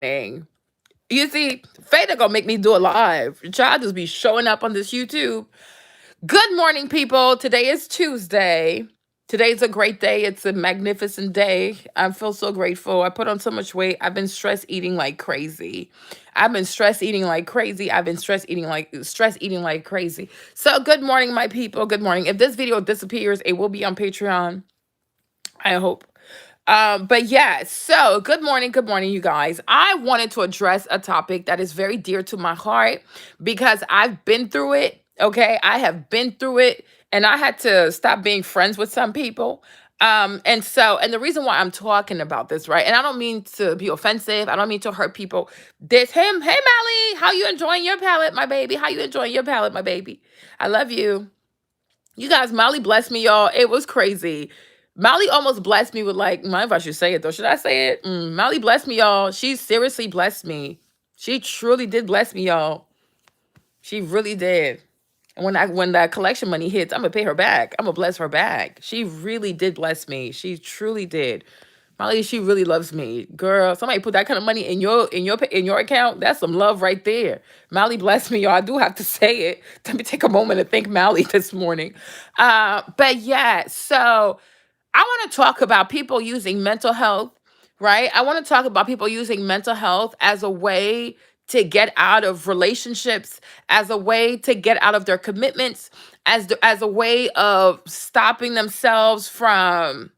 morning. You see, Fada gonna make me do a live. Child just be showing up on this YouTube. Good morning, people. Today is Tuesday. Today's a great day. It's a magnificent day. I feel so grateful. I put on so much weight. I've been stress eating like crazy. I've been stress eating like crazy. I've been stress eating like crazy. So good morning, my people. Good morning. If this video disappears, it will be on Patreon. I hope. But yeah, so good morning, you guys. I wanted to address a topic that is very dear to my heart because I've been through it. Okay, I have been through it, and I had to stop being friends with some people. And the reason why I'm talking about this, right? And I don't mean to be offensive. I don't mean to hurt people. This him, hey Mally, how you enjoying your palette, my baby? How you enjoying your palette, my baby? I love you. You guys, Molly blessed me, y'all. It was crazy. Molly almost blessed me with like, mind if I should say it though. Should I say it? Molly blessed me, y'all. She seriously blessed me. She truly did bless me, y'all. She really did. And when that collection money hits, I'm gonna pay her back. I'm gonna bless her back. She really did bless me. She truly did. Molly, she really loves me, girl. Somebody put that kind of money in your account. That's some love right there. Molly bless me, y'all. I do have to say it. Let me take a moment to thank Molly this morning. But yeah, so I want to talk about people using mental health, right? I want to talk about people using mental health as a way to get out of relationships, as a way to get out of their commitments, as a way of stopping themselves from,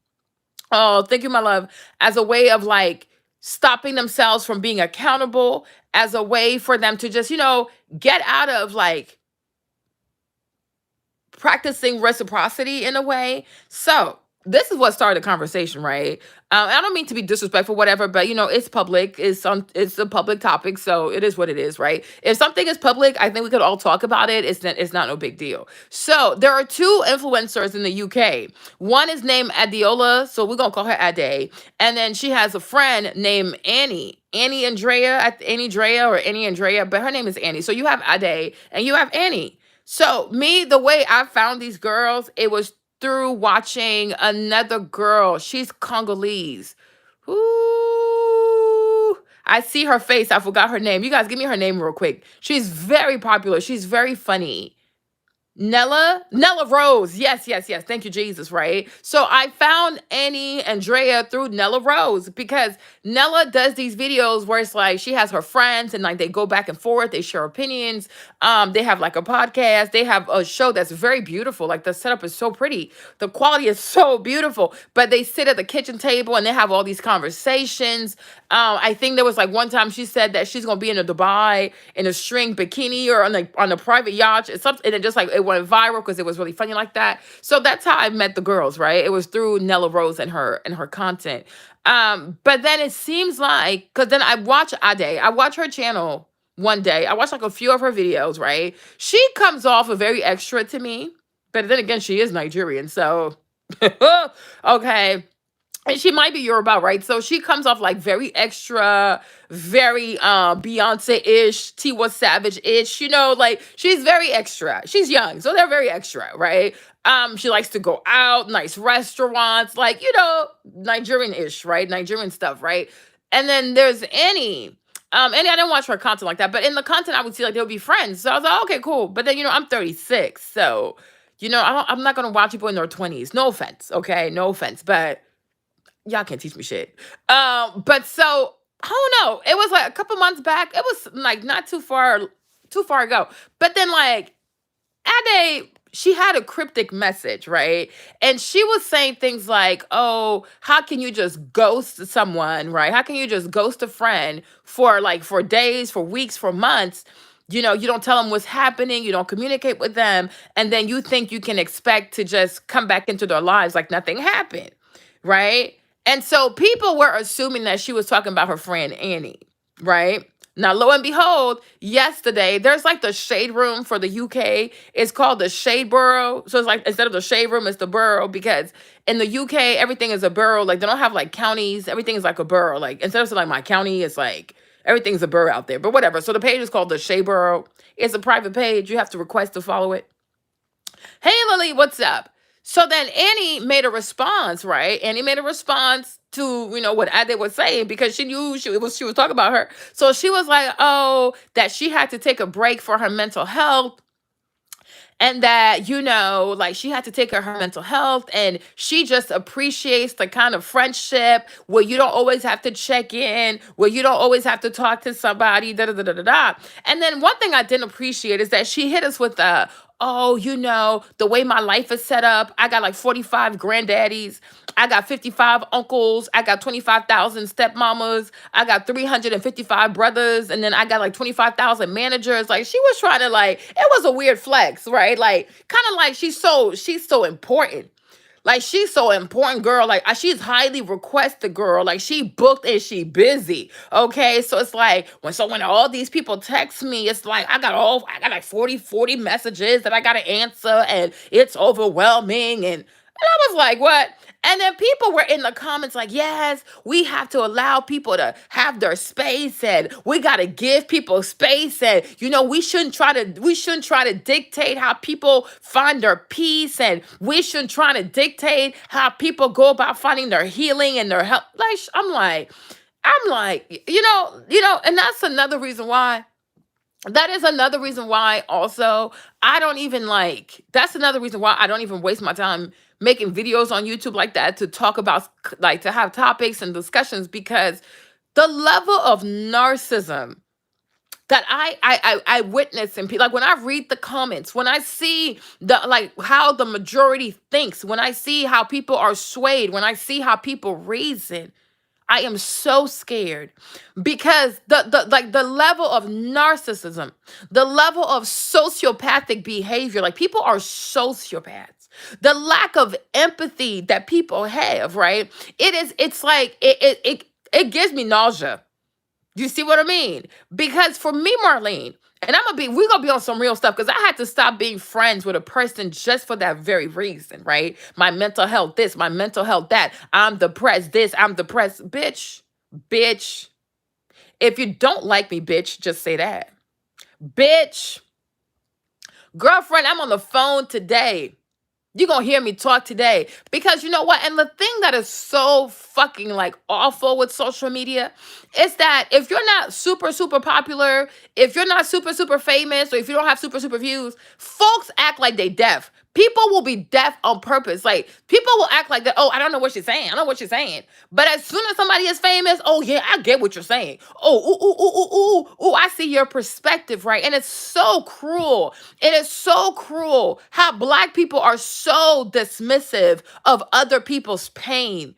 oh, thank you, my love, as a way of like stopping themselves from being accountable, as a way for them to just, get out of like practicing reciprocity in a way. So this is what started the conversation, right? I don't mean to be disrespectful, whatever, but it's public. It's a public topic, so it is what it is, right? If something is public, I think we could all talk about it. It's not no big deal. So there are two influencers in the UK. One is named Adiola, so we're gonna call her Ade, and then she has a friend named Annie Andrea or Annie Andrea, but her name is Annie. So you have Ade and you have Annie. So me, the way I found these girls, it was through watching another girl. She's Congolese. Ooh. I see her face. I forgot her name. You guys give me her name real quick. She's very popular. She's very funny. Nella Rose. Yes, yes, yes. Thank you, Jesus, right? So I found Annie Andrea through Nella Rose because Nella does these videos where it's like she has her friends and like they go back and forth, they share opinions. They have like a podcast, they have a show that's very beautiful. Like the setup is so pretty, the quality is so beautiful, but they sit at the kitchen table and they have all these conversations. I think there was like one time she said that she's gonna be in a Dubai in a string bikini or on a private yacht. It's something, and it just like it went viral because it was really funny like that. So that's how I met the girls, right? It was through Nella Rose and her content. But then it seems like because then I watch Ade, I watch her channel one day. I watched like a few of her videos, right? She comes off a very extra to me, but then again, she is Nigerian, so okay, and she might be Yoruba, right? So she comes off like very extra, very Beyonce-ish, Tiwa Savage-ish, like she's very extra. She's young, so they're very extra, right? She likes to go out, nice restaurants, like, Nigerian-ish, right? Nigerian stuff, right? And then there's Annie. Annie, I didn't watch her content like that, but in the content I would see like they would be friends. So I was like, okay, cool. But then, I'm 36, so I'm not gonna watch people in their 20s. No offense, okay? No offense, but y'all can't teach me shit. But so I don't know. It was like a couple months back. It was like not too far ago. But then like Ade, she had a cryptic message, right? And she was saying things like, "Oh, how can you just ghost someone, right? How can you just ghost a friend for days, for weeks, for months?" You don't tell them what's happening, you don't communicate with them, and then you think you can expect to just come back into their lives like nothing happened, right? And so people were assuming that she was talking about her friend Annie, right? Now, lo and behold, yesterday, there's like the shade room for the UK. It's called the Shade Borough. So it's like instead of the shade room, it's the borough because in the UK, everything is a borough. Like they don't have like counties. Everything is like a borough. Like instead of saying like my county, it's like everything's a borough out there. But whatever. So the page is called the Shade Borough. It's a private page. You have to request to follow it. Hey, Lily, what's up? So then Annie made a response, right? Annie made a response to, what Ade was saying, because she knew she was talking about her. So she was like, oh, that she had to take a break for her mental health, and that, like, she had to take care of her mental health, and she just appreciates the kind of friendship where you don't always have to check in, where you don't always have to talk to somebody, da da da da da da. And then one thing I didn't appreciate is that she hit us with the, oh, the way my life is set up, I got like 45 granddaddies, I got 55 uncles, I got 25,000 stepmamas, I got 355 brothers, and then I got like 25,000 managers. Like, she was trying to, like, it was a weird flex, right? Like, kind of like she's so important. Like, she's so important, girl. Like, she's highly requested, girl. Like, she booked and she busy. Okay. So it's like, when all these people text me, it's like I got like 40 messages that I gotta answer, and it's overwhelming. And I was like, what? And then people were in the comments like, yes, we have to allow people to have their space, and we got to give people space, and we shouldn't try to dictate how people find their peace, and we shouldn't try to dictate how people go about finding their healing and their help. Like, I'm like, and that is another reason why also I don't even like, that's another reason why I don't even waste my time making videos on YouTube like that, to talk about, like, to have topics and discussions, because the level of narcissism that I witness in people, like, when I read the comments, when I see the, like, how the majority thinks, when I see how people are swayed, when I see how people reason, I am so scared, because the level of narcissism, the level of sociopathic behavior, like, people are sociopaths. The lack of empathy that people have, right? It's like it gives me nausea. You see what I mean? Because for me, Marlene, and we're gonna be on some real stuff, because I had to stop being friends with a person just for that very reason, right? My mental health this, my mental health that. I'm depressed this, I'm depressed. Bitch. If you don't like me, bitch, just say that. Bitch. Girlfriend, I'm on the phone today. You're gonna hear me talk today, because you know what? And the thing that is so fucking, like, awful with social media is that if you're not super, super popular, if you're not super, super famous, or if you don't have super, super views, folks act like they deaf. People will be deaf on purpose. Like, people will act like that. Oh, I don't know what she's saying. I don't know what she's saying. But as soon as somebody is famous, oh yeah, I get what you're saying. Oh, ooh, ooh, ooh, ooh, ooh, ooh, I see your perspective, right? And it's so cruel. It is so cruel how Black people are so dismissive of other people's pain.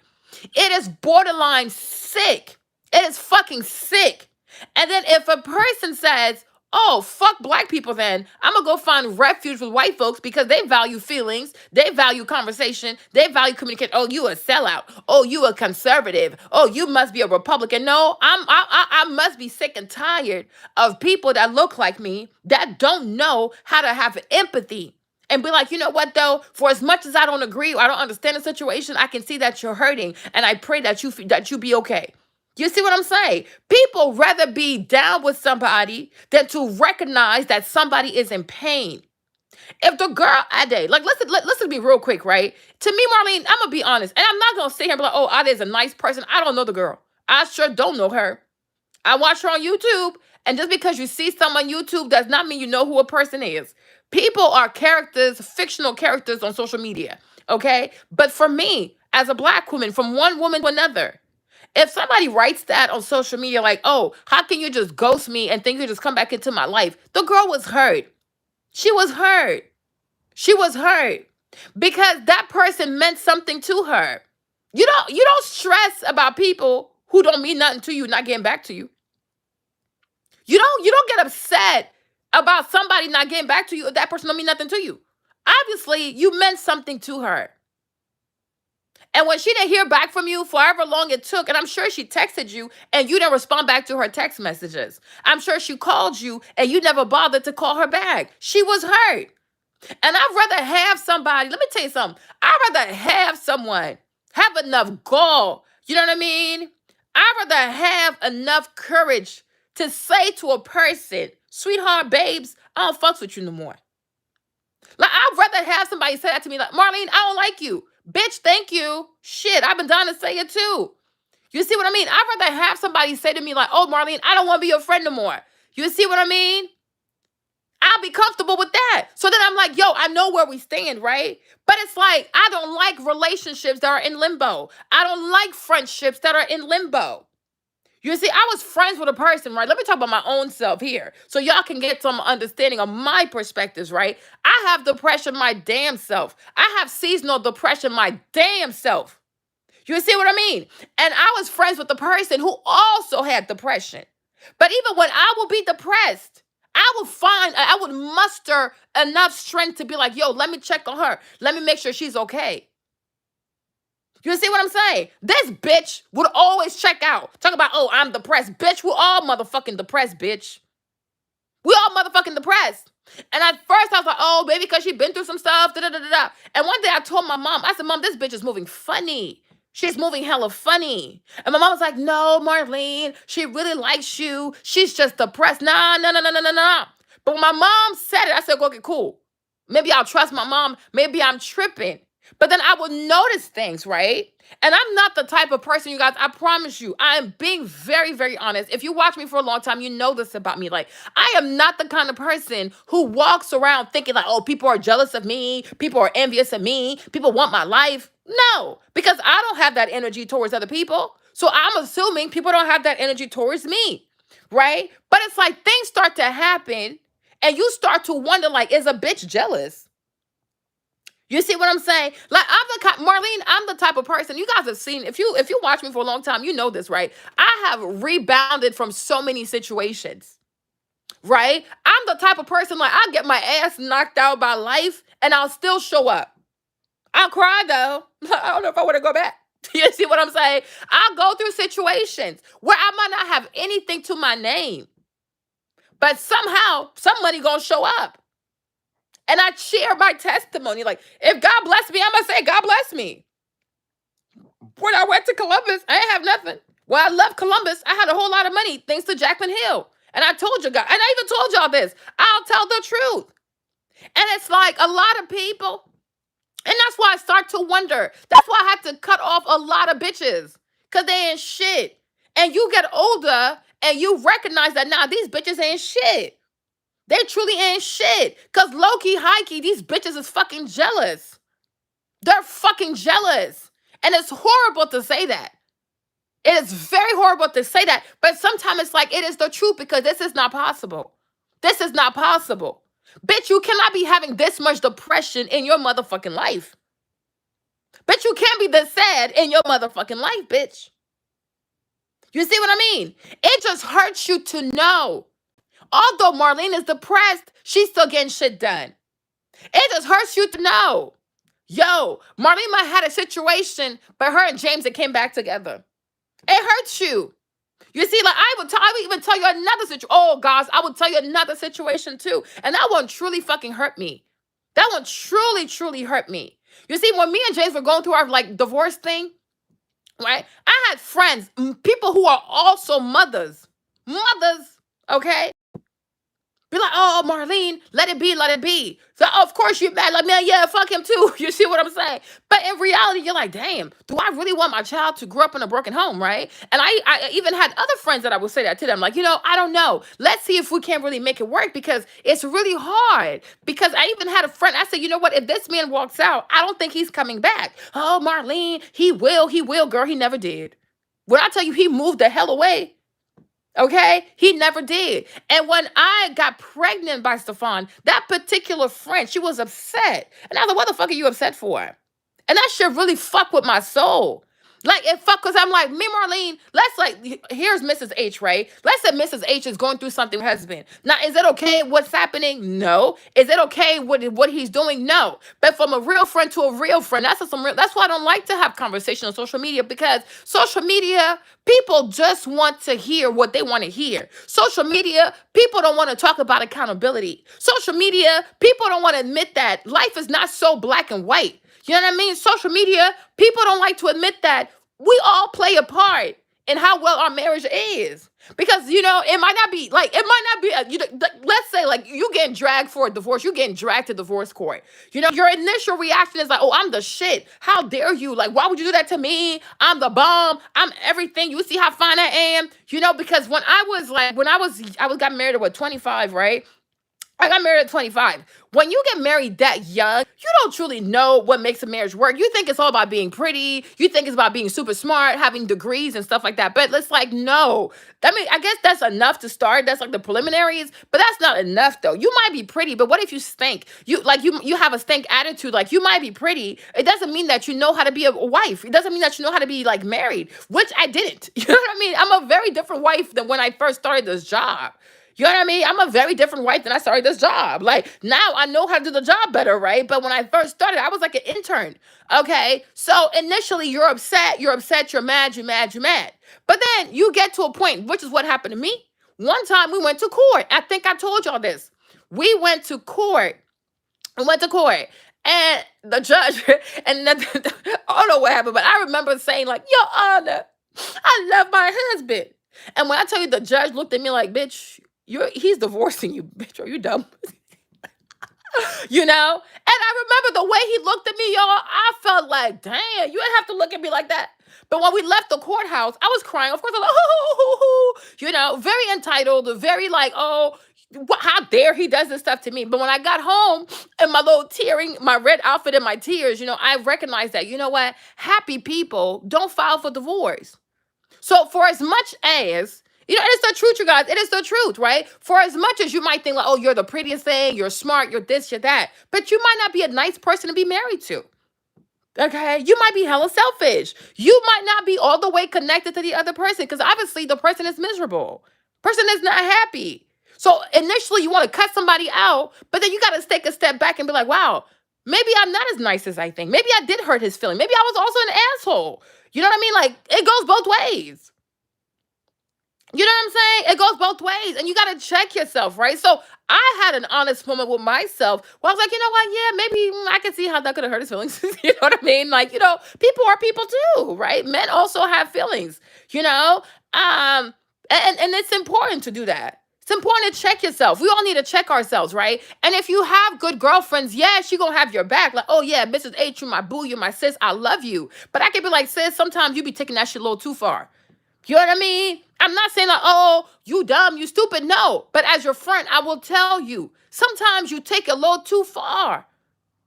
It is borderline sick. It is fucking sick. And then if a person says, oh, fuck Black people, then I'm gonna go find refuge with white folks, because they value feelings, they value conversation, they value communication. Oh, you a sellout. Oh, you a conservative. Oh, you must be a Republican. No, I must be sick and tired of people that look like me, that don't know how to have empathy. And be like, you know what, though? For as much as I don't agree, or I don't understand the situation, I can see that you're hurting, and I pray that you be okay. You see what I'm saying? People rather be down with somebody than to recognize that somebody is in pain. If the girl Ade, like, listen to me real quick, right? To me, Marlene, I'm gonna be honest, and I'm not gonna sit here and be like, oh, Ade is a nice person. I don't know the girl. I sure don't know her. I watch her on YouTube, and just because you see someone on YouTube does not mean you know who a person is. People are characters, fictional characters on social media, okay? But for me, as a Black woman, from one woman to another, if somebody writes that on social media, like, oh, how can you just ghost me and think you just come back into my life? The girl was hurt. She was hurt. She was hurt because that person meant something to her. You don't stress about people who don't mean nothing to you not getting back to you. You don't get upset about somebody not getting back to you if that person don't mean nothing to you. Obviously, you meant something to her. And when she didn't hear back from you for however long it took, and I'm sure she texted you and you didn't respond back to her text messages. I'm sure she called you and you never bothered to call her back. She was hurt. And I'd rather have somebody, let me tell you something. I'd rather have someone have enough gall. You know what I mean? I'd rather have enough courage to say to a person, sweetheart, babes, I don't fucks with you no more. Like, I'd rather have somebody say that to me, like, Marlene, I don't like you. Bitch, thank you. Shit, I've been dying to say it too. You see what I mean? I'd rather have somebody say to me like, oh, Marlene, I don't want to be your friend no more. You see what I mean? I'll be comfortable with that. So then I'm like, yo, I know where we stand, right? But it's like, I don't like relationships that are in limbo. I don't like friendships that are in limbo. You see, I was friends with a person, right? Let me talk about my own self here so y'all can get some understanding of my perspectives, right? I have depression my damn self. I have seasonal depression my damn self. You see what I mean? And I was friends with the person who also had depression. But even when I would be depressed, I would muster enough strength to be like, yo, let me check on her. Let me make sure she's okay. You see what I'm saying? This bitch would always check out. Talk about, oh, I'm depressed. Bitch, we're all motherfucking depressed, bitch. We all motherfucking depressed. And at first I was like, oh, maybe because she been through some stuff. Da, da, da, da, da. And one day I told my mom, I said, Mom, this bitch is moving funny. She's moving hella funny. And my mom was like, no, Marlene, she really likes you. She's just depressed. Nah, no, no, no, no, no, no. But when my mom said it, I said, okay, cool. Maybe I'll trust my mom. Maybe I'm tripping. But then I would notice things, right? And I'm not the type of person, you guys, I promise you, I am being very, very honest. If you watch me for a long time, you know this about me. Like, I am not the kind of person who walks around thinking like, oh, people are jealous of me. People are envious of me. People want my life. No, because I don't have that energy towards other people. So I'm assuming people don't have that energy towards me, right? But it's like things start to happen and you start to wonder, like, is a bitch jealous? You see what I'm saying? Like Marlene, I'm the type of person you guys have seen. If you watch me for a long time, you know this, right? I have rebounded from so many situations, right? I'm the type of person like I get my ass knocked out by life and I'll still show up. I'll cry though. I don't know if I want to go back. You see what I'm saying? I'll go through situations where I might not have anything to my name, but somehow somebody gonna show up. And I share my testimony. Like, if God bless me, I'm going to say, God bless me. When I went to Columbus, I didn't have nothing. When I left Columbus, I had a whole lot of money thanks to Jackman Hill. And I told you guys, and I even told y'all this, I'll tell the truth. And it's like a lot of people, and that's why I start to wonder. That's why I had to cut off a lot of bitches, because they ain't shit. And you get older, and you recognize that, nah, these bitches ain't shit. They truly ain't shit. Because low-key, high-key, these bitches is fucking jealous. They're fucking jealous. And it's horrible to say that. It is very horrible to say that. But sometimes it's like, it is the truth because this is not possible. This is not possible. Bitch, you cannot be having this much depression in your motherfucking life. Bitch, you can't be this sad in your motherfucking life, bitch. You see what I mean? It just hurts you to know. Although Marlene is depressed, she's still getting shit done. It just hurts you to know. Yo, Marlene might have had a situation, but her and James, it came back together. It hurts you. You see, like I would even tell you another situation. Oh, gosh, I would tell you another situation too. And that one truly fucking hurt me. That one truly, truly hurt me. You see, when me and James were going through our like divorce thing, right? I had friends, people who are also mothers. Mothers, okay? Be like, oh, Marlene, let it be, let it be. So, of course, you're mad. Like, man, yeah, fuck him too. You see what I'm saying? But in reality, you're like, damn, do I really want my child to grow up in a broken home, right? And I even had other friends that I would say that to them. Like, I don't know. Let's see if we can really make it work because it's really hard. Because I even had a friend, I said, you know what? If this man walks out, I don't think he's coming back. Oh, Marlene, he will, girl. He never did. When I tell you he moved the hell away, okay? He never did. And when I got pregnant by Stefan, that particular friend, she was upset. And I was like, what the fuck are you upset for? And that shit really fucked with my soul. Like, it fucked, because I'm like, me, Marlene, here's Mrs. H, right? Let's say Mrs. H is going through something with her husband. Now, is it okay what's happening? No. Is it okay what he's doing? No. But from a real friend to a real friend, that's why I don't like to have conversation on social media, because social media, people just want to hear what they want to hear. Social media, people don't want to talk about accountability. Social media, people don't want to admit that life is not so black and white. You know what I mean? Social media, people don't like to admit that we all play a part in how well our marriage is. Because it might not be like it might not be let's say like you getting dragged for a divorce, you getting dragged to divorce court. Your initial reaction is like, oh, I'm the shit. How dare you? Like, why would you do that to me? I'm the bomb. I'm everything. You see how fine I am? Because when I was got married at what, 25, right? I got married at 25. When you get married that young, you don't truly know what makes a marriage work. You think it's all about being pretty. You think it's about being super smart, having degrees and stuff like that. But it's like, no. I mean, I guess that's enough to start. That's like the preliminaries, but that's not enough though. You might be pretty, but what if you stink? You have a stink attitude. Like, you might be pretty. It doesn't mean that you know how to be a wife. It doesn't mean that you know how to be like married, which I didn't. You know what I mean? I'm a very different wife than when I first started this job. You know what I mean? I'm a very different wife than I started this job. Like, now I know how to do the job better, right? But when I first started, I was like an intern. Okay. So initially you're upset, you're mad, you're mad. But then you get to a point, which is what happened to me. One time we went to court. I think I told y'all this. We went to court. We went to court. And the judge, and I don't know what happened, but I remember saying, like, Your Honor, I love my husband. And when I tell you, the judge looked at me like, bitch, he's divorcing you, bitch. Are you dumb? And I remember the way he looked at me, y'all. I felt like, damn, you didn't have to look at me like that. But when we left the courthouse, I was crying. Of course, I was like, very entitled, very like, oh, how dare he does this stuff to me. But when I got home and my little tearing, my red outfit and my tears, I recognized that, you know what? Happy people don't file for divorce. So for as much as, it's the truth, you guys. It is the truth, right? For as much as you might think like, oh, you're the prettiest thing, you're smart, you're this, you're that, but you might not be a nice person to be married to. Okay? You might be hella selfish. You might not be all the way connected to the other person because obviously the person is miserable. Person is not happy. So initially you want to cut somebody out, but then you got to take a step back and be like, wow, maybe I'm not as nice as I think. Maybe I did hurt his feeling. Maybe I was also an asshole. You know what I mean? Like, it goes both ways. You know what I'm saying? It goes both ways. And you got to check yourself, right? So I had an honest moment with myself where I was like, you know what? Yeah, maybe I can see how that could have hurt his feelings. You know what I mean? Like, people are people too, right? Men also have feelings, and it's important to do that. It's important to check yourself. We all need to check ourselves, right? And if you have good girlfriends, yeah, she gonna have your back. Like, oh yeah, Mrs. H, you my boo, you my sis, I love you. But I could be like, sis, sometimes you be taking that shit a little too far. You know what I mean? I'm not saying like, oh, you dumb, you stupid. No. But as your friend, I will tell you, sometimes you take it a little too far.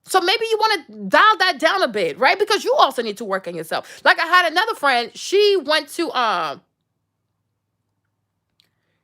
So maybe you want to dial that down a bit, right? Because you also need to work on yourself. Like, I had another friend, she went to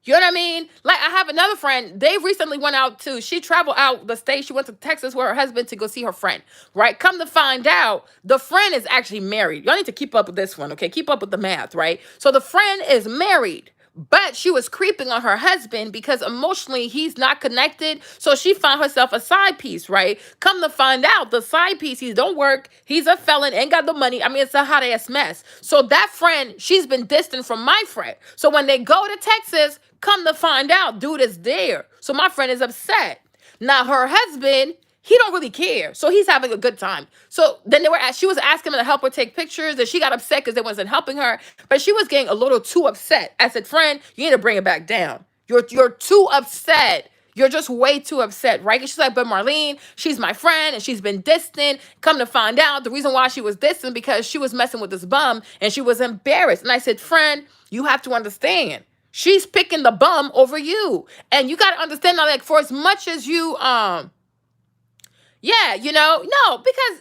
you know what I mean? Like, I have another friend, they recently went out to, she traveled out the state. She went to Texas with her husband to go see her friend, right? Come to find out, the friend is actually married. Y'all need to keep up with this one, okay? Keep up with the math, right? So the friend is married, but she was creeping on her husband because emotionally he's not connected. So she found herself a side piece, right? Come to find out, the side piece, he don't work. He's a felon, ain't got the money. I mean, it's a hot ass mess. So that friend, she's been distant from my friend. So when they go to Texas, come to find out, dude is there. So my friend is upset. Now her husband, he don't really care. So he's having a good time. So then she was asking him to help her take pictures, and she got upset because they wasn't helping her. But she was getting a little too upset. I said, friend, you need to bring it back down. You're too upset. You're just way too upset, right? And she's like, but Marlene, she's my friend and she's been distant. Come to find out, the reason why she was distant because she was messing with this bum and she was embarrassed. And I said, friend, you have to understand. She's picking the bum over you. And you got to understand that, like, for as much as you, no, because,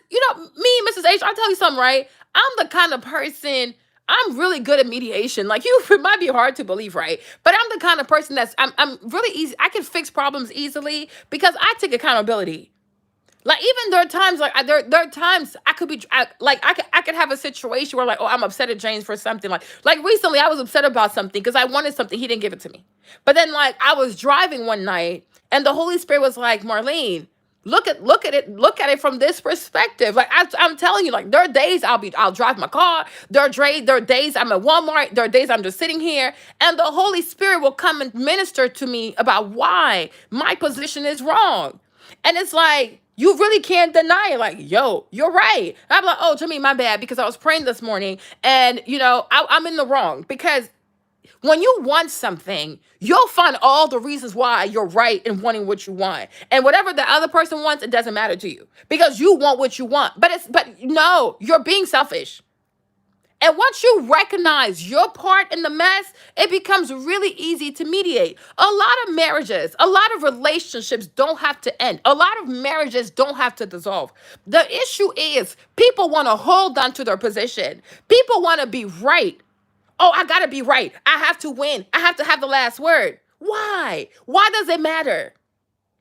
me, Mrs. H, I'll tell you something, right? I'm the kind of person, I'm really good at mediation. Like, it might be hard to believe, right? But I'm the kind of person I'm really easy. I can fix problems easily because I take accountability. Like, even there are times, like, there are times I could be, I could have a situation where, like, oh, I'm upset at James for something. Like recently I was upset about something because I wanted something. He didn't give it to me. But then, like, I was driving one night and the Holy Spirit was like, Marlene, look at it from this perspective. Like, I'm telling you, like, there are days I'll drive my car. There are days I'm at Walmart. There are days I'm just sitting here and the Holy Spirit will come and minister to me about why my position is wrong. And it's like, you really can't deny it. Like, yo, you're right. And I'm like, oh, Jimmy, my bad, because I was praying this morning and, I'm in the wrong because When you want something, you'll find all the reasons why you're right in wanting what you want. And whatever the other person wants, it doesn't matter to you because you want what you want. But no, you're being selfish. And once you recognize your part in the mess, it becomes really easy to mediate. A lot of marriages, a lot of relationships don't have to end. A lot of marriages don't have to dissolve. The issue is people want to hold on to their position. People want to be right. Oh, I got to be right. I have to win. I have to have the last word. Why? Why does it matter?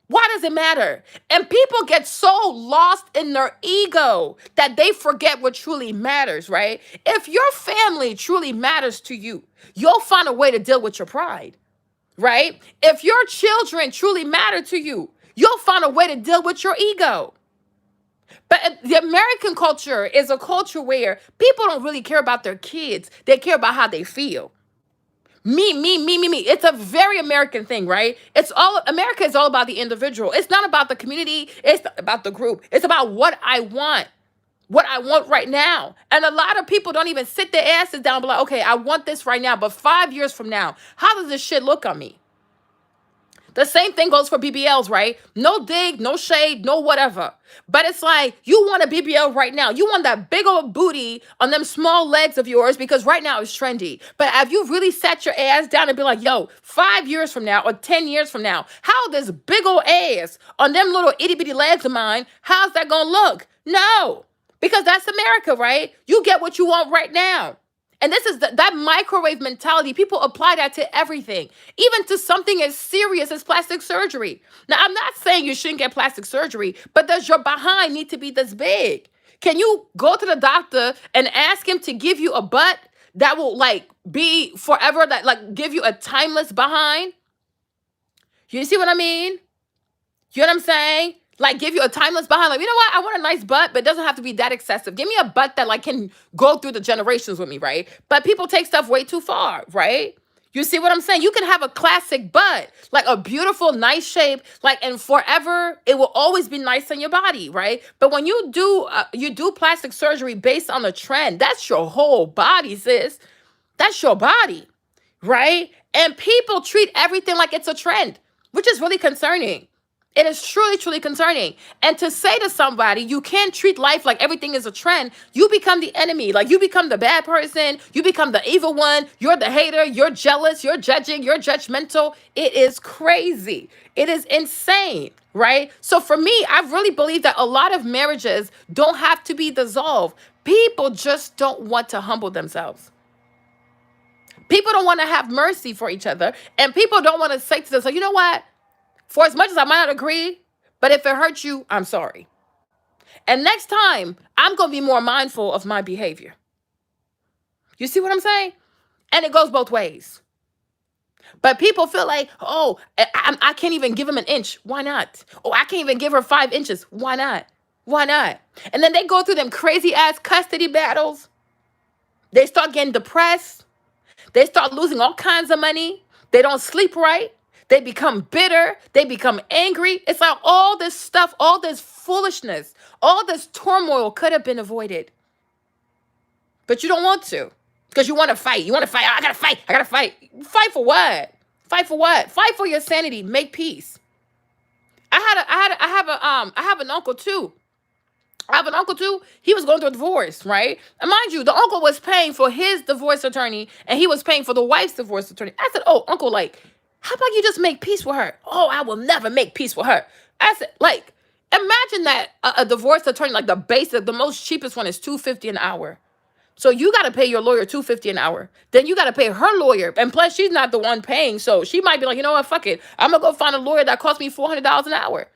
Why does it matter? And people get so lost in their ego that they forget what truly matters, right? If your family truly matters to you, you'll find a way to deal with your pride, right? If your children truly matter to you, you'll find a way to deal with your ego. But the American culture is a culture where people don't really care about their kids. They care about how they feel. Me, me, me, me, me. It's a very American thing, right? America is all about the individual. It's not about the community. It's not about the group. It's about what I want right now. And a lot of people don't even sit their asses down and be like, okay, I want this right now, but 5 years from now, how does this shit look on me? The same thing goes for BBLs, right? No dig, no shade, no whatever. But it's like, you want a BBL right now. You want that big old booty on them small legs of yours because right now it's trendy. But have you really sat your ass down and be like, yo, 5 years from now or 10 years from now, how this big old ass on them little itty bitty legs of mine, how's that gonna look? No, because that's America, right? You get what you want right now. And this is that microwave mentality. People apply that to everything, even to something as serious as plastic surgery. Now, I'm not saying you shouldn't get plastic surgery, but does your behind need to be this big? Can you go to the doctor and ask him to give you a butt that will like be forever, that like give you a timeless behind? You see what I mean? You know what I'm saying? Like give you a timeless behind. Like, you know what? I want a nice butt, but it doesn't have to be that excessive. Give me a butt that like can go through the generations with me, right? But people take stuff way too far, right? You see what I'm saying? You can have a classic butt, like a beautiful, nice shape, like, and forever it will always be nice on your body, right? But when you do plastic surgery based on a trend, that's your whole body, sis. That's your body, right? And people treat everything like it's a trend, which is really concerning. It is truly, truly concerning. And to say to somebody, you can't treat life like everything is a trend, you become the enemy. Like you become the bad person. You become the evil one. You're the hater. You're jealous. You're judging. You're judgmental. It is crazy. It is insane, right? So for me, I really believe that a lot of marriages don't have to be dissolved. People just don't want to humble themselves. People don't want to have mercy for each other. And people don't want to say to themselves, you know what? For as much as I might not agree, but if it hurts you, I'm sorry. And next time, I'm going to be more mindful of my behavior. You see what I'm saying? And it goes both ways. But people feel like, oh, I can't even give him an inch. Why not? Oh, I can't even give her 5 inches. Why not? Why not? And then they go through them crazy ass custody battles. They start getting depressed. They start losing all kinds of money. They don't sleep right. They become bitter. They become angry. It's like all this stuff, all this foolishness, all this turmoil could have been avoided. But you don't want to because you want to fight. You want to fight. I got to fight. I got to fight. Fight for what? Fight for what? Fight for your sanity. Make peace. I have an uncle too. I have an uncle too. He was going through a divorce, right? And mind you, the uncle was paying for his divorce attorney and he was paying for the wife's divorce attorney. I said, oh, uncle, like, how about you just make peace with her? Oh, I will never make peace with her. I said, like, imagine that a divorce attorney, like the basic, the most cheapest one is $250 an hour. So you got to pay your lawyer $250 an hour. Then you got to pay her lawyer. And plus, she's not the one paying. So she might be like, you know what, fuck it. I'm going to go find a lawyer that costs me $400 an hour.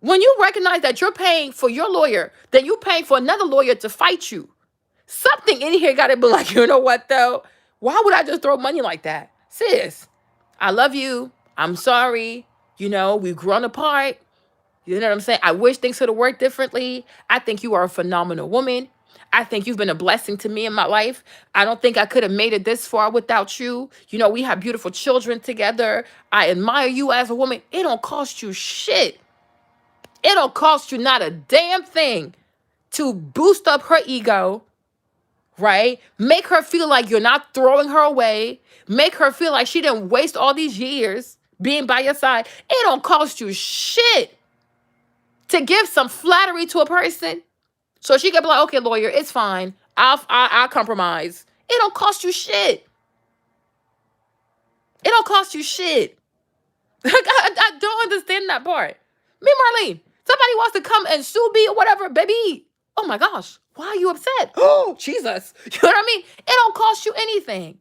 When you recognize that you're paying for your lawyer, then you're paying for another lawyer to fight you. Something in here got to be like, you know what, though? Why would I just throw money like that? Sis, I love you. I'm sorry. You know, we've grown apart. You know what I'm saying? I wish things could have worked differently. I think you are a phenomenal woman. I think you've been a blessing to me in my life. I don't think I could have made it this far without you. You know, we have beautiful children together. I admire you as a woman. It don't cost you shit. It don't cost you not a damn thing to boost up her ego, right? Make her feel like you're not throwing her away. Make her feel like she didn't waste all these years being by your side. It don't cost you shit to give some flattery to a person. So she can be like, okay, lawyer, it's fine. I'll compromise. It don't cost you shit. It don't cost you shit. I don't understand that part. Me, Marlene, somebody wants to come and sue me or whatever, baby. Oh my gosh, why are you upset? Oh, Jesus. You know what I mean? It don't cost you anything.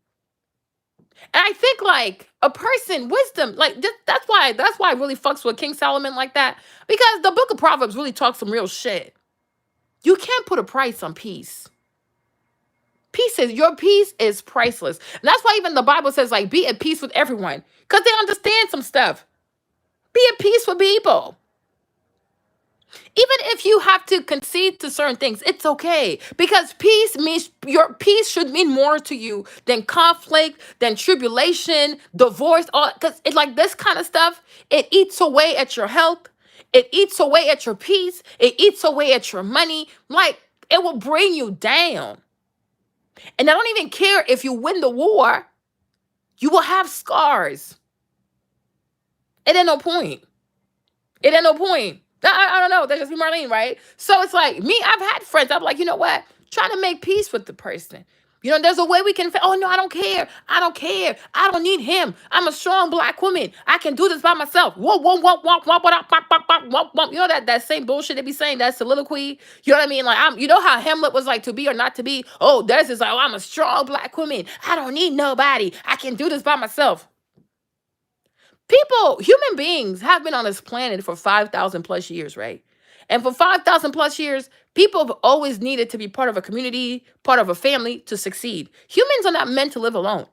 And I think like a person, wisdom, like that's why I really fucks with King Solomon like that. Because the book of Proverbs really talks some real shit. You can't put a price on peace. Your peace is priceless. And that's why even the Bible says, like, be at peace with everyone. Because they understand some stuff. Be at peace with people. Even if you have to concede to certain things, it's okay. Because peace means your peace should mean more to you than conflict, than tribulation, divorce, all because it's like this kind of stuff, it eats away at your health, it eats away at your peace, it eats away at your money. Like it will bring you down. And I don't even care if you win the war, you will have scars. It ain't no point. It ain't no point. I don't know. That's just me, Marlene, right? So it's like me, I've had friends. I'm like, you know what? Trying to make peace with the person. You know, there's a way we can, oh no, I don't care. I don't care. I don't need him. I'm a strong black woman. I can do this by myself. Whoa, whoa, whoa, whoa, whoa, whoa, whoa, whoa, whoa, whoa, whoa. You know that same bullshit they be saying, that soliloquy. You know what I mean? Like you know how Hamlet was like to be or not to be. Oh, there's this like, oh, I'm a strong black woman. I don't need nobody. I can do this by myself. People, human beings have been on this planet for 5,000 plus years, right? And for 5,000 plus years, people have always needed to be part of a community, part of a family to succeed. Humans are not meant to live alone.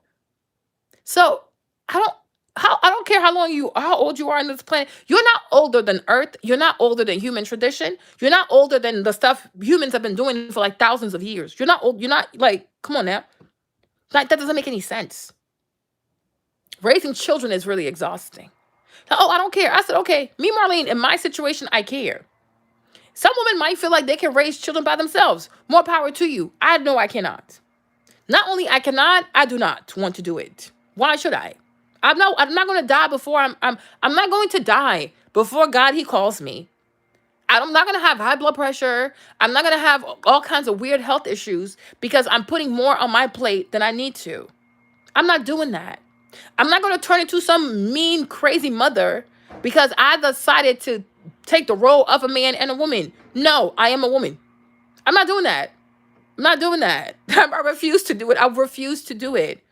So I don't care how old you are on this planet. You're not older than Earth. You're not older than human tradition. You're not older than the stuff humans have been doing for like thousands of years. You're not old. You're not like, come on now. Like that doesn't make any sense. Raising children is really exhausting. Oh, I don't care. I said, okay, me, Marlene, in my situation, I care. Some women might feel like they can raise children by themselves. More power to you. I know I cannot. Not only I cannot, I do not want to do it. Why should I? I'm not going to die before I'm not going to die before God he calls me. I'm not going to have high blood pressure. I'm not going to have all kinds of weird health issues because I'm putting more on my plate than I need to. I'm not doing that. I'm not going to turn into some mean, crazy mother because I decided to take the role of a man and a woman. No, I am a woman. I'm not doing that. I'm not doing that. I refuse to do it. I refuse to do it.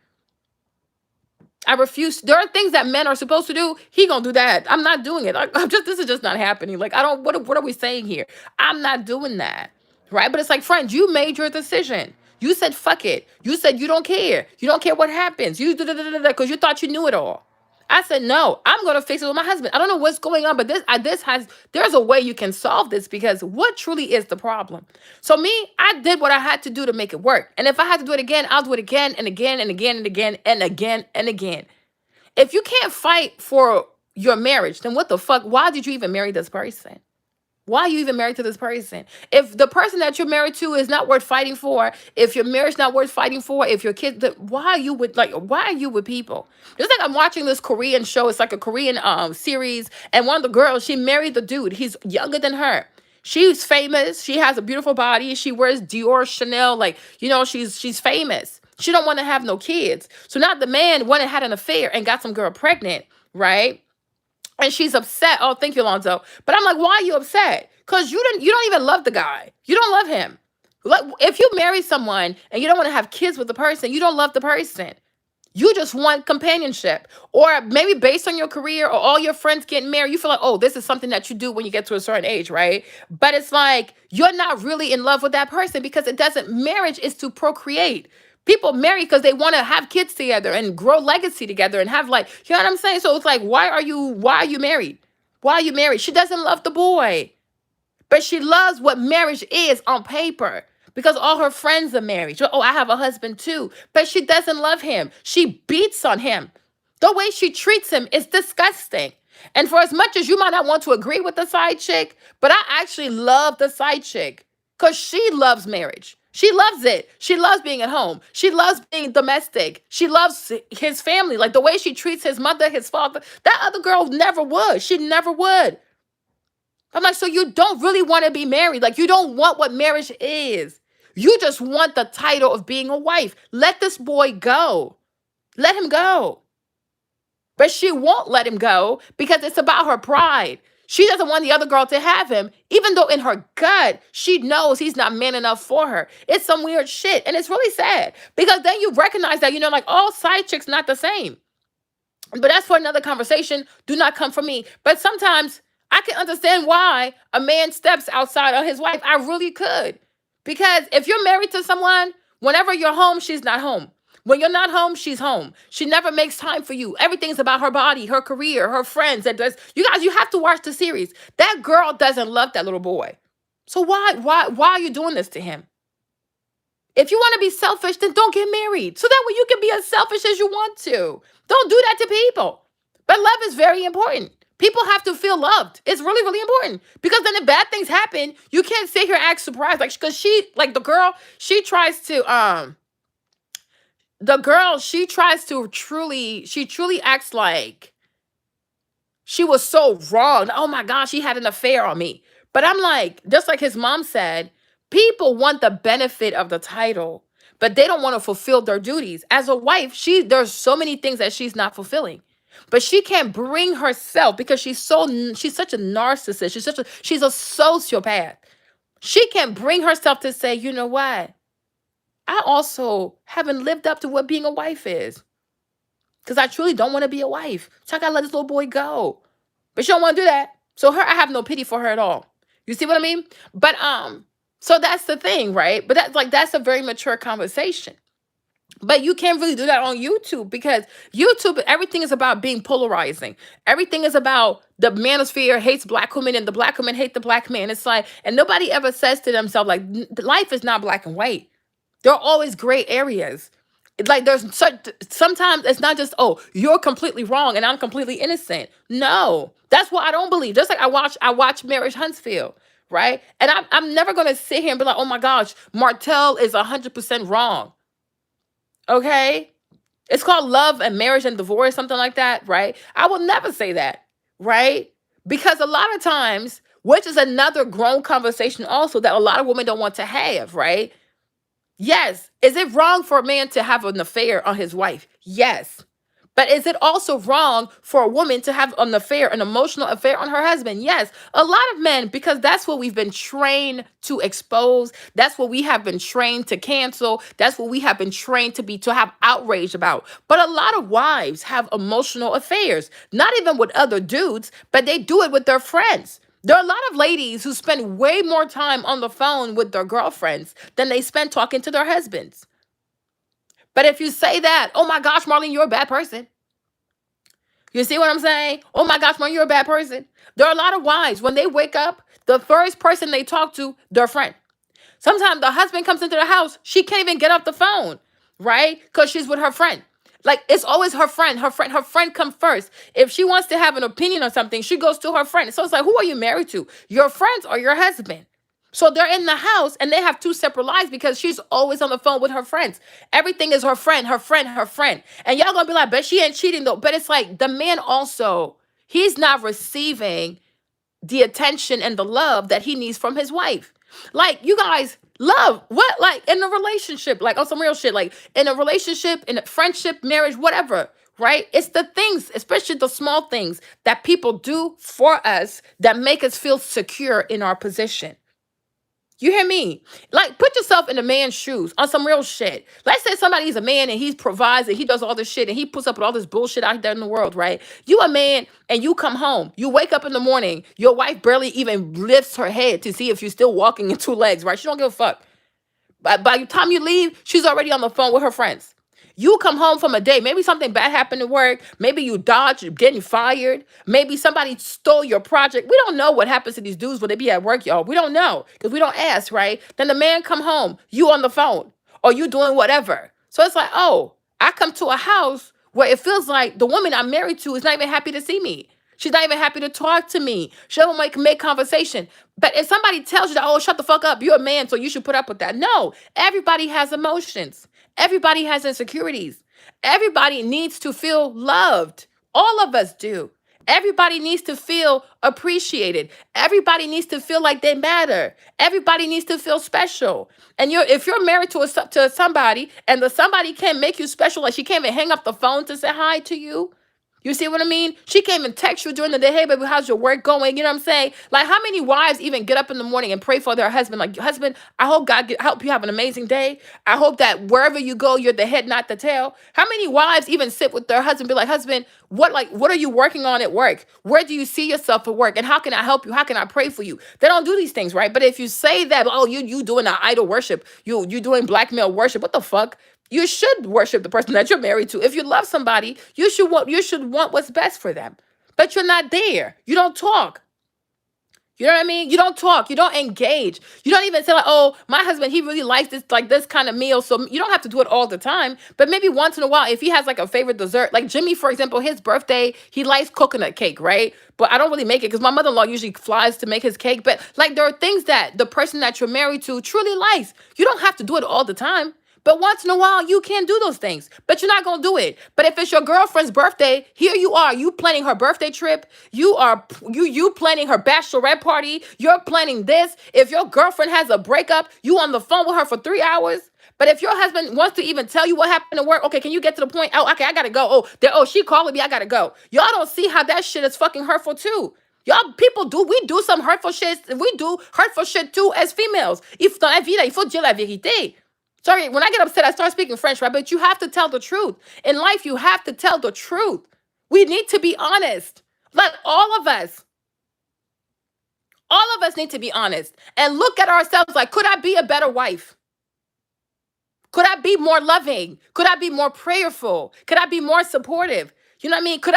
I refuse. There are things that men are supposed to do. He gonna do that. I'm not doing it. This is just not happening. Like, I don't, what are we saying here? I'm not doing that. Right? But it's like, friends, you made your decision. You said, fuck it. You said you don't care. You don't care what happens. You because you thought you knew it all. I said, no, I'm going to fix it with my husband. I don't know what's going on, but there's a way you can solve this because what truly is the problem? So me, I did what I had to do to make it work. And if I had to do it again, I'll do it again and again and again and again and again and again. If you can't fight for your marriage, then what the fuck? Why did you even marry this person? Why are you even married to this person? If the person that you're married to is not worth fighting for, if your marriage not worth fighting for, if your kids, why are you with people? It's like I'm watching this Korean show. It's like a Korean series, and one of the girls, she married the dude. He's younger than her. She's famous. She has a beautiful body. She wears Dior, Chanel. Like, you know, she's famous. She don't want to have no kids. So now the man went and had an affair and got some girl pregnant, right? And she's upset. Oh, thank you, Alonzo. But I'm like, why are you upset? Because you don't even love the guy. You don't love him. Like, if you marry someone and you don't want to have kids with the person, you don't love the person. You just want companionship. Or maybe based on your career or all your friends getting married, you feel like, oh, this is something that you do when you get to a certain age, right? But it's like, you're not really in love with that person because marriage is to procreate. People marry because they want to have kids together and grow legacy together and have like, you know what I'm saying? So it's like, why are you married? Why are you married? She doesn't love the boy, but she loves what marriage is on paper because all her friends are married. Oh, I have a husband too, but she doesn't love him. She beats on him. The way she treats him is disgusting. And for as much as you might not want to agree with the side chick, but I actually love the side chick because she loves marriage. She loves it. She loves being at home. She loves being domestic. She loves his family. Like the way she treats his mother, his father. That other girl never would. She never would. I'm like, so you don't really want to be married. Like, you don't want what marriage is. You just want the title of being a wife. Let this boy go. Let him go. But she won't let him go because it's about her pride. She doesn't want the other girl to have him, even though in her gut, she knows he's not man enough for her. It's some weird shit. And it's really sad because then you recognize that, like all side chicks not the same. But that's for another conversation. Do not come for me. But sometimes I can understand why a man steps outside of his wife. I really could. Because if you're married to someone, whenever you're home, she's not home. When you're not home, she's home. She never makes time for you. Everything's about her body, her career, her friends. You guys, you have to watch the series. That girl doesn't love that little boy. So why are you doing this to him? If you want to be selfish, then don't get married. So that way you can be as selfish as you want to. Don't do that to people. But love is very important. People have to feel loved. It's really, really important. Because then if bad things happen, you can't sit here and act surprised. Like, because the girl, she tries to she truly acts like she was so wrong. Oh my gosh, she had an affair on me. But I'm like, just like his mom said, people want the benefit of the title, but they don't want to fulfill their duties. As a wife, there's so many things that she's not fulfilling. But she can't bring herself because she's such a narcissist. She's a sociopath. She can't bring herself to say, you know what? I also haven't lived up to what being a wife is. Because I truly don't want to be a wife. So I gotta let this little boy go. But she don't want to do that. So I have no pity for her at all. You see what I mean? But so that's the thing, right? But that's a very mature conversation. But you can't really do that on YouTube because YouTube, everything is about being polarizing. Everything is about the manosphere hates black women and the black women hate the black man. It's like, and nobody ever says to themselves, like, life is not black and white. There are always gray areas. Like sometimes it's not just, oh, you're completely wrong and I'm completely innocent. No, that's what I don't believe. Just like I watch Marriage Huntsville, right? And I'm never gonna sit here and be like, oh my gosh, Martell is 100% wrong. Okay? It's called Love and Marriage and Divorce, something like that, right? I will never say that, right? Because a lot of times, which is another grown conversation also that a lot of women don't want to have, right? Yes. Is it wrong for a man to have an affair on his wife? Yes. But is it also wrong for a woman to have an affair, an emotional affair on her husband? Yes. A lot of men, because that's what we've been trained to expose. That's what we have been trained to cancel. That's what we have been trained to have outrage about. But a lot of wives have emotional affairs, not even with other dudes, but they do it with their friends. There are a lot of ladies who spend way more time on the phone with their girlfriends than they spend talking to their husbands. But if you say that, oh my gosh, Marlene, you're a bad person. You see what I'm saying? Oh my gosh, Marlene, you're a bad person. There are a lot of wives, when they wake up, the first person they talk to, their friend. Sometimes the husband comes into the house, she can't even get off the phone, right? Because she's with her friend. Like, it's always her friend. Her friend comes first. If she wants to have an opinion on something, she goes to her friend. So it's like, who are you married to? Your friends or your husband? So they're in the house and they have two separate lives because she's always on the phone with her friends. Everything is her friend, her friend, her friend. And y'all gonna be like, but she ain't cheating though. But it's like the man also, he's not receiving the attention and the love that he needs from his wife. Like, you guys, love, what? Like, in a relationship, like on some real shit, like in a relationship, in a friendship, marriage, whatever, right? It's the things, especially the small things that people do for us that make us feel secure in our position. You hear me? Like, put yourself in a man's shoes on some real shit. Let's say somebody's a man and he provides and he does all this shit and he puts up with all this bullshit out there in the world, right? You a man and you come home. You wake up in the morning. Your wife barely even lifts her head to see if you're still walking in two legs, right? She don't give a fuck. But by the time you leave, she's already on the phone with her friends. You come home from a day, maybe something bad happened at work, maybe you dodged, you're getting fired, maybe somebody stole your project. We don't know what happens to these dudes when they be at work, y'all. We don't know because we don't ask, right? Then the man come home, you on the phone, or you doing whatever. So it's like, oh, I come to a house where it feels like the woman I'm married to is not even happy to see me. She's not even happy to talk to me. She doesn't make conversation. But if somebody tells you that, oh, shut the fuck up, you're a man, so you should put up with that. No, everybody has emotions. Everybody has insecurities. Everybody needs to feel loved. All of us do. Everybody needs to feel appreciated. Everybody needs to feel like they matter. Everybody needs to feel special. And if you're married to to somebody and the somebody can't make you special, like she can't even hang up the phone to say hi to you. You see what I mean? She came and text you during the day, hey baby, how's your work going? You know what I'm saying? Like how many wives even get up in the morning and pray for their husband? Like, husband, I hope help you have an amazing day. I hope that wherever you go, you're the head, not the tail. How many wives even sit with their husband, be like, husband, what are you working on at work? Where do you see yourself at work? And how can I help you? How can I pray for you? They don't do these things, right? But if you say that, oh, you doing an idol worship, you doing black male worship, what the fuck? You should worship the person that you're married to. If you love somebody, you should want what's best for them. But you're not there. You don't talk. You know what I mean? You don't talk. You don't engage. You don't even say like, "Oh, my husband, he really likes this kind of meal." So you don't have to do it all the time, but maybe once in a while, if he has like a favorite dessert, like Jimmy, for example, his birthday, he likes coconut cake, right? But I don't really make it because my mother-in-law usually flies to make his cake. But like, there are things that the person that you're married to truly likes. You don't have to do it all the time. But once in a while, you can do those things, but you're not gonna do it. But if it's your girlfriend's birthday, here you are, you planning her birthday trip, you planning her bachelorette party, you're planning this. If your girlfriend has a breakup, you on the phone with her for 3 hours. But if your husband wants to even tell you what happened at work, okay, can you get to the point? Oh, okay, I gotta go. She calling me, I gotta go. Y'all don't see how that shit is fucking hurtful too. Y'all people we do some hurtful shit. We do hurtful shit too as females. If dans la vie, là, il faut dire la vérité. Sorry, when I get upset, I start speaking French, right? But you have to tell the truth. In life, you have to tell the truth. We need to be honest. Like all of us need to be honest and look at ourselves like, could I be a better wife? Could I be more loving? Could I be more prayerful? Could I be more supportive? You know what I mean? Could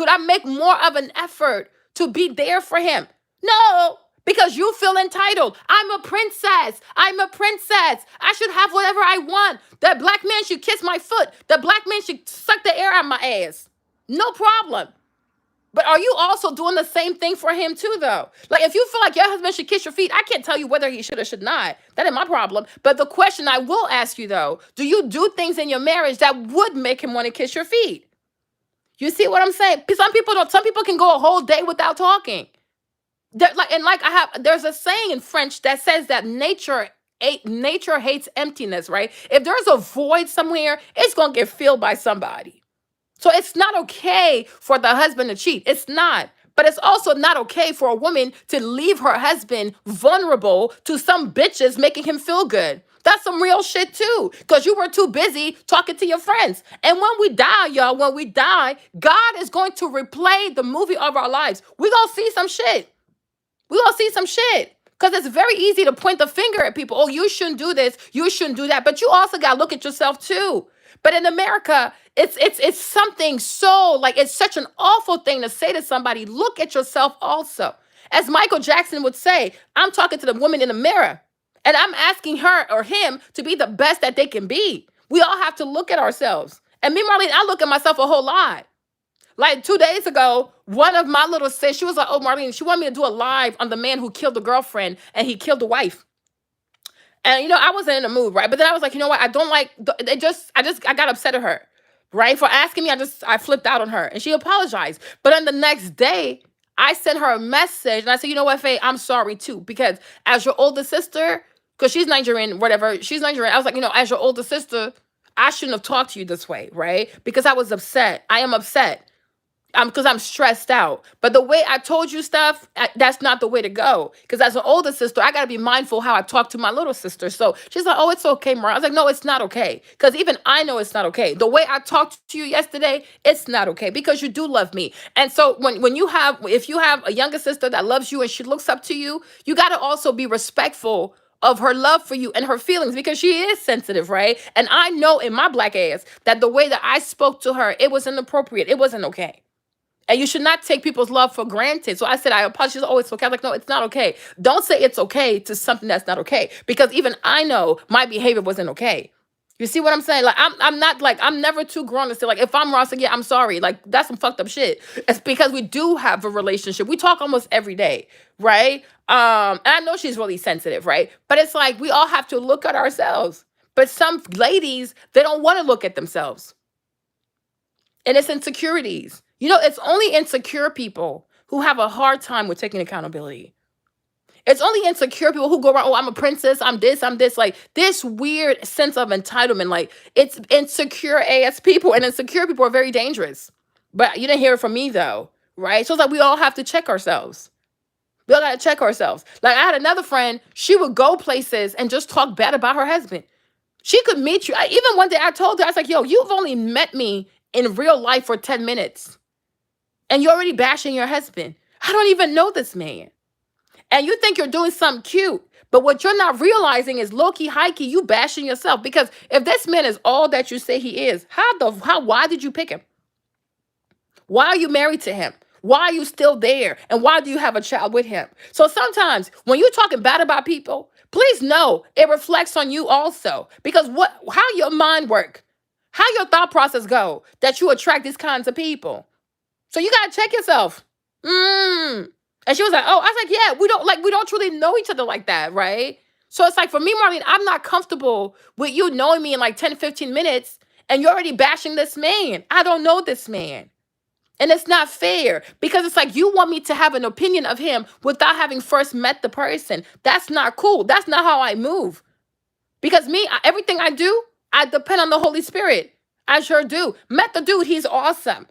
I make more of an effort to be there for him? No, because you feel entitled. I'm a princess. I'm a princess. I should have whatever I want. The black man should kiss my foot. The black man should suck the air out of my ass. No problem. But are you also doing the same thing for him too, though? Like, if you feel like your husband should kiss your feet, I can't tell you whether he should or should not. That ain't my problem. But the question I will ask you, though, do you do things in your marriage that would make him want to kiss your feet? You see what I'm saying? Some people don't. Some people can go a whole day without talking. There's a saying in French that says that nature hates emptiness, right? If there's a void somewhere, it's gonna get filled by somebody. So it's not okay for the husband to cheat. It's not. But it's also not okay for a woman to leave her husband vulnerable to some bitches making him feel good. That's some real shit too, because you were too busy talking to your friends. And when we die, y'all, God is going to replay the movie of our lives. We're going to see some shit. We're going to see some shit. Because it's very easy to point the finger at people. Oh, you shouldn't do this. You shouldn't do that. But you also got to look at yourself too. But in America, it's something so, like, it's such an awful thing to say to somebody, look at yourself also. As Michael Jackson would say, I'm talking to the woman in the mirror, and I'm asking her or him to be the best that they can be. We all have to look at ourselves. And me, Marlene, I look at myself a whole lot. Like 2 days ago, one of my little sis, she was like, oh, Marlene, she wanted me to do a live on the man who killed the girlfriend and he killed the wife. And, I wasn't in the mood, right? But then I was like, you know what? I don't like, I got upset at her, right? For asking me, I flipped out on her and she apologized. But then the next day, I sent her a message and I said, you know what, Faye, I'm sorry too. Because as your older sister, because she's Nigerian, whatever, she's Nigerian. I was like, as your older sister, I shouldn't have talked to you this way, right? Because I was upset. I am upset. Because I'm stressed out. But the way I told you stuff, that's not the way to go. Because as an older sister, I got to be mindful how I talk to my little sister. So she's like, oh, it's okay, Mariah. I was like, no, it's not okay. Because even I know it's not okay. The way I talked to you yesterday, it's not okay. Because you do love me. And so if you have a younger sister that loves you and she looks up to you, you got to also be respectful of her love for you and her feelings, because she is sensitive, right? And I know in my black ass that the way that I spoke to her, it was inappropriate. It wasn't okay. And you should not take people's love for granted. So I said, I apologize. Oh, it's okay. I was like, no, it's not okay. Don't say it's okay to something that's not okay. Because even I know my behavior wasn't okay. You see what I'm saying? Like I'm not like I'm never too grown to say like if I'm wrong, say yeah, I'm sorry. Like that's some fucked up shit. It's because we do have a relationship. We talk almost every day, right? And I know she's really sensitive, right? But it's like we all have to look at ourselves. But some ladies, they don't want to look at themselves. And it's insecurities. You know, it's only insecure people who have a hard time with taking accountability. It's only insecure people who go around, oh, I'm a princess, I'm this, I'm this. Like this weird sense of entitlement. Like it's insecure ass people, and insecure people are very dangerous. But you didn't hear it from me though, right? So it's like we all have to check ourselves. We all gotta check ourselves. Like I had another friend, she would go places and just talk bad about her husband. She could meet you. Even one day I told her, I was like, yo, you've only met me in real life for 10 minutes. And you're already bashing your husband. I don't even know this man. And you think you're doing something cute. But what you're not realizing is low-key, high-key, you bashing yourself. Because if this man is all that you say he is, why did you pick him? Why are you married to him? Why are you still there? And why do you have a child with him? So sometimes when you're talking bad about people, please know it reflects on you also. Because how your mind work, how your thought process go, that you attract these kinds of people. So you gotta check yourself. And she was like, oh, I was like, yeah, we don't truly know each other like that, right? So it's like for me, Marlene, I'm not comfortable with you knowing me in like 10, 15 minutes and you're already bashing this man. I don't know this man. And it's not fair because it's like you want me to have an opinion of him without having first met the person. That's not cool. That's not how I move. Because everything I do, I depend on the Holy Spirit. I sure do. Met the dude, he's awesome.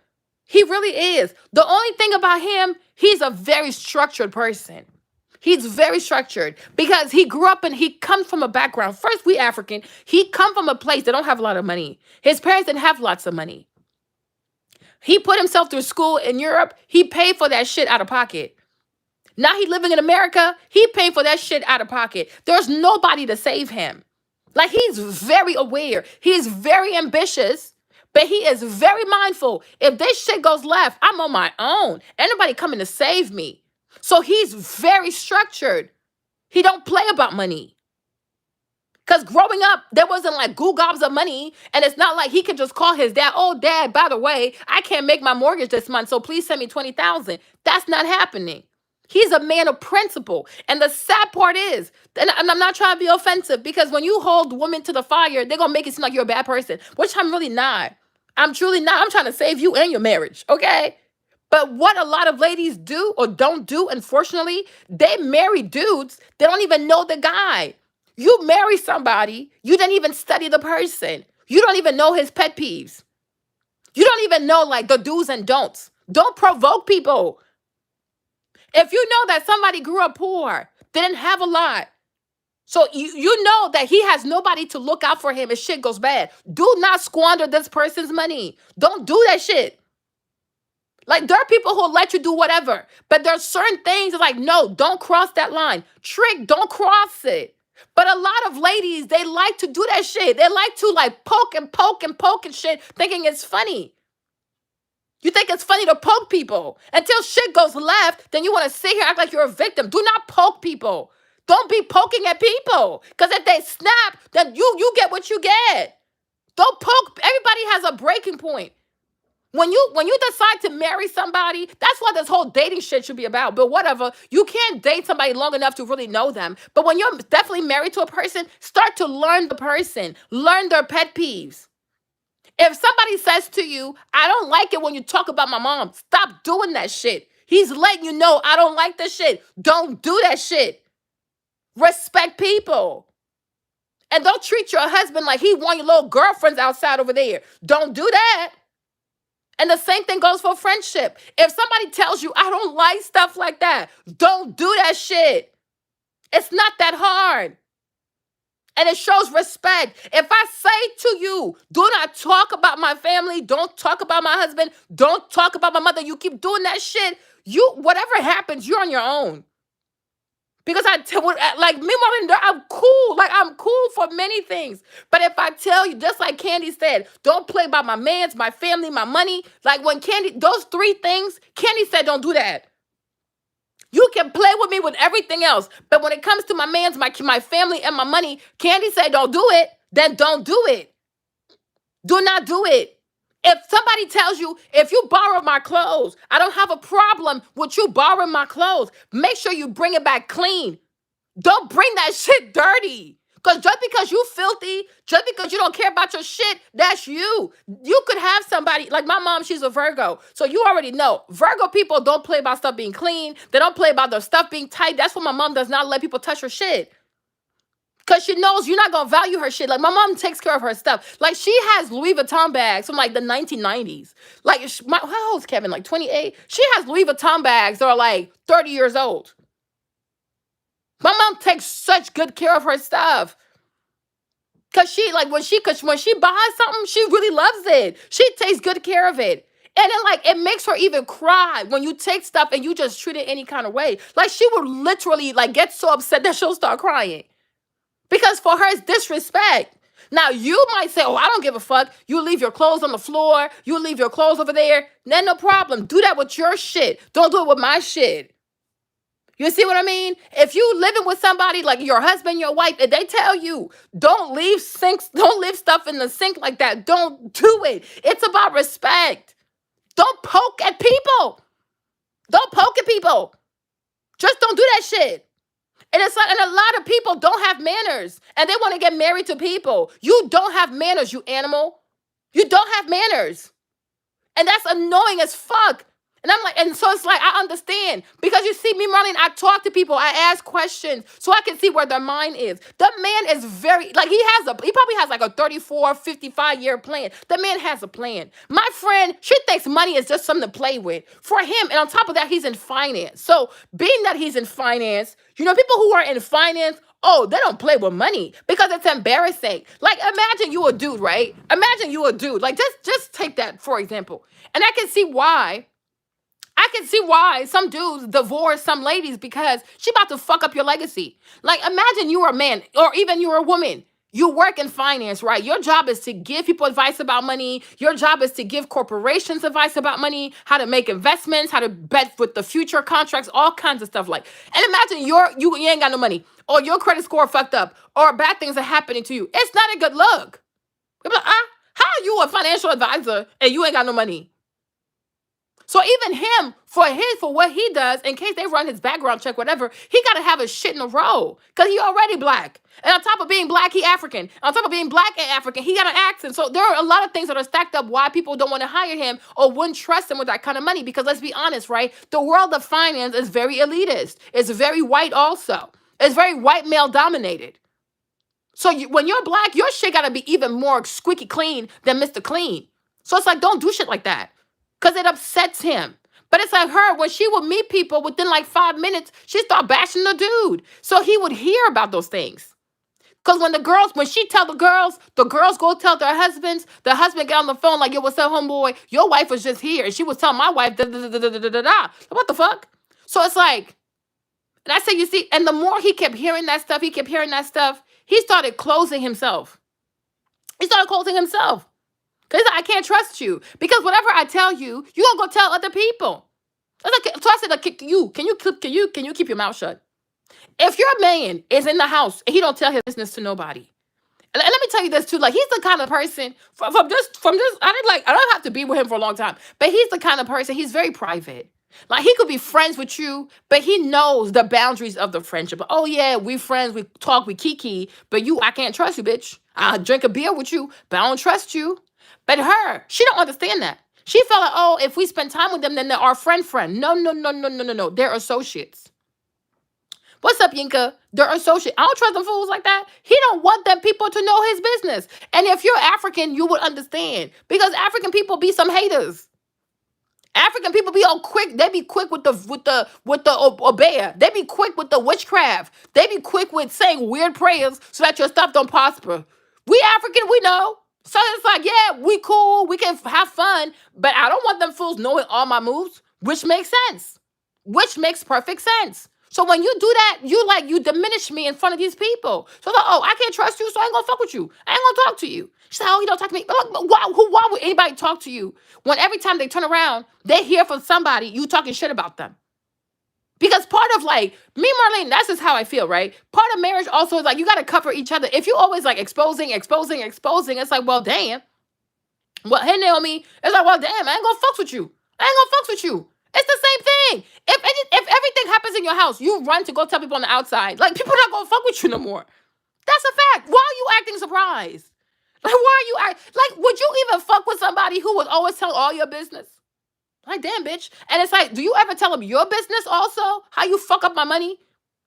He really is. The only thing about him, he's a very structured person. He's very structured because he grew up and he comes from a background. First, we African. He come from a place that don't have a lot of money. His parents didn't have lots of money. He put himself through school in Europe. He paid for that shit out of pocket. Now he living in America. He paid for that shit out of pocket. There's nobody to save him. Like he's very aware. He's very ambitious, but he is very mindful. If this shit goes left, I'm on my own. Ain't nobody coming to save me. So he's very structured. He don't play about money. Because growing up, there wasn't like goo gobs of money. And it's not like he could just call his dad, oh, dad, by the way, I can't make my mortgage this month, so please send me $20,000. That's not happening. He's a man of principle. And the sad part is, and I'm not trying to be offensive, because when you hold women to the fire, they're going to make it seem like you're a bad person, which I'm really not. I'm truly not. I'm trying to save you and your marriage, okay? But what a lot of ladies do or don't do, unfortunately, they marry dudes. They don't even know the guy. You marry somebody, you didn't even study the person. You don't even know his pet peeves. You don't even know like the do's and don'ts. Don't provoke people. If you know that somebody grew up poor, didn't have a lot, so you know that he has nobody to look out for him if shit goes bad. Do not squander this person's money. Don't do that shit. Like there are people who'll let you do whatever, but there's certain things like, no, don't cross that line. Trick, don't cross it. But a lot of ladies, they like to do that shit. They like to like poke and poke and poke and shit, thinking it's funny. You think it's funny to poke people until shit goes left, then you want to sit here and act like you're a victim. Do not poke people. Don't be poking at people. Because if they snap, then you get what you get. Don't poke. Everybody has a breaking point. When you decide to marry somebody, that's what this whole dating shit should be about. But whatever, you can't date somebody long enough to really know them. But when you're definitely married to a person, start to learn the person, learn their pet peeves. If somebody says to you, I don't like it when you talk about my mom, stop doing that shit. He's letting you know, I don't like this shit. Don't do that shit. Respect people. And don't treat your husband like he want your little girlfriends outside over there. Don't do that. And the same thing goes for friendship. If somebody tells you, I don't like stuff like that, don't do that shit. It's not that hard. And it shows respect. If I say to you, do not talk about my family, don't talk about my husband, don't talk about my mother, you keep doing that shit, whatever happens, you're on your own. Because like me, Marlon, I'm cool. Like I'm cool for many things. But if I tell you, just like Candy said, don't play by my mans, my family, my money. Like when those three things, Candy said, don't do that. You can play with me with everything else. But when it comes to my mans, my family, and my money, Candy said, don't do it. Then don't do it. Do not do it. If somebody tells you, if you borrow my clothes, I don't have a problem with you borrowing my clothes. Make sure you bring it back clean. Don't bring that shit dirty. Because just because you filthy, just because you don't care about your shit, that's you. You could have somebody, like my mom, she's a Virgo. So you already know, Virgo people don't play about stuff being clean. They don't play about their stuff being tight. That's why my mom does not let people touch her shit. Because she knows you're not going to value her shit. Like, my mom takes care of her stuff. Like, she has Louis Vuitton bags from, like, the 1990s. Like, how old is Kevin? Like, 28? She has Louis Vuitton bags that are, like, 30 years old. My mom takes such good care of her stuff. Because she, like, when she buys something, she really loves it. She takes good care of it. And then, like, it makes her even cry when you take stuff and you just treat it any kind of way. Like, she would literally, like, get so upset that she'll start crying. Because for her, it's disrespect. Now, you might say, oh, I don't give a fuck. You leave your clothes on the floor. You leave your clothes over there. Then no problem. Do that with your shit. Don't do it with my shit. You see what I mean? If you living with somebody like your husband, your wife, and they tell you, don't leave stuff in the sink like that. Don't do it. It's about respect. Don't poke at people. Don't poke at people. Just don't do that shit. And it's like, and a lot of people don't have manners and they want to get married to people. You don't have manners, you animal. You don't have manners. And that's annoying as fuck. And I'm like, and so it's like, I understand. Because you see, me, Marlene, I talk to people, I ask questions so I can see where their mind is. The man is very, like, he probably has like a 34, 55-year plan. The man has a plan. My friend, she thinks money is just something to play with. For him, and on top of that, he's in finance. So being that he's in finance, you know, people who are in finance, oh, they don't play with money because it's embarrassing. Like, imagine you a dude, right? Imagine you a dude. Like, just take that, for example. And I can see why some dudes divorce some ladies because she about to fuck up your legacy. Like, imagine you are a man or even you're a woman. You work in finance, right? Your job is to give people advice about money. Your job is to give corporations advice about money, how to make investments, how to bet with the future contracts, all kinds of stuff like. And imagine you ain't got no money or your credit score fucked up or bad things are happening to you. It's not a good look. You're like, how are you a financial advisor and you ain't got no money? So even him, for what he does, in case they run his background check, whatever, he got to have his shit in a row because he already black. And on top of being black, he African. On top of being black and African, he got an accent. So there are a lot of things that are stacked up why people don't want to hire him or wouldn't trust him with that kind of money. Because let's be honest, right? The world of finance is very elitist. It's very white also. It's very white male dominated. So when you're black, your shit got to be even more squeaky clean than Mr. Clean. So it's like, don't do shit like that. Because it upsets him. But it's like her, when she would meet people within like 5 minutes, she start bashing the dude. So he would hear about those things. Because when she tell the girls go tell their husbands, the husband get on the phone like, yo, what's up, homeboy? Your wife was just here. And she was telling my wife, da, da, da, da, da, da, da, da. What the fuck? So it's like, and I say, you see, and the more he kept hearing that stuff, he started closing himself. Because I can't trust you. Because whatever I tell you, you're going to go tell other people. So I said, like, can you keep your mouth shut? If your man is in the house and he don't tell his business to nobody. And let me tell you this too. Like, he's the kind of person from this, I don't have to be with him for a long time. But he's the kind of person, he's very private. Like, he could be friends with you, but he knows the boundaries of the friendship. Oh, yeah, we friends, we talk, we kiki, but I can't trust you, bitch. I'll drink a beer with you, but I don't trust you. But her, she don't understand that. She felt like, oh, if we spend time with them, then they're our friend. No. They're associates. What's up, Yinka? They're associates. I don't trust them fools like that. He don't want them people to know his business. And if you're African, you would understand. Because African people be some haters. African people be all quick. They be quick with the obeah. They be quick with the witchcraft. They be quick with saying weird prayers so that your stuff don't prosper. We African, we know. So it's like, yeah, we cool, we can have fun, but I don't want them fools knowing all my moves, which makes sense. Which makes perfect sense. So when you do that, you diminish me in front of these people. So like, oh, I can't trust you, so I ain't gonna fuck with you. I ain't gonna talk to you. She said, oh, you don't talk to me. But why would anybody talk to you when every time they turn around, they hear from somebody you talking shit about them? Because part of like, me, Marlene, that's just how I feel, right? Part of marriage also is like, you got to cover each other. If you always like exposing, it's like, well, damn. Well, hey Naomi, it's like, well, damn, I ain't gonna fuck with you. I ain't gonna fuck with you. It's the same thing. If everything happens in your house, you run to go tell people on the outside. Like people not gonna fuck with you no more. That's a fact. Why are you acting surprised? Like why are you like? Would you even fuck with somebody who would always tell all your business? Like damn, bitch. And it's like, do you ever tell them your business also? How you fuck up my money?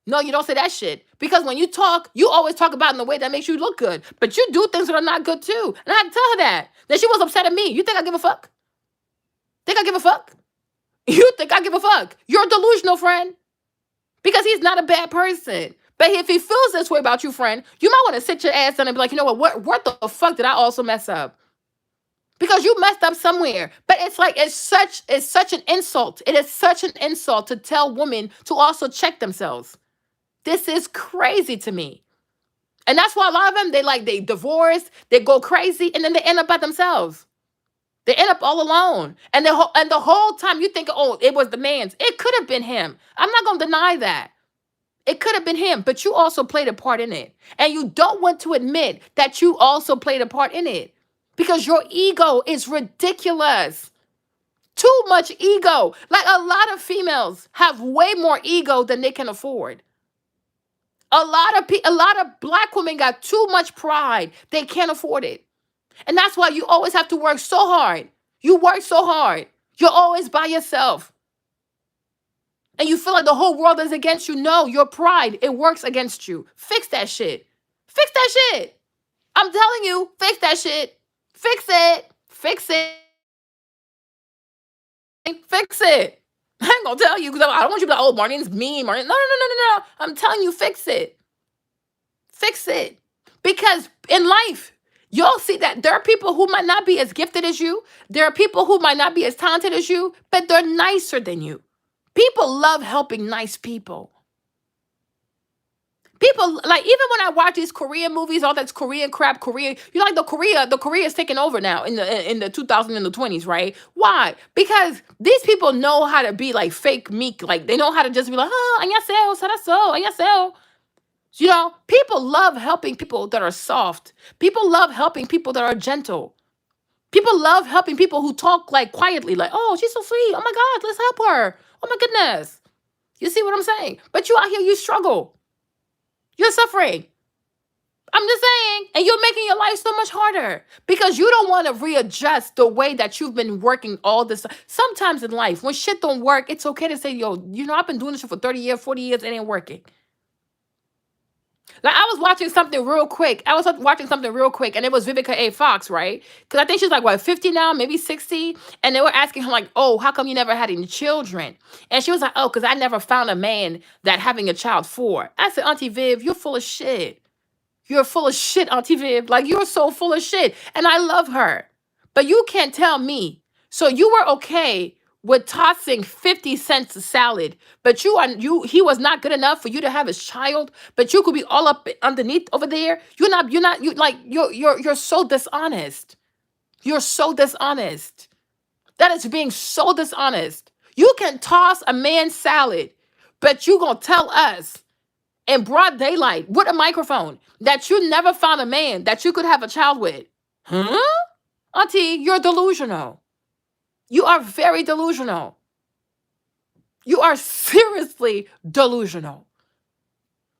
No, you don't say that shit. Because when you talk, you always talk about it in a way that makes you look good. But you do things that are not good too. And I had to tell her that. Then she was upset at me. You think I give a fuck? Think I give a fuck? You think I give a fuck? You're a delusional, friend. Because he's not a bad person. But if he feels this way about you, friend, you might want to sit your ass down and be like, you know what the fuck did I also mess up? Because you messed up somewhere. But it's like it's such an insult. It is such an insult to tell women to also check themselves. This is crazy to me. And that's why a lot of them, they divorce, they go crazy, and then they end up by themselves. They end up all alone. And the whole time you think, oh, it was the man's. It could have been him. I'm not going to deny that. It could have been him, but you also played a part in it. And you don't want to admit that you also played a part in it because your ego is ridiculous. Too much ego. Like a lot of females have way more ego than they can afford. A lot of black women got too much pride. They can't afford it. And that's why you always have to work so hard. You work so hard. You're always by yourself. And you feel like the whole world is against you. No, your pride, it works against you. Fix that shit. Fix that shit. I'm telling you, fix that shit. Fix it. Fix it. Fix it. I ain't gonna tell you because I don't want you to be like, oh, Marlene's mean. Marlene. No. I'm telling you, fix it. Fix it. Because in life, you'll see that there are people who might not be as gifted as you. There are people who might not be as talented as you, but they're nicer than you. People love helping nice people. People, like, even when I watch these Korean movies, all that's Korean crap, Korea, you know, like the Korea is taking over now in the 2000s and the 20s, right? Why? Because these people know how to be like fake meek, like they know how to just be like, oh, 안녕하세요, 살았어, 안녕하세요. You know, people love helping people that are soft. People love helping people that are gentle. People love helping people who talk like quietly, like, oh, she's so sweet. Oh my God, let's help her. Oh my goodness. You see what I'm saying? But you out here, you struggle. You're suffering. I'm just saying. And you're making your life so much harder because you don't want to readjust the way that you've been working all this. Sometimes in life, when shit don't work, it's okay to say, yo, you know, I've been doing this shit for 30 years, 40 years, it ain't working. Like I was watching something real quick. And it was Vivica A. Fox, right? Because I think she's like, what, 50 now, maybe 60? And they were asking her, like, oh, how come you never had any children? And she was like, oh, because I never found a man that having a child for. I said, Auntie Viv, you're full of shit. You're full of shit, Auntie Viv. Like, you're so full of shit. And I love her. But you can't tell me. So you were okay with tossing 50 cents a salad, but he was not good enough for you to have his child, but you could be all up underneath over there. You're so dishonest. You're so dishonest. That is being so dishonest. You can toss a man's salad, but you gonna tell us in broad daylight with a microphone that you never found a man that you could have a child with. Huh? Auntie, you're delusional. You are very delusional. You are seriously delusional.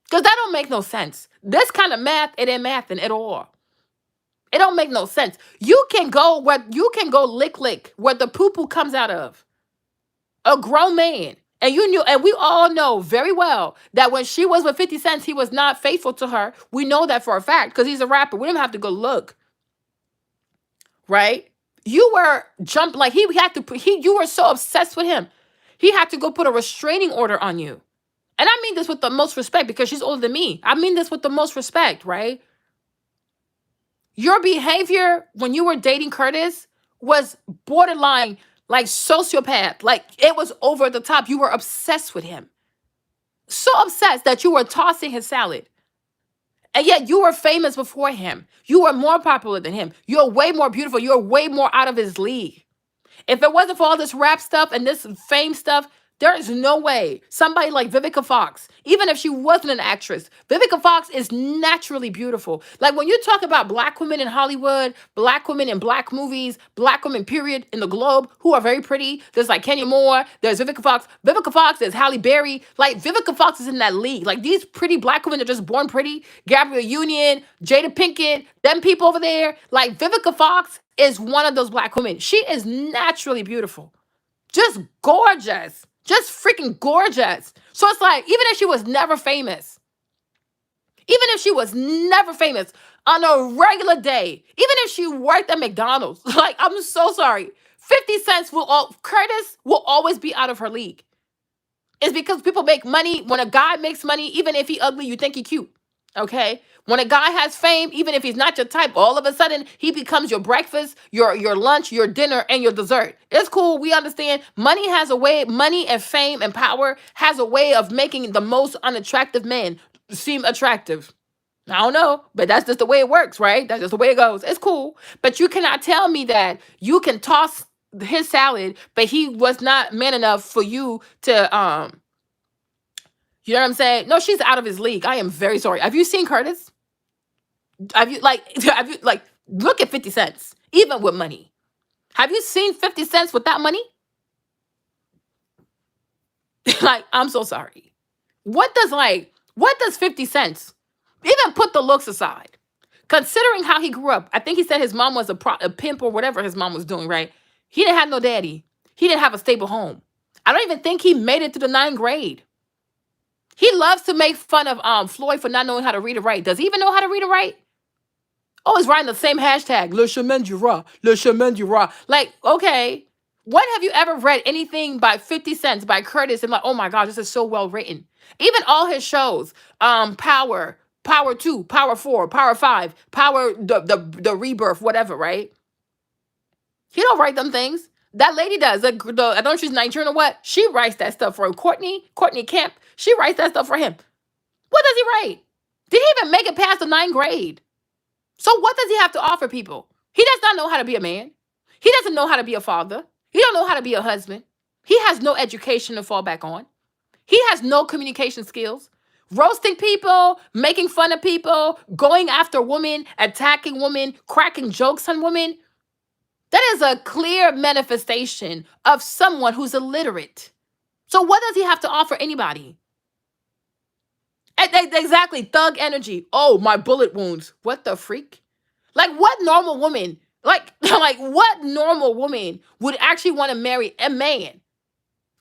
Because that don't make no sense. This kind of math, it ain't mathing at all. It don't make no sense. You can go lick where the poo-poo comes out of. A grown man. And you knew, and we all know very well that when she was with 50 Cent, he was not faithful to her. We know that for a fact because he's a rapper. We don't have to go look. Right? You were you were so obsessed with him. He had to go put a restraining order on you. And I mean this with the most respect because she's older than me. I mean this with the most respect, right? Your behavior when you were dating Curtis was borderline like sociopath. Like it was over the top. You were obsessed with him. So obsessed that you were tossing his salad. And yet you were famous before him. You were more popular than him. You're way more beautiful. You're way more out of his league. If it wasn't for all this rap stuff and this fame stuff, There is no way somebody like Vivica Fox, even if she wasn't an actress, Vivica Fox is naturally beautiful. Like when you talk about black women in Hollywood, black women in black movies, black women, period, in the globe, who are very pretty. There's like Kenya Moore, there's Vivica Fox. Vivica Fox, there's Halle Berry. Like Vivica Fox is in that league. Like these pretty black women are just born pretty. Gabrielle Union, Jada Pinkett, them people over there. Like Vivica Fox is one of those black women. She is naturally beautiful. Just gorgeous. Just freaking gorgeous. So it's like, even if she was never famous, even if she was never famous on a regular day, even if she worked at McDonald's, like, I'm so sorry. 50 cents Curtis will always be out of her league. It's because people make money. When a guy makes money, even if he ugly, you think he cute. Okay? When a guy has fame, even if he's not your type, all of a sudden he becomes your breakfast, your lunch, your dinner, and your dessert. It's cool. We understand. Money has a way, money and fame and power has a way of making the most unattractive men seem attractive. I don't know, but that's just the way it works, right? That's just the way it goes. It's cool. But you cannot tell me that you can toss his salad, but he was not man enough for you to you know what I'm saying? No, she's out of his league. I am very sorry. Have you seen Curtis? Have you like look at 50 cents, even with money? Have you seen 50 cents without money? Like, I'm so sorry. What does 50 cents even put the looks aside? Considering how he grew up, I think he said his mom was a pimp or whatever his mom was doing, right? He didn't have no daddy. He didn't have a stable home. I don't even think he made it to the ninth grade. He loves to make fun of Floyd for not knowing how to read or write. Does he even know how to read or write? Oh, he's writing the same hashtag, Le Chemin du Roi, Le Chemin du Roi. Like, okay, when have you ever read anything by 50 Cents, by Curtis, and like, oh my God, this is so well written? Even all his shows, Power, Power 2, Power 4, Power 5, Power, the Rebirth, whatever, right? He don't write them things. That lady does. I don't know if she's Nigerian or what. She writes that stuff for him. Courtney Kemp, she writes that stuff for him. What does he write? Did he even make it past the ninth grade? So what does he have to offer people? He does not know how to be a man. He doesn't know how to be a father. He don't know how to be a husband. He has no education to fall back on. He has no communication skills. Roasting people, making fun of people, going after women, attacking women, cracking jokes on women. That is a clear manifestation of someone who's illiterate. So what does he have to offer anybody? Exactly, thug energy. Oh, my bullet wounds. What the freak? Like what normal woman, like what normal woman would actually want to marry a man?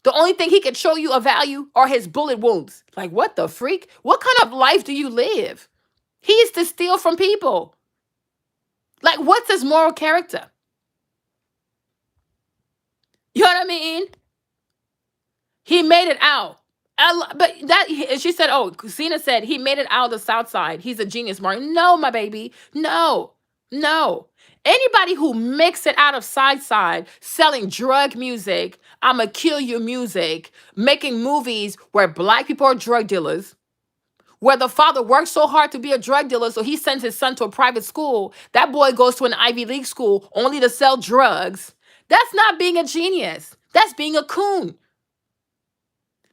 The only thing he can show you of value are his bullet wounds. Like what the freak? What kind of life do you live? He is to steal from people. Like what's his moral character? You know what I mean? He made it out. But that she said, oh, Cena said he made it out of the South Side. He's a genius, Martin. No, my baby. No. Anybody who makes it out of side selling drug music, I'ma kill you music, making movies where black people are drug dealers, where the father works so hard to be a drug dealer, so he sends his son to a private school. That boy goes to an Ivy League school only to sell drugs. That's not being a genius. That's being a coon.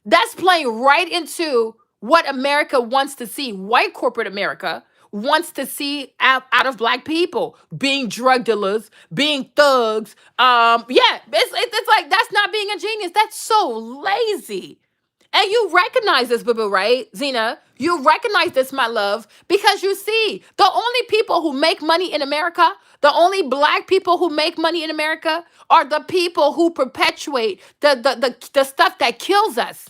That's playing right into what America wants to see. White corporate America wants to see out of black people being drug dealers, being thugs. It's like that's not being a genius. That's so lazy. And you recognize this, boo, right, Zena? You recognize this, my love, because you see the only people who make money in America, the only black people who make money in America are the people who perpetuate the stuff that kills us.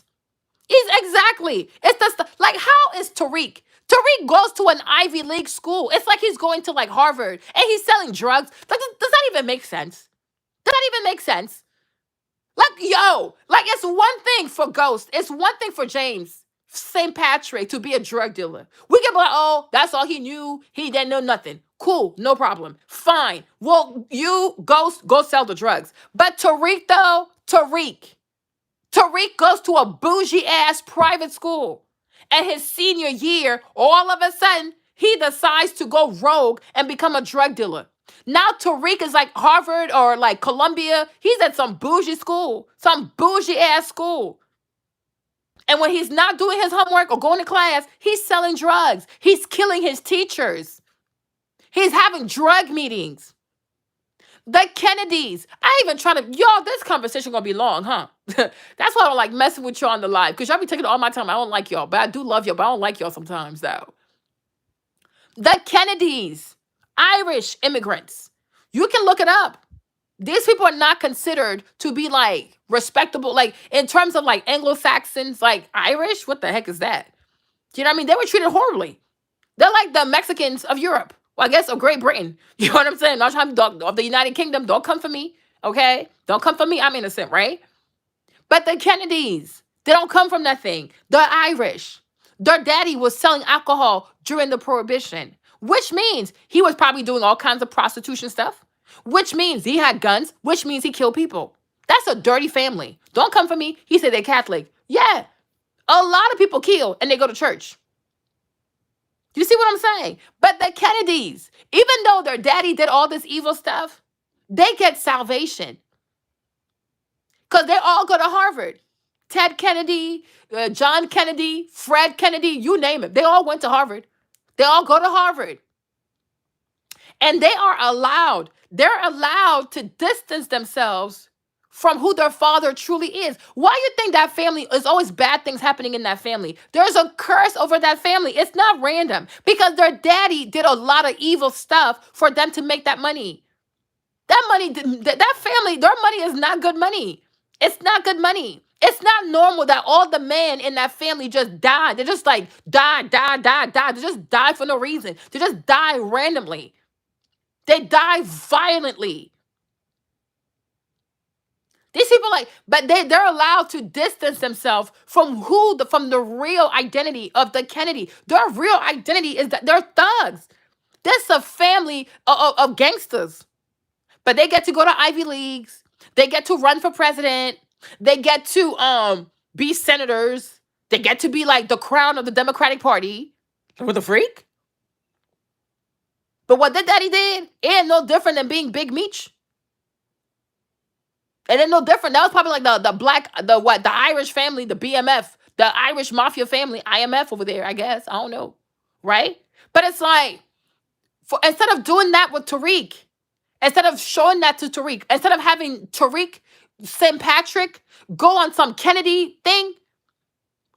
Exactly. It's the stuff. Like, how is Tariq? Tariq goes to an Ivy League school. It's like he's going to like Harvard and he's selling drugs. Does that even make sense? Does that even make sense? Like, yo, like it's one thing for Ghost. It's one thing for James St. Patrick to be a drug dealer. We can be like, oh, that's all he knew. He didn't know nothing. Cool, no problem. Fine. Well, you, Ghost, go sell the drugs. But Tariq, though, Tariq goes to a bougie ass private school. And his senior year, all of a sudden, he decides to go rogue and become a drug dealer. Now Tariq is like Harvard or like Columbia. He's at some bougie school, some bougie ass school. And when he's not doing his homework or going to class, he's selling drugs. He's killing his teachers. He's having drug meetings. The Kennedys. I even try to, y'all, this conversation gonna be long, huh? That's why I don't like messing with y'all on the live, because y'all be taking all my time. I don't like y'all, but I do love y'all, but I don't like y'all sometimes, though. The Kennedys, Irish immigrants. You can look it up. These people are not considered to be like respectable, like in terms of like Anglo-Saxons, like Irish. What the heck is that? Do you know what I mean? They were treated horribly. They're like the Mexicans of Europe. Well, I guess of Great Britain. You know what I'm saying? Not trying to, of the United Kingdom. Don't come for me. Okay? Don't come for me. I'm innocent, right? But the Kennedys, they don't come from nothing. They're Irish. Their daddy was selling alcohol during the Prohibition, which means he was probably doing all kinds of prostitution stuff, which means he had guns, which means he killed people. That's a dirty family. Don't come for me. He said they're Catholic. Yeah, a lot of people kill and they go to church. You see what I'm saying? But the Kennedys, even though their daddy did all this evil stuff, they get salvation because they all go to Harvard. Ted Kennedy, John Kennedy, Fred Kennedy, you name it. They all went to Harvard. They all go to Harvard. And they're allowed to distance themselves from who their father truly is. Why you think that family is always bad things happening in that family? There's a curse over that family. It's not random because their daddy did a lot of evil stuff for them to make that money. That money, that family, their money is not good money. It's not good money. It's not normal that all the men in that family just die. They just like die. They just die for no reason. They just die randomly. They die violently. These people but they're allowed to distance themselves from the real identity of the Kennedy. Their real identity is that they're thugs. This is a family of gangsters. But they get to go to Ivy Leagues. They get to run for president. They get to be senators. They get to be like the crown of the Democratic Party. With a freak. But what their daddy did, it ain't no different than being Big Meech. It ain't no different. That was probably like the Irish family, the BMF, the Irish mafia family, IMF over there, I guess. I don't know. Right? But it's like, instead of doing that with Tariq, instead of showing that to Tariq, instead of having Tariq St. Patrick go on some Kennedy thing,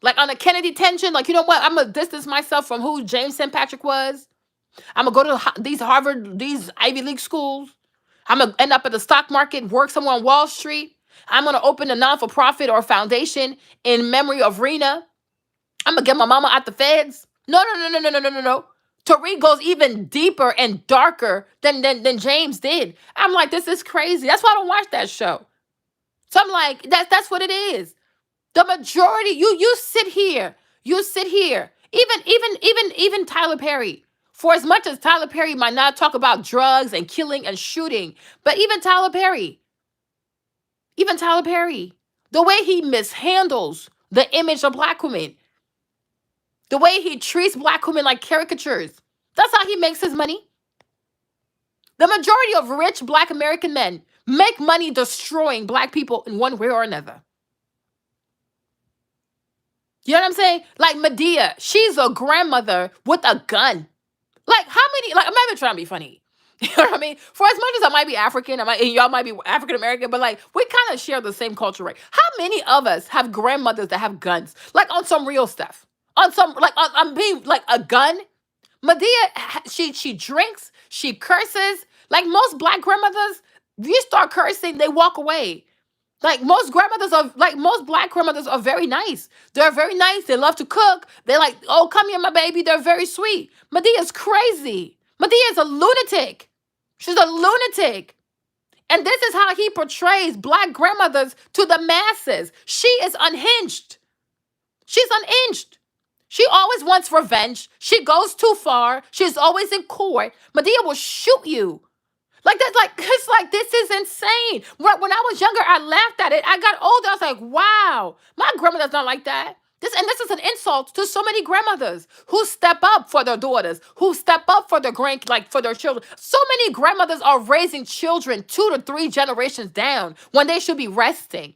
like on a Kennedy tension, like, you know what? I'm going to distance myself from who James St. Patrick was. I'm going to go to these Harvard, these Ivy League schools. I'm going to end up at the stock market, work somewhere on Wall Street. I'm going to open a non-for-profit or foundation in memory of Rena. I'm going to get my mama out the feds. No. Tariq goes even deeper and darker than James did. I'm like, this is crazy. That's why I don't watch that show. So I'm like, that's what it is. The majority, you sit here. Even Tyler Perry. For as much as Tyler Perry might not talk about drugs and killing and shooting, but even Tyler Perry, the way he mishandles the image of black women, the way he treats black women like caricatures, that's how he makes his money. The majority of rich black American men make money destroying black people in one way or another. You know what I'm saying? Like Medea, she's a grandmother with a gun. Like, how many, like, I'm not even trying to be funny. You know what I mean? For as much as I might be African, and y'all might be African American, but like, we kind of share the same culture, right? How many of us have grandmothers that have guns? Like, on some real stuff. On some, like, on being, like, a gun. Medea, she drinks, she curses. Like, most black grandmothers, if you start cursing, they walk away. Like most black grandmothers are very nice. They're very nice. They love to cook. They're like, oh, come here, my baby. They're very sweet. Medea's crazy. Medea's a lunatic. She's a lunatic. And this is how he portrays black grandmothers to the masses. She is unhinged. She's unhinged. She always wants revenge. She goes too far. She's always in court. Medea will shoot you. Like that's like it's like this is insane. When I was younger, I laughed at it. I got older, I was like, wow, my grandmother's not like that. This is an insult to so many grandmothers who step up for their daughters, who step up for their for their children. So many grandmothers are raising children 2 to 3 generations down when they should be resting.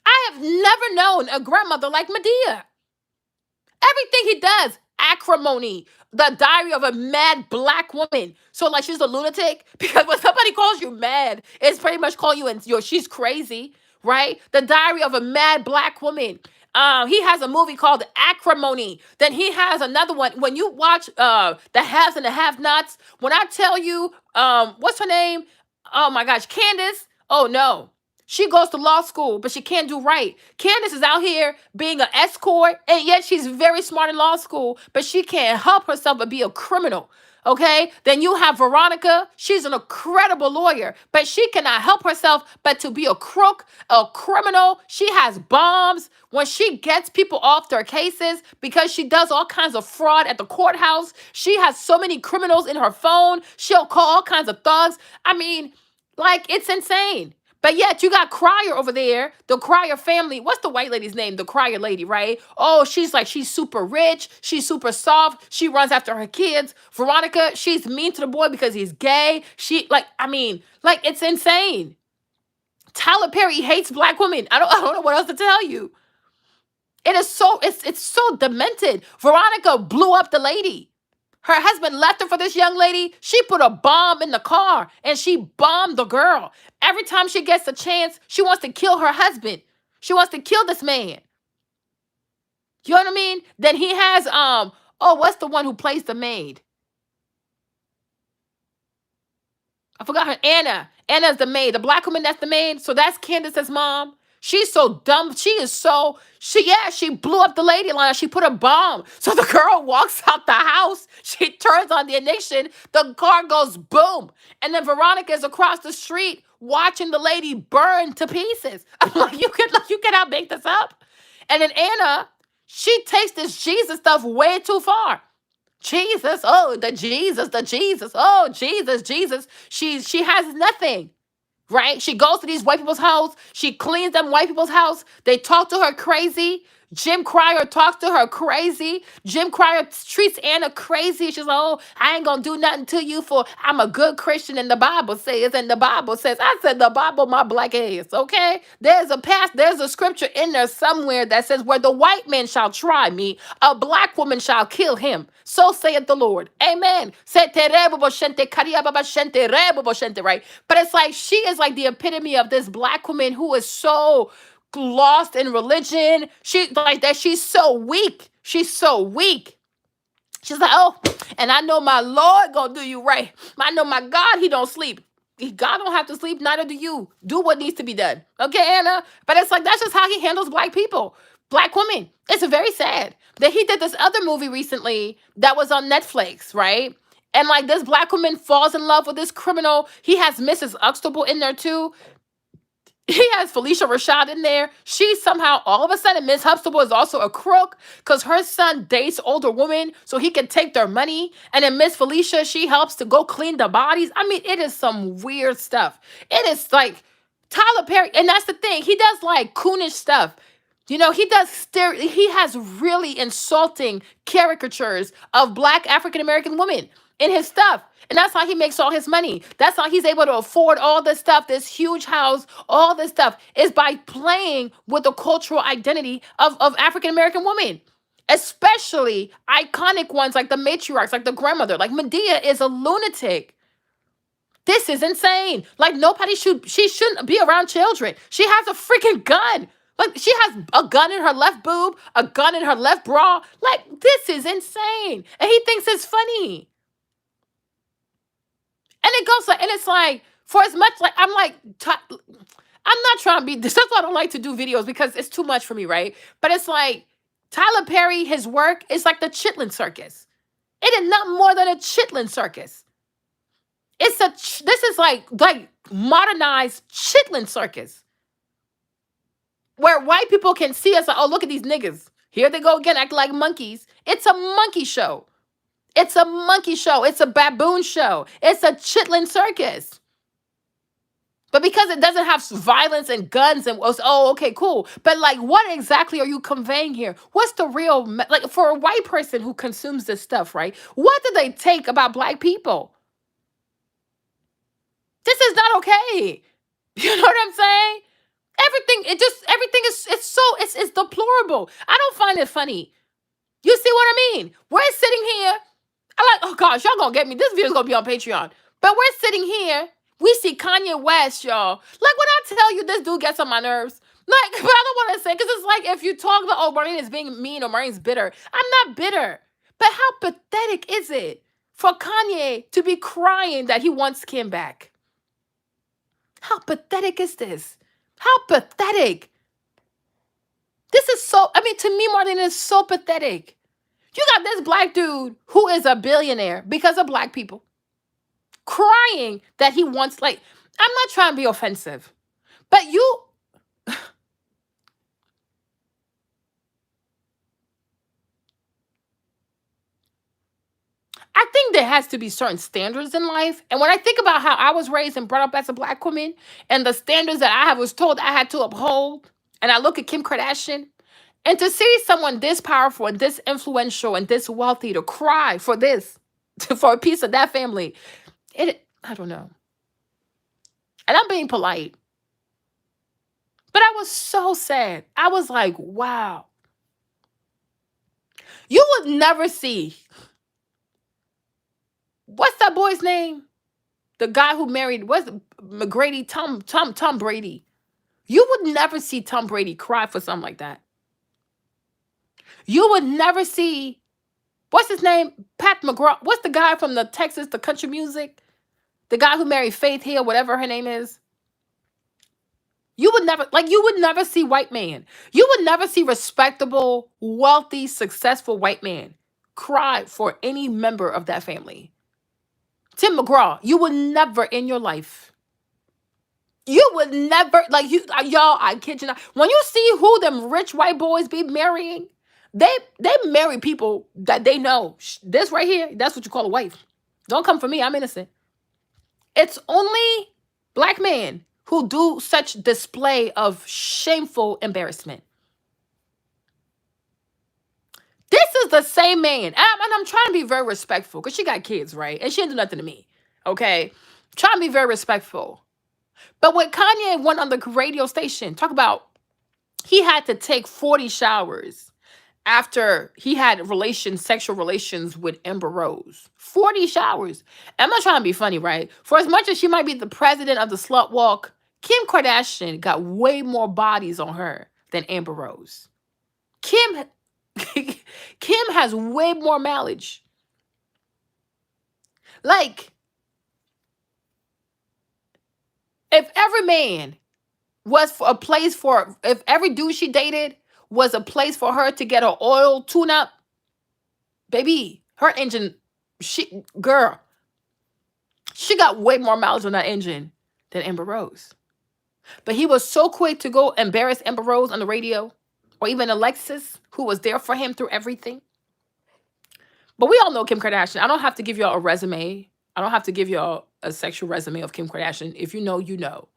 I I've never known a grandmother like Medea. Everything he does, acrimony, the diary of a mad black woman. So like she's a lunatic because when somebody calls you mad, it's pretty much calling you and she's crazy, right? The diary of a mad black woman. He has a movie called Acrimony. Then he has another one. When you watch The Haves and the Have Nots, when I tell you, what's her name? Oh my gosh, Candace. Oh no. She goes to law school, but she can't do right. Candace is out here being an escort, and yet she's very smart in law school, but she can't help herself but be a criminal. Okay? Then you have Veronica. She's an incredible lawyer, but she cannot help herself but to be a crook, a criminal. She has bombs. When she gets people off their cases because she does all kinds of fraud at the courthouse, she has so many criminals in her phone. She'll call all kinds of thugs. I mean, like, it's insane. But yet you got Crier over there, the Crier family. What's the white lady's name? The Crier lady, right? Oh, she's super rich. She's super soft. She runs after her kids. Veronica, she's mean to the boy because he's gay. It's insane. Tyler Perry hates black women. I don't know what else to tell you. It's so demented. Veronica blew up the lady. Her husband left her for this young lady. She put a bomb in the car and she bombed the girl. Every time she gets a chance, she wants to kill her husband. She wants to kill this man. You know what I mean? Then he has what's the one who plays the maid? I forgot her. Anna. Anna's the maid. The black woman that's the maid. So that's Candace's mom. She's so dumb. She blew up the lady line. She put a bomb. So the girl walks out the house. She turns on the ignition. The car goes boom. And then Veronica is across the street watching the lady burn to pieces. I'm like, you cannot make this up. And then Anna, she takes this Jesus stuff way too far. Jesus, oh, the Jesus, oh, Jesus. She has nothing. Right? She goes to these white people's house. She cleans them white people's house. They talk to her crazy. Jim Cryer talks to her crazy. Jim Cryer treats Anna crazy. She's like, oh, I ain't going to do nothing to you for I'm a good Christian and the Bible says. I said the Bible, my black ass, okay? There's a scripture in there somewhere that says, where the white man shall try me, a black woman shall kill him. So saith the Lord. Amen. Right? But it's like, she is like the epitome of this black woman who is so lost in religion. She's like that. She's so weak. She's like, oh, and I know my Lord gonna do you right. I know my God, he don't sleep. God don't have to sleep, neither do you. Do what needs to be done. Okay, Anna? But it's like, that's just how he handles black people, black women. It's very sad. That he did this other movie recently that was on Netflix, right? And like this black woman falls in love with this criminal. He has Mrs. Huxtable in there too. He has Felicia Rashad in there. She somehow, all of a sudden, Miss Huxtable is also a crook because her son dates older women so he can take their money. And then Miss Felicia, she helps to go clean the bodies. I mean, it is some weird stuff. It is like Tyler Perry. And that's the thing. He does like coonish stuff. You know, he has really insulting caricatures of black African-American women in his stuff. And that's how he makes all his money. That's how he's able to afford all this stuff, this huge house, all this stuff is by playing with the cultural identity of African-American women, especially iconic ones like the matriarchs, like the grandmother, like Medea is a lunatic. This is insane. Like she shouldn't be around children. She has a freaking gun. Like she has a gun in her left boob, a gun in her left bra. Like this is insane. And he thinks it's funny. And it goes like, and it's like, for as much like, I'm not trying to be, that's why I don't like to do videos because it's too much for me, right? But it's like, Tyler Perry, his work is like the Chitlin Circus. It is not more than a Chitlin Circus. This is like modernized Chitlin Circus. Where white people can see us like, oh, look at these niggas. Here they go again, acting like monkeys. It's a monkey show. It's a monkey show. It's a baboon show. It's a Chitlin Circus. But because it doesn't have violence and guns and, oh, okay, cool. But like, what exactly are you conveying here? What's the real, like for a white person who consumes this stuff, right? What do they take about black people? This is not okay. You know what I'm saying? Everything is horrible. I don't find it funny. You see what I mean? We're sitting here. I'm like, oh gosh, y'all gonna get me. This video's gonna be on Patreon. But we're sitting here. We see Kanye West, y'all. Like when I tell you this dude gets on my nerves. Like, but I don't want to say because it's like if you talk about, oh, Marine is being mean or Marine's bitter. I'm not bitter. But how pathetic is it for Kanye to be crying that he wants Kim back? How pathetic is this? How pathetic. This is so, I mean, to me, Marlene, is so pathetic. You got this black dude who is a billionaire because of black people crying that he wants, like, I'm not trying to be offensive, but you, I think there has to be certain standards in life. And when I think about how I was raised and brought up as a black woman and the standards that I was told I had to uphold, and I look at Kim Kardashian, and to see someone this powerful and this influential and this wealthy to cry for this, for a piece of that family, I don't know. And I'm being polite. But I was so sad. I was like, wow. You would never see. What's that boy's name? The guy who married, what's McGrady, Tom Brady. You would never see Tom Brady cry for something like that. You would never see, what's his name? Pat McGraw. What's the guy from the Texas, the country music? The guy who married Faith Hill, whatever her name is. You would never see white man. You would never see respectable, wealthy, successful white man cry for any member of that family. Tim McGraw, you would never in your life. You would never, like, y'all, I kid you not. When you see who them rich white boys be marrying, they marry people that they know. This right here, that's what you call a wife. Don't come for me, I'm innocent. It's only black men who do such display of shameful embarrassment. This is the same man. And I'm trying to be very respectful because she got kids, right? And she didn't do nothing to me. Okay? Trying to be very respectful. But when Kanye went on the radio station, talk about he had to take 40 showers after he had sexual relations with Amber Rose. 40 showers. I'm not trying to be funny, right? For as much as she might be the president of the slut walk, Kim Kardashian got way more bodies on her than Amber Rose. Kim has way more mileage. Like, if every man was for a place for, if every dude she dated was a place for her to get her oil tune up, baby, her engine, she got way more miles on that engine than Amber Rose. But he was so quick to go embarrass Amber Rose on the radio, or even Alexis, who was there for him through everything. But we all know Kim Kardashian. I don't have to give y'all a resume. I don't have to give y'all a sexual resume of Kim Kardashian. If you know, you know.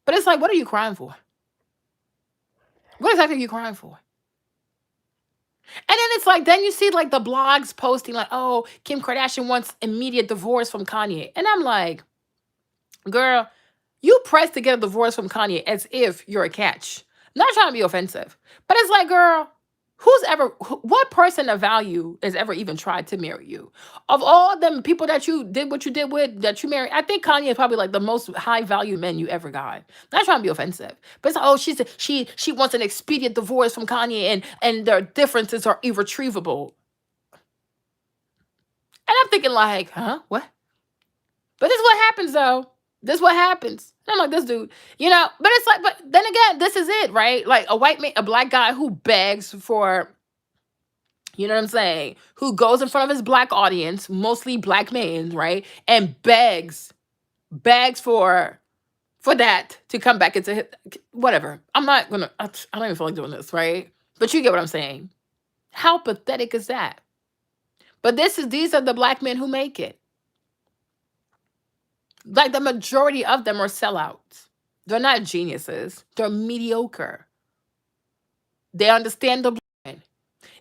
But it's like, what are you crying for? What exactly are you crying for? And then it's like, then you see like the blogs posting like, oh, Kim Kardashian wants immediate divorce from Kanye. And I'm like, girl, you pressed to get a divorce from Kanye as if you're a catch. Not trying to be offensive, but it's like, girl, what person of value has ever even tried to marry you? Of all them people that you did what you did with, that you married, I think Kanye is probably like the most high value men you ever got. Not trying to be offensive, but it's like, oh, she wants an expedient divorce from Kanye, and their differences are irretrievable. And I'm thinking like, huh, what? But this is what happens though. This is what happens. And I'm like, this dude, but it's like, but then again, this is it, right? Like a white man, a black guy who begs for, you know what I'm saying? Who goes in front of his black audience, mostly black men, right? And begs for that to come back into whatever. I don't even feel like doing this, right? But you get what I'm saying. How pathetic is that? But these are the black men who make it. Like the majority of them are sellouts. They're not geniuses. They're mediocre. They understand the plan.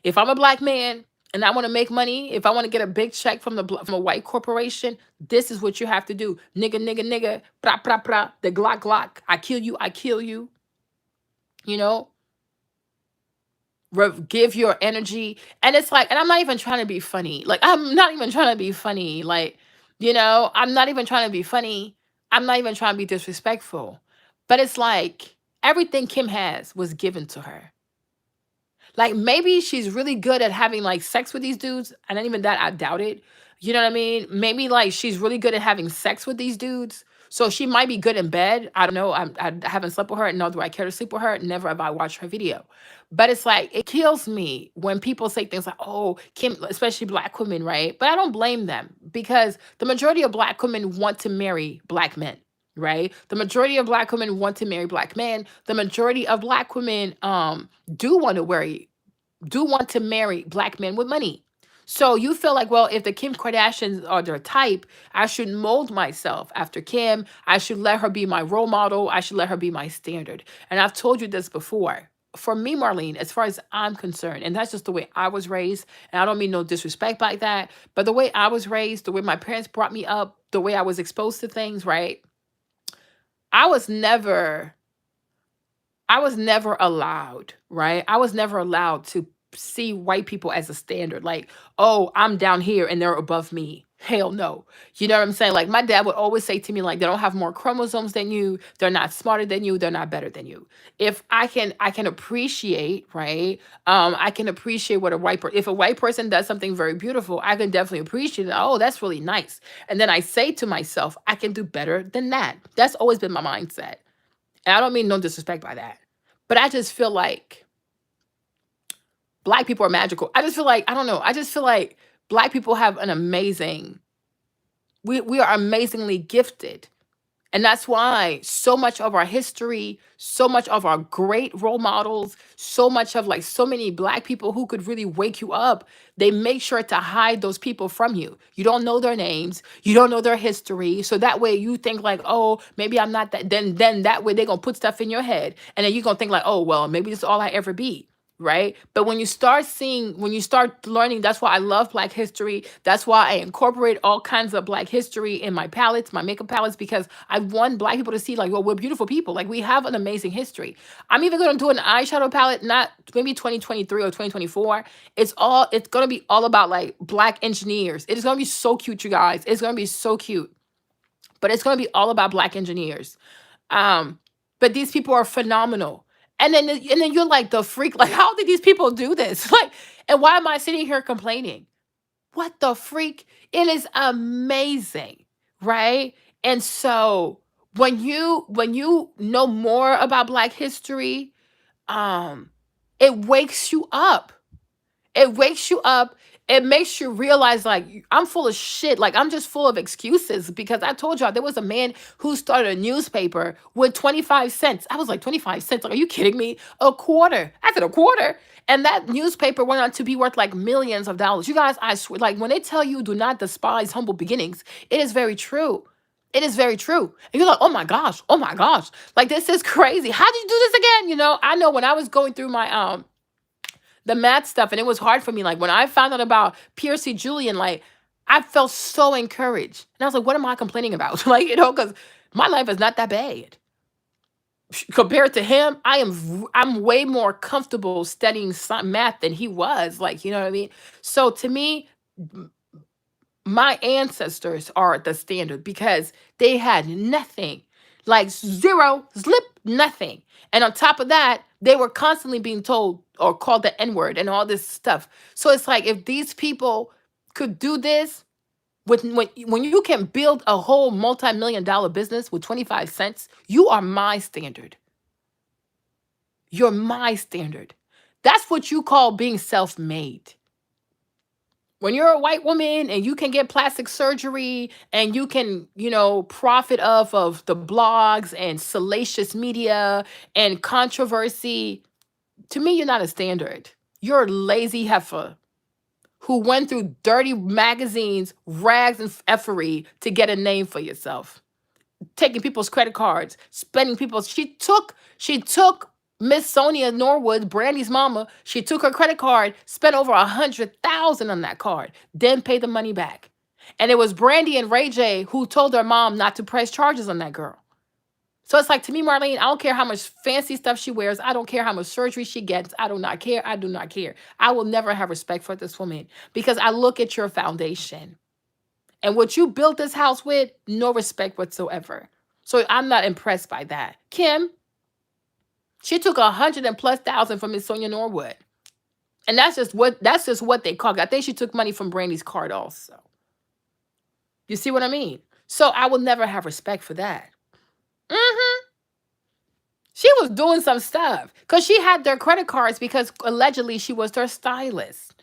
If I'm a black man and I want to make money, if I want to get a big check from a white corporation, this is what you have to do. Nigga, nigga, nigga, pra, pra, pra, the Glock, Glock. I kill you, I kill you. You know? give your energy. And it's like, and I'm not even trying to be funny. Like, I'm not even trying to be funny. Like, I'm not even trying to be funny. I'm not even trying to be disrespectful. But it's like everything Kim has was given to her. Like maybe she's really good at having like sex with these dudes. And even that, I doubt it. You know what I mean? Maybe like she's really good at having sex with these dudes. So she might be good in bed. I don't know. I haven't slept with her. Nor do I care to sleep with her. Never have I watched her video. But it's like, it kills me when people say things like, oh, Kim, especially black women, right? But I don't blame them because the majority of black women want to marry black men. Right? The majority of black women want to marry black men. The majority of black women do want to marry black men with money. So you feel like, well, if the Kim Kardashians are their type, I should mold myself after Kim. I should let her be my role model. I should let her be my standard. And I've told you this before. For me, Marlene, as far as I'm concerned, and that's just the way I was raised, and I don't mean no disrespect like that, but the way I was raised, the way my parents brought me up, the way I was exposed to things, right? I was never I was never allowed, right? I was never allowed to see white people as a standard. Like, oh, I'm down here and they're above me. Hell no. You know what I'm saying? Like my dad would always say to me, like, they don't have more chromosomes than you, they're not smarter than you, they're not better than you. If I can appreciate, right? I can appreciate what if a white person does something very beautiful, I can definitely appreciate it. Oh, that's really nice. And then I say to myself, I can do better than that. That's always been my mindset. And I don't mean no disrespect by that. But I just feel like black people are magical. I just feel like, I don't know. I just feel like black people have an amazing, we are amazingly gifted. And that's why so much of our history, so much of our great role models, so much of like so many black people who could really wake you up, they make sure to hide those people from you. You don't know their names, you don't know their history. So that way you think like, oh, maybe I'm not that. Then that way they're gonna put stuff in your head. And then you're gonna think like, oh, well, maybe this is all I ever be. Right. But when you start learning, that's why I love Black history. That's why I incorporate all kinds of Black history in my palettes, my makeup palettes, because I want Black people to see, like, well, we're beautiful people. Like, we have an amazing history. I'm even going to do an eyeshadow palette, not maybe 2023 or 2024. It's going to be all about like Black engineers. It is going to be so cute, you guys. It's going to be so cute. But it's going to be all about Black engineers. Um, but these people are phenomenal. And then you're like the freak, like, how did these people do this? Like, and why am I sitting here complaining? What the freak? It is amazing, right? And so when you know more about Black history, um, it wakes you up. It wakes you up. It makes you realize, like, I'm full of shit. Like, I'm just full of excuses because I told y'all there was a man who started a newspaper with 25 cents. I was like, 25 cents? Like, are you kidding me? A quarter. I said, a quarter. And that newspaper went on to be worth like millions of dollars. You guys, I swear, like, when they tell you do not despise humble beginnings, it is very true. It is very true. And you're like, oh my gosh, oh my gosh. Like, this is crazy. How did you do this again? I know when I was going through my the math stuff, and it was hard for me. Like when I found out about Piercy Julian, like I felt so encouraged. And I was like, what am I complaining about? Like, because my life is not that bad. Compared to him, I'm way more comfortable studying math than he was. Like, you know what I mean? So to me, my ancestors are the standard because they had nothing, like zero, zlip, nothing. And on top of that, they were constantly being told or called the N word and all this stuff. So it's like if these people could do this when you can build a whole multi-million dollar business with 25 cents, you are my standard. You're my standard. That's what you call being self-made. When you're a white woman and you can get plastic surgery and you can, profit off of the blogs and salacious media and controversy, to me, you're not a standard. You're a lazy heifer who went through dirty magazines, rags, and effery to get a name for yourself. Taking people's credit cards, spending people's. She took Miss Sonia Norwood, Brandy's mama. She took her credit card, spent over 100,000 on that card, then paid the money back. And it was Brandy and Ray J who told their mom not to press charges on that girl. So it's like, to me, Marlene, I don't care how much fancy stuff she wears. I don't care how much surgery she gets. I do not care. I do not care. I will never have respect for this woman because I look at your foundation and what you built this house with, no respect whatsoever. So I'm not impressed by that. Kim, she took 100 and plus thousand from Miss Sonia Norwood. And that's just what they call it. I think she took money from Brandy's card also. You see what I mean? So I will never have respect for that. Hmm. She was doing some stuff because she had their credit cards because allegedly she was their stylist.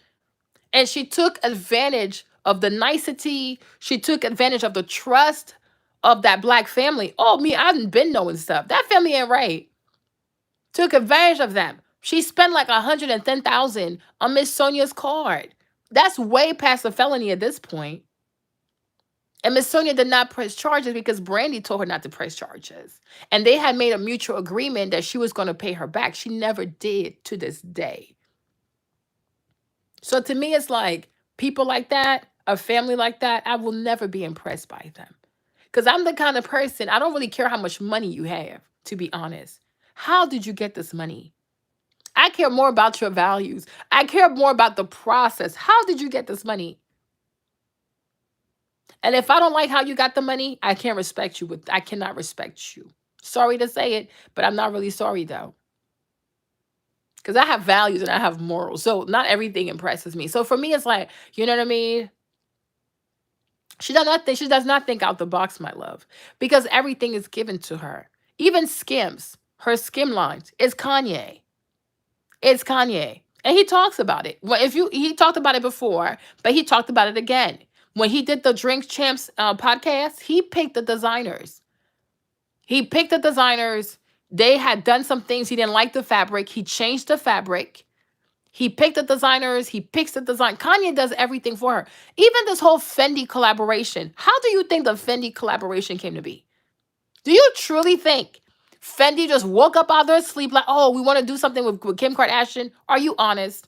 And she took advantage of the nicety. She took advantage of the trust of that black family. Oh, me, I've been knowing stuff. That family ain't right. Took advantage of them. She spent like 110,000 on Miss Sonia's card. That's way past a felony at this point. And Miss Sonia did not press charges because Brandy told her not to press charges. And they had made a mutual agreement that she was going to pay her back. She never did to this day. So to me, it's like people like that, a family like that, I will never be impressed by them. Because I'm the kind of person, I don't really care how much money you have, to be honest. How did you get this money? I care more about your values. I care more about the process. How did you get this money? And if I don't like how you got the money, I can't respect you. I cannot respect you. Sorry to say it, but I'm not really sorry though. Because I have values and I have morals. So not everything impresses me. So for me, it's like, you know what I mean? She does not think out the box, my love. Because everything is given to her. Even Skims, her skim lines, is Kanye. It's Kanye. And he talks about it. Well, he talked about it before, but he talked about it again. When he did the Drink Champs podcast, he picked the designers. He picked the designers. They had done some things. He didn't like the fabric. He changed the fabric. He picked the designers. He picks the design. Kanye does everything for her. Even this whole Fendi collaboration. How do you think the Fendi collaboration came to be? Do you truly think Fendi just woke up out of their sleep like, oh, we want to do something with Kim Kardashian? Are you honest?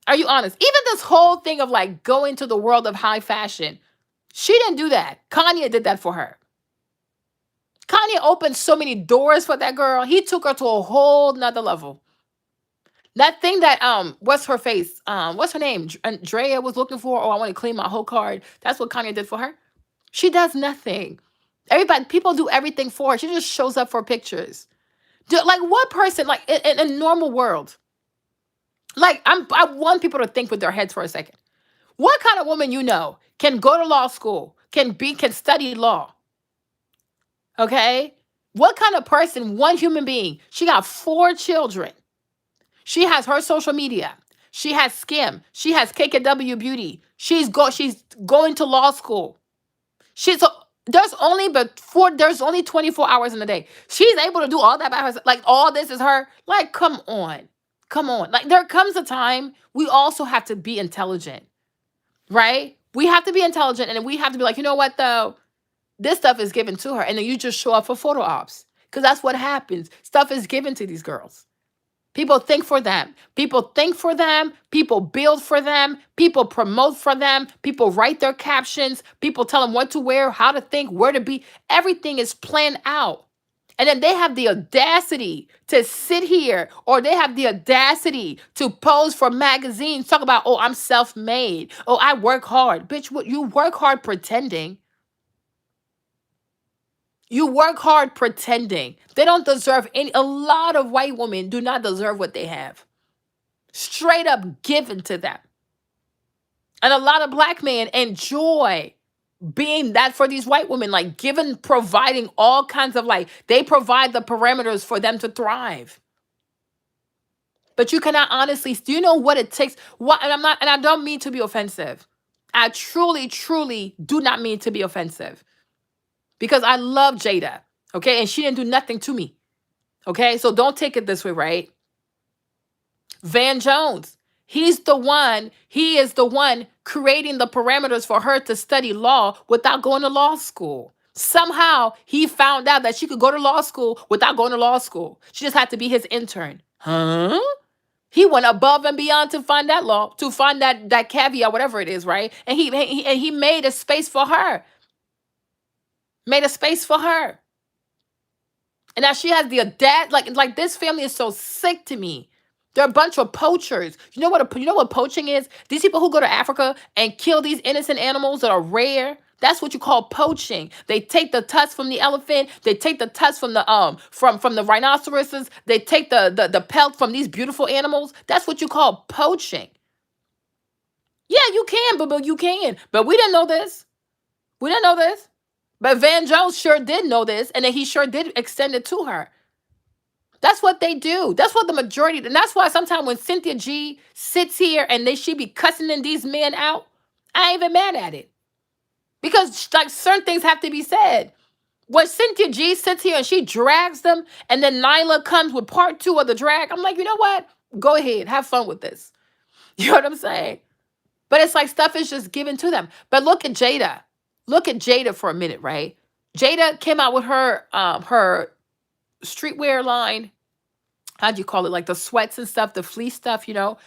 Are you honest? Even this whole thing of like going to the world of high fashion, she didn't do that. Kanye did that for her. Kanye opened so many doors for that girl. He took her to a whole nother level. That thing that what's her face? What's her name? Andrea was looking for. Oh, I want to clean my whole card. That's what Kanye did for her. She does nothing. People do everything for her. She just shows up for pictures. Like what person? Like in a normal world. Like I want people to think with their heads for a second. What kind of woman you know can go to law school, can study law? Okay? What kind of person, one human being, she got 4 children. She has her social media. She has Skim. She has KKW Beauty. She's going to law school. There's only 24 hours in a day. She's able to do all that by herself. Like all this is her. Like, come on. Come on. Like there comes a time we also have to be intelligent. Right? We have to be intelligent and we have to be like, you know what though? This stuff is given to her. And then you just show up for photo ops. Because that's what happens. Stuff is given to these girls. People think for them. People think for them. People build for them. People promote for them. People write their captions. People tell them what to wear, how to think, where to be. Everything is planned out. And then they have the audacity to sit here, or they have the audacity to pose for magazines, talk about, oh, I'm self-made. Oh, I work hard. Bitch, what you work hard pretending. You work hard pretending. They don't deserve a lot of white women do not deserve what they have. Straight up given to them. And a lot of black men enjoy being that for these white women, like providing all kinds of they provide the parameters for them to thrive. But you cannot honestly, do you know what it takes? And I don't mean to be offensive. I truly, truly do not mean to be offensive. Because I love Jada, okay? And she didn't do nothing to me, okay? So don't take it this way, right? Van Jones, he is the one creating the parameters for her to study law without going to law school. Somehow he found out that she could go to law school without going to law school. She just had to be his intern. Huh? He went above and beyond to find that caveat, whatever it is, right? And he made a space for her. Made a space for her. And now she has the dad, like this family is so sick to me. They're a bunch of poachers. You know what poaching is? These people who go to Africa and kill these innocent animals that are rare. That's what you call poaching. They take the tusks from the elephant. They take the tusks from the rhinoceroses. They take the pelt from these beautiful animals. That's what you call poaching. Yeah, you can, but you can. But we didn't know this. We didn't know this. But Van Jones sure did know this, and then he sure did extend it to her. That's what they do. That's what the majority, and that's why sometimes when Cynthia G sits here and she be cussing these men out, I ain't even mad at it. Because like certain things have to be said. When Cynthia G sits here and she drags them, and then Nyla comes with part two of the drag, I'm like, you know what? Go ahead, have fun with this. You know what I'm saying? But it's like stuff is just given to them. But look at Jada. Look at Jada for a minute, right? Jada came out with her streetwear line. How'd you call it? Like the sweats and stuff, the fleece stuff, the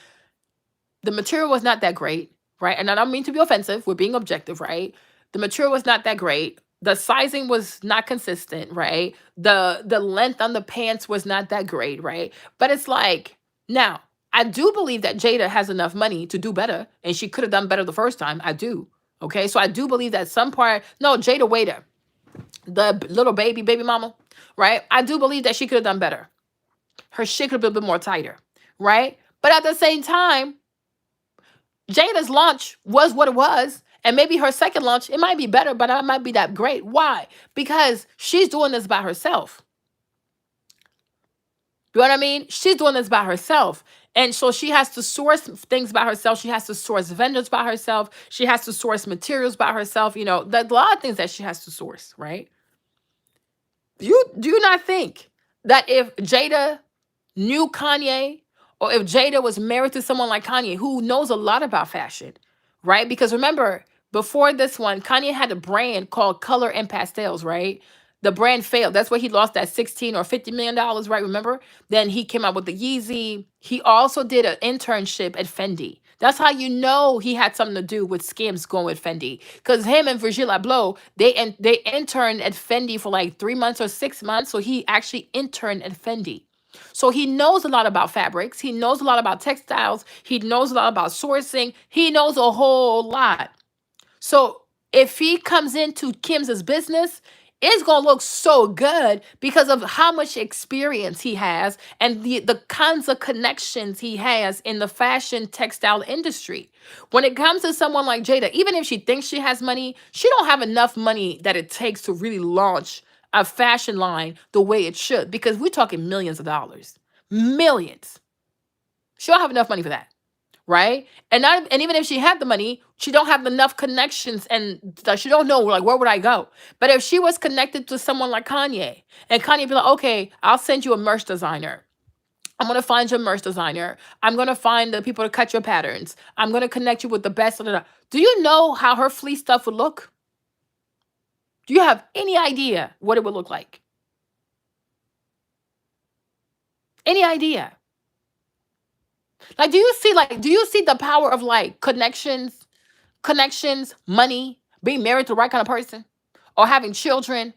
material was not that great, right? And I don't mean to be offensive. We're being objective, right? The material was not that great. The sizing was not consistent, right? The length on the pants was not that great, right? But it's like, now, I do believe that Jada has enough money to do better, and she could have done better the first time. I do. Okay, so I do believe that some part, no, Jada Waiter, the little baby mama, right? I do believe that she could have done better. Her shit could have been a bit more tighter, right? But at the same time, Jada's launch was what it was. And maybe her second launch, it might be better, but it might be that great. Why? Because she's doing this by herself. You know what I mean? She's doing this by herself. And so she has to source things by herself. She has to source vendors by herself. She has to source materials by herself. There's a lot of things that she has to source, right? Do you not think that if Jada knew Kanye, or if Jada was married to someone like Kanye who knows a lot about fashion, right? Because remember, before this one, Kanye had a brand called Color and Pastels, right? The brand failed. That's where he lost that 16 or $50 million, right? Remember? Then he came out with the Yeezy. He also did an internship at Fendi. That's how you know he had something to do with Skims going with Fendi. Because him and Virgil Abloh, they interned at Fendi for like 3 months or 6 months. So he actually interned at Fendi. So he knows a lot about fabrics. He knows a lot about textiles. He knows a lot about sourcing. He knows a whole lot. So if he comes into Kim's business, it's going to look so good because of how much experience he has and the kinds of connections he has in the fashion textile industry. When it comes to someone like Jada, even if she thinks she has money, she don't have enough money that it takes to really launch a fashion line the way it should, because we're talking millions of dollars. Millions. She don't have enough money for that. Right? And even if she had the money, she don't have enough connections, and she don't know, like, where would I go? But if she was connected to someone like Kanye, and Kanye be like, okay, I'll send you a merch designer. I'm going to find you a merch designer. I'm going to find the people to cut your patterns. I'm going to connect you with the best. Do you know how her fleece stuff would look? Do you have any idea what it would look like? Any idea? Like, do you see the power of like connections, money, being married to the right kind of person, or having children?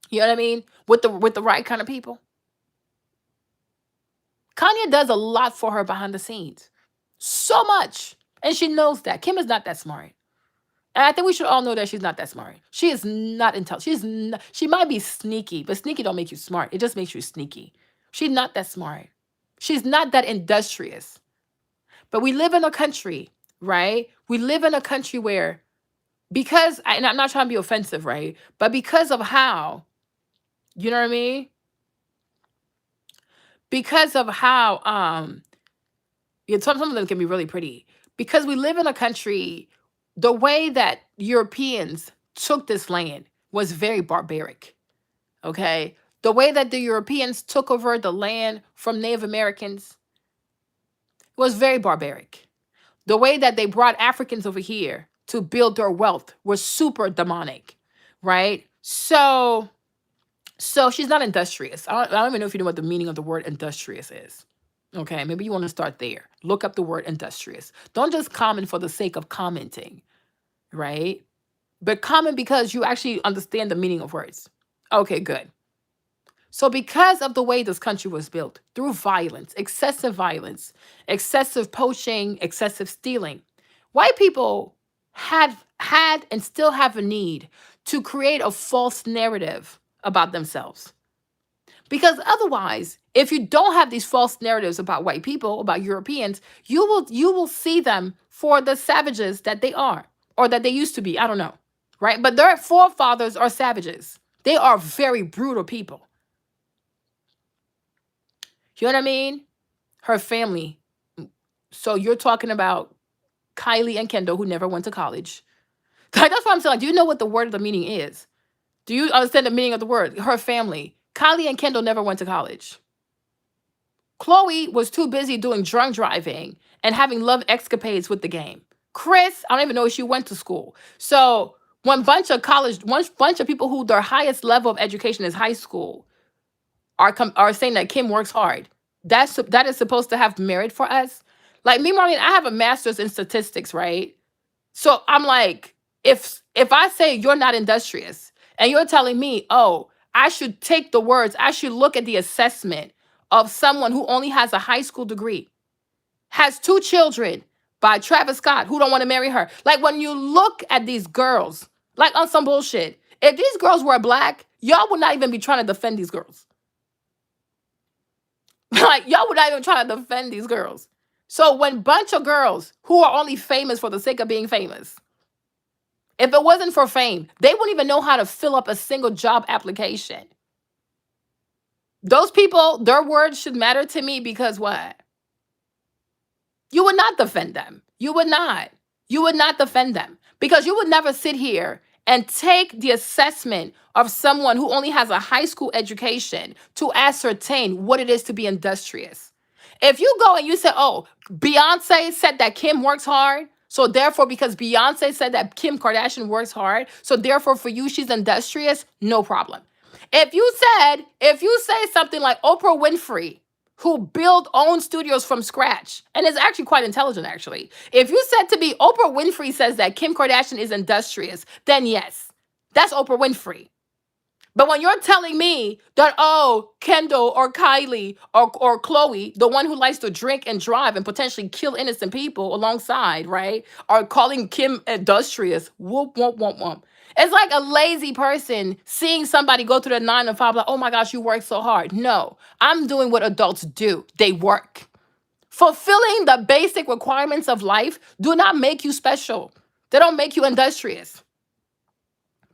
You know what I mean? With the right kind of people. Kanye does a lot for her behind the scenes. So much. And she knows that. Kim is not that smart. And I think we should all know that she's not that smart. She is not intelligent. She might be sneaky, but sneaky don't make you smart. It just makes you sneaky. She's not that smart. She's not that industrious. But we live in a country, right? We live in a country where, and I'm not trying to be offensive, right? But because of how, you know what I mean? Because of how, some of them can be really pretty. Because we live in a country, the way that Europeans took this land was very barbaric, okay? The way that the Europeans took over the land from Native Americans was very barbaric. The way that they brought Africans over here to build their wealth was super demonic, right? So she's not industrious. I don't even know if you know what the meaning of the word industrious is. Okay, maybe you want to start there. Look up the word industrious. Don't just comment for the sake of commenting, right? But comment because you actually understand the meaning of words. Okay, good. So, because of the way this country was built, through violence, excessive poaching, excessive stealing, white people had and still have a need to create a false narrative about themselves. Because otherwise, if you don't have these false narratives about white people, about Europeans, you will see them for the savages that they are, or that they used to be. I don't know, right? But their forefathers are savages. They are very brutal people. You know what I mean? Her family. So you're talking about Kylie and Kendall, who never went to college. Like, that's what I'm saying. Do you know what the word of the meaning is? Do you understand the meaning of the word? Her family. Kylie and Kendall never went to college. Chloe was too busy doing drunk driving and having love escapades with the game. Chris, I don't even know if she went to school. So one bunch of people who their highest level of education is high school are saying that Kim works hard. That is supposed to have merit for us. Like me, Marlene, I have a master's in statistics, right? So I'm like, if I say you're not industrious and you're telling me, oh, I should take the words, I should look at the assessment of someone who only has a high school degree, has two children by Travis Scott, who don't want to marry her. Like when you look at these girls, like on some bullshit, if these girls were black, y'all would not even be trying to defend these girls. Like y'all would not even try to defend these girls. So when bunch of girls who are only famous for the sake of being famous, if it wasn't for fame, they wouldn't even know how to fill up a single job application. Those people, their words should matter to me because what? You would not defend them. You would not. You would not defend them because you would never sit here and take the assessment of someone who only has a high school education to ascertain what it is to be industrious. If you go and you say, oh, Beyonce said that Kim works hard, so therefore, because Beyonce said that Kim Kardashian works hard, so therefore for you, she's industrious, no problem. If you say something like Oprah Winfrey, who build own studios from scratch and is actually quite intelligent, actually. If you said to me, Oprah Winfrey says that Kim Kardashian is industrious, then yes, that's Oprah Winfrey. But when you're telling me that, oh, Kendall or Kylie or Chloe, the one who likes to drink and drive and potentially kill innocent people alongside, right, are calling Kim industrious, whoop, whoop, whoop, whoop. It's like a lazy person seeing somebody go through the 9 to 5, like, oh my gosh, you work so hard. No, I'm doing what adults do. They work. Fulfilling the basic requirements of life do not make you special. They don't make you industrious.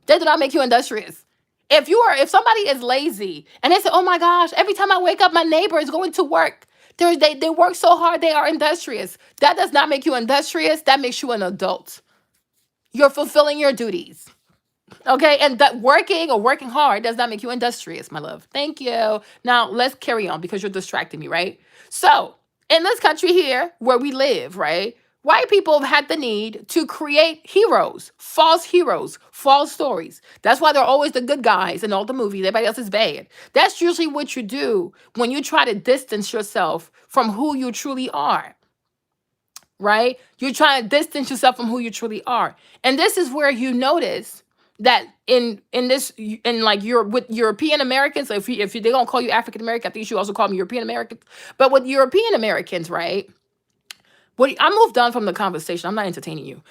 They do not make you industrious. If somebody is lazy and they say, oh my gosh, every time I wake up, my neighbor is going to work. They work so hard, they are industrious. That does not make you industrious. That makes you an adult. You're fulfilling your duties. Okay, and that working or working hard does not make you industrious, my love. Thank you. Now let's carry on because you're distracting me, right? So in this country here where we live, right? White people have had the need to create heroes, false stories. That's why they're always the good guys in all the movies. Everybody else is bad. That's usually what you do when you try to distance yourself from who you truly are, right? You're trying to distance yourself from who you truly are. And this is where you notice that in like with European Americans, so if they don't call you African American, I think you should also call them European Americans. But with European Americans, right? I moved on from the conversation. I'm not entertaining you.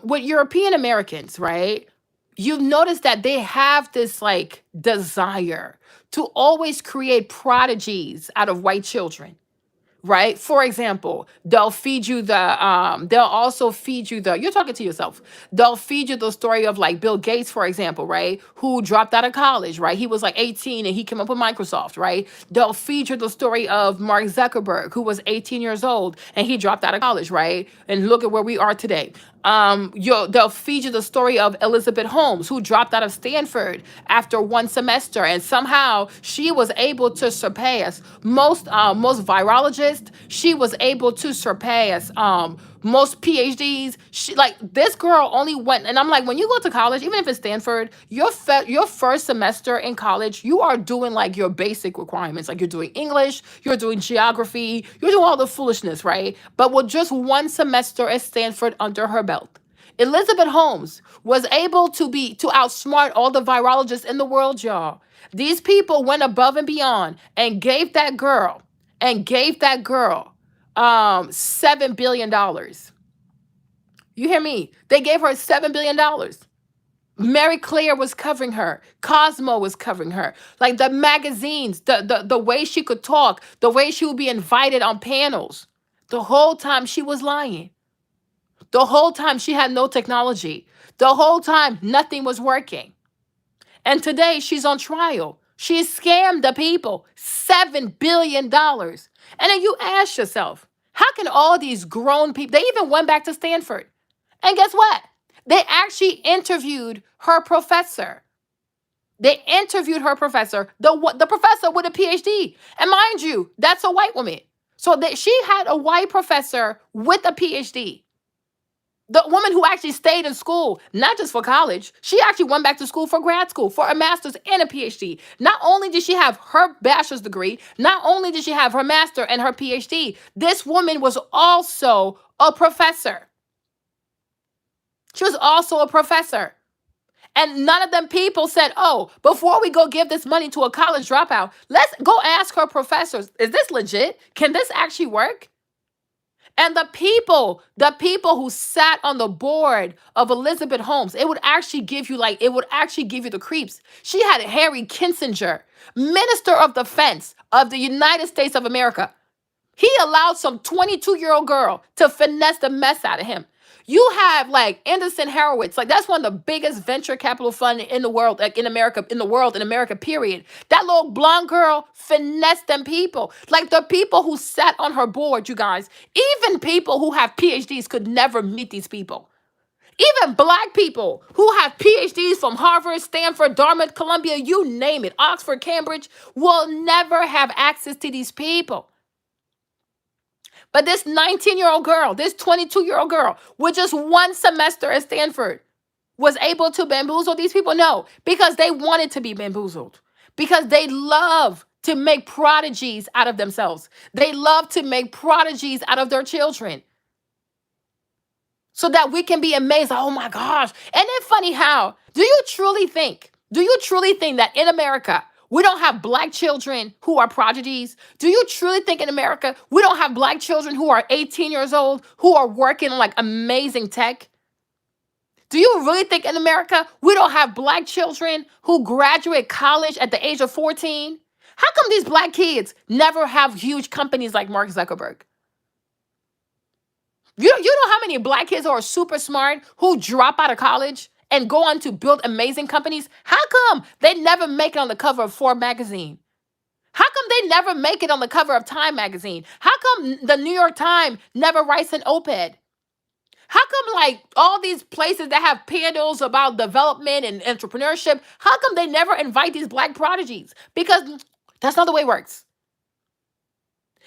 With European Americans, right? You've noticed that they have this like desire to always create prodigies out of white children, right? For example, they'll also feed you you're talking to yourself. They'll feed you the story of like Bill Gates, for example, right? Who dropped out of college, right? He was like 18 and he came up with Microsoft, right? They'll feed you the story of Mark Zuckerberg, who was 18 years old and he dropped out of college, right? And look at where we are today. They'll feed you the story of Elizabeth Holmes, who dropped out of Stanford after one semester, and somehow she was able to surpass most virologists. She was able to surpass most PhDs. This girl only went, and I'm like, when you go to college, even if it's Stanford, your first semester in college, you are doing like your basic requirements, like you're doing English, you're doing geography, you're doing all the foolishness, right? But with just one semester at Stanford under her belt, Elizabeth Holmes was able to outsmart all the virologists in the world, y'all. These people went above and beyond and gave that girl $7 billion. You hear me? They gave her $7 billion. Mary Claire was covering her. Cosmo was covering her. Like the magazines, the way she could talk, the way she would be invited on panels. The whole time she was lying. The whole time she had no technology. The whole time nothing was working. And today she's on trial. She scammed the people $7 billion. And then you ask yourself, how can all these grown people, they even went back to Stanford. And guess what? They actually interviewed her professor. They interviewed her professor, the professor with a PhD. And mind you, that's a white woman. So that she had a white professor with a PhD. The woman who actually stayed in school, not just for college, she actually went back to school for grad school, for a master's and a PhD. Not only did she have her bachelor's degree, not only did she have her master and her PhD, this woman was also a professor. She was also a professor. And none of them people said, oh, before we go give this money to a college dropout, let's go ask her professors, is this legit? Can this actually work? And the people who sat on the board of Elizabeth Holmes, it would actually give you the creeps. She had Harry Kissinger, Minister of Defense of the United States of America. He allowed some 22-year-old girl to finesse the mess out of him. You have like Anderson Horowitz, like that's one of the biggest venture capital fund in the world, like in America, period. That little blonde girl finessed them people. Like the people who sat on her board, you guys, even people who have PhDs could never meet these people. Even black people who have PhDs from Harvard, Stanford, Dartmouth, Columbia, you name it, Oxford, Cambridge, will never have access to these people. But this 19-year-old girl, this 22-year-old girl with just one semester at Stanford was able to bamboozle these people? No, because they wanted to be bamboozled. Because they love to make prodigies out of themselves. They love to make prodigies out of their children. So that we can be amazed. Oh my gosh. Isn't it funny how? Do you truly think that in America, we don't have black children who are prodigies? Do you truly think in America, we don't have black children who are 18 years old, who are working in like amazing tech? Do you really think in America, we don't have black children who graduate college at the age of 14? How come these black kids never have huge companies like Mark Zuckerberg? You know how many black kids who are super smart who drop out of college and go on to build amazing companies? How come they never make it on the cover of Forbes magazine? How come they never make it on the cover of Time magazine? How come the New York Times never writes an op-ed? How come like all these places that have panels about development and entrepreneurship, how come they never invite these black prodigies? Because that's not the way it works.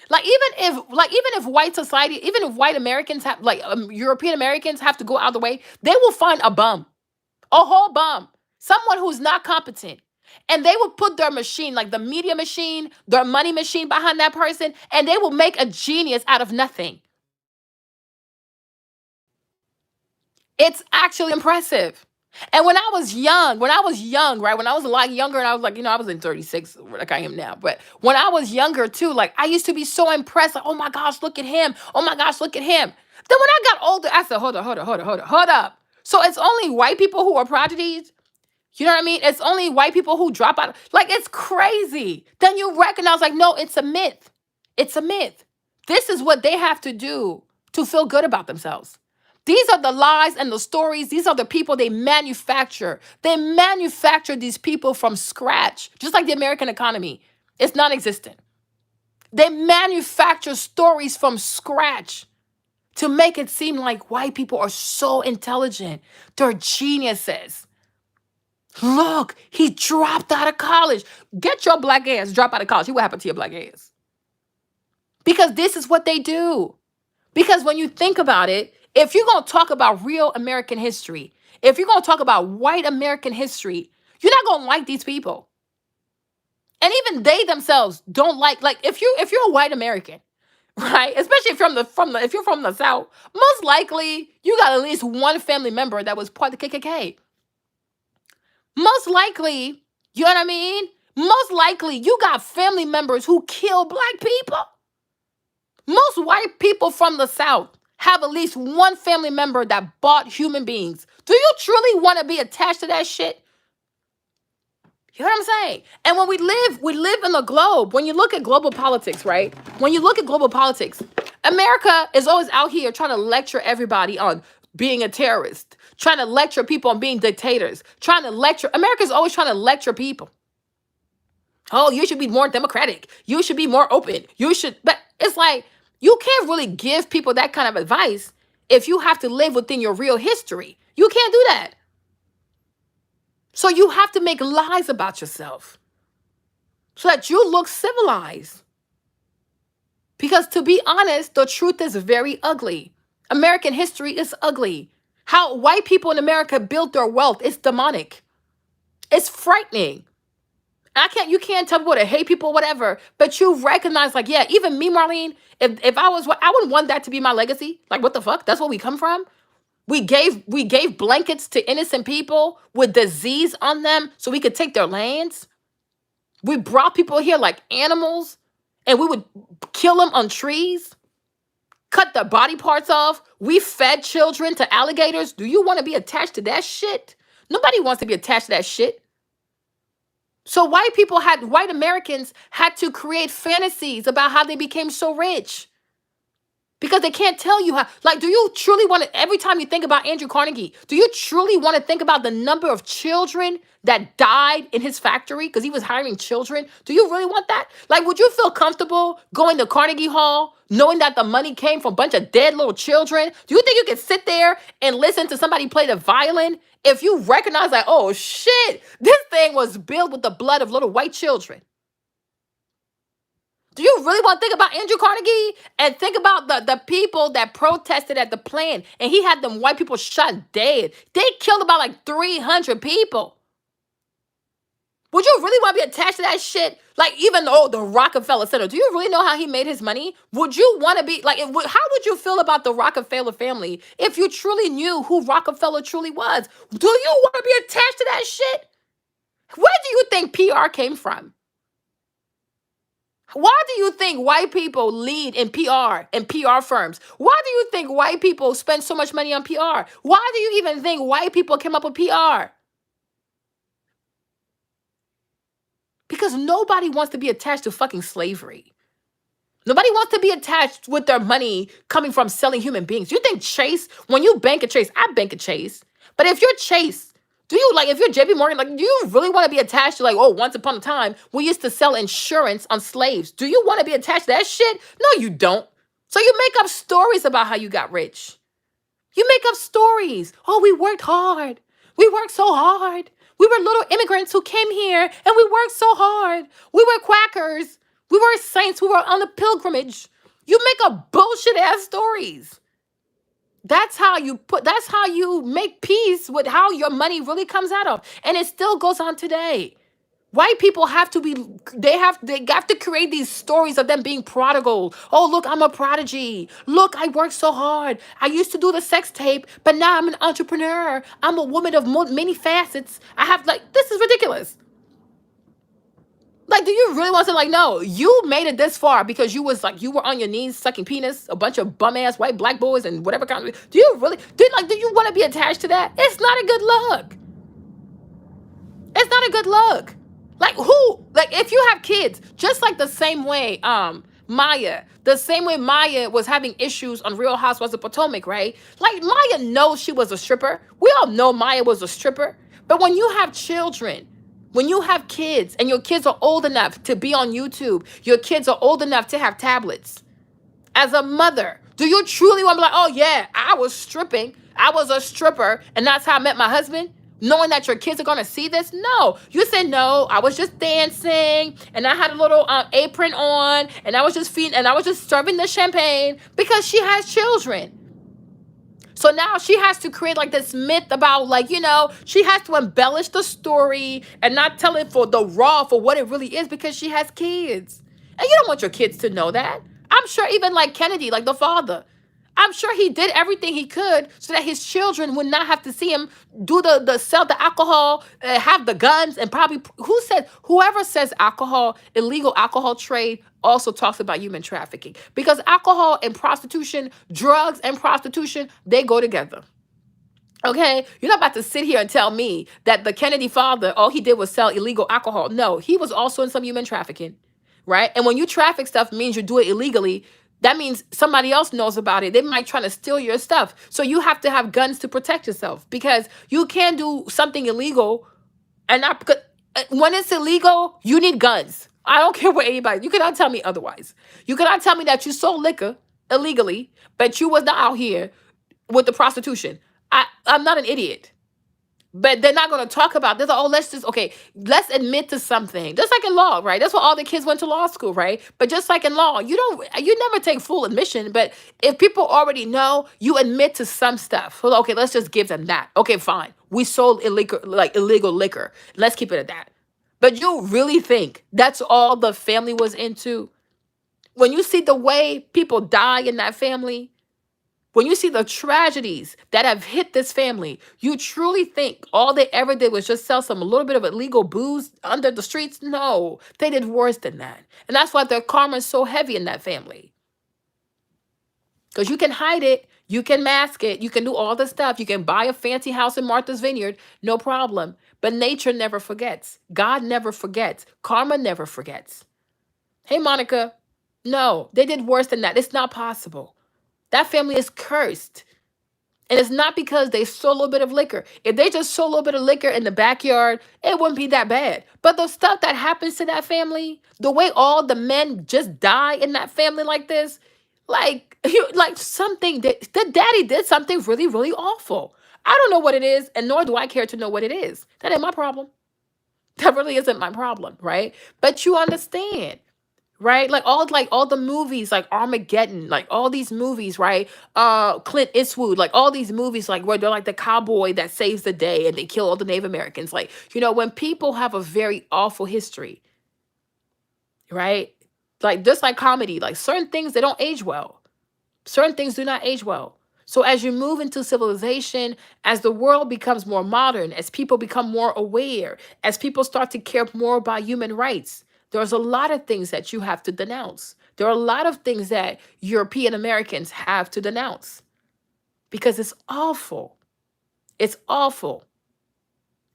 Even if white society, even if white Americans have European Americans have to go out of the way, they will find a bum, a whole bum, someone who's not competent. And they will put their machine, like the media machine, their money machine behind that person, and they will make a genius out of nothing. It's actually impressive. And when I was young, right? When I was a lot younger, and I was like, I was in 36, like I am now. But when I was younger too, like I used to be so impressed. Like, oh my gosh, look at him. Oh my gosh, look at him. Then when I got older, I said, hold up, hold up, hold up, hold up, hold up. So it's only white people who are prodigies? You know what I mean? It's only white people who drop out. Like, it's crazy. Then you recognize, like, no, it's a myth. It's a myth. This is what they have to do to feel good about themselves. These are the lies and the stories. These are the people they manufacture. They manufacture these people from scratch, just like the American economy. It's non existent. They manufacture stories from scratch to make it seem like white people are so intelligent. They're geniuses. Look, he dropped out of college. Get your black ass, drop out of college. See what happened to your black ass. Because this is what they do. Because when you think about it, if you're going to talk about real American history, if you're going to talk about white American history, you're not going to like these people. And even they themselves don't like if you're a white American, right? Especially if you're if you're from the South, most likely you got at least one family member that was part of the KKK. Most likely, you know what I mean? Most likely you got family members who kill black people. Most white people from the South have at least one family member that bought human beings. Do you truly want to be attached to that shit? You know what I'm saying? And when we live in the globe. When you look at global politics, right? When you look at global politics, America is always out here trying to lecture everybody on being a terrorist, trying to lecture people on being dictators, trying to lecture. America's always trying to lecture people. Oh, you should be more democratic. You should be more open. You should, but it's like you can't really give people that kind of advice if you have to live within your real history. You can't do that. So you have to make lies about yourself so that you look civilized. Because to be honest, the truth is very ugly. American history is ugly. How white people in America built their wealth is demonic. It's frightening. You can't tell people to hate people, whatever, but you recognize, like, yeah, even me, Marlene, if I was, I wouldn't want that to be my legacy. Like, what the fuck? That's where we come from. We gave blankets to innocent people with disease on them so we could take their lands. We brought people here like animals, and we would kill them on trees, cut their body parts off. We fed children to alligators. Do you want to be attached to that shit? Nobody wants to be attached to that shit. So white Americans had to create fantasies about how they became so rich. Because they can't tell you how, like, do you truly want to, every time you think about Andrew Carnegie, do you truly want to think about the number of children that died in his factory because he was hiring children? Do you really want that? Like, would you feel comfortable going to Carnegie Hall knowing that the money came from a bunch of dead little children? Do you think you could sit there and listen to somebody play the violin if you recognize, like, oh shit, this thing was built with the blood of little white children? Do you really want to think about Andrew Carnegie and think about the people that protested at the plant and he had them white people shot dead? They killed about like 300 people. Would you really want to be attached to that shit? Like, even though the Rockefeller Center, do you really know how he made his money? Would you want to be like, how would you feel about the Rockefeller family if you truly knew who Rockefeller truly was? Do you want to be attached to that shit? Where do you think PR came from? Why do you think white people lead in PR and PR firms? Why do you think white people spend so much money on PR? Why do you even think white people came up with PR? Because nobody wants to be attached to fucking slavery. Nobody wants to be attached with their money coming from selling human beings. You think Chase, when you bank at Chase, I bank at Chase. But if you're Chase, do you, like, if you're JP Morgan, like, do you really want to be attached to, like, oh, once upon a time, we used to sell insurance on slaves? Do you want to be attached to that shit? No, you don't. So you make up stories about how you got rich. You make up stories. Oh, we worked hard. We worked so hard. We were little immigrants who came here and we worked so hard. We were Quackers. We were saints. We were on a pilgrimage. You make up bullshit ass stories. That's how you make peace with how your money really comes out of. And it still goes on today. White people have to be, they have to create these stories of them being prodigal. Oh, look, I'm a prodigy. Look, I worked so hard. I used to do the sex tape, but now I'm an entrepreneur. I'm a woman of many facets. I have, like, this is ridiculous. Like, do you really want to, like, no, you made it this far because you were on your knees sucking penis, a bunch of bum ass white black boys and whatever kind of, do you want to be attached to that? It's not a good look. It's not a good look. Like, if you have kids, just like the same way, Maya was having issues on Real Housewives of Potomac, right? Like, Maya knows she was a stripper. We all know Maya was a stripper. But when you have children, when you have kids and your kids are old enough to be on YouTube, your kids are old enough to have tablets, as a mother, do you truly want to be like, oh yeah, I was stripping, I was a stripper, and that's how I met my husband? Knowing that your kids are going to see this? No. You said, no, I was just dancing and I had a little apron on and I was just feeding and I was just serving the champagne, because she has children. So now she has to create like this myth about, like, you know, she has to embellish the story and not tell it for what it really is, because she has kids. And you don't want your kids to know that. I'm sure even like Kennedy, like the father, I'm sure he did everything he could so that his children would not have to see him do the sell the alcohol, have the guns, and probably whoever says alcohol, illegal alcohol trade also talks about human trafficking, because alcohol and prostitution, drugs and prostitution, they go together. Okay, you're not about to sit here and tell me that the Kennedy father, all he did was sell illegal alcohol. No, he was also in some human trafficking, right? And when you traffic stuff means you do it illegally. That means somebody else knows about it. They might try to steal your stuff. So you have to have guns to protect yourself, because you can't do something illegal and not when it's illegal, you need guns. I don't care what anybody. You cannot tell me otherwise. You cannot tell me that you sold liquor illegally, but you was not out here with the prostitution. I'm not an idiot. But they're not going to talk about this. Oh, let's admit to something. Just like in law, right? That's why all the kids went to law school, right? But just like in law, you never take full admission. But if people already know, you admit to some stuff. Well, okay, let's just give them that. Okay, fine. We sold illegal liquor. Let's keep it at that. But you really think that's all the family was into? When you see the way people die in that family, when you see the tragedies that have hit this family, you truly think all they ever did was just sell some little bit of illegal booze under the streets? No, they did worse than that. And that's why their karma is so heavy in that family. Because you can hide it, you can mask it, you can do all the stuff. You can buy a fancy house in Martha's Vineyard, no problem. But nature never forgets. God never forgets. Karma never forgets. Hey, Monica, no, they did worse than that. It's not possible. That family is cursed. And it's not because they sold a little bit of liquor. If they just sold a little bit of liquor in the backyard, it wouldn't be that bad. But the stuff that happens to that family, the way all the men just die in that family like this, like something that the daddy did something really, really awful. I don't know what it is, and nor do I care to know what it is. That ain't my problem. That really isn't my problem, right? But you understand, right? Like all the movies, like Armageddon, like all these movies, right? Clint Eastwood, like all these movies, like where they're like the cowboy that saves the day and they kill all the Native Americans. Like, when people have a very awful history, right? Like just like comedy, like certain things they don't age well. Certain things do not age well. So as you move into civilization, as the world becomes more modern, as people become more aware, as people start to care more about human rights, there's a lot of things that you have to denounce. There are a lot of things that European Americans have to denounce because it's awful. It's awful.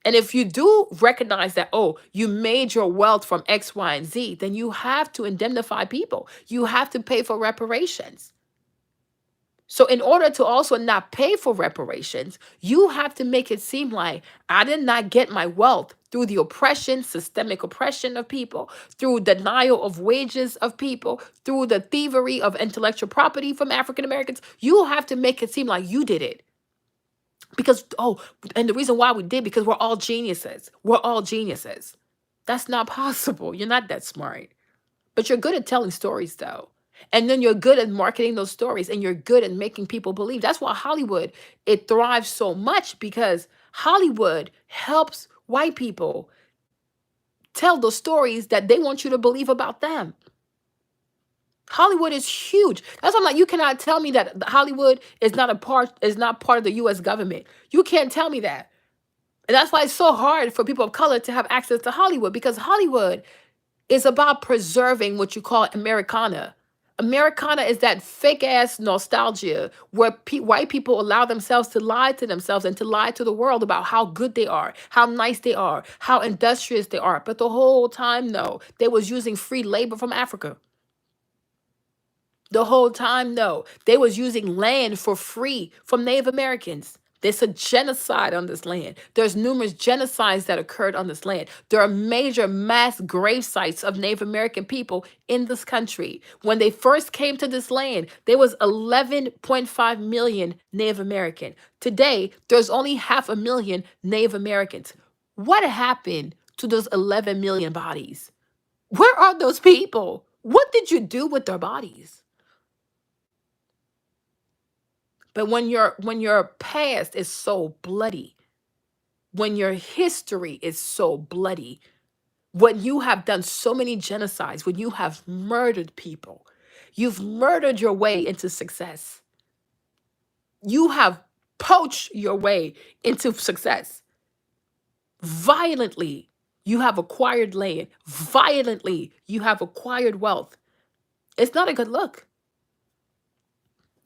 And if you do recognize that, oh, you made your wealth from X, Y, and Z, then you have to indemnify people. You have to pay for reparations. So in order to also not pay for reparations, you have to make it seem like I did not get my wealth through the oppression, systemic oppression of people, through denial of wages of people, through the thievery of intellectual property from African Americans. You have to make it seem like you did it. Because, and the reason why we did, because we're all geniuses. We're all geniuses. That's not possible. You're not that smart. But you're good at telling stories, though. And then you're good at marketing those stories, and you're good at making people believe. That's why Hollywood, it thrives so much, because Hollywood helps white people tell the stories that they want you to believe about them. Hollywood is huge. That's why I'm like, you cannot tell me that Hollywood is not part of the US government. You can't tell me that. And that's why it's so hard for people of color to have access to Hollywood, because Hollywood is about preserving what you call Americana. Americana is that fake ass nostalgia where white people allow themselves to lie to themselves and to lie to the world about how good they are, how nice they are, how industrious they are. But the whole time, no, they was using free labor from Africa. The whole time, no, they was using land for free from Native Americans. There's a genocide on this land. There's numerous genocides that occurred on this land. There are major mass grave sites of Native American people in this country. When they first came to this land, there was 11.5 million Native American. Today, there's only 500,000 Native Americans. What happened to those 11 million bodies? Where are those people? What did you do with their bodies? But when your past is so bloody, when your history is so bloody, when you have done so many genocides, when you have murdered people, You've murdered your way into success. You have poached your way into success. Violently, you have acquired land. Violently, you have acquired wealth. It's not a good look.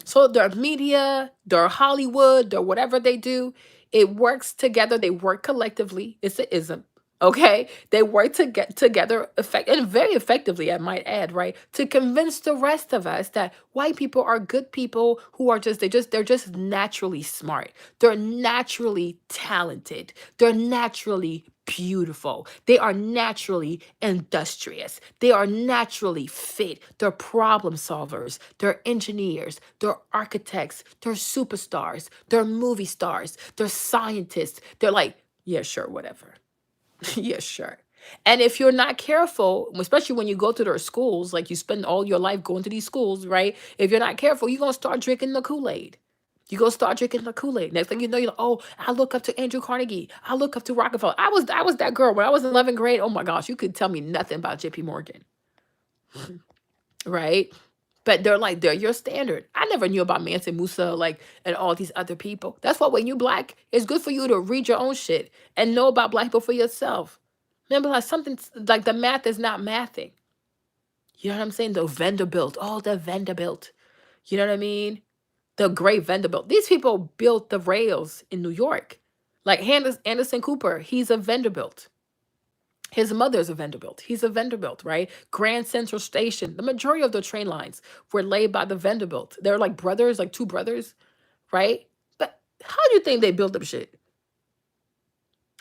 So their media, their Hollywood, their whatever they do, it works together. They work collectively. It's an ism. Okay, they work to get together and very effectively, I might add, right, to convince the rest of us that white people are good people who are they're just naturally smart. They're naturally talented. They're naturally beautiful. They are naturally industrious. They are naturally fit. They're problem solvers. They're engineers. They're architects. They're superstars. They're movie stars. They're scientists. They're like, yeah, sure, whatever. Yeah, sure. And if you're not careful, especially when you go to their schools, like you spend all your life going to these schools, right? If you're not careful, you're going to start drinking the Kool-Aid. You're going to start drinking the Kool-Aid. Next thing you know, you're like, oh, I look up to Andrew Carnegie. I look up to Rockefeller. I was that girl when I was in 11th grade. Oh my gosh, you could tell me nothing about JP Morgan, right? But they're your standard. I never knew about Mansa Musa, like, and all these other people. That's why when you black, it's good for you to read your own shit and know about black people for yourself. Remember, like something like the math is not mathing. You know what I'm saying? The Vanderbilt, oh, the Vanderbilt. You know what I mean? The great Vanderbilt. These people built the rails in New York. Like Anderson Cooper, he's a Vanderbilt. His mother's a Vanderbilt. He's a Vanderbilt, right? Grand Central Station. The majority of the train lines were laid by the Vanderbilt. They're like brothers, like two brothers, right? But how do you think they built them shit?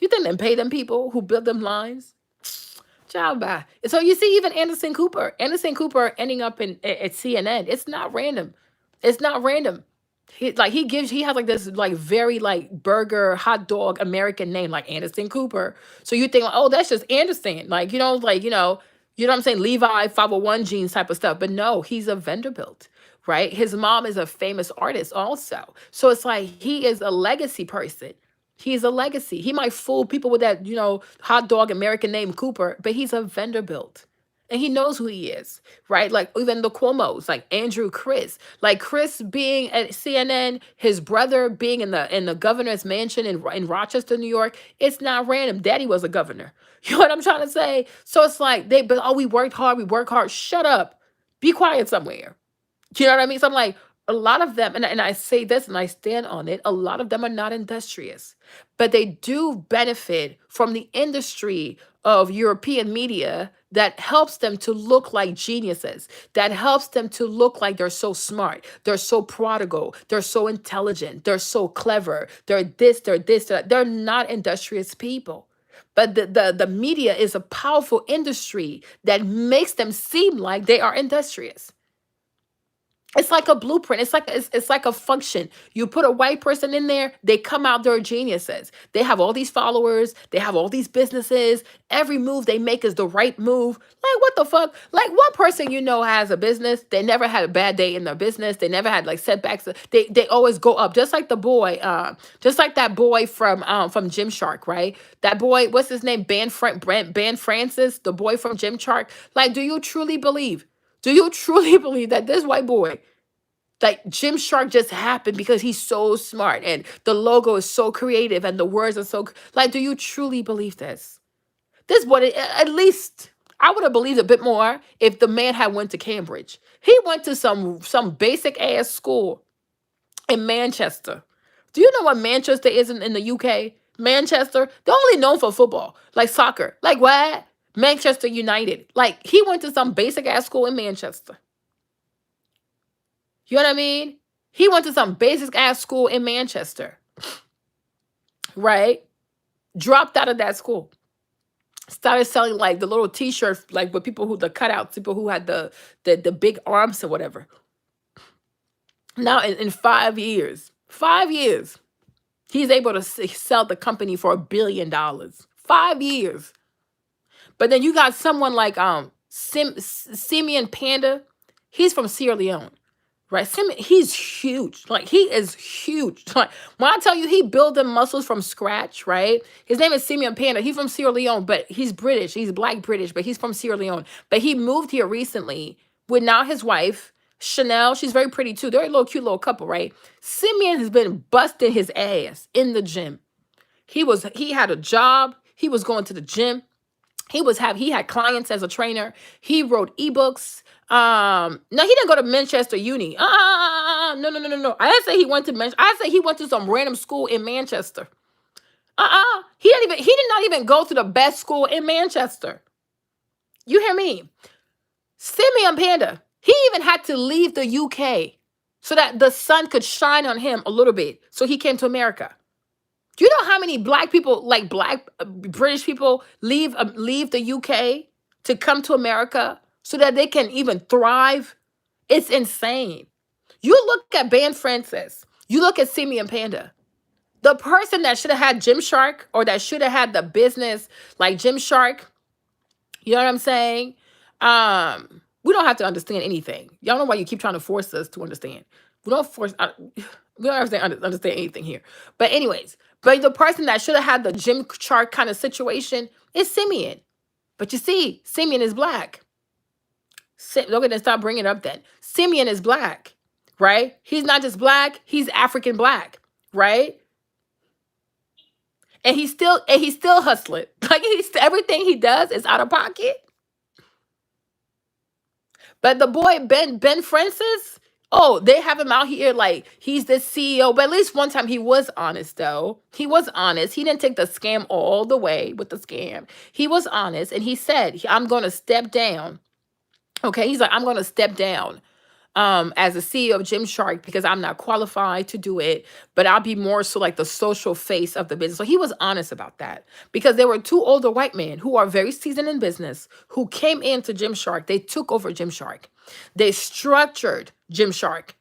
You think they pay them people who built them lines? Ciao, bye. So you see, even Anderson Cooper ending up at CNN. It's not random. It's not random. He has like this like very like burger hot dog American name like Anderson Cooper. So you think like, oh, that's just Anderson, like you know what I'm saying, Levi 501 jeans type of stuff. But no, he's a Vanderbilt, right? His mom is a famous artist also. So it's like he is a legacy person. He's a legacy. He might fool people with that, hot dog American name Cooper, but he's a Vanderbilt. And he knows who he is, right? Like even the Cuomo's, like Andrew Chris, like Chris being at CNN, his brother being in the governor's mansion in Rochester, New York. It's not random. Daddy was a governor. You know what I'm trying to say? So it's like we worked hard, we work hard. Shut up. Be quiet somewhere. You know what I mean? So I'm like, a lot of them, and I say this and I stand on it, a lot of them are not industrious, but they do benefit from the industry of European media that helps them to look like geniuses, that helps them to look like they're so smart, they're so prodigal, they're so intelligent, they're so clever, they're this, they're not industrious people. But the media is a powerful industry that makes them seem like they are industrious. It's like a blueprint. It's like a function. You put a white person in there, they come out, they're geniuses. They have all these followers, they have all these businesses. Every move they make is the right move. Like what the fuck? Like what person has a business? They never had a bad day in their business. They never had like setbacks. They always go up. Just like the boy, just like that boy from Gymshark, right? That boy, what's his name? Ben Francis, the boy from Gymshark. Like, do you truly believe? Do you truly believe that this white boy, like Gymshark, just happened because he's so smart and the logo is so creative and the words are so like? Do you truly believe this? This boy, at least I would have believed a bit more if the man had went to Cambridge. He went to some basic ass school in Manchester. Do you know what Manchester is in the UK? Manchester, they're only known for football, like soccer. Like what? Manchester United. Like he went to some basic ass school in Manchester. You know what I mean? He went to some basic ass school in Manchester. Right? Dropped out of that school. Started selling like the little t-shirts, like with people the cutouts, people who had the big arms or whatever. Now in 5 years, he's able to sell the company for $1 billion. 5 years. But then you got someone like Simeon Panda. He's from Sierra Leone, right? He's huge. Like he is huge. Like when I tell you he built them muscles from scratch, right? His name is Simeon Panda. He's from Sierra Leone, but he's British. He's black British, but he's from Sierra Leone. But he moved here recently with now his wife Chanel, she's very pretty too. They're a little cute little couple, right? Simeon has been busting his ass in the gym. He had a job. He was going to the gym. He had clients as a trainer. He wrote ebooks. No, he didn't go to Manchester Uni. No. I didn't say he went to Manchester. I said he went to some random school in Manchester. He did not even go to the best school in Manchester. You hear me? Simeon Panda. He even had to leave the UK so that the sun could shine on him a little bit. So he came to America. Do you know how many black people, like black British people, leave the UK to come to America so that they can even thrive? It's insane. You look at Ben Francis. You look at Simeon Panda. The person that should have had Gymshark or that should have had the business like Gymshark, you know what I'm saying? We don't have to understand anything. Y'all know why you keep trying to force us to understand. We don't force. We don't understand anything here. But anyways, but the person that should have had the Gymshark kind of situation is Simeon. But you see, Simeon is black. Okay, then stop bringing it up. Then Simeon is black, right? He's not just black; he's African black, right? And he's still hustling. Like everything he does is out of pocket. But the boy Ben Francis, oh, they have him out here like he's the CEO. But at least one time he was honest though. He was honest. He didn't take the scam all the way with the scam. He was honest and he said, I'm gonna step down. Okay, he's like, I'm gonna step down as a CEO of Gymshark because I'm not qualified to do it, but I'll be more so like the social face of the business. So he was honest about that because there were two older white men who are very seasoned in business who came into Gymshark. They took over Gymshark. They structured Gymshark.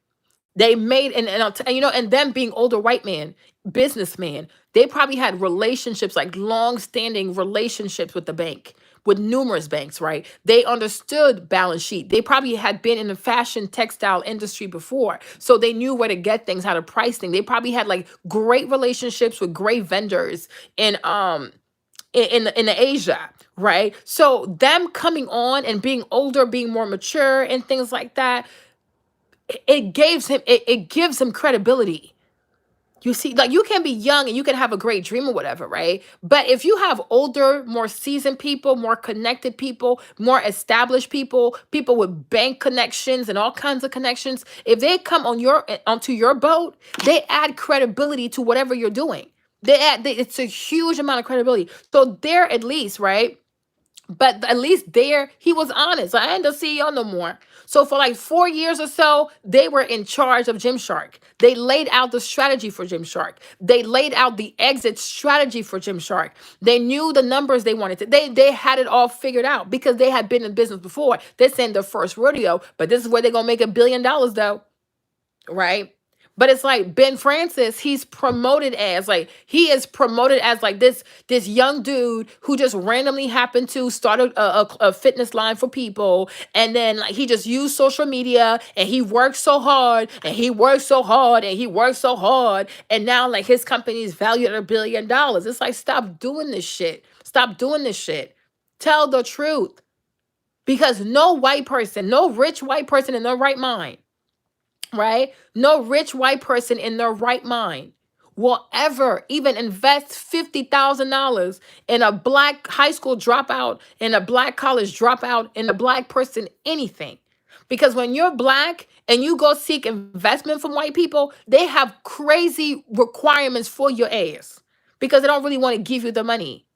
They made and them being older white men, businessmen, they probably had relationships like long-standing relationships with the bank, with numerous banks, right? They understood balance sheet. They probably had been in the fashion textile industry before, so they knew where to get things, how to price things. They probably had like great relationships with great vendors in the Asia, right? So them coming on and being older, being more mature and things like that, it gives him credibility. You see, like you can be young and you can have a great dream or whatever, right? But if you have older, more seasoned people, more connected people, more established people, people with bank connections and all kinds of connections, if they come onto your boat, they add credibility to whatever you're doing. It's a huge amount of credibility. So they're at least, right? But at least there, he was honest. I ain't the CEO no more. So for like 4 years or so, they were in charge of Gymshark. They laid out the strategy for Gymshark. They laid out the exit strategy for Gymshark. They knew the numbers they wanted to. They had it all figured out because they had been in business before. This ain't their first rodeo, but this is where they're gonna make $1 billion though, right? But it's like Ben Francis, he is promoted as like this young dude who just randomly happened to start a fitness line for people, and then like he just used social media and he worked so hard and he worked so hard and he worked so hard, and now like his company is valued at $1 billion. It's like stop doing this shit. Stop doing this shit. Tell the truth, because no white person, no rich white person in their right mind, right? No rich white person in their right mind will ever even invest $50,000 in a black high school dropout, in a black college dropout, in a black person, anything. Because when you're black and you go seek investment from white people, they have crazy requirements for your ass because they don't really want to give you the money.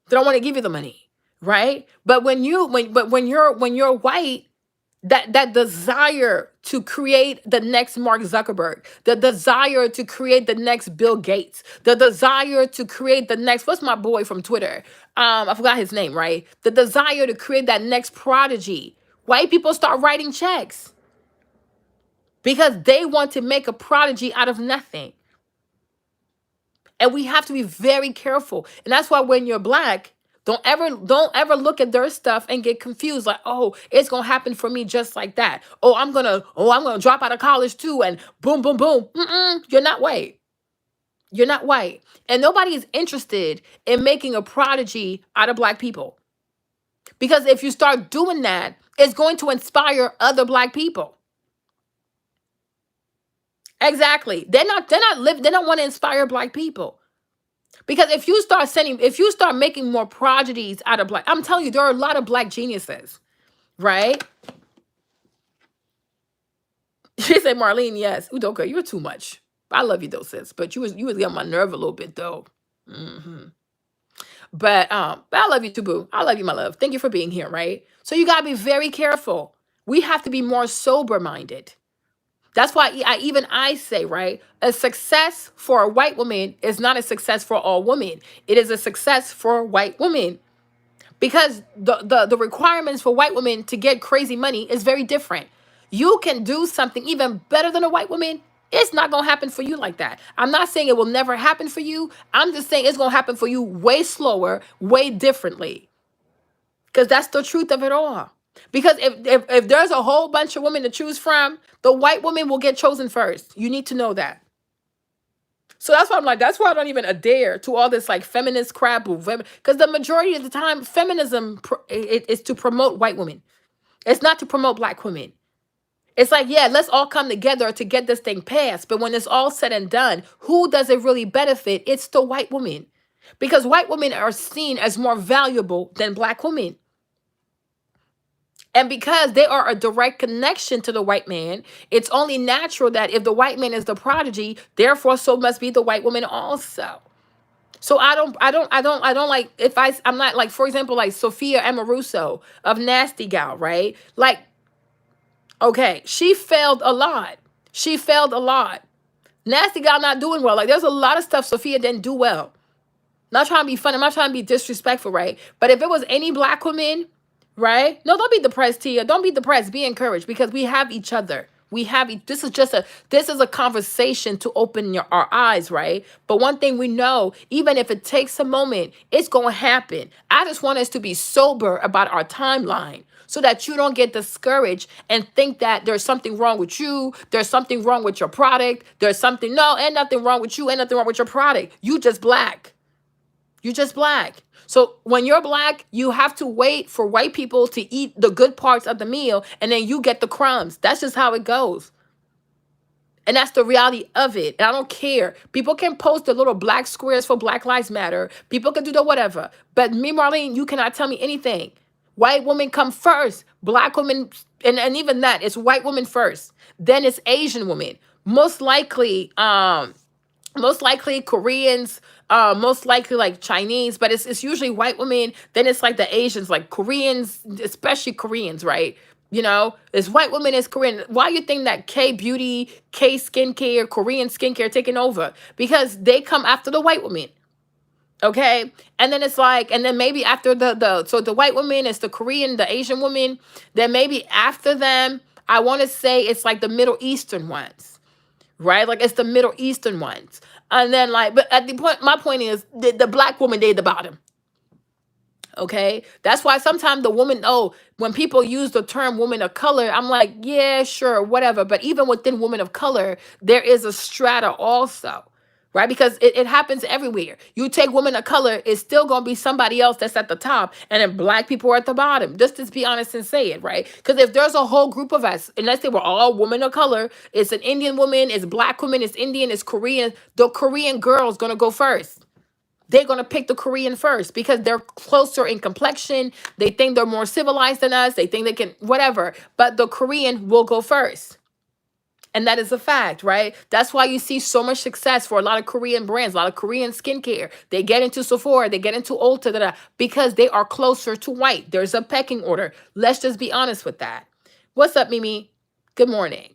They don't want to give you the money, right? But when you're white, that desire to create the next Mark Zuckerberg, the desire to create the next Bill Gates, the desire to create the next, what's my boy from Twitter? I forgot his name, right? The desire to create that next prodigy. White people start writing checks because they want to make a prodigy out of nothing. And we have to be very careful. And that's why when you're black, don't ever look at their stuff and get confused like, oh, it's gonna happen for me just like that. I'm gonna drop out of college too, and boom, boom, boom. You're not white. You're not white. And nobody is interested in making a prodigy out of black people. Because if you start doing that, It's going to inspire other black people. Exactly. They don't want to inspire black people. Because if you start making more prodigies out of black, I'm telling you, there are a lot of black geniuses, right? She said, Marlene, yes. Udoka, you're too much. I love you though, sis. But you was getting on my nerve a little bit though. Hmm. But I love you too, boo. I love you, my love. Thank you for being here, right? So you gotta be very careful. We have to be more sober minded. That's why I say, right, a success for a white woman is not a success for all women. It is a success for white women because the requirements for white women to get crazy money is very different. You can do something even better than a white woman. It's not going to happen for you like that. I'm not saying it will never happen for you. I'm just saying it's going to happen for you way slower, way differently. Because that's the truth of it all. Because if there's a whole bunch of women to choose from, the white woman will get chosen first. You need to know that. So that's why I'm like, that's why I don't even adhere to all this like feminist crap. Because the majority of the time, feminism is to promote white women. It's not to promote black women. It's like, yeah, let's all come together to get this thing passed. But when it's all said and done, who does it really benefit? It's the white woman. Because white women are seen as more valuable than black women. And because they are a direct connection to the white man, it's only natural that if the white man is the prodigy, therefore so must be the white woman also. So I don't like I'm not like, for example, like Sophia Amoruso of Nasty Gal, right? Like, okay, she failed a lot. She failed a lot. Nasty Gal not doing well. Like, there's a lot of stuff Sophia didn't do well. Not trying to be funny. I'm not trying to be disrespectful, right? But if it was any black woman, right? No, don't be depressed, Tia. Don't be depressed. Be encouraged because we have each other. This is a conversation to open our eyes, right? But one thing we know, even if it takes a moment, it's going to happen. I just want us to be sober about our timeline so that you don't get discouraged and think that there's something wrong with you. There's something wrong with your product. No, ain't nothing wrong with you. Ain't nothing wrong with your product. You just black. You're just black. So when you're black, you have to wait for white people to eat the good parts of the meal and then you get the crumbs. That's just how it goes. And that's the reality of it. And I don't care. People can post the little black squares for Black Lives Matter. People can do the whatever. But me, Marlene, you cannot tell me anything. White women come first. Black women, and even that, it's white women first. Then it's Asian women. Most likely Koreans, most likely like Chinese, but it's usually white women. Then it's like the Asians, like Koreans, especially Koreans, right? You know, it's white women, it's Korean. Why you think that K beauty, K skincare, Korean skincare taking over? Because they come after the white women. Okay. And then it's like, and then maybe after so the white woman is the Korean, the Asian woman. Then maybe after them, I want to say it's like the Middle Eastern ones, right? Like it's the Middle Eastern ones. And then like, but at the point, my point is the black woman, they the bottom. Okay. That's why sometimes the woman, when people use the term woman of color, I'm like, yeah, sure, whatever. But even within women of color, there is a strata also. Right? Because it happens everywhere. You take women of color, it's still going to be somebody else that's at the top, and then black people are at the bottom. Just to be honest and say it, right? Because if there's a whole group of us, and let's say we're all women of color, it's an Indian woman, it's black woman, it's Indian, it's Korean, the Korean girl's going to go first. They're going to pick the Korean first because they're closer in complexion. They think they're more civilized than us. They think they can, whatever. But the Korean will go first. And that is a fact, right? That's why you see so much success for a lot of Korean brands, a lot of Korean skincare. They get into Sephora, they get into Ulta, because they are closer to white. There's a pecking order. Let's just be honest with that. What's up, Mimi? Good morning.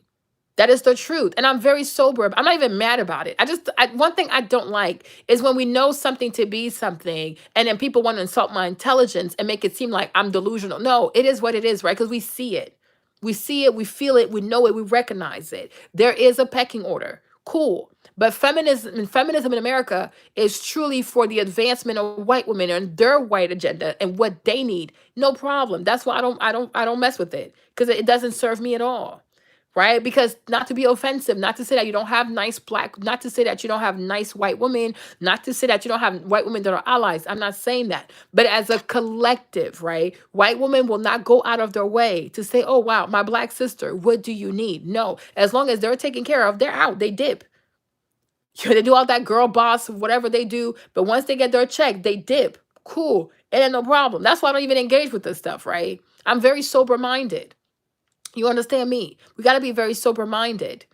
That is the truth. And I'm very sober. I'm not even mad about it. One thing I don't like is when we know something to be something and then people want to insult my intelligence and make it seem like I'm delusional. No, it is what it is, right? Because we see it. We see it, we feel it, we know it, we recognize it. There is a pecking order. Cool. But feminism in America is truly for the advancement of white women and their white agenda and what they need. No problem. That's why I don't mess with it because it doesn't serve me at all. right? Because not to be offensive, not to say that you don't have nice black, not to say that you don't have nice white women, not to say that you don't have white women that are allies. I'm not saying that. But as a collective, right? White women will not go out of their way to say, oh, wow, my black sister, what do you need? No, as long as they're taken care of, they're out, they dip. They do all that girl boss, whatever they do. But once they get their check, they dip. Cool. It ain't no problem. That's why I don't even engage with this stuff, right? I'm very sober minded. You understand me? We got to be very sober minded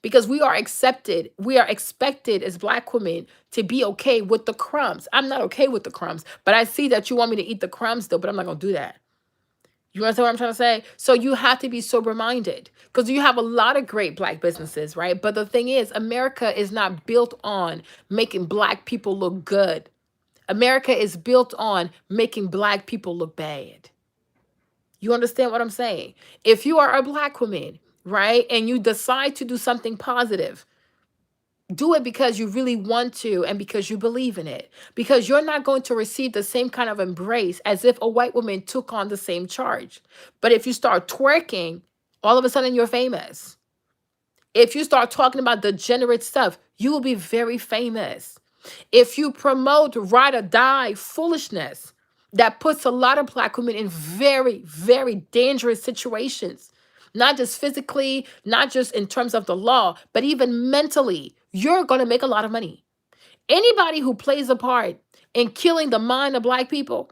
because we are accepted. We are expected as black women to be okay with the crumbs. I'm not okay with the crumbs, but I see that you want me to eat the crumbs though, but I'm not going to do that. You understand what I'm trying to say? So you have to be sober minded because you have a lot of great black businesses, right? But the thing is, America is not built on making black people look good. America is built on making black people look bad. You understand what I'm saying? If you are a black woman, right, and you decide to do something positive, do it because you really want to and because you believe in it. Because you're not going to receive the same kind of embrace as if a white woman took on the same charge. But if you start twerking, all of a sudden you're famous. If you start talking about degenerate stuff, you will be very famous. If you promote ride or die foolishness, that puts a lot of black women in very, very dangerous situations, not just physically, not just in terms of the law, but even mentally, you're going to make a lot of money. Anybody who plays a part in killing the mind of black people,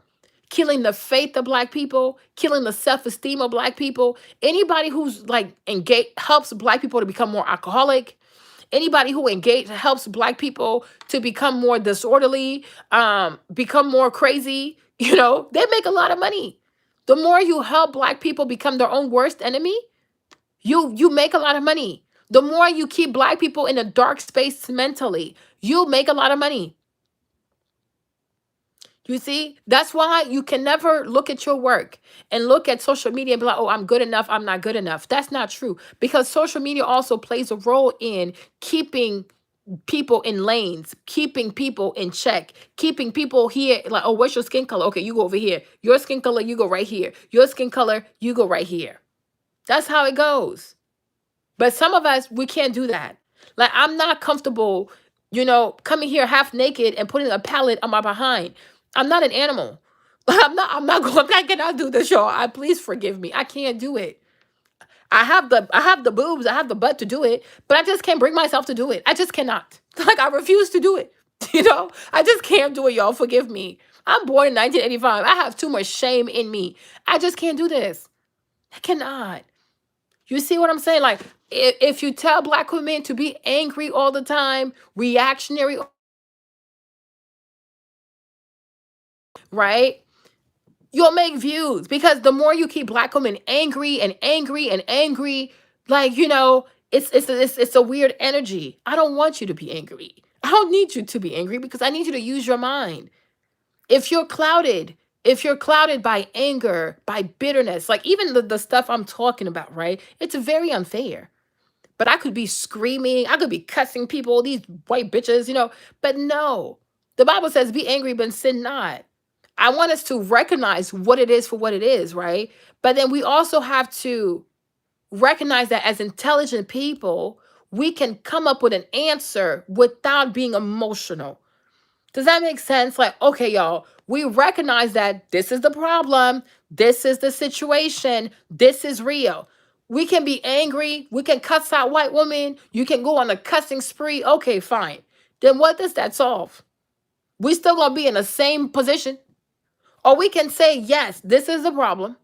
killing the faith of black people, killing the self-esteem of black people, anybody who's like engage helps black people to become more alcoholic, anybody who helps black people to become more disorderly, become more crazy, they make a lot of money. The more you help black people become their own worst enemy, you make a lot of money. The more you keep black people in a dark space mentally, you make a lot of money. You see, that's why you can never look at your work and look at social media and be like, oh, I'm good enough, I'm not good enough. That's not true because social media also plays a role in keeping people in lanes, keeping people in check, keeping people here like, oh, what's your skin color? Okay, you go over here. Your skin color, you go right here. Your skin color, you go right here. That's how it goes. But some of us, we can't do that. Like, I'm not comfortable, coming here half naked and putting a pallet on my behind. I'm not an animal. I'm not going, I cannot do this, y'all. Please forgive me. I can't do it. I have the boobs, I have the butt to do it, but I just can't bring myself to do it. I just cannot. Like, I refuse to do it. I just can't do it, y'all. Forgive me. I'm born in 1985. I have too much shame in me. I just can't do this. I cannot. You see what I'm saying? Like, if you tell black women to be angry all the time, reactionary, right? You'll make views because the more you keep black women angry and angry and angry, like, it's a weird energy. I don't want you to be angry. I don't need you to be angry because I need you to use your mind. If you're clouded, by anger, by bitterness, like even the stuff I'm talking about, right? It's very unfair. But I could be screaming, I could be cussing people, these white bitches, but no. The Bible says, be angry, but sin not. I want us to recognize what it is for what it is, right? But then we also have to recognize that as intelligent people, we can come up with an answer without being emotional. Does that make sense? Like, okay, y'all, we recognize that this is the problem. This is the situation. This is real. We can be angry. We can cuss out white women. You can go on a cussing spree. Okay, fine. Then what does that solve? We still gonna be in the same position. Or we can say, yes, this is the problem.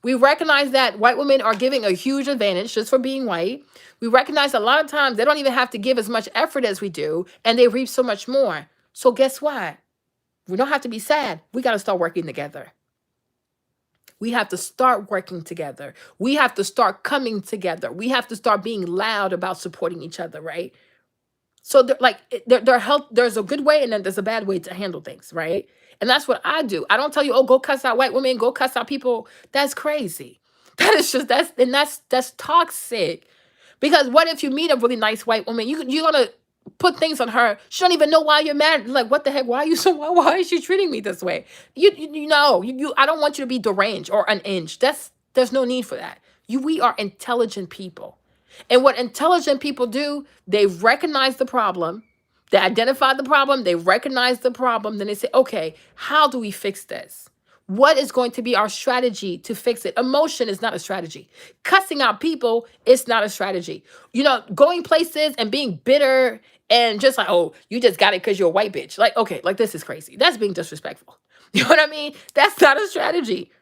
We recognize that white women are giving a huge advantage just for being white. We recognize a lot of times they don't even have to give as much effort as we do, and they reap so much more. So guess what? We don't have to be sad. We got to start working together. We have to start working together. We have to start coming together. We have to start being loud about supporting each other, right? So there's a good way and then there's a bad way to handle things, right? And that's what I do. I don't tell you, oh, go cuss out white women, go cuss out people. That's crazy. That's toxic. Because what if you meet a really nice white woman? You're gonna put things on her. She don't even know why you're mad. Like, what the heck? Why are you so? Why is she treating me this way? I don't want you to be deranged or unhinged. There's no need for that. We are intelligent people. And what intelligent people do, they recognize the problem, they identify the problem, they recognize the problem, then they say, okay, how do we fix this? What is going to be our strategy to fix it? Emotion is not a strategy. Cussing out people is not a strategy. Going places and being bitter and just like, oh, you just got it because you're a white bitch. Like, okay, like this is crazy. That's being disrespectful. You know what I mean? That's not a strategy.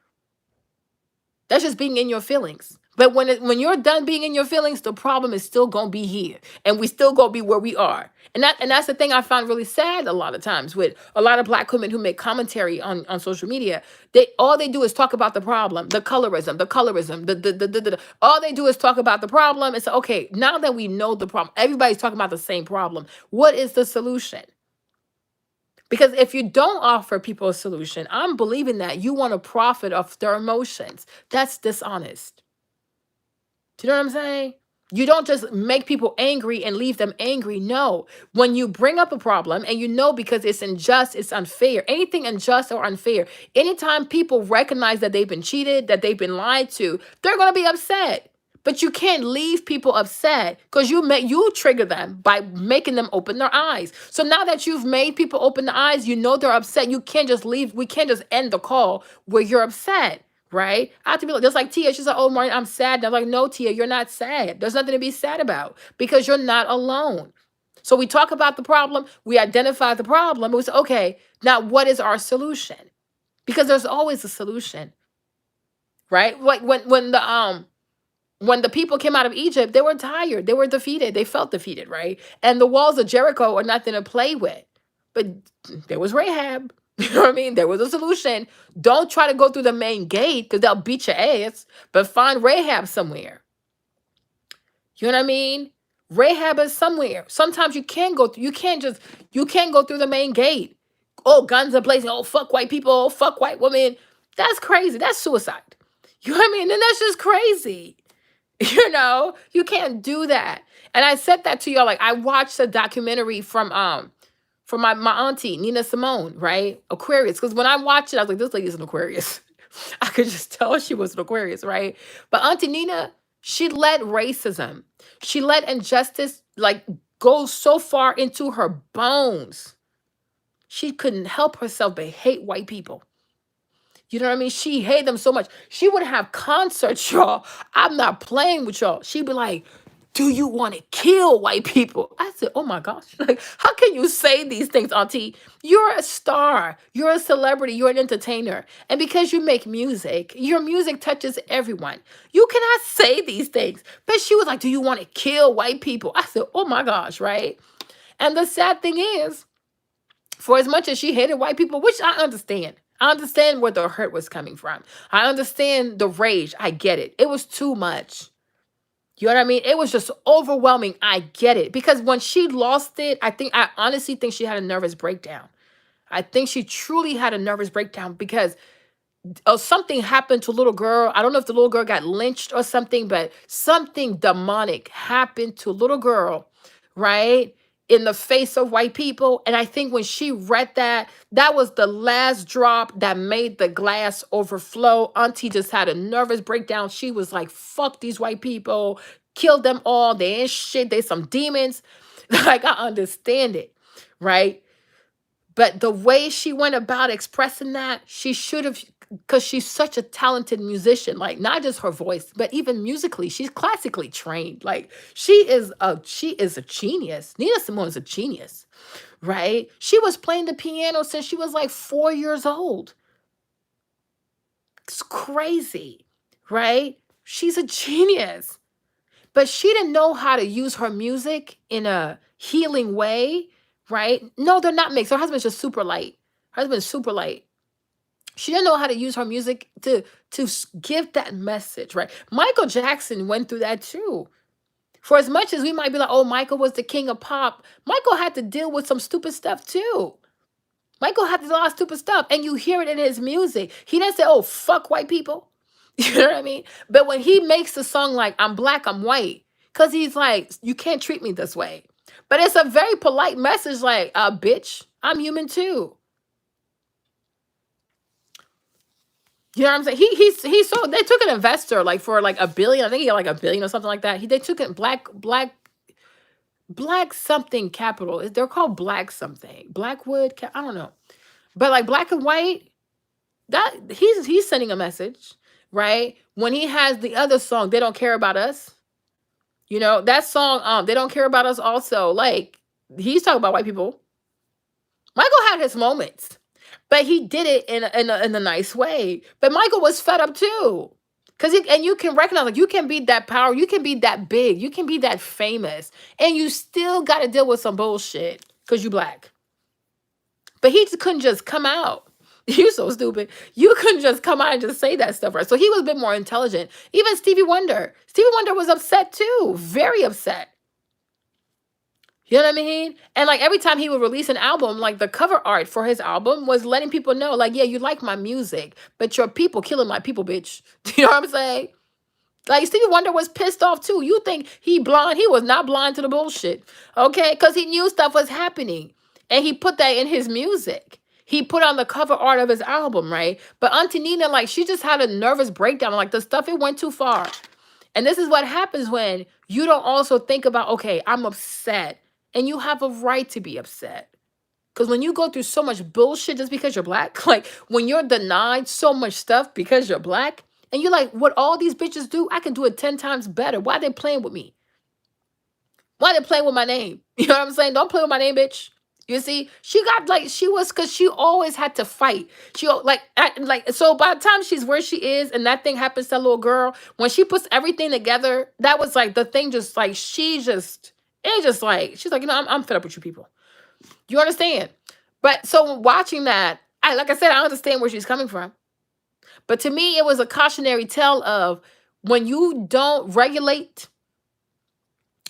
That's just being in your feelings. But when you're done being in your feelings, the problem is still gonna be here, and we still gonna be where we are. And that's the thing I find really sad a lot of times with a lot of black women who make commentary on social media. All they do is talk about the problem, the colorism, the. All they do is talk about the problem and say, okay, now that we know the problem, everybody's talking about the same problem. What is the solution? Because if you don't offer people a solution, I'm believing that you want to profit off their emotions. That's dishonest. Do you know what I'm saying? You don't just make people angry and leave them angry. No. When you bring up a problem and because it's unjust, it's unfair, anything unjust or unfair, anytime people recognize that they've been cheated, that they've been lied to, they're going to be upset. But you can't leave people upset because you trigger them by making them open their eyes. So now that you've made people open their eyes, they're upset. You can't just leave. We can't just end the call where you're upset. Right? I have to be like, just like Tia. She's like, oh, Martin, I'm sad. And I'm like, no, Tia, you're not sad. There's nothing to be sad about because you're not alone. So we talk about the problem. We identify the problem. We say, okay, now what is our solution? Because there's always a solution, right? Like when the people came out of Egypt, they were tired. They were defeated. They felt defeated, right? And the walls of Jericho are nothing to play with. But there was Rahab. You know what I mean? There was a solution. Don't try to go through the main gate because they'll beat your ass, but find Rahab somewhere. You know what I mean? Rahab is somewhere. Sometimes you can't go through, you can't go through the main gate. Oh, guns are blazing. Oh, fuck white people. Oh, fuck white women. That's crazy. That's suicide. You know what I mean? And that's just crazy. You can't do that. And I said that to y'all. Like, I watched a documentary from my auntie Nina Simone, right? Aquarius. Because when I watched it, I was like, this lady's an Aquarius. I could just tell she was an Aquarius, right? But Auntie Nina, she let racism, she let injustice like go so far into her bones. She couldn't help herself but hate white people. You know what I mean? She hated them so much. She would have concerts, y'all. I'm not playing with y'all. She'd be like, do you want to kill white people? I said, oh my gosh. Like, how can you say these things, Auntie? You're a star. You're a celebrity. You're an entertainer. And because you make music, your music touches everyone. You cannot say these things. But she was like, do you want to kill white people? I said, oh my gosh, right? And the sad thing is, for as much as she hated white people, which I understand where the hurt was coming from. I understand the rage. I get it. It was too much. You know what I mean? It was just overwhelming. I get it. Because when she lost it, I honestly think she had a nervous breakdown. I think she truly had a nervous breakdown because something happened to a little girl. I don't know if the little girl got lynched or something, but something demonic happened to a little girl, right? In the face of white people. And I think when she read that, that was the last drop that made the glass overflow. Auntie just had a nervous breakdown. She was like, fuck these white people, kill them all. They ain't shit. They some demons. Like, I understand it, right? But the way she went about expressing that, she should have, because she's such a talented musician, like not just her voice, but even musically, she's classically trained. Like she is a genius. Nina Simone is a genius, right? She was playing the piano since she was like 4 years old. It's crazy, right? She's a genius. But she didn't know how to use her music in a healing way, right? No, they're not mixed. Her husband's just super light. Her husband's super light. She didn't know how to use her music to give that message, right? Michael Jackson went through that too. For as much as we might be like, oh, Michael was the king of pop, Michael had to deal with some stupid stuff too. Michael had to do a lot of stupid stuff, and you hear it in his music. He doesn't say, oh, fuck white people. You know what I mean? But when he makes a song like I'm black, I'm white, because he's like, you can't treat me this way. But it's a very polite message like, bitch, I'm human too. You know what I'm saying? He sold. They took an investor like for like a billion. I think he got like a billion or something like that. They took it black something capital. They're called black something Blackwood. I don't know, but like black and white. That he's sending a message, right? When he has the other song, they don't care about us. You know that song. They don't care about us. Also, like he's talking about white people. Michael had his moments, but he did it in a nice way. But Michael was fed up too. And you can recognize, like, you can be that power, you can be that big, you can be that famous, and you still got to deal with some bullshit because you black. But he just couldn't just come out. You so stupid. You couldn't just come out and just say that stuff, right? So he was a bit more intelligent. Even Stevie Wonder. Stevie Wonder was upset too, very upset. You know what I mean? And like every time he would release an album, like the cover art for his album was letting people know, like, yeah, you like my music, but your people killing my people, bitch. You know what I'm saying? Like Stevie Wonder was pissed off too. You think he blind? He was not blind to the bullshit. Okay? Because he knew stuff was happening. And he put that in his music. He put on the cover art of his album, right? But Auntie Nina, like, she just had a nervous breakdown. Like the stuff, it went too far. And this is what happens when you don't also think about, okay, I'm upset. And you have a right to be upset. Because when you go through so much bullshit just because you're black, like when you're denied so much stuff because you're black, and you're like, what all these bitches do, I can do it 10 times better. Why they playing with me? Why they playing with my name? You know what I'm saying? Don't play with my name, bitch. You see, she got like, she was, because she always had to fight. She like, so by the time she's where she is and that thing happens to that little girl, when she puts everything together, that was like the thing, just like, it's just like, she's like, you know, I'm fed up with you people. You understand? But so watching that, like I said, I understand where she's coming from. But to me, it was a cautionary tale of when you don't regulate,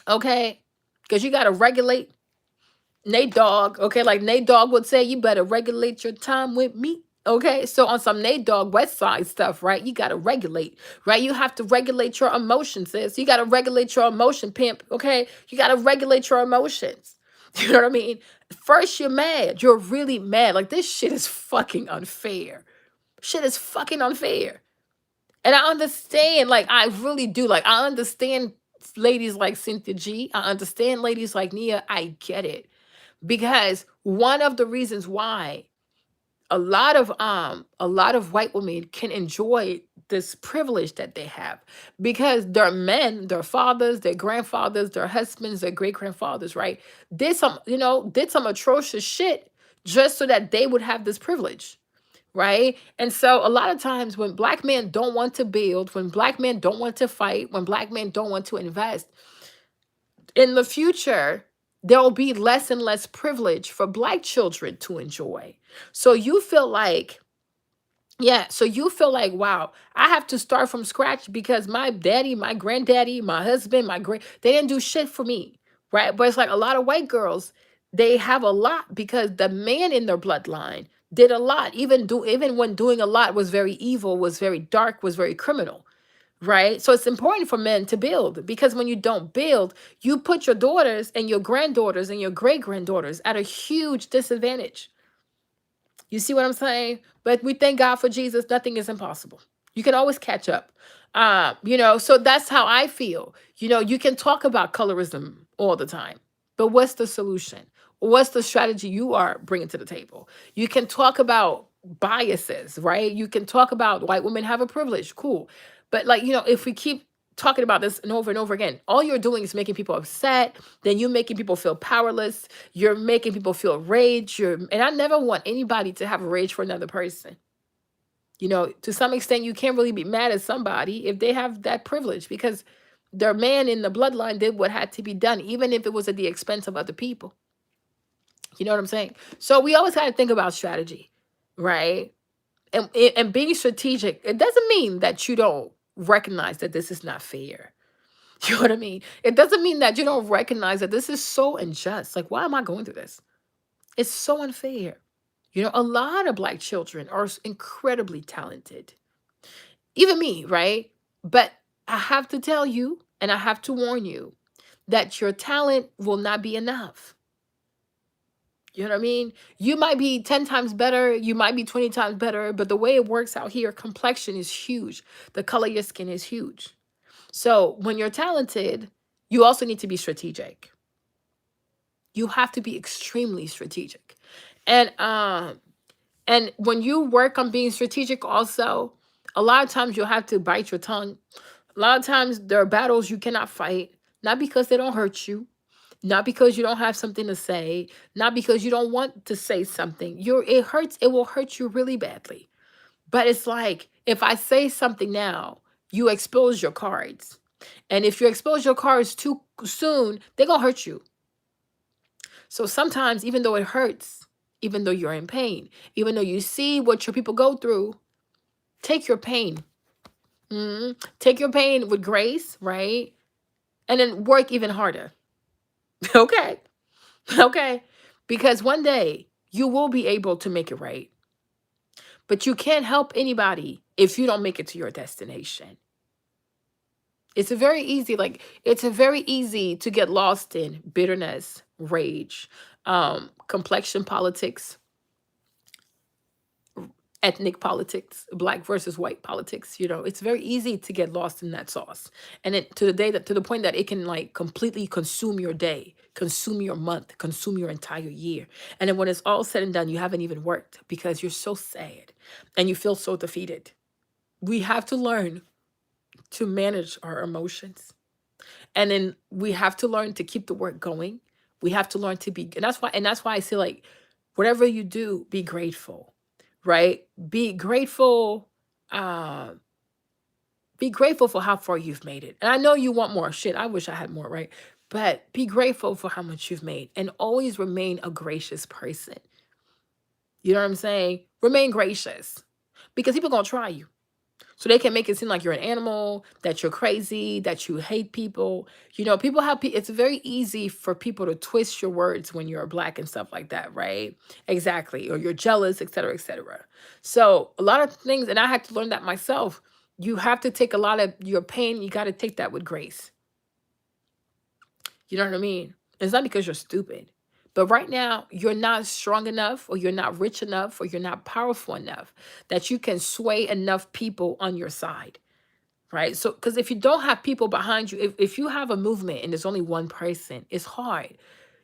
okay, because you got to regulate. Nate Dogg, okay, like Nate Dogg would say, you better regulate your time with me. Okay, so on some Nate Dogg West Side stuff, right? You got to regulate, right? You have to regulate your emotions, sis. You got to regulate your emotion, pimp, okay? You got to regulate your emotions. You know what I mean? First, you're mad. You're really mad. Like, this shit is fucking unfair. Shit is fucking unfair. And I understand, like, I really do. Like, I understand ladies like Cynthia G. I understand ladies like Nia. I get it. Because one of the reasons why a lot of white women can enjoy this privilege that they have, because their men, their fathers, their grandfathers, their husbands, their great grandfathers, right, did some atrocious shit just so that they would have this privilege, right? And so a lot of times when black men don't want to build, when black men don't want to fight, when black men don't want to invest, in the future, there will be less and less privilege for black children to enjoy. So you feel like, yeah, so you feel like, wow, I have to start from scratch because my daddy, my granddaddy, my husband, they didn't do shit for me, right? But it's like a lot of white girls, they have a lot because the man in their bloodline did a lot. Even when doing a lot was very evil, was very dark, was very criminal. Right? So it's important for men to build, because when you don't build, you put your daughters and your granddaughters and your great granddaughters at a huge disadvantage. You see what I'm saying? But we thank God for Jesus. Nothing is impossible. You can always catch up. So that's how I feel. You can talk about colorism all the time, but what's the solution? What's the strategy you are bringing to the table? You can talk about biases, right? You can talk about white women have a privilege. Cool. But like, if we keep talking about this and over again, all you're doing is making people upset. Then you're making people feel powerless. You're making people feel rage. And I never want anybody to have rage for another person. To some extent, you can't really be mad at somebody if they have that privilege, because their man in the bloodline did what had to be done, even if it was at the expense of other people. You know what I'm saying? So we always got to think about strategy, right? And being strategic, it doesn't mean that you don't recognize that this is not fair. You know what I mean? It doesn't mean that you don't recognize that this is so unjust. Like, why am I going through this? It's so unfair. A lot of black children are incredibly talented. Even me, right? But I have to tell you, and I have to warn you, that your talent will not be enough. You know what I mean? You might be 10 times better, you might be 20 times better, but the way it works out here, complexion is huge. The color of your skin is huge. So when you're talented, you also need to be strategic. You have to be extremely strategic. And when you work on being strategic also, a lot of times you'll have to bite your tongue. A lot of times there are battles you cannot fight, not because they don't hurt you, not because you don't have something to say, not because you don't want to say something. It hurts, it will hurt you really badly. But it's like if I say something now, you expose your cards. And if you expose your cards too soon, they're going to hurt you. So sometimes, even though it hurts, even though you're in pain, even though you see what your people go through, take your pain. Take your pain with grace, right? And then work even harder. Okay. Okay. Because one day you will be able to make it right. But you can't help anybody if you don't make it to your destination. It's a very easy, it's a very easy to get lost in bitterness, rage, complexion politics, ethnic politics, black versus white politics. It's very easy to get lost in that sauce. And to the point that it can like completely consume your day, consume your month, consume your entire year. And then when it's all said and done, you haven't even worked because you're so sad and you feel so defeated. We have to learn to manage our emotions. And then we have to learn to keep the work going. We have to learn to be, and that's why I say, like, whatever you do, be grateful, right? Uh, be grateful for how far you've made it. And I know you want more. Shit, I wish I had more, right? But be grateful for how much you've made and always remain a gracious person. You know what I'm saying? Remain gracious because people gonna try you. So they can make it seem like you're an animal, that you're crazy, that you hate people. People have, it's very easy for people to twist your words when you're black and stuff like that, right? Exactly. Or you're jealous, et cetera, et cetera. So a lot of things, and I had to learn that myself. You have to take a lot of your pain, you got to take that with grace. You know what I mean? It's not because you're stupid. But right now, you're not strong enough, or you're not rich enough, or you're not powerful enough that you can sway enough people on your side, right? So, because if you don't have people behind you, if you have a movement and there's only one person, it's hard.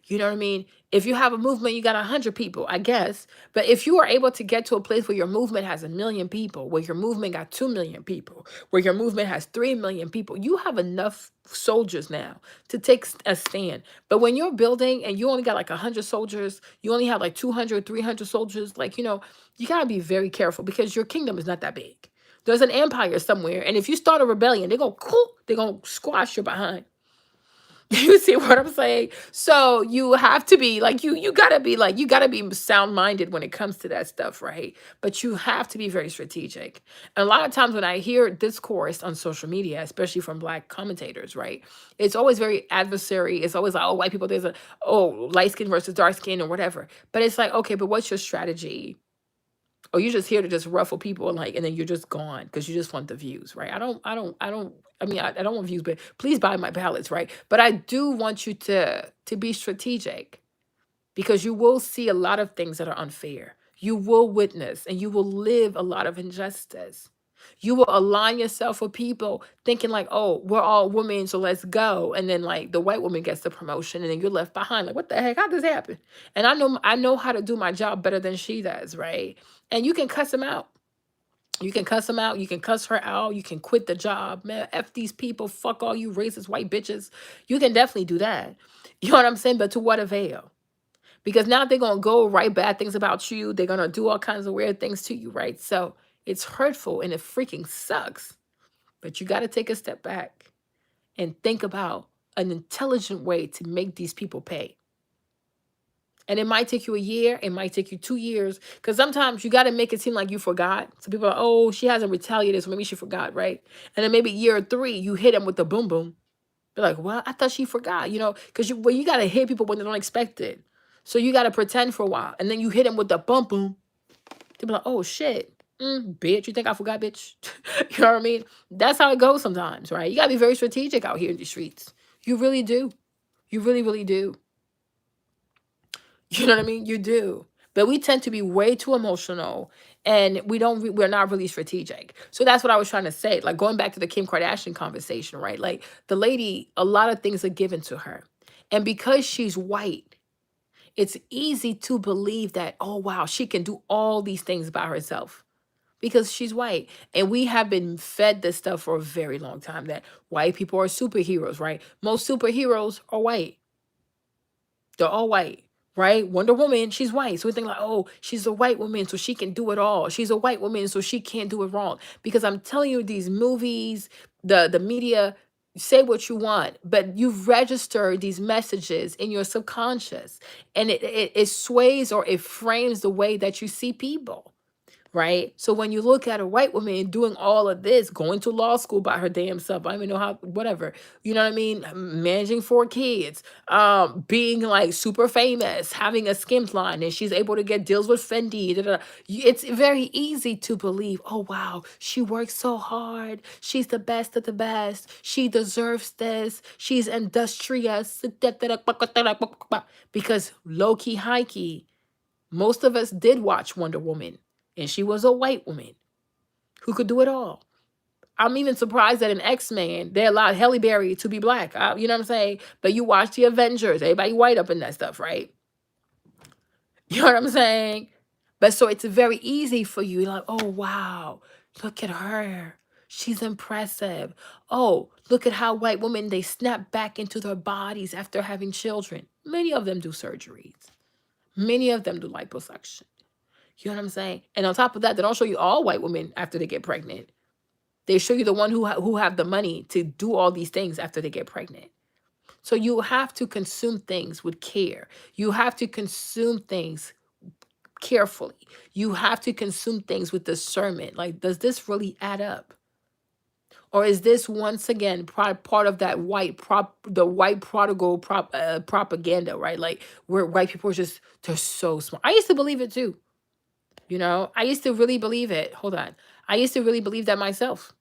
You know what I mean? If you have a movement, you got 100 people, I guess. But if you are able to get to a place where your movement has 1 million people, where your movement got 2 million people, where your movement has 3 million people, you have enough soldiers now to take a stand. But when you're building and you only got like 100 soldiers, you only have like 200, 300 soldiers, you got to be very careful because your kingdom is not that big. There's an empire somewhere. And if you start a rebellion, they're going to squash your behind. You see what I'm saying? So you have to be like, you gotta be sound minded when it comes to that stuff, right? But you have to be very strategic. And a lot of times when I hear discourse on social media, especially from black commentators, right? It's always very adversary. It's always like, oh, white people, light skin versus dark skin or whatever. But it's like, okay, but what's your strategy? Or you're just here to just ruffle people and then you're just gone because you just want the views, right? I don't want views, but please buy my ballots, right? But I do want you to be strategic because you will see a lot of things that are unfair. You will witness and you will live a lot of injustice. You will align yourself with people thinking like, oh, we're all women, so let's go. And then like the white woman gets the promotion and then you're left behind. Like, what the heck? How did this happen? And I know how to do my job better than she does, right? And you can cuss them out. You can cuss them out. You can cuss her out. You can quit the job. Man, F these people. Fuck all you racist white bitches. You can definitely do that. You know what I'm saying? But to what avail? Because now they're going to go write bad things about you. They're going to do all kinds of weird things to you, right? So it's hurtful and it freaking sucks. But you got to take a step back and think about an intelligent way to make these people pay. And it might take you a year. It might take you 2 years. Because sometimes you got to make it seem like you forgot. So people are, oh, she hasn't retaliated, so maybe she forgot, right? And then maybe year 3, you hit them with the boom boom. They're like, well, I thought she forgot, because you got to hit people when they don't expect it. So you got to pretend for a while. And then you hit them with the boom boom. They'll be like, oh, shit. Bitch, you think I forgot, bitch? You know what I mean? That's how it goes sometimes, right? You got to be very strategic out here in the streets. You really do. You really, really do. You know what I mean? You do. But we tend to be way too emotional, and we're not really strategic. So that's what I was trying to say. Like going back to the Kim Kardashian conversation, right? Like the lady, a lot of things are given to her. And because she's white, it's easy to believe that, oh wow, she can do all these things by herself because she's white. And we have been fed this stuff for a very long time that white people are superheroes, right? Most superheroes are white. They're all white, right? Wonder Woman, she's white. So we think like, oh, she's a white woman, so she can do it all. She's a white woman, so she can't do it wrong. Because I'm telling you, these movies, the media, say what you want, but you've registered these messages in your subconscious, and it sways or it frames the way that you see people. Right. So when you look at a white woman doing all of this, going to law school by her damn self, I don't even know how, whatever, you know what I mean? Managing 4 kids, being like super famous, having a Skims line, and she's able to get deals with Fendi. Da, da, da. It's very easy to believe, oh, wow, she works so hard. She's the best of the best. She deserves this. She's industrious. Da, da, da, ba, ba, da, da, ba, ba, ba. Because low key, high key, most of us did watch Wonder Woman, and she was a white woman who could do it all. I'm even surprised that in X-Men, they allowed Halle Berry to be black. You know what I'm saying? But you watch the Avengers, everybody white up in that stuff, right? You know what I'm saying? But so it's very easy for you. Like, oh, wow, look at her. She's impressive. Oh, look at how white women, they snap back into their bodies after having children. Many of them do surgeries. Many of them do liposuction. You know what I'm saying? And on top of that, they don't show you all white women after they get pregnant. They show you the one who have the money to do all these things after they get pregnant. So you have to consume things with care. You have to consume things carefully. You have to consume things with discernment. Like, does this really add up? Or is this once again part of that the white prodigal propaganda, right? Like where white people are just, they're so smart. I used to believe it too. You know, I used to really believe it. Hold on. I used to really believe that myself.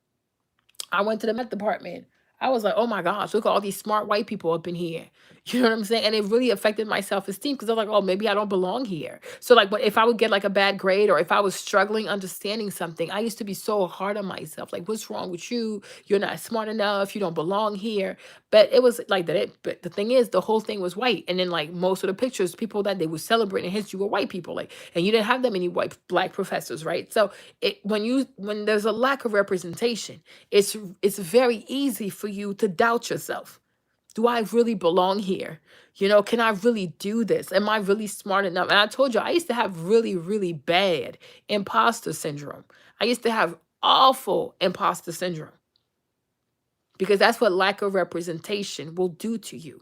I went to the Met Department. I was like, oh my gosh, look at all these smart white people up in here. You know what I'm saying? And it really affected my self-esteem because I was like, oh, maybe I don't belong here. So like, if I would get like a bad grade or if I was struggling understanding something, I used to be so hard on myself. Like, what's wrong with you? You're not smart enough. You don't belong here. But it was like that. But the thing is, the whole thing was white. And then like most of the pictures, people that they would celebrate in history were white people. Like, and you didn't have that many black professors, right? So when there's a lack of representation, it's very easy for you to doubt yourself. Do I really belong here? You know, can I really do this? Am I really smart enough? And I told you, I used to have really, really bad imposter syndrome. I used to have awful imposter syndrome because that's what lack of representation will do to you.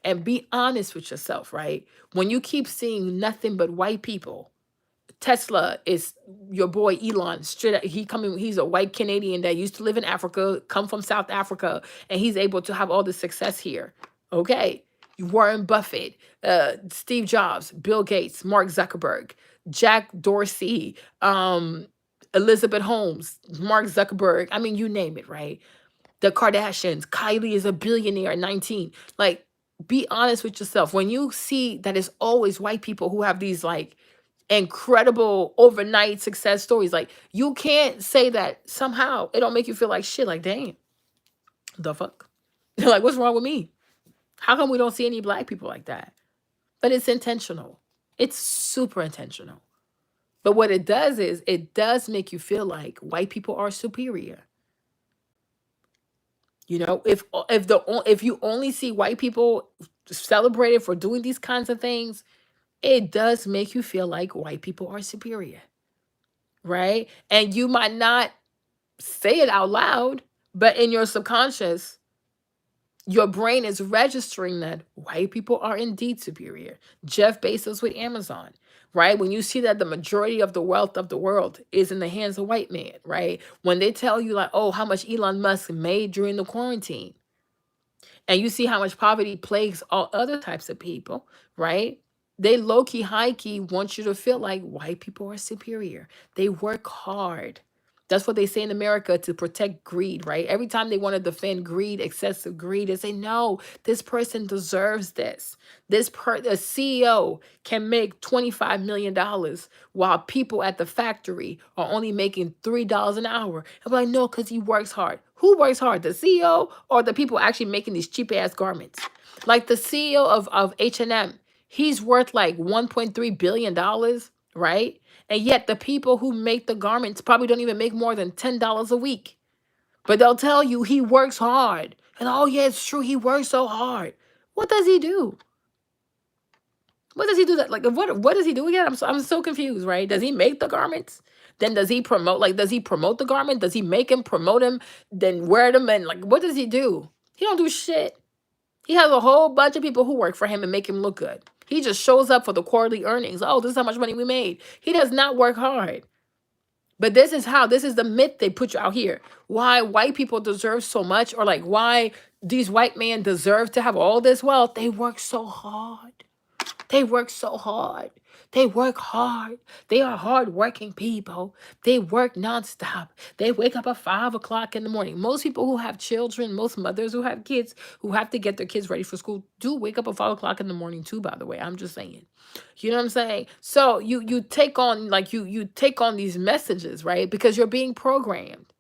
And be honest with yourself, right? When you keep seeing nothing but white people, Tesla is your boy Elon. Straight up, he's a white Canadian that used to live in Africa, come from South Africa, and he's able to have all the success here. Okay. Warren Buffett, Steve Jobs, Bill Gates, Mark Zuckerberg, Jack Dorsey, Elizabeth Holmes, Mark Zuckerberg. I mean, you name it, right? The Kardashians. Kylie is a billionaire at 19. Like, be honest with yourself. When you see that it's always white people who have these like incredible overnight success stories, like you can't say that somehow it don't make you feel like shit. Like, damn, the fuck? Like, what's wrong with me? How come we don't see any black people like that? But it's intentional. It's super intentional. But what it does is it does make you feel like white people are superior. You know, if you only see white people celebrated for doing these kinds of things, it does make you feel like white people are superior, right? And you might not say it out loud, but in your subconscious, your brain is registering that white people are indeed superior. Jeff Bezos with Amazon, right? When you see that the majority of the wealth of the world is in the hands of white men, right? When they tell you like, oh, how much Elon Musk made during the quarantine, and you see how much poverty plagues all other types of people, right? They low key, high key want you to feel like white people are superior. They work hard. That's what they say in America to protect greed, right? Every time they want to defend greed, excessive greed, they say, no, this person deserves this. A CEO can make $25 million while people at the factory are only making $3 an hour. I'm like, no, because he works hard. Who works hard, the CEO or the people actually making these cheap ass garments? Like the CEO of H&M, he's worth like $1.3 billion, right? And yet the people who make the garments probably don't even make more than $10 a week. But they'll tell you he works hard. And oh yeah, it's true, he works so hard. What does he do? What does he do that? Like what does he do again? I'm so confused, right? Does he make the garments? Then does he promote, like, does he promote the garment? Does he make him, promote him, then wear them? And like, what does he do? He don't do shit. He has a whole bunch of people who work for him and make him look good. He just shows up for the quarterly earnings. Oh, this is how much money we made. He does not work hard. But this is the myth they put you out here. Why white people deserve so much, or like why these white men deserve to have all this wealth. They work so hard. They work so hard. They work hard. They are hardworking people. They work nonstop. They wake up at 5 o'clock in the morning. Most people who have children, most mothers who have kids who have to get their kids ready for school do wake up at 5 o'clock in the morning too, by the way. I'm just saying. You know what I'm saying? So you take on, like, you take on these messages, right? Because you're being programmed.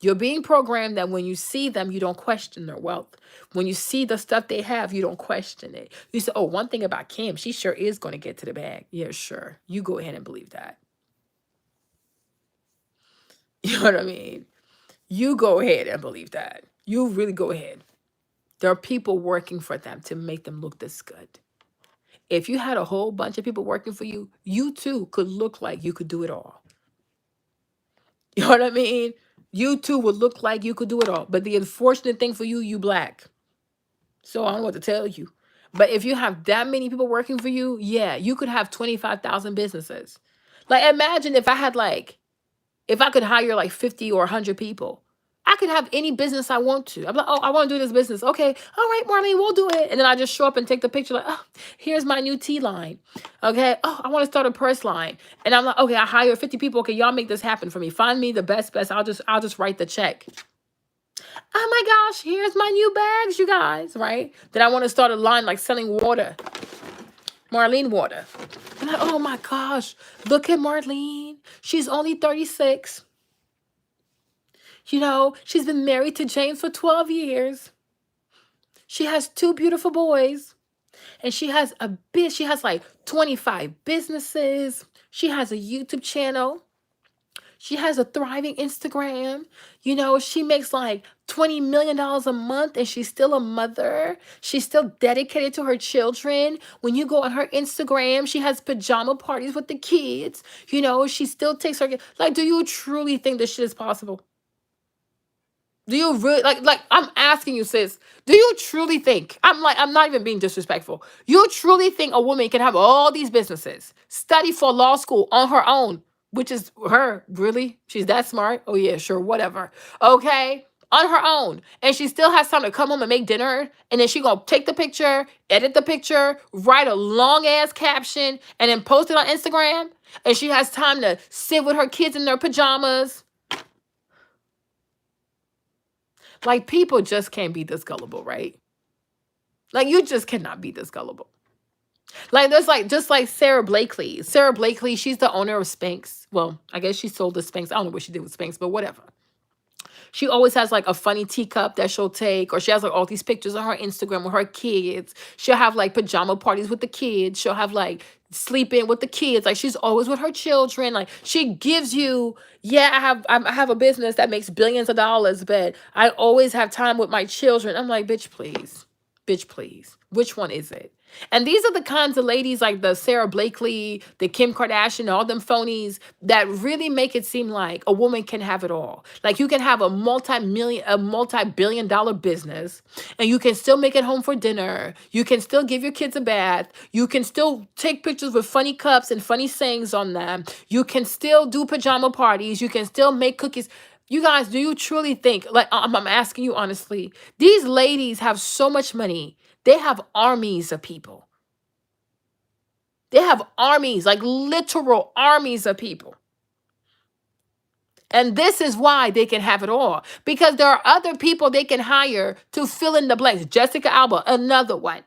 You're being programmed that when you see them, you don't question their wealth. When you see the stuff they have, you don't question it. You say, oh, one thing about Kim, she sure is going to get to the bag. Yeah, sure. You go ahead and believe that. You know what I mean? You go ahead and believe that. You really go ahead. There are people working for them to make them look this good. If you had a whole bunch of people working for you, you too could look like you could do it all. You know what I mean? You too would look like you could do it all. But the unfortunate thing for you, you black. So I don't know what to tell you. But if you have that many people working for you, yeah, you could have 25,000 businesses. Like, imagine if I could hire like 50 or 100 people. I could have any business I want to. I'm like, oh, I want to do this business. Okay, all right, Marlene, we'll do it. And then I just show up and take the picture like, oh, here's my new tea line. Okay, oh, I want to start a purse line. And I'm like, okay, I hire 50 people. Okay, y'all make this happen for me. Find me the best. I'll just write the check. Oh my gosh, here's my new bags, you guys, right? Then I want to start a line like selling water. Marlene water. And oh my gosh, look at Marlene. She's only 36. You know, she's been married to James for 12 years. She has 2 beautiful boys. And she has like 25 businesses. She has a YouTube channel. She has a thriving Instagram. You know, she makes like $20 million a month and she's still a mother. She's still dedicated to her children. When you go on her Instagram, she has pajama parties with the kids. You know, she still takes her, like, do you truly think this shit is possible? Do you really, like I'm asking you, sis, do you truly think, I'm not even being disrespectful. You truly think a woman can have all these businesses, study for law school on her own, which is her, really? She's that smart? Oh yeah, sure, whatever. Okay, on her own. And she still has time to come home and make dinner. And then she gonna take the picture, edit the picture, write a long ass caption, and then post it on Instagram. And she has time to sit with her kids in their pajamas. Like, people just can't be this gullible, right? Like, you just cannot be this gullible. Like, there's like, just like Sarah Blakely. Sarah Blakely, she's the owner of Spanx. Well, I guess she sold the Spanx. I don't know what she did with Spanx, but whatever. She always has like a funny teacup that she'll take, or she has like all these pictures on her Instagram with her kids. She'll have like pajama parties with the kids. She'll have like sleeping with the kids. Like, she's always with her children. Like, she gives you, yeah, I have a business that makes billions of dollars, but I always have time with my children. I'm like, bitch, please. Bitch, please. Which one is it? And these are the kinds of ladies like the Sarah Blakely, the Kim Kardashian, all them phonies that really make it seem like a woman can have it all. Like, you can have a multi-billion dollar business and you can still make it home for dinner. You can still give your kids a bath. You can still take pictures with funny cups and funny sayings on them. You can still do pajama parties. You can still make cookies. You guys, do you truly think, like, I'm asking you honestly, these ladies have so much money. They have armies of people. They have armies, like literal armies of people. And this is why they can have it all. Because there are other people they can hire to fill in the blanks. Jessica Alba, another one.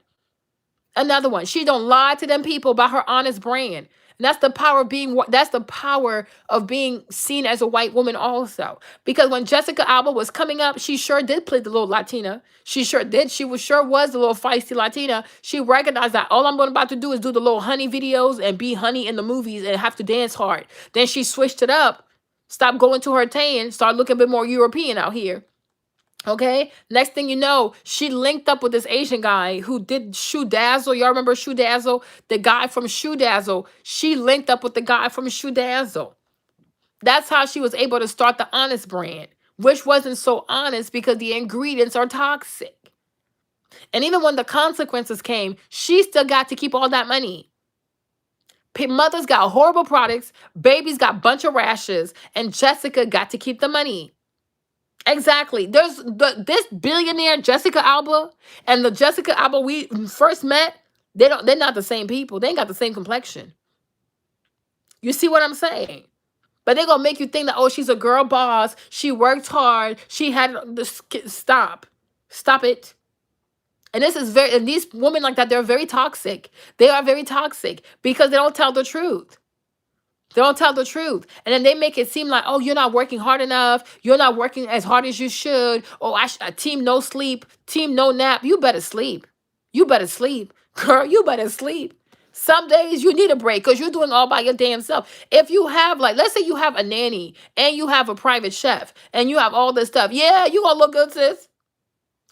Another one. She don't lie to them people about her honest brand. And that's the power of being that's the power of being seen as a white woman also. Because when Jessica Alba was coming up, she sure did play the little Latina. She sure did. She was sure was the little feisty Latina. She recognized that all I'm going about to do is do the little honey videos and be honey in the movies and have to dance hard. Then she switched it up, stopped going to her tan, started looking a bit more European out here. Okay. Next thing you know, she linked up with this Asian guy who did Shoe Dazzle. Y'all remember Shoe Dazzle? The guy from Shoe Dazzle. She linked up with the guy from Shoe Dazzle. That's how she was able to start the Honest brand, which wasn't so honest because the ingredients are toxic. And even when the consequences came, she still got to keep all that money. Mothers got horrible products, babies got a bunch of rashes, and Jessica got to keep the money. Exactly. There's this billionaire Jessica Alba and the Jessica Alba we first met. They're not the same people. They ain't got the same complexion. You see what I'm saying? But they're gonna make you think that, oh, she's a girl boss. She worked hard. She had stop. Stop it. And this is and these women like that, they're very toxic. They are very toxic because they don't tell the truth. They don't tell the truth. And then they make it seem like, oh, you're not working hard enough. You're not working as hard as you should. Oh, team no sleep, team no nap. You better sleep. You better sleep. Girl, you better sleep. Some days you need a break because you're doing all by your damn self. If you have, like, let's say you have a nanny and you have a private chef and you have all this stuff. Yeah, you going to look good, sis.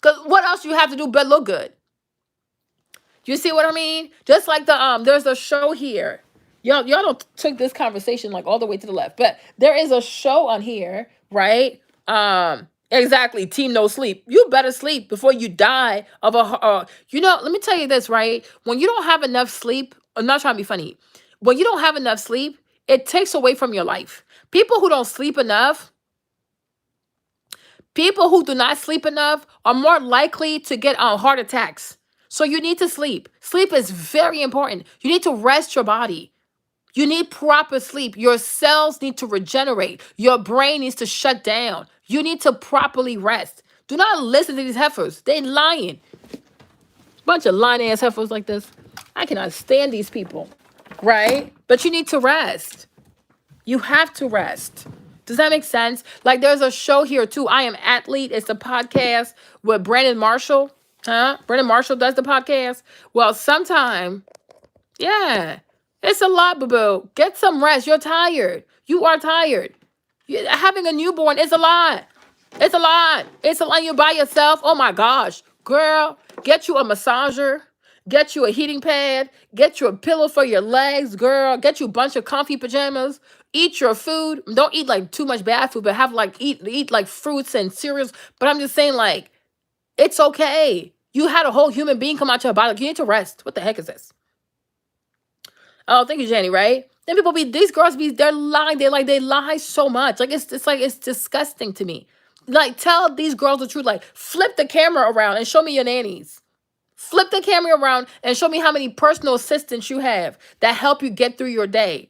Because what else you have to do but look good? You see what I mean? Just like there's a show here. Y'all don't took this conversation like all the way to the left, but there is a show on here, right? Exactly. Team no sleep. You better sleep before you die of a. Let me tell you this, right? When you don't have enough sleep, I'm not trying to be funny. When you don't have enough sleep, it takes away from your life. People who don't sleep enough, people who do not sleep enough, are more likely to get heart attacks. So you need to sleep. Sleep is very important. You need to rest your body. You need proper sleep. Your cells need to regenerate. Your brain needs to shut down. You need to properly rest. Do not listen to these heifers. They lying. Bunch of lying ass heifers like this. I cannot stand these people. Right? But you need to rest. You have to rest. Does that make sense? Like there's a show here too. I Am Athlete. It's a podcast with Brandon Marshall. Brandon Marshall does the podcast. Well, sometime, yeah. It's a lot, boo-boo. Get some rest. You're tired. You are tired. Having a newborn is a lot. It's a lot. It's a lot. You're by yourself. Oh, my gosh. Girl, get you a massager. Get you a heating pad. Get you a pillow for your legs, girl. Get you a bunch of comfy pajamas. Eat your food. Don't eat, like, too much bad food, but have, like, eat like, fruits and cereals. But I'm just saying, like, it's okay. You had a whole human being come out your body. You need to rest. What the heck is this? Oh, thank you, Jenny, right? Then these girls they're lying. They lie so much. Like, it's disgusting to me. Like, tell these girls the truth. Like, flip the camera around and show me your nannies. Flip the camera around and show me how many personal assistants you have that help you get through your day.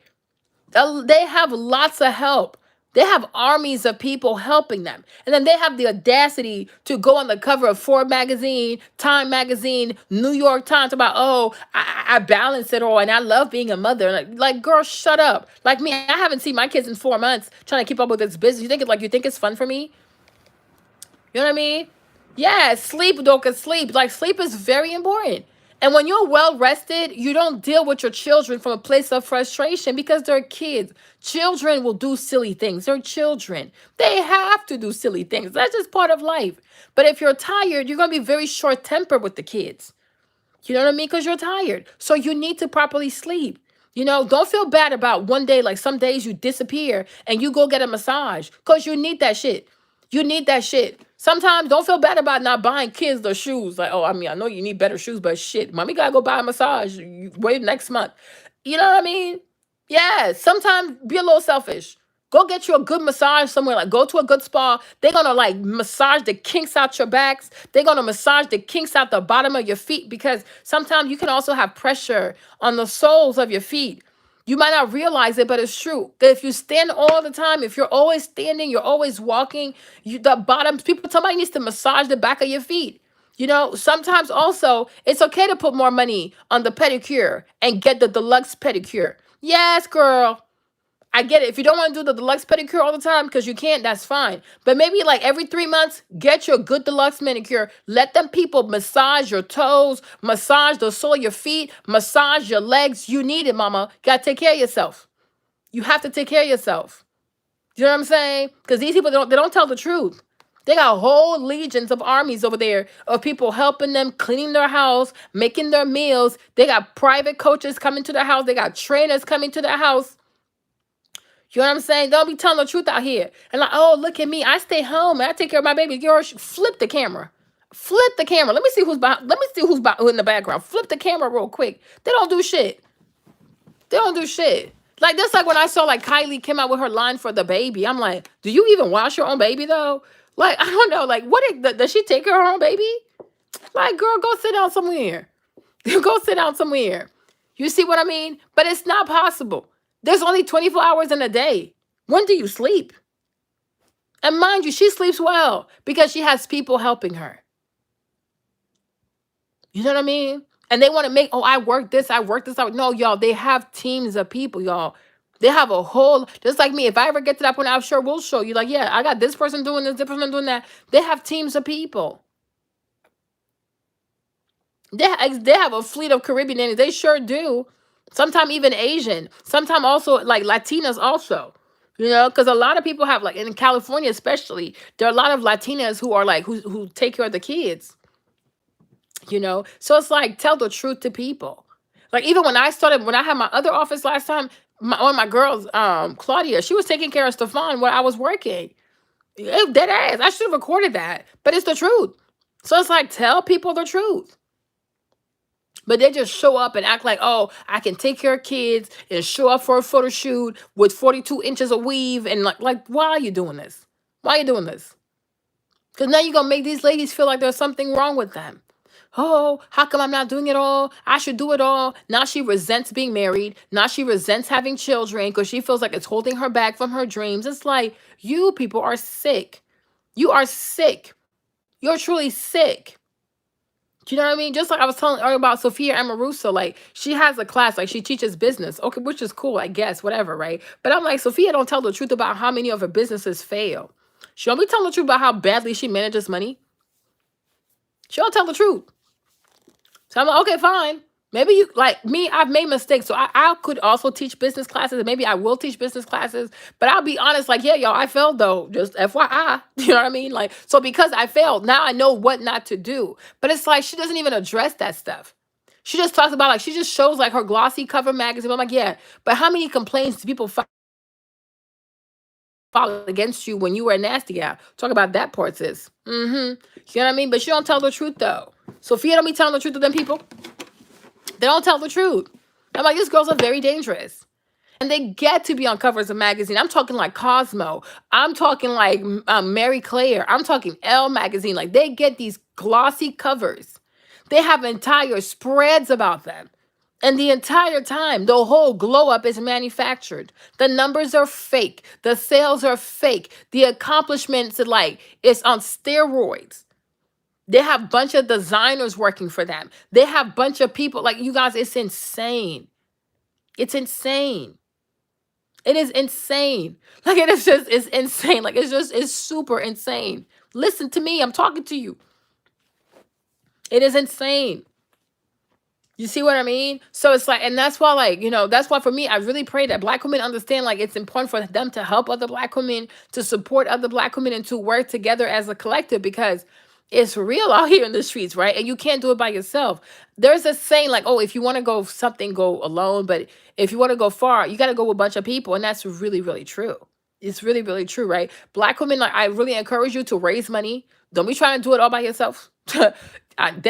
They have lots of help. They have armies of people helping them. And then they have the audacity to go on the cover of Forbes magazine, Time magazine, New York Times about, oh, I balance it all and I love being a mother. Like, girl, shut up. Like me, I haven't seen my kids in 4 months trying to keep up with this business. You think it's fun for me? You know what I mean? Yeah, sleep, Doka, sleep. Like, sleep is very important. And when you're well rested, you don't deal with your children from a place of frustration because they're kids. Children will do silly things. They're children. They have to do silly things. That's just part of life. But if you're tired, you're going to be very short-tempered with the kids. You know what I mean? Because you're tired. So you need to properly sleep. Don't feel bad about one day, like some days you disappear and you go get a massage because you need that shit. You need that shit. Sometimes don't feel bad about not buying kids their shoes. Like, oh, I mean, I know you need better shoes, but shit, mommy gotta go buy a massage. You wait next month. You know what I mean? Yeah, sometimes be a little selfish. Go get you a good massage somewhere. Like, go to a good spa. They're gonna like massage the kinks out your backs. They're gonna massage the kinks out the bottom of your feet because sometimes you can also have pressure on the soles of your feet. You might not realize it, but it's true. That if you stand all the time, if you're always standing, you're always walking, the bottom, people, somebody needs to massage the back of your feet. Sometimes also it's okay to put more money on the pedicure and get the deluxe pedicure. Yes, girl. I get it. If you don't want to do the deluxe pedicure all the time because you can't, that's fine. But maybe like every 3 months, get your good deluxe manicure. Let them people massage your toes, massage the sole of your feet, massage your legs. You need it, mama. You gotta take care of yourself. You have to take care of yourself. You know what I'm saying? Because these people they don't tell the truth. They got whole legions of armies over there of people helping them, cleaning their house, making their meals. They got private coaches coming to their house. They got trainers coming to their house. You know what I'm saying? Don't be telling the truth out here. And like, oh, look at me. I stay home and I take care of my baby. Girl, flip the camera. Flip the camera. Let me see who's behind. Let me see who's in the background. Flip the camera real quick. They don't do shit. They don't do shit. Like that's like when I saw like Kylie came out with her line for the baby. I'm like, do you even wash your own baby though? Like I don't know. Like does she take care of her own baby? Like girl, go sit down somewhere. Go sit down somewhere. You see what I mean? But it's not possible. There's only 24 hours in a day. When do you sleep? And mind you, she sleeps well because she has people helping her. You know what I mean? And they want to make, oh, I work this, I work this. No, y'all, they have teams of people, y'all. They have a whole, just like me. If I ever get to that point, I'm sure we'll show you. Like, yeah, I got this person doing this person doing that. They have teams of people. They have a fleet of Caribbean nannies. They sure do. Sometimes even Asian. Sometimes also like Latinas also. Because a lot of people have like in California especially, there are a lot of Latinas who are like who take care of the kids. So it's like tell the truth to people. Like even when I had my other office last time, one of my girls, Claudia, she was taking care of Stefan when I was working. Dead ass. I should have recorded that, but it's the truth. So it's like tell people the truth. But they just show up and act like, oh, I can take care of kids and show up for a photo shoot with 42 inches of weave. And like, why are you doing this? Why are you doing this? Because now you're going to make these ladies feel like there's something wrong with them. Oh, how come I'm not doing it all? I should do it all. Now she resents being married. Now she resents having children because she feels like it's holding her back from her dreams. It's like, you people are sick. You are sick. You're truly sick. Do you know what I mean? Just like I was telling earlier about Sophia Amoruso, like she has a class, like she teaches business, okay, which is cool, I guess, whatever, right? But I'm like, Sophia don't tell the truth about how many of her businesses fail. She don't be telling the truth about how badly she manages money. She don't tell the truth. So I'm like, okay, fine. Maybe you, like me, I've made mistakes. So I could also teach business classes, and maybe I will teach business classes. But I'll be honest, like, yeah, y'all, I failed though. Just FYI. You know what I mean? Like, so because I failed, now I know what not to do. But it's like she doesn't even address that stuff. She just talks about, like, she just shows like her glossy cover magazine. I'm like, yeah, but how many complaints do people file against you when you were a nasty guy? Talk about that part, sis. You know what I mean? But she don't tell the truth though. Sophia don't be telling the truth to them people. They don't tell the truth. I'm like, these girls are very dangerous. And they get to be on covers of magazine. I'm talking like Cosmo. I'm talking like Mary Claire. I'm talking Elle magazine. Like they get these glossy covers. They have entire spreads about them. And the entire time, the whole glow up is manufactured. The numbers are fake. The sales are fake. The accomplishments are like, it's on steroids. They have a bunch of designers working for them. They have a bunch of people. Like, you guys, it's insane. It's insane. It is insane. Like, it's insane. Like, it's super insane. Listen to me. I'm talking to you. It is insane. You see what I mean? So it's like, and that's why, like, that's why for me, I really pray that Black women understand, like, it's important for them to help other Black women, to support other Black women, and to work together as a collective, because it's real out here in the streets, right? And you can't do it by yourself. There's a saying like, oh, if you want to go something, go alone. But if you want to go far, you got to go with a bunch of people. And that's really, really true. It's really, really true, right? Black women, like, I really encourage you to raise money. Don't be trying to do it all by yourself. Dead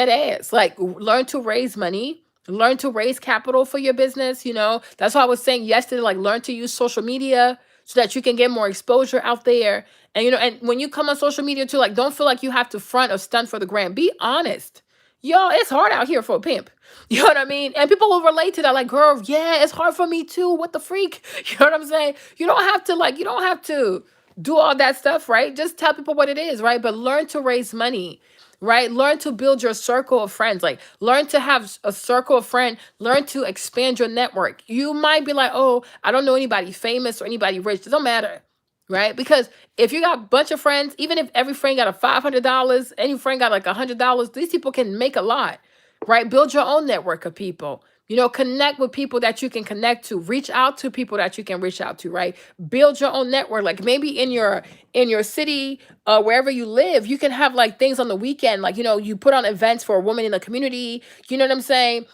ass. Like, learn to raise money. Learn to raise capital for your business. That's what I was saying yesterday. Like, learn to use social media so that you can get more exposure out there. And, and when you come on social media too, like, don't feel like you have to front or stunt for the gram. Be honest. Yo, it's hard out here for a pimp. You know what I mean? And people will relate to that. Like, girl, yeah, it's hard for me too. What the freak? You know what I'm saying? You don't have to you don't have to do all that stuff, right? Just tell people what it is, right? But learn to raise money, right? Learn to build your circle of friends. Like, learn to have a circle of friends. Learn to expand your network. You might be like, oh, I don't know anybody famous or anybody rich. It don't matter, right? Because if you got a bunch of friends, even if every friend got a $500, any friend got like $100, these people can make a lot, right? Build your own network of people. You know, connect with people that you can connect to. Reach out to people that you can reach out to, right? Build your own network. Like maybe in your city, wherever you live, you can have like things on the weekend. Like, you know, you put on events for a woman in the community. You know what I'm saying?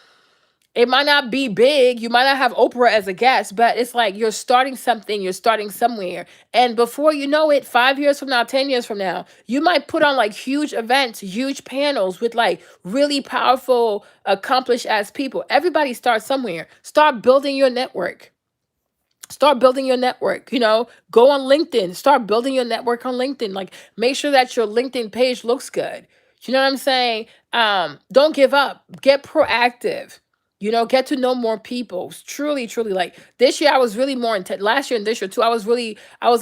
It might not be big. You might not have Oprah as a guest, but it's like you're starting something, you're starting somewhere. And before you know it, 5 years from now, 10 years from now, you might put on like huge events, huge panels with like really powerful, accomplished ass people. Everybody starts somewhere. Start building your network. Start building your network. You know, go on LinkedIn. Start building your network on LinkedIn. Like, make sure that your LinkedIn page looks good. You know what I'm saying? Don't give up. Get proactive. You know, get to know more people. Truly, truly. Like this year, I was really more intent. Last year and this year too, I was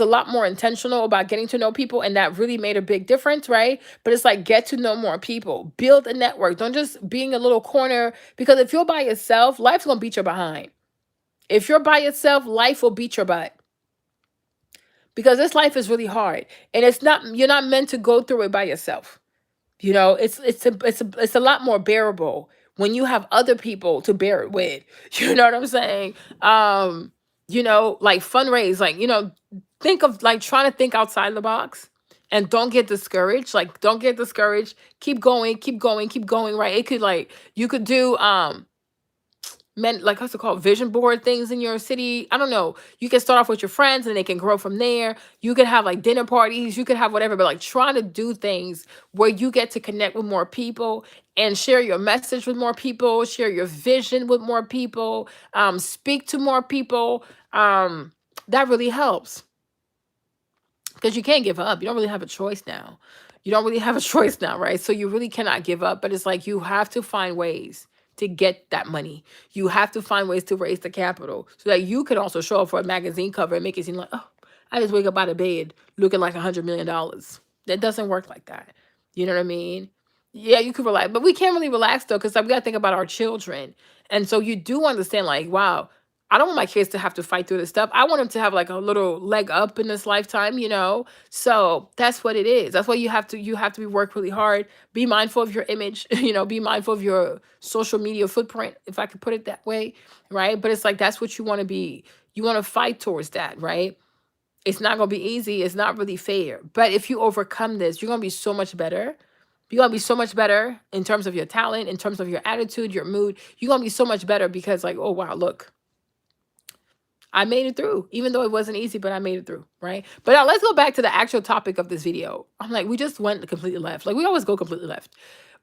a lot more intentional about getting to know people, and that really made a big difference, right? But it's like get to know more people. Build a network. Don't just be in a little corner, because if you're by yourself, life's gonna beat you behind. If you're by yourself, life will beat your butt, because this life is really hard, and it's not, you're not meant to go through it by yourself. You know, it's a lot more bearable when you have other people to bear it with. You know what I'm saying? You know, like fundraise, like, you know, think of like trying to think outside the box, and don't get discouraged. Like, don't get discouraged. Keep going, keep going, keep going, right? It could like you could do like what's it called, vision board things in your city. I don't know, you can start off with your friends and they can grow from there. You can have like dinner parties, you can have whatever, but like trying to do things where you get to connect with more people and share your message with more people, share your vision with more people, speak to more people. That really helps, because you can't give up. You don't really have a choice now. You don't really have a choice now, right? So you really cannot give up, but it's like you have to find ways to get that money. You have to find ways to raise the capital so that you can also show up for a magazine cover and make it seem like, oh, I just wake up out of bed looking like $100 million. That doesn't work like that. You know what I mean? Yeah, you could relax, but we can't really relax though, because like, we got to think about our children. And so you do understand, like, wow, I don't want my kids to have to fight through this stuff. I want them to have like a little leg up in this lifetime, you know? So that's what it is. That's why you have to be work really hard. Be mindful of your image, you know, be mindful of your social media footprint, if I could put it that way, right? But it's like that's what you want to be. You want to fight towards that, right? It's not going to be easy. It's not really fair. But if you overcome this, you're going to be so much better. You're going to be so much better in terms of your talent, in terms of your attitude, your mood. You're going to be so much better because like, oh wow, look, I made it through, even though it wasn't easy, but I made it through, right? But now let's go back to the actual topic of this video. I'm like, we just went completely left. Like we always go completely left.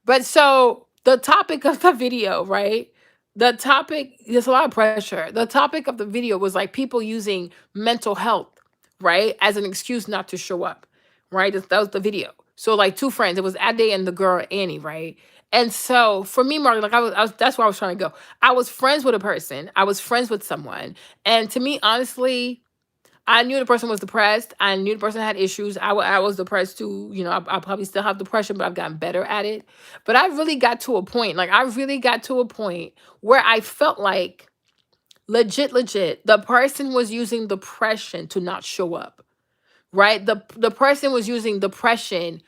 But so the topic of the video, right? The topic, there's a lot of pressure. The topic of the video was like people using mental health, right, as an excuse not to show up, right? That was the video. So like two friends, it was Ade and the girl Annie, right? And so for me, Mark, like I was, that's where I was trying to go. I was friends with a person. I was friends with someone, and to me, honestly, I knew the person was depressed. I knew the person had issues. I was depressed too. You know, I probably still have depression, but I've gotten better at it. But I really got to a point, like I really got to a point where I felt like legit, the person was using depression to not show up, right? The person was using depression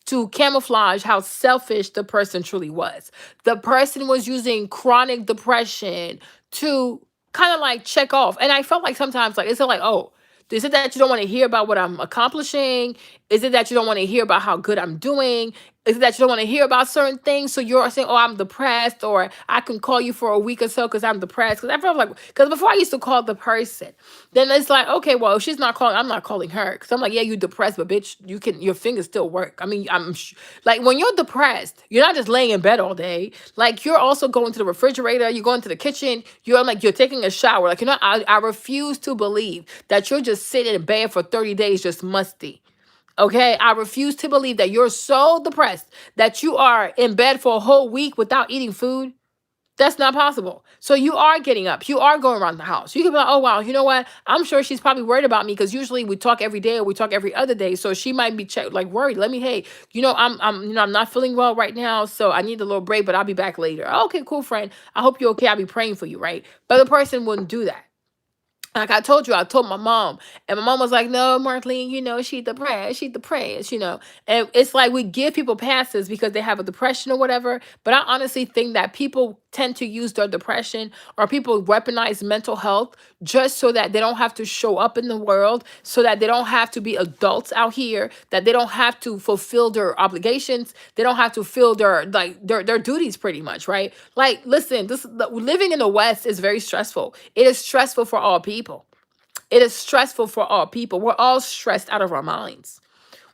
to camouflage how selfish the person truly was. The person was using chronic depression to kind of like check off. And I felt like sometimes like it's like, oh, is it that you don't want to hear about what I'm accomplishing? Is it that you don't want to hear about how good I'm doing? Is it that you don't want to hear about certain things? So you're saying, oh, I'm depressed, or I can call you for a week or so because I'm depressed. Because I felt like, because before I used to call the person, then it's like, okay, well, if she's not calling, I'm not calling her. Because I'm like, yeah, you depressed, but bitch, you can, your fingers still work. I mean, like when you're depressed, you're not just laying in bed all day. Like you're also going to the refrigerator, you're going to the kitchen, you're like, you're taking a shower. Like, I refuse to believe that you're just sitting in bed for 30 days just musty. Okay, I refuse to believe that you're so depressed that you are in bed for a whole week without eating food. That's not possible. So you are getting up. You are going around the house. You can be like, oh wow, you know what? I'm sure she's probably worried about me because usually we talk every day or we talk every other day. So she might be like worried. Let me, hey, I'm not feeling well right now, so I need a little break, but I'll be back later. Okay, cool, friend. I hope you're okay. I'll be praying for you, right? But the person wouldn't do that. Like I told you, I told my mom, and my mom was like, "No, Marlene, she depressed, you know." And it's like we give people passes because they have a depression or whatever. But I honestly think that people tend to use their depression or people weaponize mental health just so that they don't have to show up in the world, so that they don't have to be adults out here, that they don't have to fulfill their obligations, they don't have to fill their duties, pretty much, right? Like, listen, living in the West is very stressful. It is stressful for all people. It is stressful for all people. We're all stressed out of our minds.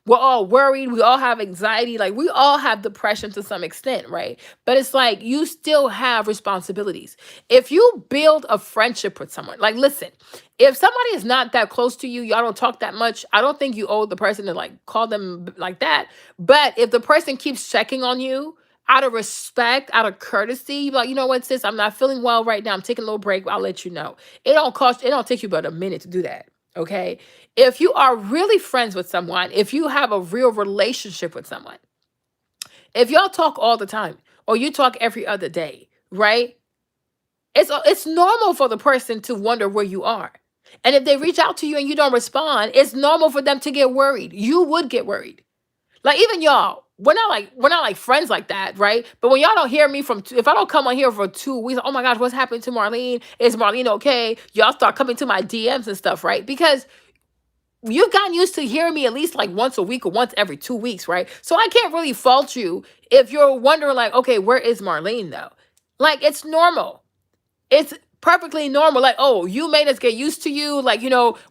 We're all worried. We all have anxiety. Like, we all have depression to some extent, right? But it's like you still have responsibilities. If you build a friendship with someone, like, listen, if somebody is not that close to you, y'all don't talk that much, I don't think you owe the person to like call them like that. But if the person keeps checking on you, out of respect, out of courtesy, you be like, you know what, sis, I'm not feeling well right now. I'm taking a little break. I'll let you know. It don't take you but a minute to do that. Okay. If you are really friends with someone, if you have a real relationship with someone, if y'all talk all the time or you talk every other day, right? It's normal for the person to wonder where you are. And if they reach out to you and you don't respond, it's normal for them to get worried. You would get worried. Like, even y'all, we're not like friends like that, right? But when y'all don't hear me if I don't come on here for 2 weeks, oh my gosh, what's happening to Marlene? Is Marlene okay? Y'all start coming to my DMs and stuff, right? Because you've gotten used to hearing me at least like once a week or once every 2 weeks, right? So I can't really fault you if you're wondering, like, okay, where is Marlene though? Like, it's normal. It's perfectly normal. Like, oh, you made us get used to you. Like,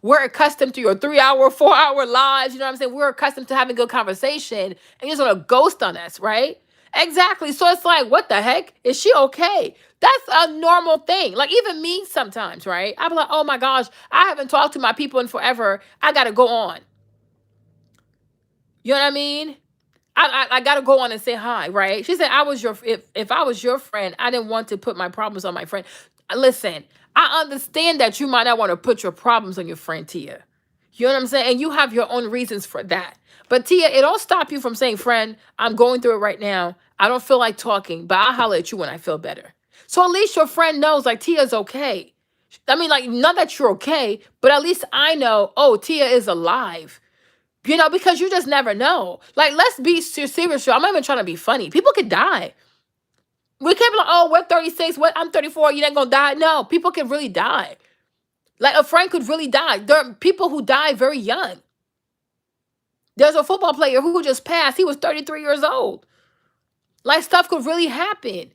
we're accustomed to your 3 hour, 4 hour lives. You know what I'm saying? We're accustomed to having good conversation, and you're just gonna ghost on us, right? Exactly. So it's like, what the heck? Is she okay? That's a normal thing. Like, even me sometimes, right? I'm like, oh my gosh, I haven't talked to my people in forever. I gotta go on. You know what I mean? I gotta go on and say hi, right? She said, I was your if I was your friend, I didn't want to put my problems on my friend. Listen, I understand that you might not want to put your problems on your friend Tia. You know what I'm saying? And you have your own reasons for that. But Tia, it don't stop you from saying, friend, I'm going through it right now. I don't feel like talking, but I'll holler at you when I feel better. So at least your friend knows, like, Tia's okay. I mean, like, not that you're okay, but at least I know, oh, Tia is alive. Because you just never know. Like, let's be serious. I'm not even trying to be funny. People could die. We can't be like, oh, we're 36, I'm 34, you ain't gonna die. No, people can really die. Like, a friend could really die. There are people who die very young. There's a football player who just passed. He was 33 years old. Like, stuff could really happen.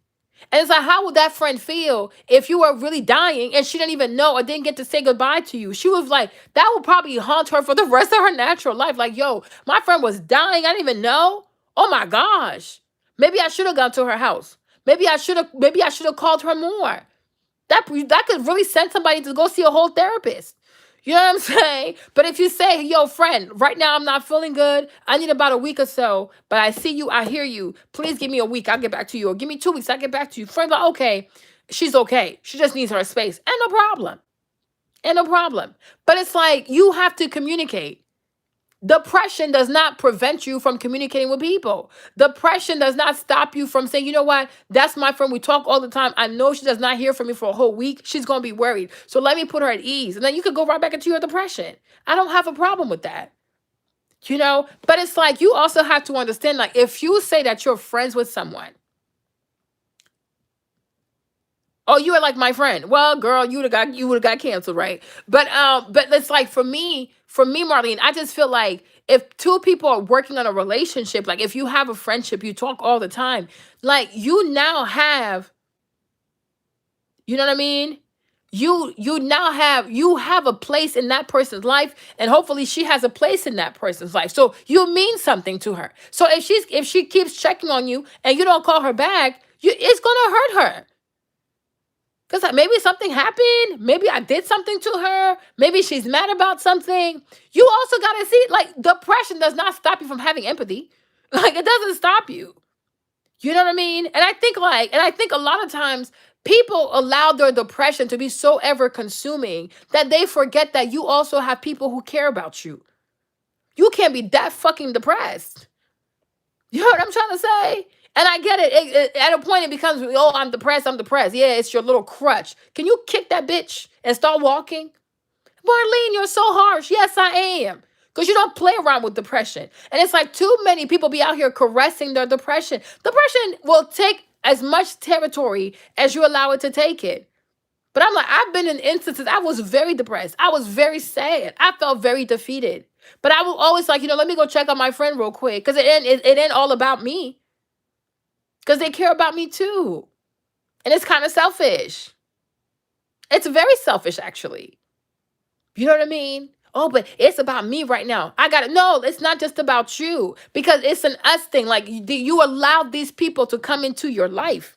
And it's like, how would that friend feel if you were really dying and she didn't even know or didn't get to say goodbye to you? She was like, that would probably haunt her for the rest of her natural life. Like, yo, my friend was dying. I didn't even know. Oh my gosh. Maybe I should have gone to her house. Maybe I should have called her more. That could really send somebody to go see a whole therapist. You know what I'm saying? But if you say, yo, friend, right now I'm not feeling good. I need about a week or so, but I see you, I hear you. Please give me a week, I'll get back to you. Or give me 2 weeks, I'll get back to you. Friend, like, okay, she's okay. She just needs her space. And no problem. And no problem. But it's like, you have to communicate. Depression does not prevent you from communicating with people. Depression does not stop you from saying, you know what, that's my friend. We talk all the time. I know she does not hear from me for a whole week. She's going to be worried. So let me put her at ease. And then you could go right back into your depression. I don't have a problem with that. But it's like, you also have to understand, like, if you say that you're friends with someone, oh, you are like my friend. Well, girl, you would have got canceled, right? But it's like, for me, Marlene, I just feel like if two people are working on a relationship, like if you have a friendship, you talk all the time, like you know what I mean? You have a place in that person's life, and hopefully she has a place in that person's life. So you mean something to her. So if she keeps checking on you and you don't call her back, it's gonna hurt her. Because maybe something happened. Maybe I did something to her. Maybe she's mad about something. You also got to see, like, depression does not stop you from having empathy. Like, it doesn't stop you. You know what I mean? And I think a lot of times people allow their depression to be so ever consuming that they forget that you also have people who care about you. You can't be that fucking depressed. You know what I'm trying to say? And I get it. At a point, it becomes, oh, I'm depressed. I'm depressed. Yeah, it's your little crutch. Can you kick that bitch and start walking? Marlene, you're so harsh. Yes, I am. Because you don't play around with depression. And it's like too many people be out here caressing their depression. Depression will take as much territory as you allow it to take it. But I'm like, I've been in instances, I was very depressed. I was very sad. I felt very defeated. But I was always like, let me go check on my friend real quick. Because it ain't all about me. Because they care about me too. And it's kind of selfish. It's very selfish, actually. You know what I mean? Oh, but it's about me right now. I got it. No, it's not just about you. Because it's an us thing. Like, you allowed these people to come into your life.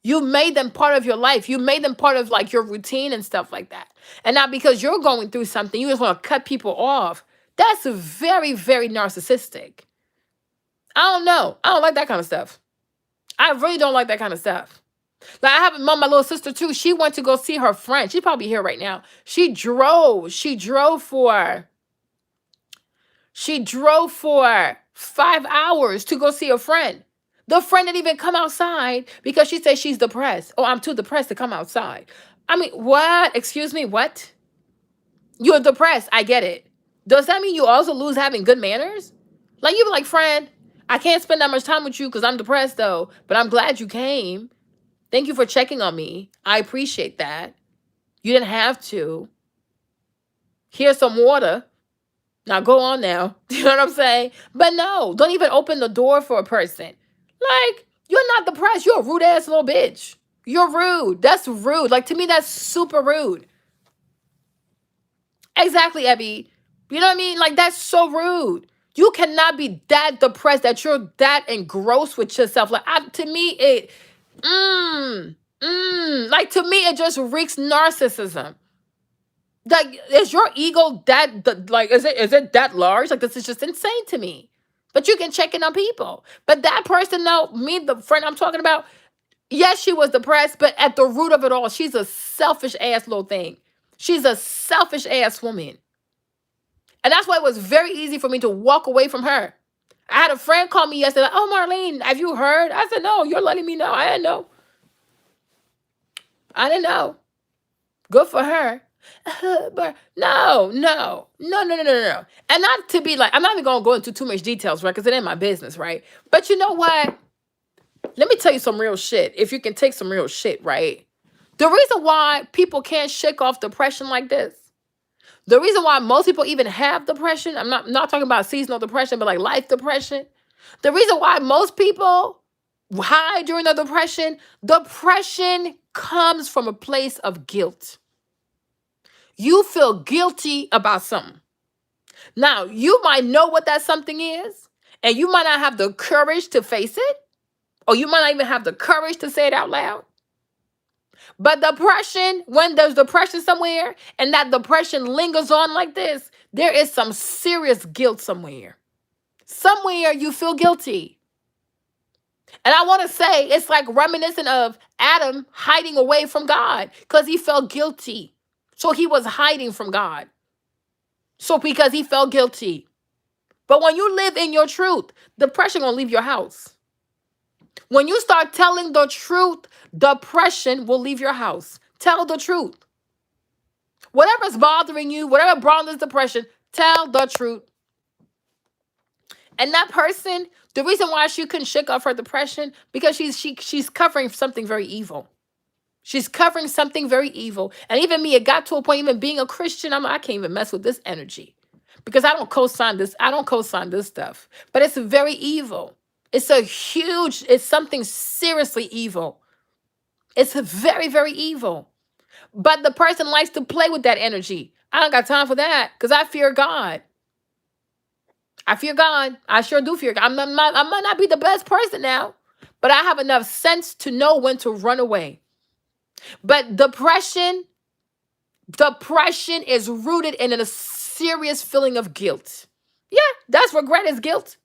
You made them part of your life. You made them part of, like, your routine and stuff like that. And now because you're going through something, you just want to cut people off. That's very, very narcissistic. I don't know. I don't like that kind of stuff. I really don't like that kind of stuff. Like, I have my little sister too. She went to go see her friend. She's probably here right now. She drove for 5 hours to go see a friend. The friend didn't even come outside because she said she's depressed. Oh, I'm too depressed to come outside. I mean, what? Excuse me, what? You're depressed. I get it. Does that mean you also lose having good manners? Like, you be like, friend, I can't spend that much time with you because I'm depressed though, but I'm glad you came. Thank you for checking on me. I appreciate that. You didn't have to. Here's some water. Now go on now. You know what I'm saying? But no, don't even open the door for a person. Like, you're not depressed. You're a rude ass little bitch. You're rude. That's rude. Like, to me, that's super rude. Exactly, Abby. You know what I mean? Like, that's so rude. You cannot be that depressed that you're that engrossed with yourself. Like, to me, like, to me, it just reeks narcissism. Like, is your ego that, like, is it that large? Like, this is just insane to me. But you can check in on people. But that person, though, me, the friend I'm talking about, yes, she was depressed, but at the root of it all, she's a selfish ass little thing. She's a selfish ass woman. And that's why it was very easy for me to walk away from her. I had a friend call me yesterday, like, oh, Marlene, have you heard? I said, no, you're letting me know. I didn't know. Good for her. But no. And not to be like, I'm not even going to go into too much details, right? Because it ain't my business, right? But you know what? Let me tell you some real shit. If you can take some real shit, right? The reason why people can't shake off depression like this, the reason why most people even have depression, I'm not talking about seasonal depression, but like life depression. The reason why most people hide during the depression comes from a place of guilt. You feel guilty about something. Now, you might know what that something is, and you might not have the courage to face it, or you might not even have the courage to say it out loud. But depression, when there's depression somewhere, and that depression lingers on like this, there is some serious guilt somewhere. Somewhere you feel guilty. And I want to say it's like reminiscent of Adam hiding away from God because he felt guilty. So he was hiding from God. So because he felt guilty. But when you live in your truth, depression will leave your house. When you start telling the truth, depression will leave your house. Tell the truth. Whatever's bothering you, whatever brought this depression, tell the truth. And that person, the reason why she couldn't shake off her depression, because she's covering something very evil. She's covering something very evil. And even me, it got to a point, even being a Christian, I can't even mess with this energy. Because I don't co-sign this. I don't co-sign this stuff. But it's very evil. It's something seriously evil. It's very, very evil. But the person likes to play with that energy. I don't got time for that because I fear God. I fear God. I sure do fear God. I might not be the best person now, but I have enough sense to know when to run away. But depression is rooted in a serious feeling of guilt. Yeah, that's regret is guilt.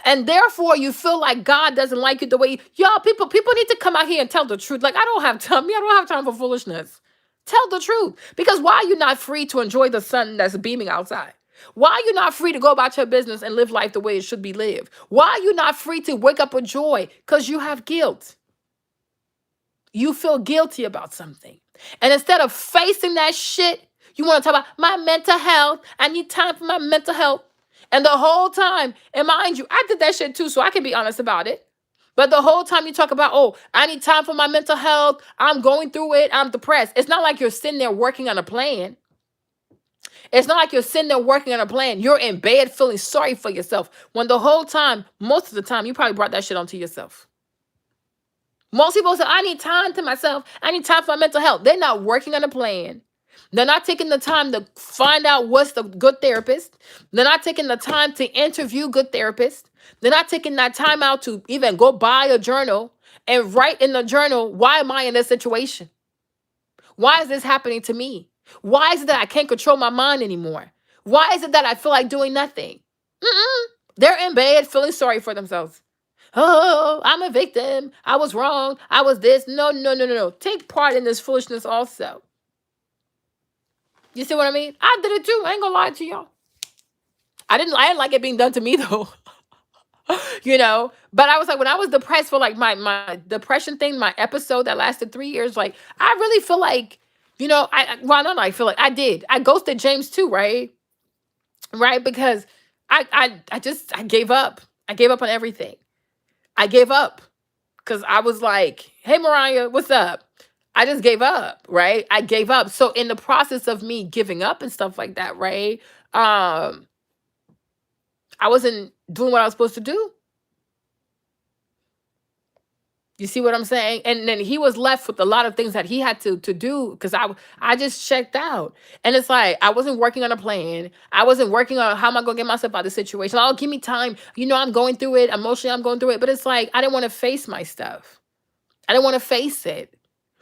And therefore you feel like God doesn't like you the way y'all people need to come out here and tell the truth. Like I don't have time. I don't have time for foolishness. Tell the truth. Because why are you not free to enjoy the sun that's beaming outside? Why are you not free to go about your business and live life the way it should be lived? Why are you not free to wake up with joy? Because you have guilt. You feel guilty about something. And instead of facing that shit, you want to talk about my mental health. I need time for my mental health. And the whole time, and mind you, I did that shit too, so I can be honest about it. But the whole time you talk about, oh, I need time for my mental health. I'm going through it. I'm depressed. It's not like you're sitting there working on a plan. It's not like you're sitting there working on a plan. You're in bed feeling sorry for yourself. When the whole time, most of the time, you probably brought that shit onto yourself. Most people say, I need time to myself. I need time for my mental health. They're not working on a plan. They're not taking the time to find out what's the good therapist. They're not taking the time to interview good therapists. They're not taking that time out to even go buy a journal and write in the journal, why am I in this situation? Why is this happening to me? Why is it that I can't control my mind anymore? Why is it that I feel like doing nothing? Mm-mm. They're in bed feeling sorry for themselves. Oh, I'm a victim. I was wrong. I was this. No, no, no, no, no. Take part in this foolishness also. You see what I mean? I did it too. I ain't gonna lie to y'all. I didn't like it being done to me though. But I was like, when I was depressed for like my depression thing, my episode that lasted 3 years, like I really feel like, well, not I feel like I did. I ghosted James too, right? Right? Because I gave up. I gave up on everything. I gave up. Because I was like, hey, Mariah, what's up? I just gave up, right? I gave up. So in the process of me giving up and stuff like that, right? I wasn't doing what I was supposed to do. You see what I'm saying? And then he was left with a lot of things that he had to do because I just checked out. And it's like I wasn't working on a plan. I wasn't working on how am I gonna get myself out of the situation. Oh, give me time. I'm going through it. Emotionally, I'm going through it. But it's like I didn't want to face my stuff. I didn't want to face it.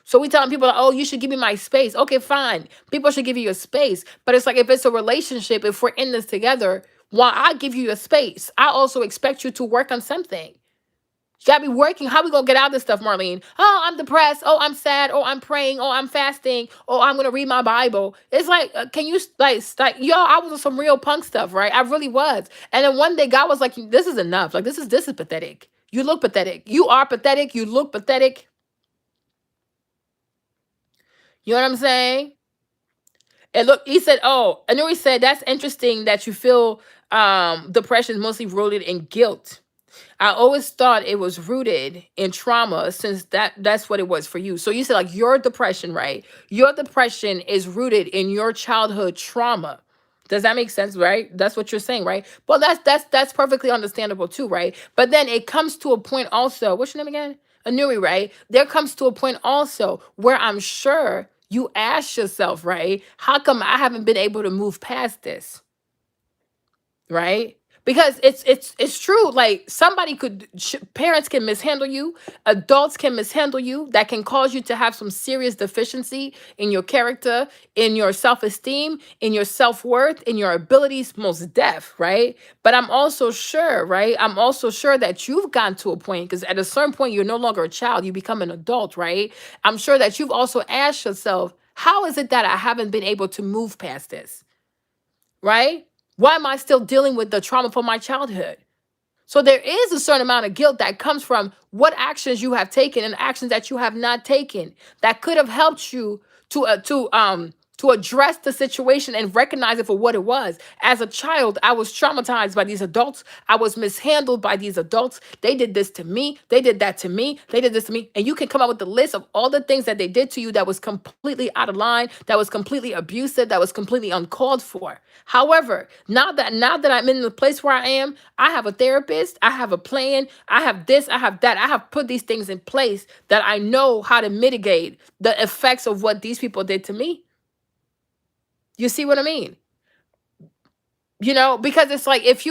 So we telling people, oh, you should give me my space. Okay, fine. People should give you your space. But it's like if it's a relationship, if we're in this together, while I give you your space, I also expect you to work on something. You gotta be working. How we gonna get out of this stuff, Marlene? Oh, I'm depressed. Oh, I'm sad. Oh, I'm praying. Oh, I'm fasting. Oh, I'm gonna read my Bible. It's like, can you yo? I was on some real punk stuff, right? I really was. And then one day, God was like, "This is enough. Like this is pathetic. You look pathetic. You are pathetic. You look pathetic. You know what I'm saying?" And look, he said, "Oh, I know." He said, "That's interesting that you feel depression is mostly rooted in guilt. I always thought it was rooted in trauma since that's what it was for you." So you said like your depression, right? Your depression is rooted in your childhood trauma. Does that make sense, right? That's what you're saying, right? Well, that's perfectly understandable too, right? But then it comes to a point also. What's your name again? Anuri, right? There comes to a point also where I'm sure you ask yourself, right? How come I haven't been able to move past this? Right? Because it's true. Like somebody parents can mishandle you, adults can mishandle you. That can cause you to have some serious deficiency in your character, in your self-esteem, in your self-worth, in your abilities, most deaf, right? But I'm also sure, right? I'm also sure that you've gotten to a point because at a certain point you're no longer a child, you become an adult, right? I'm sure that you've also asked yourself, how is it that I haven't been able to move past this? Right? Why am I still dealing with the trauma from my childhood? So there is a certain amount of guilt that comes from what actions you have taken and actions that you have not taken that could have helped you to address the situation and recognize it for what it was. As a child, I was traumatized by these adults. I was mishandled by these adults. They did this to me. They did that to me. They did this to me. And you can come up with the list of all the things that they did to you that was completely out of line, that was completely abusive, that was completely uncalled for. However, now that I'm in the place where I am, I have a therapist, I have a plan, I have this, I have that. I have put these things in place that I know how to mitigate the effects of what these people did to me. You see what I mean? Because it's like, if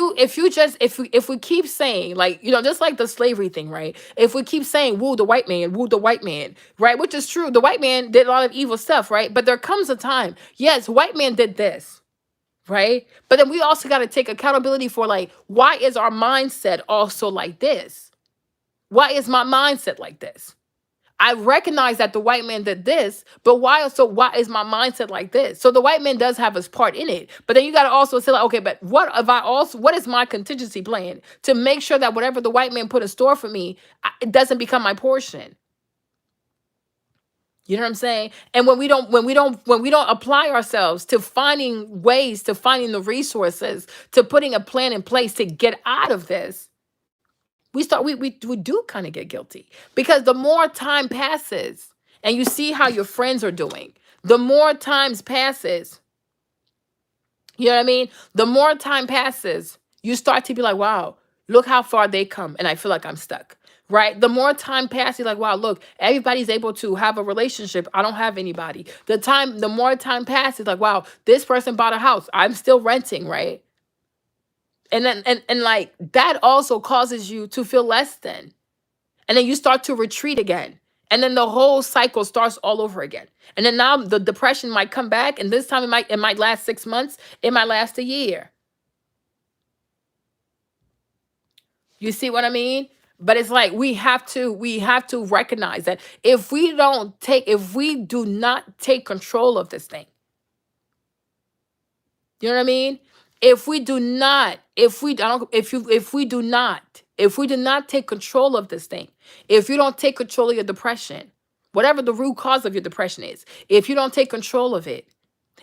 we keep saying, like, just like the slavery thing, right? If we keep saying woo the white man, right? Which is true. The white man did a lot of evil stuff, right? But there comes a time, yes, white man did this, right? But then we also got to take accountability for, like, why is our mindset also like this? Why is my mindset like this? I recognize that the white man did this, but why is my mindset like this? So the white man does have his part in it. But then you got to also say, like, okay, but what is my contingency plan to make sure that whatever the white man put in store for me, it doesn't become my portion. You know what I'm saying? And when we don't apply ourselves to finding ways, to finding the resources, to putting a plan in place to get out of this, we do kind of get guilty, because the more time passes and you see how your friends are doing, the more times passes, you know what I mean? The more time passes, you start to be like, wow, look how far they come, and I feel like I'm stuck. Right? The more time passes, you're like, wow, look, everybody's able to have a relationship. I don't have anybody. The more time passes, like, wow, this person bought a house. I'm still renting, right? And then and like that also causes you to feel less than. And then you start to retreat again. And then the whole cycle starts all over again. And then now the depression might come back, and this time it might last 6 months, it might last a year. You see what I mean? But it's like we have to recognize that if we do not take control of this thing, you know what I mean? If we do not, if we I don't if we do not take control of this thing, if you don't take control of your depression, whatever the root cause of your depression is, if you don't take control of it,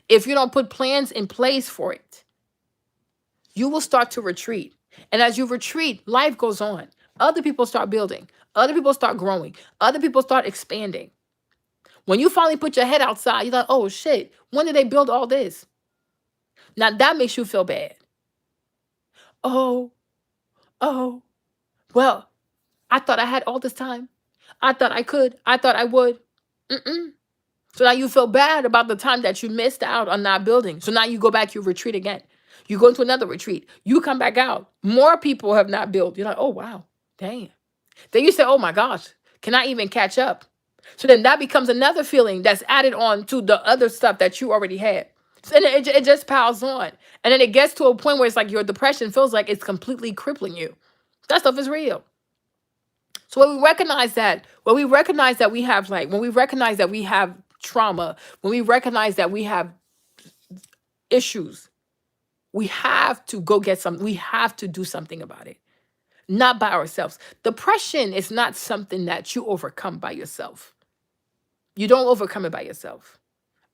if you don't put plans in place for it, you will start to retreat. And as you retreat, life goes on. Other people start building. Other people start growing. Other people start expanding. When you finally put your head outside, you're like, oh shit, when did they build all this? Now that makes you feel bad. Oh, oh, well, I thought I had all this time. I thought I could. I thought I would. Mm-mm. So now you feel bad about the time that you missed out on not building. So now you go back, you retreat again. You go into another retreat. You come back out. More people have not built. You're like, oh, wow, damn. Then you say, oh my gosh, can I even catch up? So then that becomes another feeling that's added on to the other stuff that you already had. So, and it just piles on. And then it gets to a point where it's like your depression feels like it's completely crippling you. That stuff is real. So when we recognize that we have trauma, when we recognize that we have issues, we have to go get some, we have to do something about it. Not by ourselves. Depression is not something that you overcome by yourself. You don't overcome it by yourself.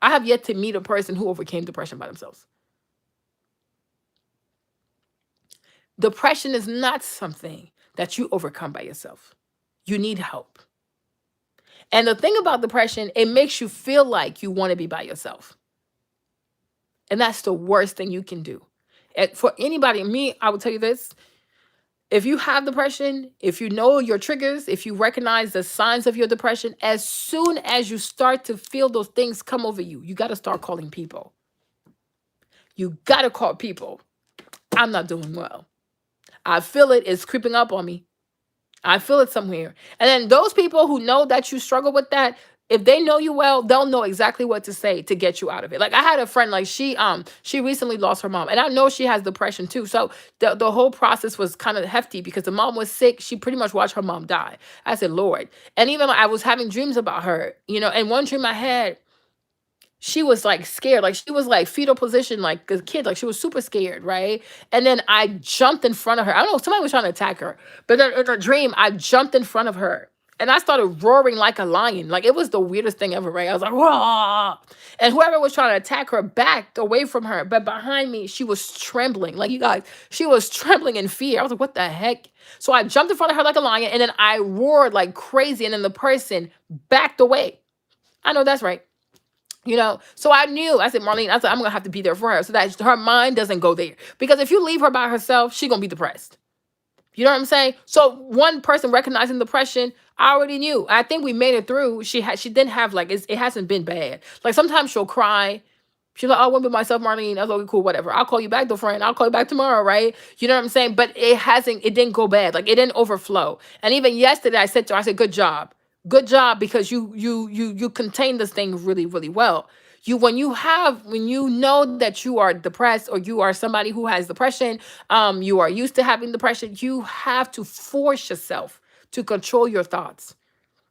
I have yet to meet a person who overcame depression by themselves. Depression is not something that you overcome by yourself. You need help. And the thing about depression, it makes you feel like you want to be by yourself. And that's the worst thing you can do. And for anybody, me, I will tell you this. If you have depression, if you know your triggers, if you recognize the signs of your depression, as soon as you start to feel those things come over you, you got to start calling people. You got to call people. I'm not doing well. I feel it. It's creeping up on me. I feel it somewhere. And then those people who know that you struggle with that, if they know you well, they'll know exactly what to say to get you out of it. Like I had a friend, like she recently lost her mom, and I know she has depression too. So the whole process was kind of hefty because the mom was sick. She pretty much watched her mom die. I said, Lord. And even I was having dreams about her, and one dream I had, she was like scared, like she was like fetal position, like a kid, like she was super scared, right? And then I jumped in front of her. I don't know, somebody was trying to attack her, but then in a dream, I jumped in front of her and I started roaring like a lion. Like it was the weirdest thing ever, right? I was like, whoa. And whoever was trying to attack her backed away from her, but behind me, she was trembling. Like you guys, she was trembling in fear. I was like, what the heck? So I jumped in front of her like a lion and then I roared like crazy and then the person backed away. I know that's right. So I said, Marlene, I said, I'm going to have to be there for her so that her mind doesn't go there. Because if you leave her by herself, she's going to be depressed. You know what I'm saying? So one person recognizing depression, I already knew. I think we made it through. She didn't have it hasn't been bad. Like sometimes she'll cry. She's like, oh, I went by myself, Marlene. That's okay, cool, whatever. I'll call you back, though, friend. I'll call you back tomorrow, right? You know what I'm saying? But it didn't go bad. Like, it didn't overflow. And even yesterday, I said to her, I said, good job. Good job, because you contained this thing really, really well. When you know that you are depressed, or you are somebody who has depression, you are used to having depression, you have to force yourself to control your thoughts.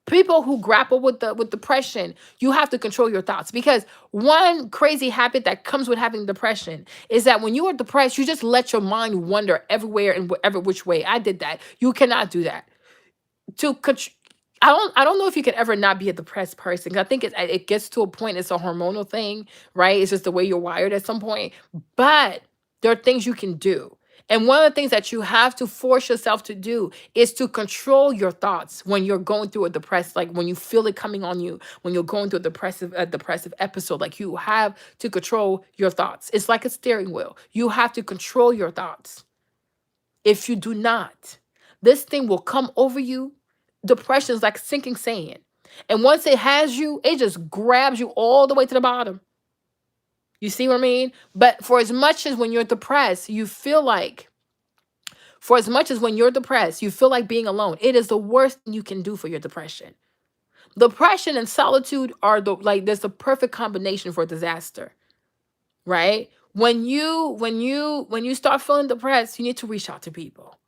People who grapple with depression, you have to control your thoughts, because one crazy habit that comes with having depression is that when you are depressed, you just let your mind wander everywhere and whatever which way. I did that. You cannot do that. To contr- I don't know if you can ever not be a depressed person. 'Cause I think it gets to a point, it's a hormonal thing, right? It's just the way you're wired at some point. But there are things you can do. And one of the things that you have to force yourself to do is to control your thoughts when you're going through a depressed, like when you feel it coming on you, when you're going through a depressive episode, like you have to control your thoughts. It's like a steering wheel. You have to control your thoughts. If you do not, this thing will come over you. Depression is like sinking sand. And once it has you, it just grabs you all the way to the bottom. You see what I mean? But for as much as when you're depressed, you feel like being alone. It is the worst thing you can do for your depression. Depression and solitude are there's a perfect combination for disaster, right? When you start feeling depressed, you need to reach out to people.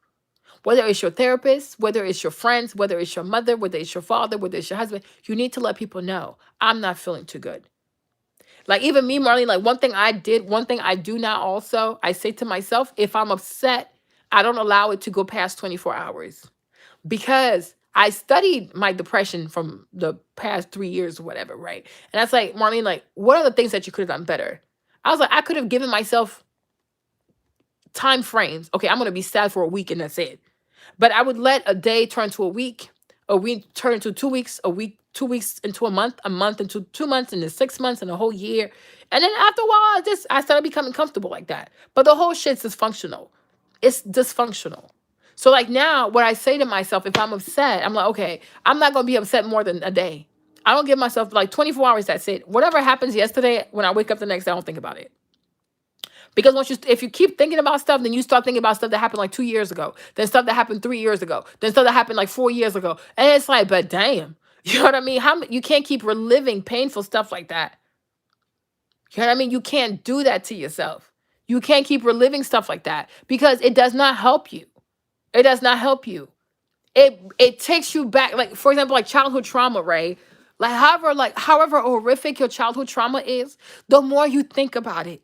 Whether it's your therapist, whether it's your friends, whether it's your mother, whether it's your father, whether it's your husband, you need to let people know, I'm not feeling too good. Like even me, Marlene, like one thing I do now also, I say to myself, if I'm upset, I don't allow it to go past 24 hours, because I studied my depression from the past 3 years or whatever, right? And that's like, Marlene, like, what are the things that you could have done better? I was like, I could have given myself time frames. Okay, I'm going to be sad for a week and that's it. But I would let a day turn to a week turn into 2 weeks, a week, 2 weeks into a month into 2 months, and then 6 months, and a whole year. And then after a while, I started becoming comfortable like that. But the whole shit's dysfunctional. It's dysfunctional. So like now, what I say to myself, if I'm upset, I'm like, okay, I'm not gonna be upset more than a day. I don't give myself like 24 hours. That's it. Whatever happens yesterday, when I wake up the next day, I don't think about it. Because if you keep thinking about stuff, then you start thinking about stuff that happened like 2 years ago, then stuff that happened 3 years ago, then stuff that happened like 4 years ago, and it's like, but damn, you know what I mean? You can't keep reliving painful stuff like that. You know what I mean? You can't do that to yourself. You can't keep reliving stuff like that, because it does not help you. It does not help you. It takes you back, like for example, like childhood trauma, right? However horrific your childhood trauma is, the more you think about it,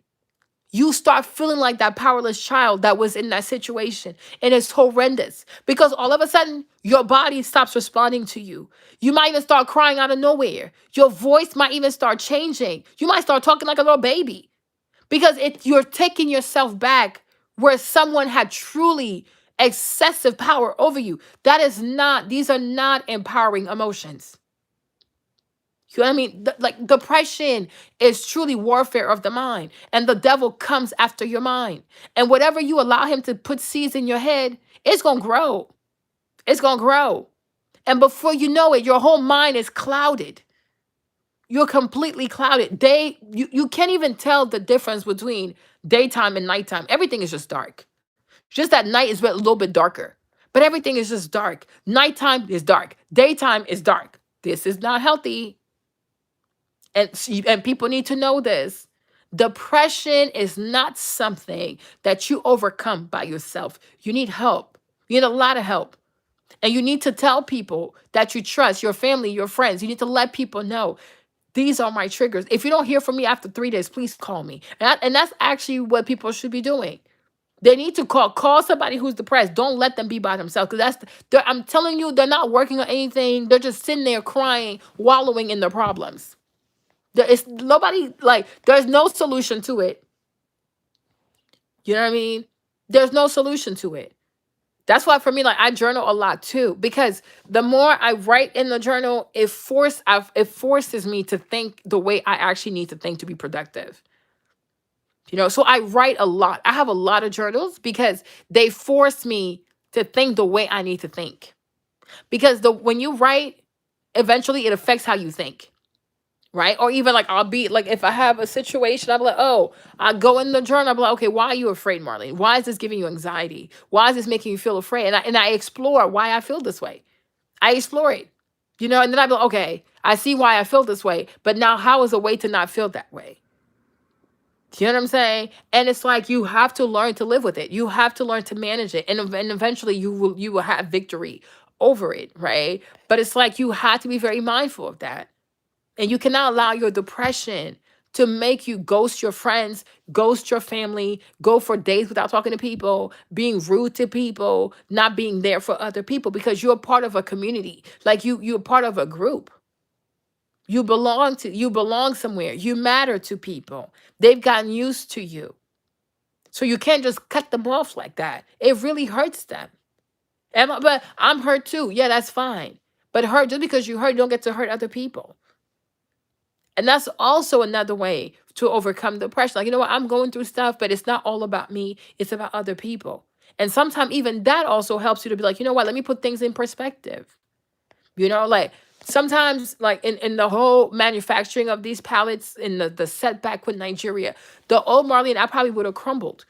you start feeling like that powerless child that was in that situation. And it's horrendous, because all of a sudden your body stops responding to you. You might even start crying out of nowhere. Your voice might even start changing. You might start talking like a little baby, because you're taking yourself back where someone had truly excessive power over you. These are not empowering emotions. You know what I mean? Like depression is truly warfare of the mind, and the devil comes after your mind. And whatever you allow him to put seeds in your head, it's gonna grow. It's gonna grow, and before you know it, your whole mind is clouded. You're completely clouded. You can't even tell the difference between daytime and nighttime. Everything is just dark. Just that night is a little bit darker, but everything is just dark. Nighttime is dark. Daytime is dark. This is not healthy. And people need to know this. Depression is not something that you overcome by yourself. You need help. You need a lot of help. And you need to tell people that you trust, your family, your friends. You need to let people know, these are my triggers. If you don't hear from me after 3 days, please call me. And that's actually what people should be doing. They need to call somebody who's depressed. Don't let them be by themselves, because I'm telling you, they're not working on anything. They're just sitting there crying, wallowing in their problems. There is nobody, like, there's no solution to it. You know what I mean? There's no solution to it. That's why for me, like, I journal a lot too, because the more I write in the journal, it forces me to think the way I actually need to think to be productive. So I write a lot. I have a lot of journals because they force me to think the way I need to think. Because when you write, eventually it affects how you think. right? Or even like I'll be like, if I have a situation, I'm like, oh, I go in the journal, I'm like, okay, why are you afraid, Marlene? Why is this giving you anxiety? Why is this making you feel afraid? And I explore why I feel this way. I explore it, and then I be like, okay, I see why I feel this way, but now how is a way to not feel that way? You know what I'm saying? And it's like you have to learn to live with it. You have to learn to manage it, and eventually you will have victory over it, right? But it's like you have to be very mindful of that. And you cannot allow your depression to make you ghost your friends, ghost your family, go for days without talking to people, being rude to people, not being there for other people because you're part of a community. Like you're part of a group. You belong somewhere. You matter to people. They've gotten used to you. So you can't just cut them off like that. It really hurts them. But I'm hurt too. Yeah, that's fine. But hurt just because you hurt, you don't get to hurt other people. And that's also another way to overcome depression. Like, you know what? I'm going through stuff, but it's not all about me. It's about other people. And sometimes even that also helps you to be like, you know what? Let me put things in perspective. Like sometimes like in the whole manufacturing of these pallets in the setback with Nigeria, the old Marlene, I probably would have crumbled.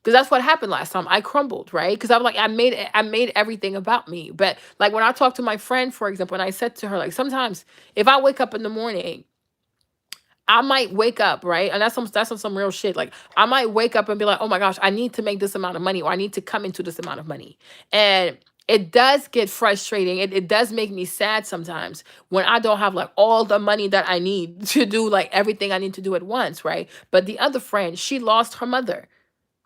Because that's what happened last time. I crumbled, right? Because I'm like, I made everything about me. But like when I talked to my friend, for example, and I said to her, like, sometimes if I wake up in the morning, I might wake up, right? And that's some real shit. Like I might wake up and be like, oh my gosh, I need to make this amount of money, or I need to come into this amount of money. And it does get frustrating. It does make me sad sometimes when I don't have like all the money that I need to do like everything I need to do at once, right? But the other friend, she lost her mother,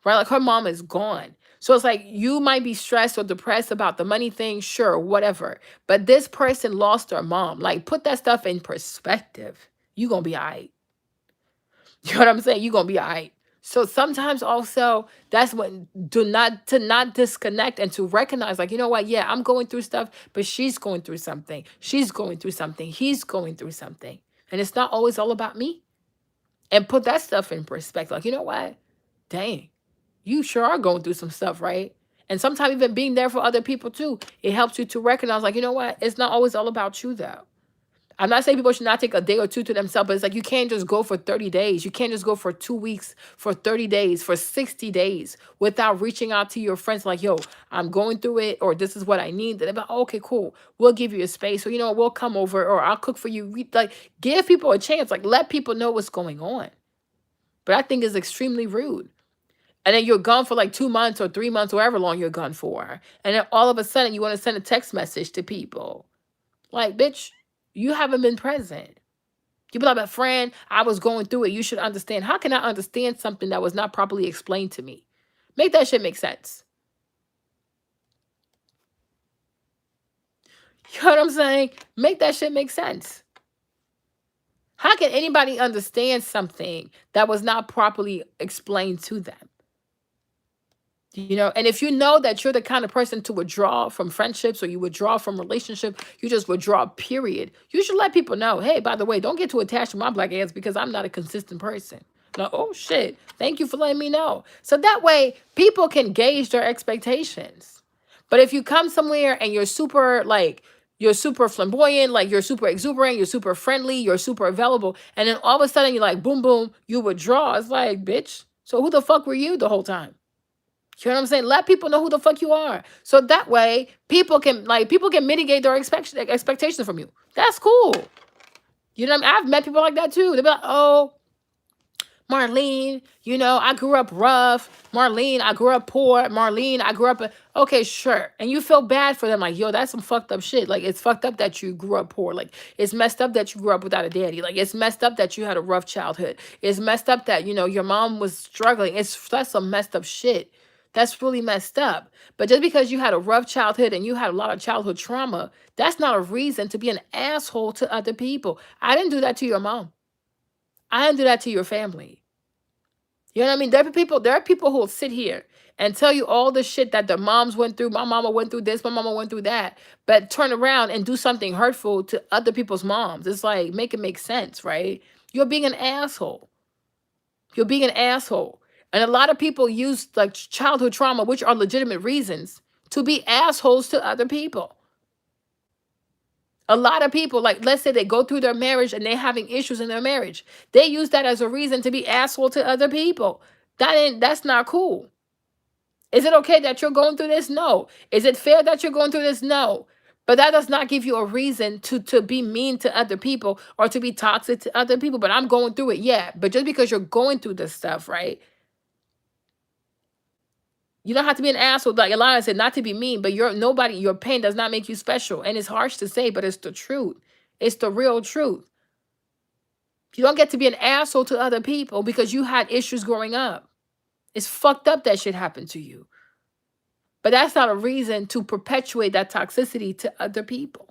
right? Like her mom is gone. So it's like you might be stressed or depressed about the money thing, sure, whatever. But this person lost their mom. Like put that stuff in perspective. You gonna be all right. You know what I'm saying? You're gonna be all right. So sometimes also that's when to not disconnect and to recognize, like, you know what, yeah, I'm going through stuff, but she's going through something. She's going through something. He's going through something. And it's not always all about me. And put that stuff in perspective. Like, you know what? Dang, you sure are going through some stuff, right? And sometimes even being there for other people too, it helps you to recognize, like, you know what? It's not always all about you though. I'm not saying people should not take a day or two to themselves, but it's like you can't just go for 30 days. You can't just go for 2 weeks, for 30 days, for 60 days without reaching out to your friends like, yo, I'm going through it, or this is what I need. They're like, oh, okay, cool. We'll give you a space. Or, we'll come over, or I'll cook for you. Like, give people a chance. Like, let people know what's going on. But I think it's extremely rude. And then you're gone for like 2 months or 3 months, whatever long you're gone for. And then all of a sudden you want to send a text message to people. Like, bitch, you haven't been present. You be like, but friend, I was going through it. You should understand. How can I understand something that was not properly explained to me? Make that shit make sense. You know what I'm saying? Make that shit make sense. How can anybody understand something that was not properly explained to them? And if you know that you're the kind of person to withdraw from friendships, or you withdraw from relationship, you just withdraw, period. You should let people know, hey, by the way, don't get too attached to my black ass because I'm not a consistent person. Like, oh shit, thank you for letting me know. So that way people can gauge their expectations. But if you come somewhere and you're super flamboyant, like you're super exuberant, you're super friendly, you're super available, and then all of a sudden you're like, boom, boom, you withdraw. It's like, bitch, so who the fuck were you the whole time? You know what I'm saying? Let people know who the fuck you are. So that way people can mitigate their expectations from you. That's cool. You know what I mean? I've met people like that too. They'll be like, oh, Marlene, I grew up rough. Marlene, I grew up poor. Marlene, I grew up. Okay, sure. And you feel bad for them. Like, yo, that's some fucked up shit. Like, it's fucked up that you grew up poor. Like, it's messed up that you grew up without a daddy. Like, it's messed up that you had a rough childhood. It's messed up that, your mom was struggling. That's some messed up shit. That's really messed up. But just because you had a rough childhood and you had a lot of childhood trauma, that's not a reason to be an asshole to other people. I didn't do that to your mom. I didn't do that to your family. You know what I mean? There are people who will sit here and tell you all the shit that their moms went through. My mama went through this, my mama went through that, but turn around and do something hurtful to other people's moms. It's like, make it make sense, right? You're being an asshole. You're being an asshole. And a lot of people use like childhood trauma, which are legitimate reasons, to be assholes to other people. A lot of people, like, let's say they go through their marriage and they're having issues in their marriage. They use that as a reason to be asshole to other people. That's not cool. Is it okay that you're going through this? No. Is it fair that you're going through this? No. But that does not give you a reason to be mean to other people or to be toxic to other people. But I'm going through it, yeah. But just because you're going through this stuff, right? You don't have to be an asshole. Like Alana said, not to be mean, but your pain does not make you special. And it's harsh to say, but it's the truth. It's the real truth. You don't get to be an asshole to other people because you had issues growing up. It's fucked up that shit happened to you. But that's not a reason to perpetuate that toxicity to other people.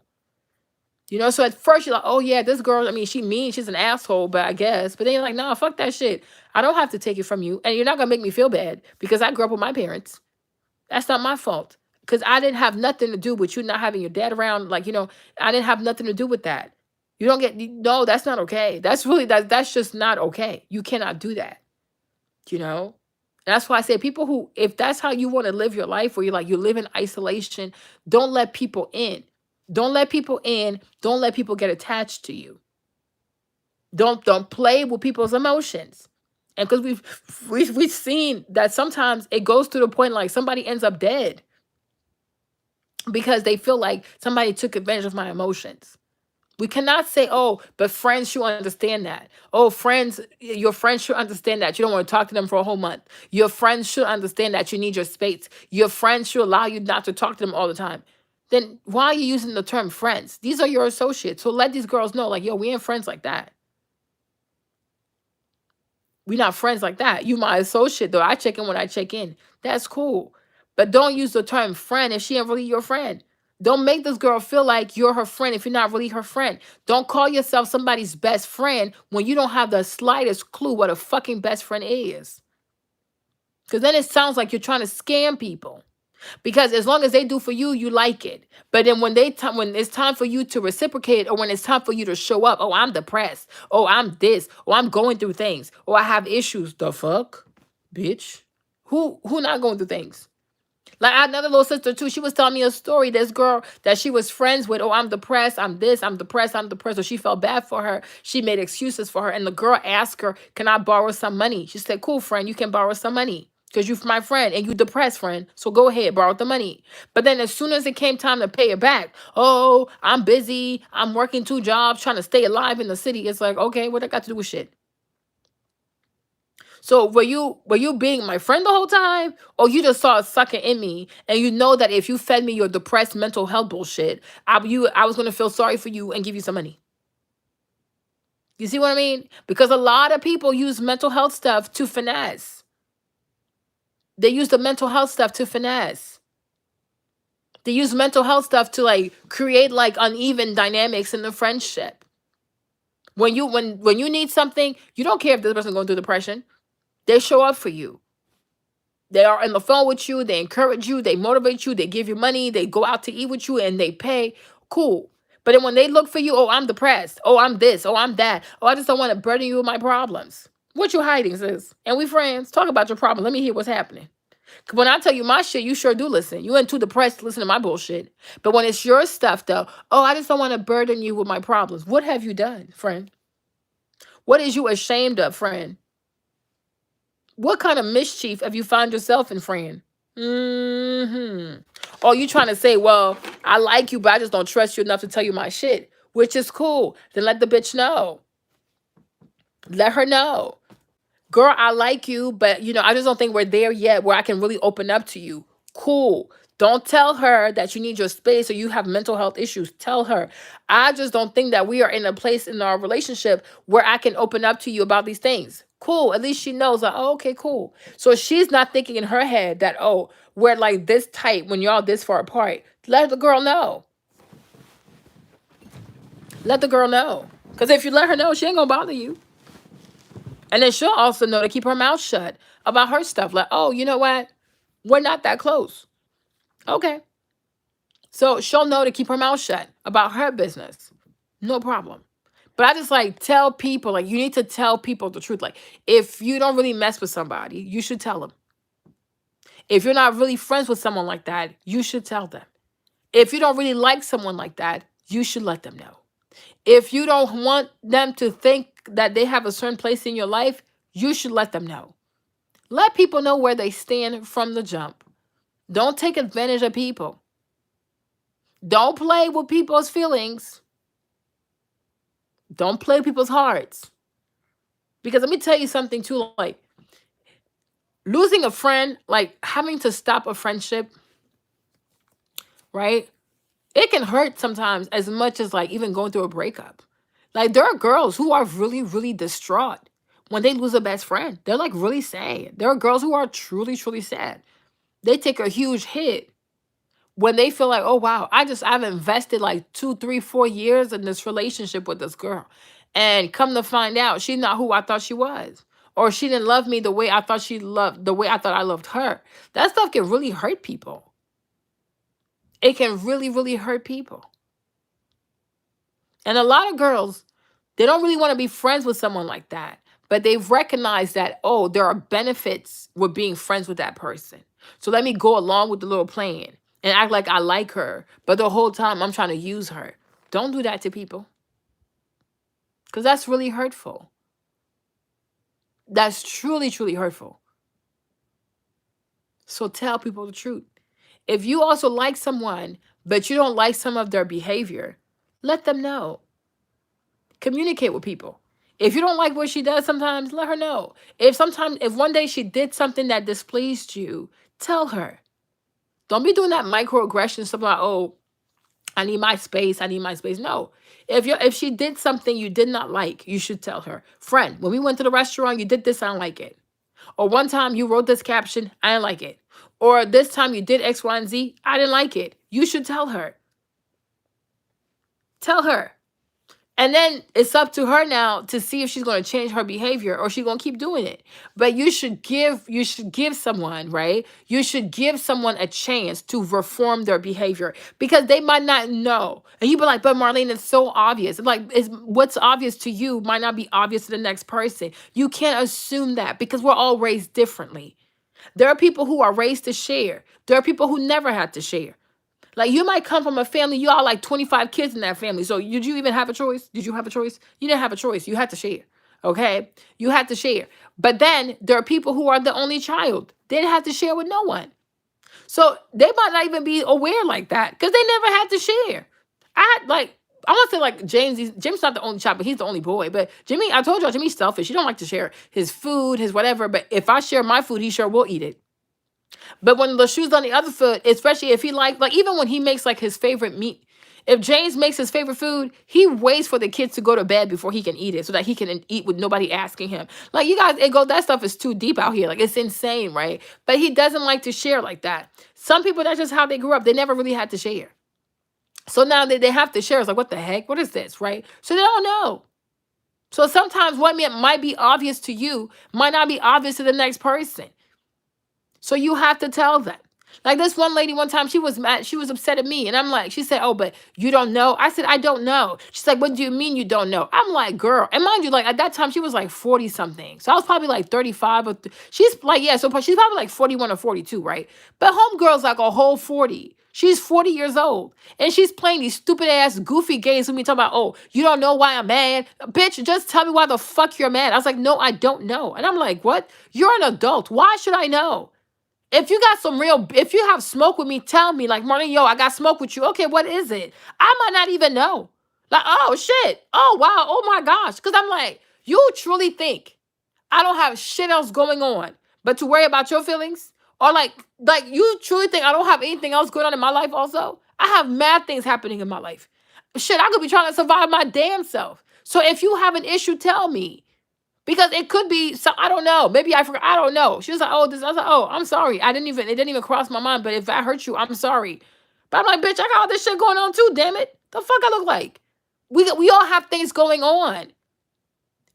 So at first you're like, oh yeah, this girl, I mean, she mean, she's an asshole, but I guess. But then you're like, nah, fuck that shit. I don't have to take it from you. And you're not gonna make me feel bad because I grew up with my parents. That's not my fault. Because I didn't have nothing to do with you not having your dad around. Like, I didn't have nothing to do with that. You don't get, no, that's not okay. That's just not okay. You cannot do that. That's why I say people who, if that's how you want to live your life, where you live in isolation, don't let people in. Don't let people in. Don't let people get attached to you. Don't play with people's emotions. And because we've seen that sometimes it goes to the point like somebody ends up dead because they feel like somebody took advantage of my emotions. We cannot say, oh, but friends should understand that. Oh, your friends should understand that you don't want to talk to them for a whole month. Your friends should understand that you need your space. Your friends should allow you not to talk to them all the time. Then why are you using the term friends? These are your associates. So let these girls know, like, yo, we ain't friends like that. We're not friends like that. You my associate, though. I check in when I check in. That's cool. But don't use the term friend if she ain't really your friend. Don't make this girl feel like you're her friend if you're not really her friend. Don't call yourself somebody's best friend when you don't have the slightest clue what a fucking best friend is. Because then it sounds like you're trying to scam people. Because as long as they do for you, you like it. But then when it's time for you to reciprocate, or when it's time for you to show up, oh, I'm depressed. Oh, I'm this. Oh, I'm going through things. Oh, I have issues. The fuck? Bitch. Who not going through things? Like another little sister too, she was telling me a story. This girl that she was friends with, oh, I'm depressed, I'm this, I'm depressed, I'm depressed. So she felt bad for her. She made excuses for her. And the girl asked her, can I borrow some money? She said, cool, friend, you can borrow some money. Because you're my friend and you depressed, friend. So go ahead, borrow the money. But then as soon as it came time to pay it back, oh, I'm busy. I'm working 2 jobs, trying to stay alive in the city. It's like, okay, what I got to do with shit? So were you being my friend the whole time? Or you just saw a sucker in me and you know that if you fed me your depressed mental health bullshit, I was going to feel sorry for you and give you some money. You see what I mean? Because a lot of people use mental health stuff to finesse. They use the mental health stuff to finesse. They use mental health stuff to like create like uneven dynamics in the friendship. When you need something, you don't care if this person going through depression. They show up for you. They are on the phone with you. They encourage you. They motivate you. They give you money. They go out to eat with you and they pay. Cool. But then when they look for you, oh, I'm depressed. Oh, I'm this. Oh, I'm that. Oh, I just don't want to burden you with my problems. What you hiding, sis? And we friends. Talk about your problem. Let me hear what's happening. When I tell you my shit, you sure do listen. You ain't too depressed to listen to my bullshit. But when it's your stuff, though, oh, I just don't want to burden you with my problems. What have you done, friend? What is you ashamed of, friend? What kind of mischief have you found yourself in, friend? Or you trying to say, well, I like you, but I just don't trust you enough to tell you my shit, which is cool. Then let the bitch know. Let her know. Girl, I like you, but I just don't think we're there yet where I can really open up to you. Cool. Don't tell her that you need your space or you have mental health issues. Tell her, I just don't think that we are in a place in our relationship where I can open up to you about these things. Cool. At least she knows, like, oh, okay, cool. So she's not thinking in her head that, oh, we're like this tight when y'all this far apart. Let the girl know. Let the girl know. Because if you let her know, she ain't going to bother you. And then she'll also know to keep her mouth shut about her stuff. Like, oh, you know what? We're not that close. Okay. So she'll know to keep her mouth shut about her business. No problem. But I just like tell people, like, you need to tell people the truth. Like, if you don't really mess with somebody, you should tell them. If you're not really friends with someone like that, you should tell them. If you don't really like someone like that, you should let them know. If you don't want them to think that they have a certain place in your life, you should let them know. Let people know where they stand from the jump. Don't take advantage of people. Don't play with people's feelings. Don't play with people's hearts. Because let me tell you something too, like losing a friend, like having to stop a friendship, right? It can hurt sometimes as much as like even going through a breakup. Like there are girls who are really, really distraught when they lose a best friend. They're like really sad. There are girls who are truly, truly sad. They take a huge hit when they feel like, oh wow, I've invested like 2, 3, 4 years in this relationship with this girl. And come to find out, she's not who I thought she was. Or she didn't love me the way I thought the way I thought I loved her. That stuff can really hurt people. It can really, really hurt people. And a lot of girls, they don't really want to be friends with someone like that. But they've recognized that, oh, there are benefits with being friends with that person. So let me go along with the little plan and act like I like her. But the whole time I'm trying to use her. Don't do that to people. Because that's really hurtful. That's truly, truly hurtful. So tell people the truth. If you also like someone, but you don't like some of their behavior, let them know. Communicate with people. If you don't like what she does sometimes, let her know. If one day she did something that displeased you, tell her. Don't be doing that microaggression stuff like, oh, I need my space. I need my space. No. If she did something you did not like, you should tell her. Friend, when we went to the restaurant, you did this, I don't like it. Or one time you wrote this caption, I didn't like it. Or this time you did X, Y, and Z, I didn't like it. You should tell her. Tell her. And then it's up to her now to see if she's going to change her behavior or she's going to keep doing it. But you should give someone, right? You should give someone a chance to reform their behavior because they might not know. And you be like, but Marlene, it's so obvious. What's obvious to you might not be obvious to the next person. You can't assume that because we're all raised differently. There are people who are raised to share. There are people who never had to share. Like you might come from a family, you all like 25 kids in that family. So did you even have a choice? Did you have a choice? You didn't have a choice. You had to share. Okay? You had to share. But then there are people who are the only child. They didn't have to share with no one. So they might not even be aware like that because they never had to share. I want to say like James not the only child, but he's the only boy. But Jimmy, I told y'all, Jimmy's selfish. He don't like to share his food, his whatever. But if I share my food, he sure will eat it. But when the shoe's on the other foot, especially if he like even when he makes like his favorite meat, if James makes his favorite food, he waits for the kids to go to bed before he can eat it so that he can eat with nobody asking him. Like you guys, that stuff is too deep out here. Like it's insane, right? But he doesn't like to share like that. Some people, that's just how they grew up. They never really had to share. So now they have to share. It's like, what the heck? What is this, right? So they don't know. So sometimes what might be obvious to you might not be obvious to the next person. So you have to tell them. Like this one lady one time, she was mad. She was upset at me. And I'm like, she said, oh, but you don't know? I said, I don't know. She's like, what do you mean you don't know? I'm like, girl. And mind you, like at that time, she was like 40 something. So I was probably like 35. She's like, yeah, so she's probably like 41 or 42, right? But homegirl's like a whole 40. She's 40 years old. And she's playing these stupid ass goofy games with me talking about, oh, you don't know why I'm mad? Bitch, just tell me why the fuck you're mad. I was like, no, I don't know. And I'm like, what? You're an adult. Why should I know? If you have smoke with me, tell me, like, Marlene, yo, I got smoke with you. Okay, what is it? I might not even know. Like, oh, shit. Oh, wow. Oh, my gosh. Because I'm like, you truly think I don't have shit else going on but to worry about your feelings? Or like you truly think I don't have anything else going on in my life also? I have mad things happening in my life. Shit, I could be trying to survive my damn self. So if you have an issue, tell me. Because it could be, so I don't know. Maybe I forgot. I don't know. She was like, oh, this. I was like, oh, I'm sorry. It didn't even cross my mind. But if I hurt you, I'm sorry. But I'm like, bitch, I got all this shit going on too, damn it. The fuck I look like? We all have things going on.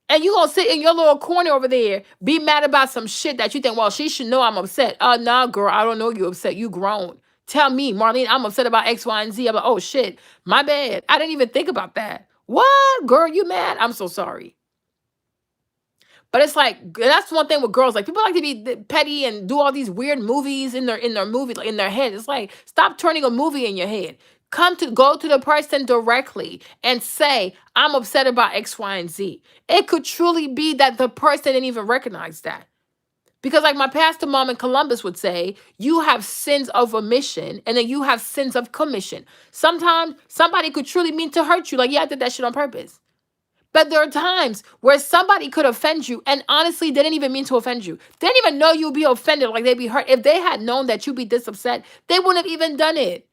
And you gonna sit in your little corner over there, be mad about some shit that you think, well, she should know I'm upset. Nah, girl, I don't know you upset. You grown. Tell me, Marlene, I'm upset about X, Y, and Z. I'm like, oh shit, my bad. I didn't even think about that. What? Girl, you mad? I'm so sorry. But it's like, that's one thing with girls. Like people like to be petty and do all these weird movies in their movie, like in their head. It's like, stop turning a movie in your head. Go to the person directly and say, I'm upset about X, Y, and Z. It could truly be that the person didn't even recognize that. Because, like my pastor mom in Columbus would say, you have sins of omission and then you have sins of commission. Sometimes somebody could truly mean to hurt you. Like, yeah, I did that shit on purpose. But there are times where somebody could offend you and honestly, they didn't even mean to offend you. They didn't even know you'd be offended, like they'd be hurt. If they had known that you'd be this upset, they wouldn't have even done it.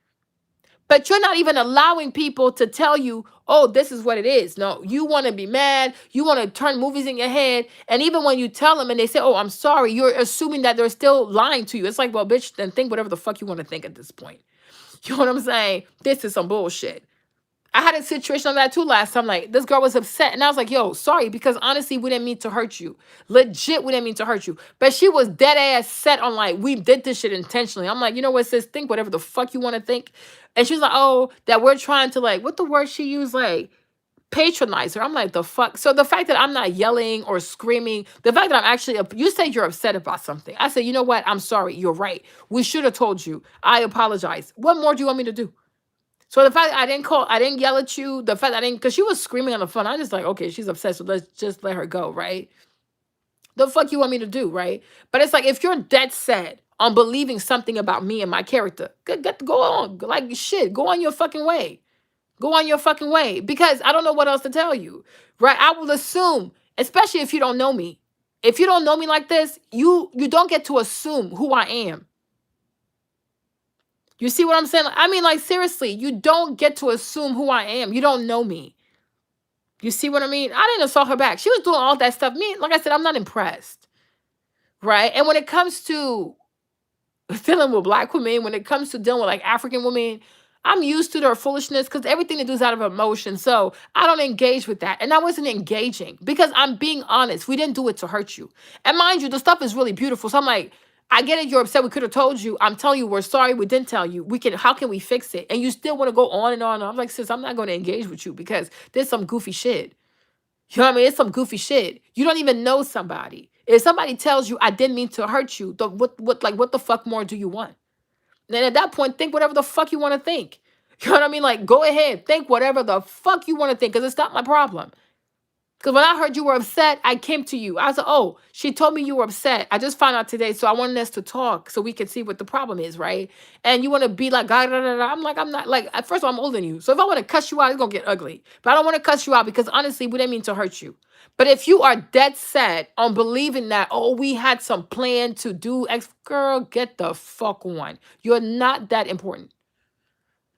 But you're not even allowing people to tell you, oh, this is what it is. No, you want to be mad. You want to turn movies in your head. And even when you tell them and they say, oh, I'm sorry, you're assuming that they're still lying to you. It's like, well, bitch, then think whatever the fuck you want to think at this point. You know what I'm saying? This is some bullshit. I had a situation on that too last time. Like, this girl was upset. And I was like, yo, sorry, because honestly, we didn't mean to hurt you. Legit, we didn't mean to hurt you. But she was dead ass set on like, we did this shit intentionally. I'm like, you know what, sis? Think whatever the fuck you want to think. And she's like, oh, that we're trying to like, what the word she used? Like, patronize her. I'm like, the fuck? So the fact that I'm not yelling or screaming, the fact that I'm actually, you say you're upset about something. I said, you know what? I'm sorry. You're right. We should have told you. I apologize. What more do you want me to do? So the fact that I didn't yell at you, the fact that I didn't, because she was screaming on the phone, I just like, okay, she's upset, so let's just let her go, right? The fuck you want me to do, right? But it's like, if you're dead set on believing something about me and my character, go on, like shit, go on your fucking way. Go on your fucking way, because I don't know what else to tell you, right? I will assume, especially if you don't know me. If you don't know me like this, you don't get to assume who I am. You see what I'm saying? I mean, like, seriously, you don't get to assume who I am. You don't know me. You see what I mean? I didn't assault her back. She was doing all that stuff. Me, like I said, I'm not impressed. Right? And when it comes to dealing with black women, when it comes to dealing with like African women, I'm used to their foolishness because everything they do is out of emotion. So I don't engage with that. And I wasn't engaging because I'm being honest. We didn't do it to hurt you. And mind you, the stuff is really beautiful. So I'm like, I get it. You're upset. We could have told you. I'm telling you, we're sorry. We didn't tell you. How can we fix it? And you still want to go on and on. And I'm like, sis, I'm not going to engage with you because there's some goofy shit. You know what I mean? It's some goofy shit. You don't even know somebody. If somebody tells you, I didn't mean to hurt you, what the fuck more do you want? Then at that point, think whatever the fuck you want to think. You know what I mean? Like, go ahead, think whatever the fuck you want to think, because it's not my problem. Because when I heard you were upset, I came to you. I said, oh, she told me you were upset. I just found out today, so I wanted us to talk so we could see what the problem is, right? And you want to be like, da, da, da, da. I'm like, I'm not, like, first of all, I'm older than you. So if I want to cuss you out, it's going to get ugly. But I don't want to cuss you out because honestly, we didn't mean to hurt you. But if you are dead set on believing that, oh, we had some plan to do X, girl, get the fuck on. You're not that important.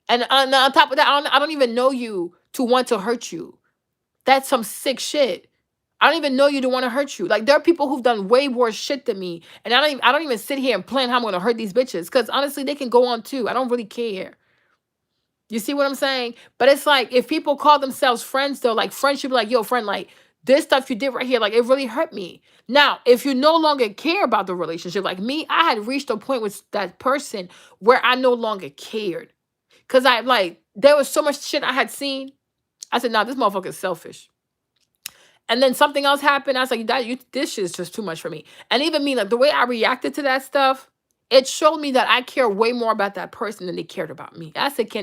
And on top of that, I don't even know you to want to hurt you. That's some sick shit. I don't even know you to want to hurt you. Like, there are people who've done way worse shit than me. And I don't even sit here and plan how I'm going to hurt these bitches. Because honestly, they can go on too. I don't really care. You see what I'm saying? But it's like, if people call themselves friends, though, like friendship, like, yo, friend, like, this stuff you did right here, like, it really hurt me. Now, if you no longer care about the relationship, like me, I had reached a point with that person where I no longer cared. Because there was so much shit I had seen. I said, nah, this motherfucker's selfish. And then something else happened. I was like, this shit is just too much for me. And even me, like the way I reacted to that stuff, it showed me that I care way more about that person than they cared about me. I said,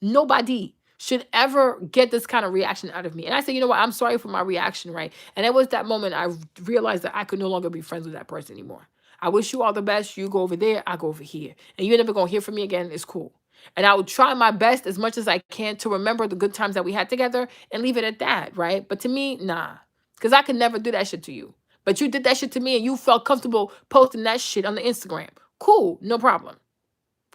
nobody should ever get this kind of reaction out of me. And I said, you know what? I'm sorry for my reaction, right? And it was that moment I realized that I could no longer be friends with that person anymore. I wish you all the best. You go over there, I go over here. And you're never going to hear from me again. It's cool. And I will try my best as much as I can to remember the good times that we had together and leave it at that, right? But to me, nah. Because I could never do that shit to you. But you did that shit to me and you felt comfortable posting that shit on the Instagram. Cool, no problem.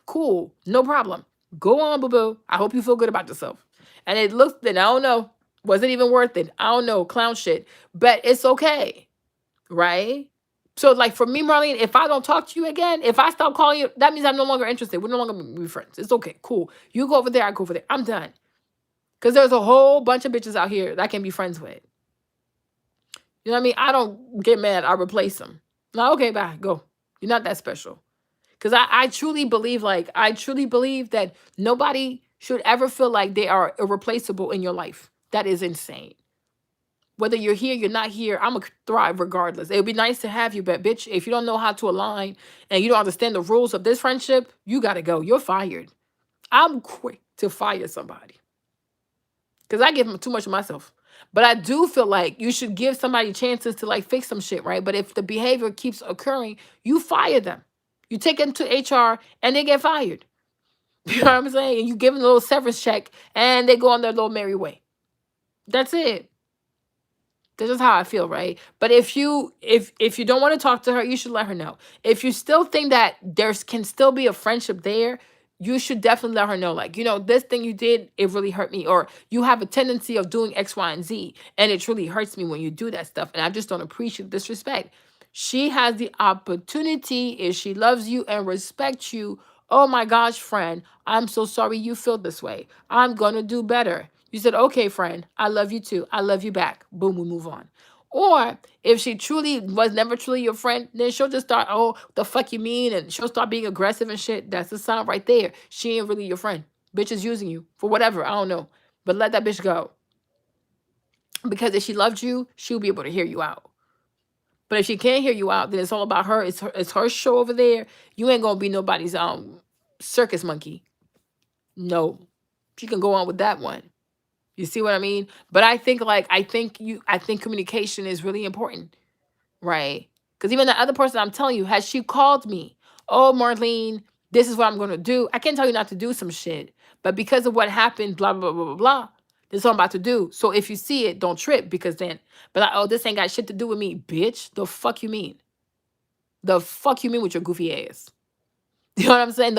Cool, no problem. Go on, boo-boo. I hope you feel good about yourself. And it looks, then I don't know. Was it even worth it? I don't know, clown shit. But it's okay, right? So, like, for me, Marlene, if I don't talk to you again, if I stop calling you, that means I'm no longer interested. We're no longer be friends. It's okay. Cool. You go over there, I go over there. I'm done. Because there's a whole bunch of bitches out here that I can be friends with. You know what I mean? I don't get mad. I replace them. No, okay, bye. Go. You're not that special. Because I truly believe, that nobody should ever feel like they are irreplaceable in your life. That is insane. Whether you're here, you're not here, I'm going to thrive regardless. It would be nice to have you, but bitch, if you don't know how to align and you don't understand the rules of this friendship, you got to go. You're fired. I'm quick to fire somebody because I give them too much of myself. But I do feel like you should give somebody chances to like fix some shit, right? But if the behavior keeps occurring, you fire them. You take them to HR and they get fired. You know what I'm saying? And you give them a little severance check and they go on their little merry way. That's it. This is how I feel, right? But if you don't want to talk to her, you should let her know. If you still think that there's can still be a friendship there, you should definitely let her know. Like, this thing you did, it really hurt me. Or you have a tendency of doing X, Y, and Z, and it really hurts me when you do that stuff. And I just don't appreciate disrespect. She has the opportunity, if she loves you and respects you. Oh my gosh, friend, I'm so sorry you feel this way. I'm gonna do better. You said, okay, friend, I love you too. I love you back. Boom, we move on. Or if she truly was never truly your friend, then she'll just start, oh, the fuck you mean? And she'll start being aggressive and shit. That's the sign right there. She ain't really your friend. Bitch is using you for whatever. I don't know. But let that bitch go. Because if she loved you, she'll be able to hear you out. But if she can't hear you out, then it's all about her. It's her show over there. You ain't gonna be nobody's circus monkey. No. She can go on with that one. You see what I mean? But I think communication is really important, right? Because even the other person I'm telling you, has she called me? Oh, Marlene, this is what I'm gonna do. I can't tell you not to do some shit, but because of what happened, blah blah blah blah blah. This is what I'm about to do. So if you see it, don't trip because then, but like, oh, this ain't got shit to do with me, bitch. The fuck you mean? The fuck you mean with your goofy ass? You know what I'm saying?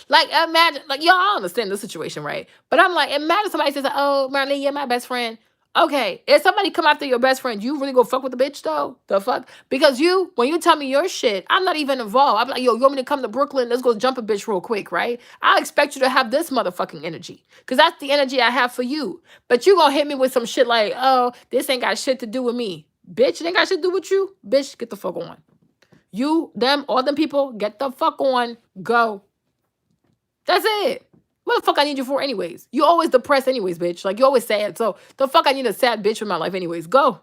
Like, imagine, like, y'all understand the situation, right? But I'm like, imagine somebody says, oh, Marlene, you're my best friend. Okay, if somebody come after your best friend, you really go fuck with the bitch, though? The fuck? Because when you tell me your shit, I'm not even involved. I'm like, yo, you want me to come to Brooklyn? Let's go jump a bitch real quick, right? I expect you to have this motherfucking energy. Because that's the energy I have for you. But you gonna hit me with some shit like, oh, this ain't got shit to do with me. Bitch, it ain't got shit to do with you? Bitch, get the fuck on. You, them, all them people, get the fuck on. Go. That's it. What the fuck I need you for anyways? You always depressed anyways, bitch. Like, you always sad. So the fuck I need a sad bitch in my life anyways. Go.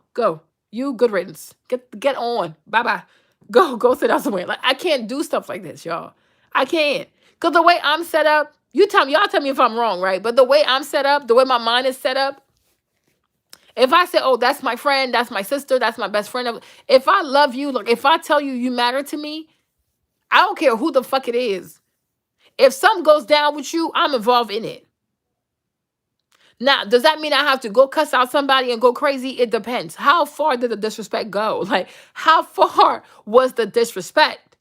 You good riddance. Get on. Bye-bye. Go sit down somewhere. Like, I can't do stuff like this, y'all. I can't. Because the way I'm set up, y'all tell me if I'm wrong, right? But the way I'm set up, the way my mind is set up, if I say, oh, that's my friend, that's my sister, that's my best friend. If I love you, like, if I tell you you matter to me, I don't care who the fuck it is. If something goes down with you, I'm involved in it. Now, does that mean I have to go cuss out somebody and go crazy? It depends. How far did the disrespect go? Like, how far was the disrespect?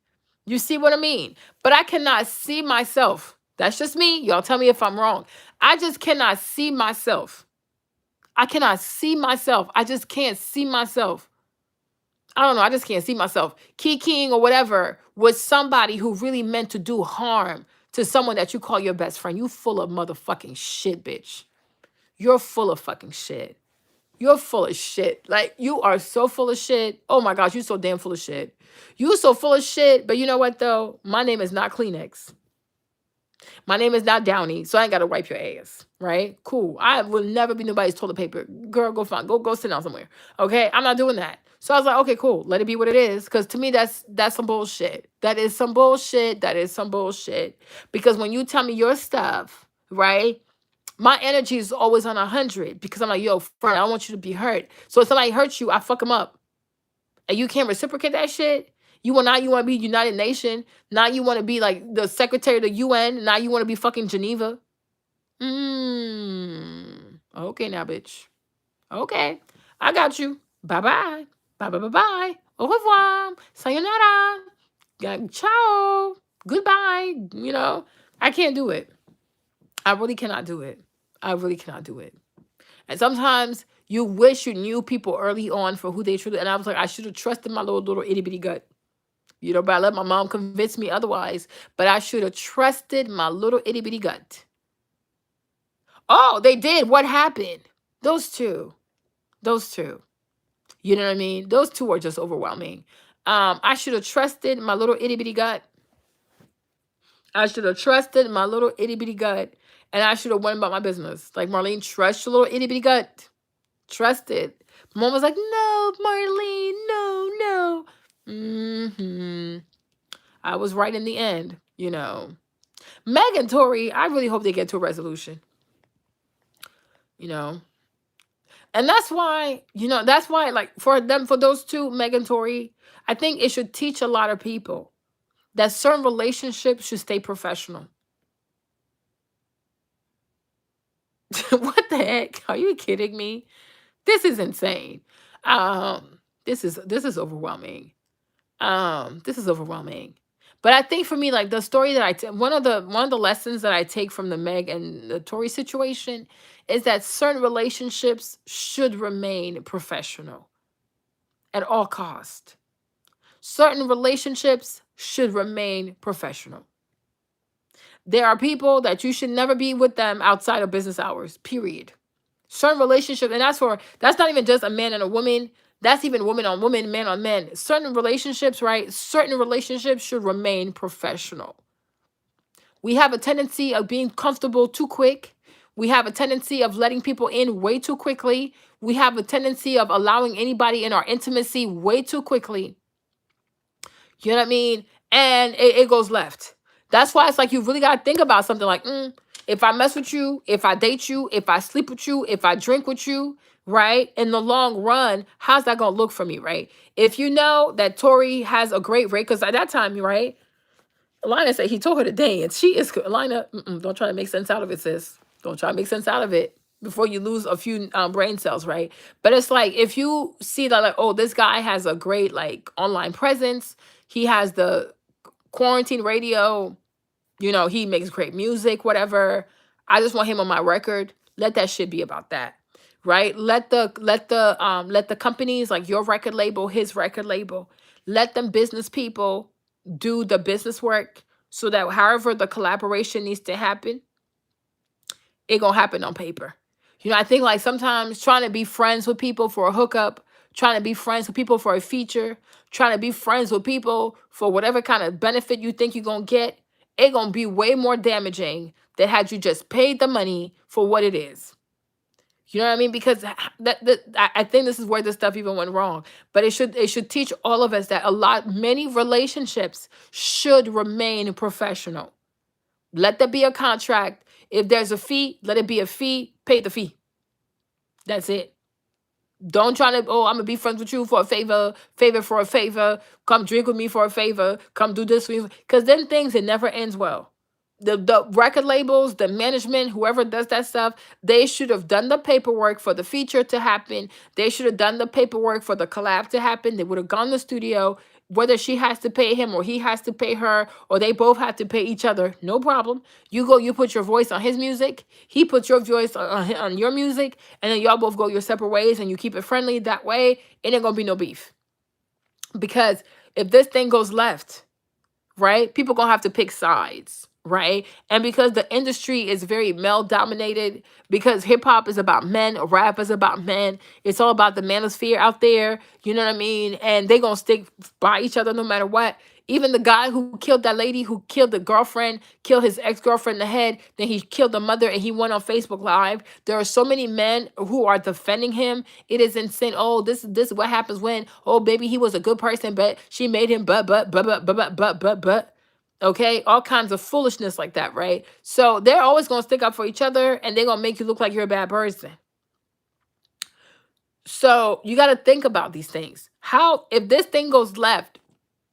You see what I mean? But I cannot see myself. That's just me. Y'all tell me if I'm wrong. I just cannot see myself. I cannot see myself. I just can't see myself. I don't know. I just can't see myself kikiing or whatever with somebody who really meant to do harm to someone that you call your best friend. You full of motherfucking shit, bitch. You're full of fucking shit. You're full of shit. Like, you are so full of shit. Oh my gosh, you're so damn full of shit. You so full of shit, but you know what though? My name is not Kleenex. My name is not Downy, so I ain't gotta wipe your ass, right? Cool. I will never be nobody's toilet paper. Girl, go find, go sit down somewhere. Okay, I'm not doing that. So I was like, okay, cool. Let it be what it is, because to me, that's some bullshit. That is some bullshit. That is some bullshit. Because when you tell me your stuff, right? My energy is always on 100 because I'm like, yo, friend, I don't want you to be hurt. So if somebody hurts you, I fuck them up. And you can't reciprocate that shit. You want to be United Nation. Now you want to be like the secretary of the UN. Now you want to be fucking Geneva. Okay now, bitch. Okay. I got you. Bye-bye. Bye-bye-bye-bye. Au revoir. Sayonara. Ciao. Goodbye. I can't do it. I really cannot do it. I really cannot do it. And sometimes you wish you knew people early on for who they truly. And I was like, I should have trusted my little itty bitty gut. But I let my mom convince me otherwise. But I should have trusted my little itty bitty gut. Oh, they did. What happened? Those two. You know what I mean? Those two are just overwhelming. I should have trusted my little itty bitty gut. I should have trusted my little itty bitty gut. And I should have went about my business. Like, Marlene, trust your little itty bitty gut. Trust it. Mom was like, no, Marlene, no. I was right in the end, Meg and Tori, I really hope they get to a resolution, you know. And that's why, like, for them, for those two, Meg and Tori, I think it should teach a lot of people that certain relationships should stay professional. What the heck? Are you kidding me? This is insane. This is overwhelming. This is overwhelming. But I think for me, like the story that one of the lessons that I take from the Meg and the Tory situation is that certain relationships should remain professional at all cost. Certain relationships should remain professional. There are people that you should never be with them outside of business hours, period. Certain relationships, and that's not even just a man and a woman. That's even woman on woman, man on men. Certain relationships, right? Certain relationships should remain professional. We have a tendency of being comfortable too quick. We have a tendency of letting people in way too quickly. We have a tendency of allowing anybody in our intimacy way too quickly. You know what I mean? And it goes left. That's why it's like you really got to think about something like, if I mess with you, if I date you, if I sleep with you, if I drink with you, right? In the long run, how's that going to look for me, right? If you know that Tori has a great rate, because at that time, right? Alina said he told her to dance. She is, Alina, don't try to make sense out of it, sis. Don't try to make sense out of it before you lose a few brain cells, right? But it's like, if you see that, like, oh, this guy has a great, like, online presence. He has the quarantine radio. He makes great music, whatever. I just want him on my record. Let that shit be about that. Right? Let the companies, like your record label, his record label, let them business people do the business work so that however the collaboration needs to happen, it gonna happen on paper. I think like sometimes trying to be friends with people for a hookup, trying to be friends with people for a feature, trying to be friends with people for whatever kind of benefit you think you're gonna get, it gonna be way more damaging than had you just paid the money for what it is. You know what I mean? Because I think this is where this stuff even went wrong. But it should teach all of us that many relationships should remain professional. Let there be a contract. If there's a fee, let it be a fee. Pay the fee. That's it. Don't try to, oh, I'm gonna be friends with you for a favor for a favor. Come drink with me for a favor. Come do this for me. Because then things, it never ends well. The record labels, the management, whoever does that stuff, they should have done the paperwork for the feature to happen. They should have done the paperwork for the collab to happen. They would have gone to the studio, whether she has to pay him or he has to pay her, or they both have to pay each other. No problem. You put your voice on his music. He puts your voice on your music. And then y'all both go your separate ways and you keep it friendly that way. It ain't going to be no beef. Because if this thing goes left, right, people going to have to pick sides. Right. And because the industry is very male dominated, because hip hop is about men, rap is about men, it's all about the manosphere out there. You know what I mean? And they going to stick by each other no matter what. Even the guy who killed that lady, who killed the girlfriend, killed his ex-girlfriend in the head, then he killed the mother and he went on Facebook Live. There are so many men who are defending him. It is insane. Oh, this is what happens when, oh, baby, he was a good person, but she made him but. Okay, all kinds of foolishness like that, right? So they're always going to stick up for each other and they're going to make you look like you're a bad person. So you got to think about these things. If this thing goes left,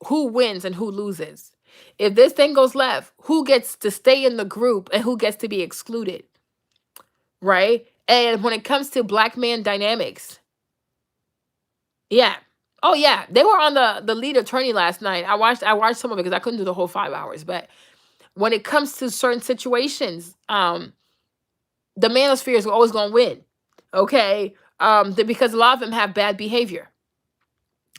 who wins and who loses? If this thing goes left, who gets to stay in the group and who gets to be excluded? Right? And when it comes to black man dynamics, yeah. Oh yeah, they were on the lead attorney last night. I watched some of it because I couldn't do the whole 5 hours. But when it comes to certain situations, the manosphere is always going to win. Okay, because a lot of them have bad behavior.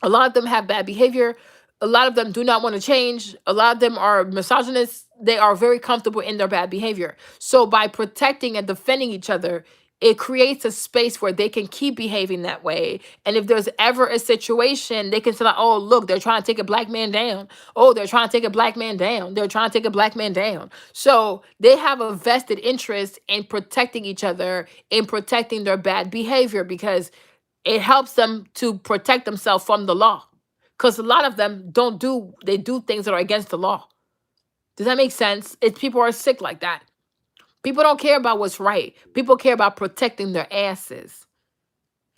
A lot of them have bad behavior. A lot of them do not want to change. A lot of them are misogynists. They are very comfortable in their bad behavior. So by protecting and defending each other, it creates a space where they can keep behaving that way. And if there's ever a situation, they can say, like, oh, look, they're trying to take a black man down. Oh, they're trying to take a black man down. They're trying to take a black man down. So they have a vested interest in protecting each other, in protecting their bad behavior, because it helps them to protect themselves from the law. Because a lot of them they do things that are against the law. Does that make sense? It's people are sick like that. People don't care about what's right. People care about protecting their asses.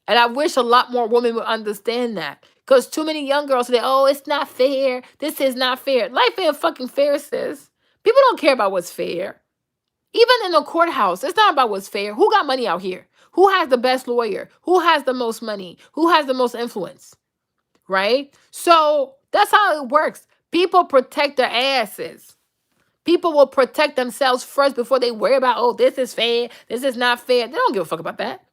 And I wish a lot more women would understand that. Because too many young girls say, oh, it's not fair. This is not fair. Life ain't fucking fair, sis. People don't care about what's fair. Even in the courthouse, it's not about what's fair. Who got money out here? Who has the best lawyer? Who has the most money? Who has the most influence? Right? So that's how it works. People protect their asses. People will protect themselves first before they worry about, oh, this is fair. This is not fair. They don't give a fuck about that.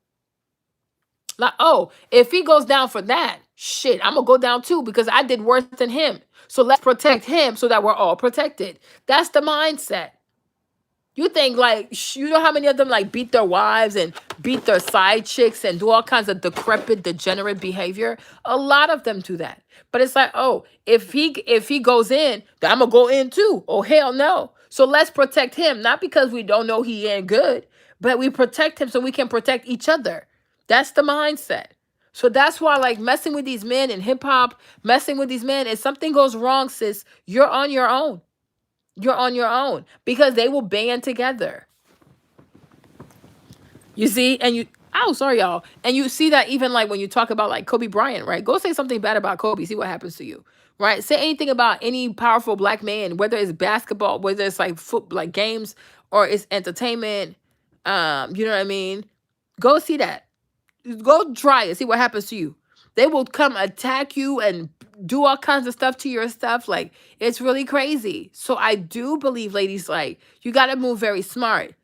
Like, oh, if he goes down for that, shit, I'm going to go down too because I did worse than him. So let's protect him so that we're all protected. That's the mindset. You think like, you know how many of them like beat their wives and beat their side chicks and do all kinds of decrepit, degenerate behavior? A lot of them do that. But it's like, oh, if he goes in, then I'm going to go in too. Oh, hell no. So let's protect him, not because we don't know he ain't good, but we protect him so we can protect each other. That's the mindset. So that's why like messing with these men in hip hop, messing with these men, if something goes wrong, sis, you're on your own. You're on your own because they will band together. You see, and you, oh, sorry, y'all. And you see that even like when you talk about like Kobe Bryant, right? Go say something bad about Kobe, see what happens to you, right? Say anything about any powerful black man, whether it's basketball, whether it's like foot, like games, or it's entertainment. You know what I mean? Go see that. Go try it. See what happens to you. They will come attack you and do all kinds of stuff to your stuff. Like, it's really crazy. So I do believe, ladies, like, you got to move very smart.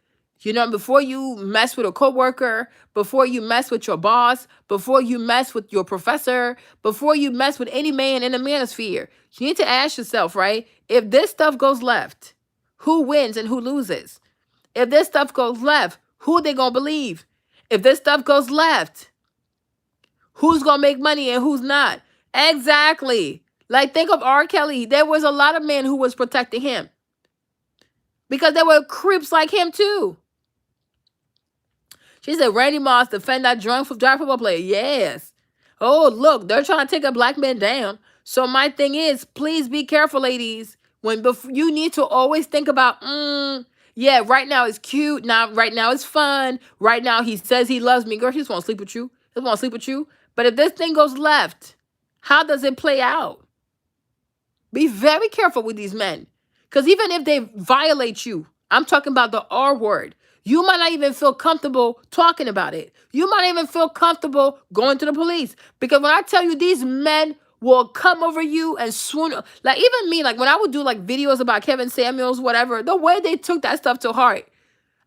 You know, before you mess with a coworker, before you mess with your boss, before you mess with your professor, before you mess with any man in the manosphere, you need to ask yourself, right? If this stuff goes left, who wins and who loses? If this stuff goes left, who they gonna believe? If this stuff goes left, who's gonna make money and who's not? Exactly. Like, think of R. Kelly. There was a lot of men who was protecting him because there were creeps like him too. She said, Randy Moss defend that drunk football player. Yes. Oh, look, they're trying to take a black man down. So my thing is, please be careful, ladies. You need to always think about, yeah, right now it's cute. Now, right now it's fun. Right now he says he loves me. Girl, he just want to sleep with you. He just want to sleep with you. But if this thing goes left, how does it play out? Be very careful with these men. Because even if they violate you, I'm talking about the R word, you might not even feel comfortable talking about it. You might not even feel comfortable going to the police. Because when I tell you, these men will come over you and swoon. Like, even me, like when I would do like videos about Kevin Samuels, whatever, the way they took that stuff to heart,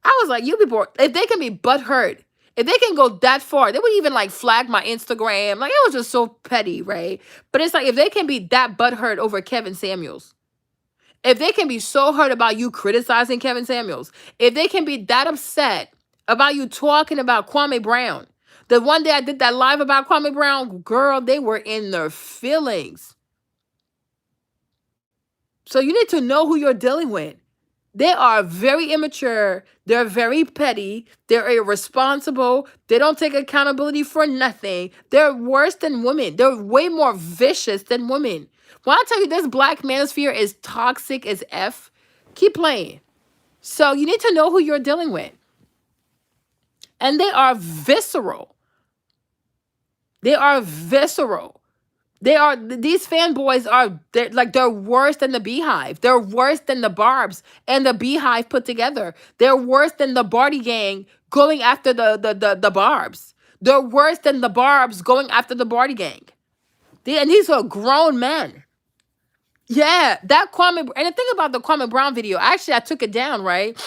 I was like, you people, if they can be butthurt, if they can go that far, they would even like flag my Instagram. Like, it was just so petty, right? But it's like, if they can be that butthurt over Kevin Samuels, if they can be so hurt about you criticizing Kevin Samuels, if they can be that upset about you talking about Kwame Brown, the one day I did that live about Kwame Brown, girl, they were in their feelings. So you need to know who you're dealing with. They are very immature. They're very petty. They're irresponsible. They don't take accountability for nothing. They're worse than women. They're way more vicious than women. When I tell you this black manosphere is toxic as F, keep playing. So you need to know who you're dealing with. And they are visceral. They are visceral. These fanboys they're worse than the Beehive. They're worse than the Barbs and the Beehive put together. They're worse than the Barty gang going after the Barbs. They're worse than the Barbs going after the Barty gang. And these are grown men. Yeah, that Kwame, and the thing about the Kwame Brown video, actually, I took it down, right?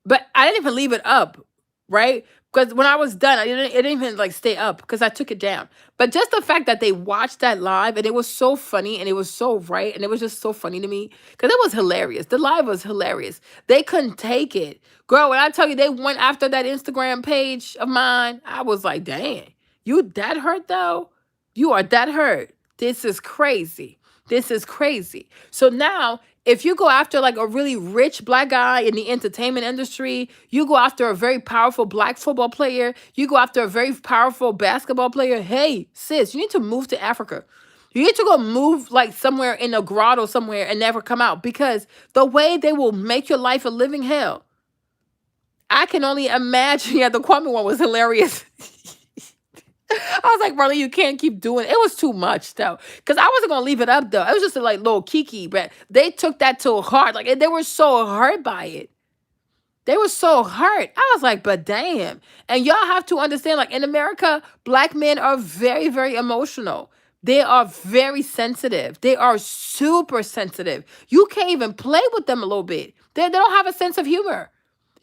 But I didn't even leave it up, right? Because when I was done, it didn't even like stay up because I took it down. But just the fact that they watched that live and it was so funny and it was so right and it was just so funny to me because it was hilarious. The live was hilarious. They couldn't take it. Girl, when I tell you they went after that Instagram page of mine, I was like, dang, you that hurt though? You are that hurt. This is crazy. This is crazy. So now, if you go after like a really rich black guy in the entertainment industry, you go after a very powerful black football player, you go after a very powerful basketball player, hey, sis, you need to move to Africa. You need to go move like somewhere in a grotto somewhere and never come out, because the way they will make your life a living hell. I can only imagine. Yeah, the Kwame one was hilarious. I was like, brother, you can't keep doing it. It was too much though. Cause I wasn't gonna leave it up though. It was just a like little kiki, but they took that to heart. Like they were so hurt by it. They were so hurt. I was like, but damn. And y'all have to understand, like in America, black men are very, very emotional. They are very sensitive. They are super sensitive. You can't even play with them a little bit. They don't have a sense of humor.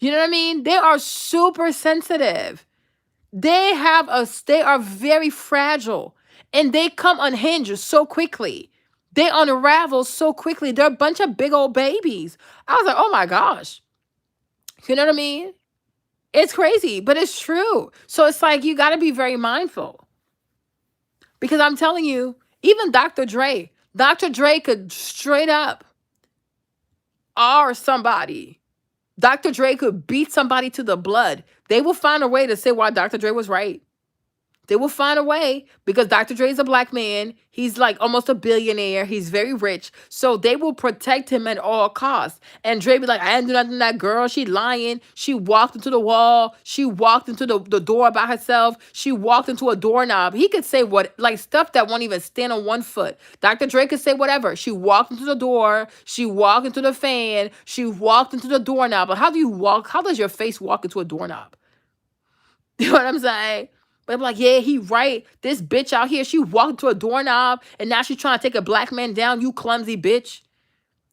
You know what I mean? They are super sensitive. They are very fragile, and they come unhinged so quickly. They unravel so quickly. They're a bunch of big old babies. I was like, oh my gosh. You know what I mean? It's crazy, but it's true. So it's like you got to be very mindful, because I'm telling you, even Dr. Dre could straight up R somebody. Dr. Dre could beat somebody to the blood. They will find a way to say why Dr. Dre was right. They will find a way, because Dr. Dre is a black man. He's like almost a billionaire. He's very rich. So they will protect him at all costs. And Dre be like, I didn't do nothing to that girl. She lying. She walked into the wall. She walked into the door by herself. She walked into a doorknob. He could say what, like stuff that won't even stand on one foot. Dr. Dre could say whatever. She walked into the door. She walked into the fan. She walked into the doorknob. But how do you walk? How does your face walk into a doorknob? You know what I'm saying? But I'm like, yeah, he right. This bitch out here, she walked into a doorknob and now she's trying to take a black man down. You clumsy bitch.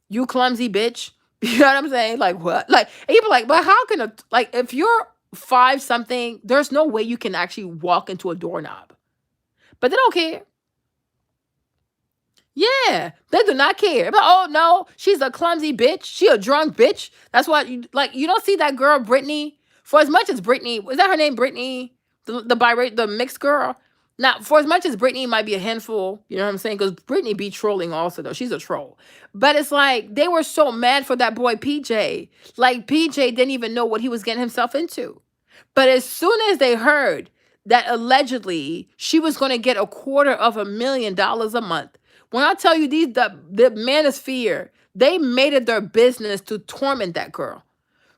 You clumsy bitch. You know what I'm saying? Like what? Like, and you be like, but how can like if you're 5 something, there's no way you can actually walk into a doorknob. But they don't care. Yeah, they do not care. But oh no, she's a clumsy bitch. She a drunk bitch. That's why you don't see that girl Brittany. For as much as Brittany, was that her name Brittany? The mixed girl. Now, for as much as Brittany might be a handful, you know what I'm saying? Because Brittany be trolling also though. She's a troll. But it's like they were so mad for that boy PJ. Like PJ didn't even know what he was getting himself into. But as soon as they heard that allegedly she was going to get $250,000 a month, when I tell you the manosphere, they made it their business to torment that girl.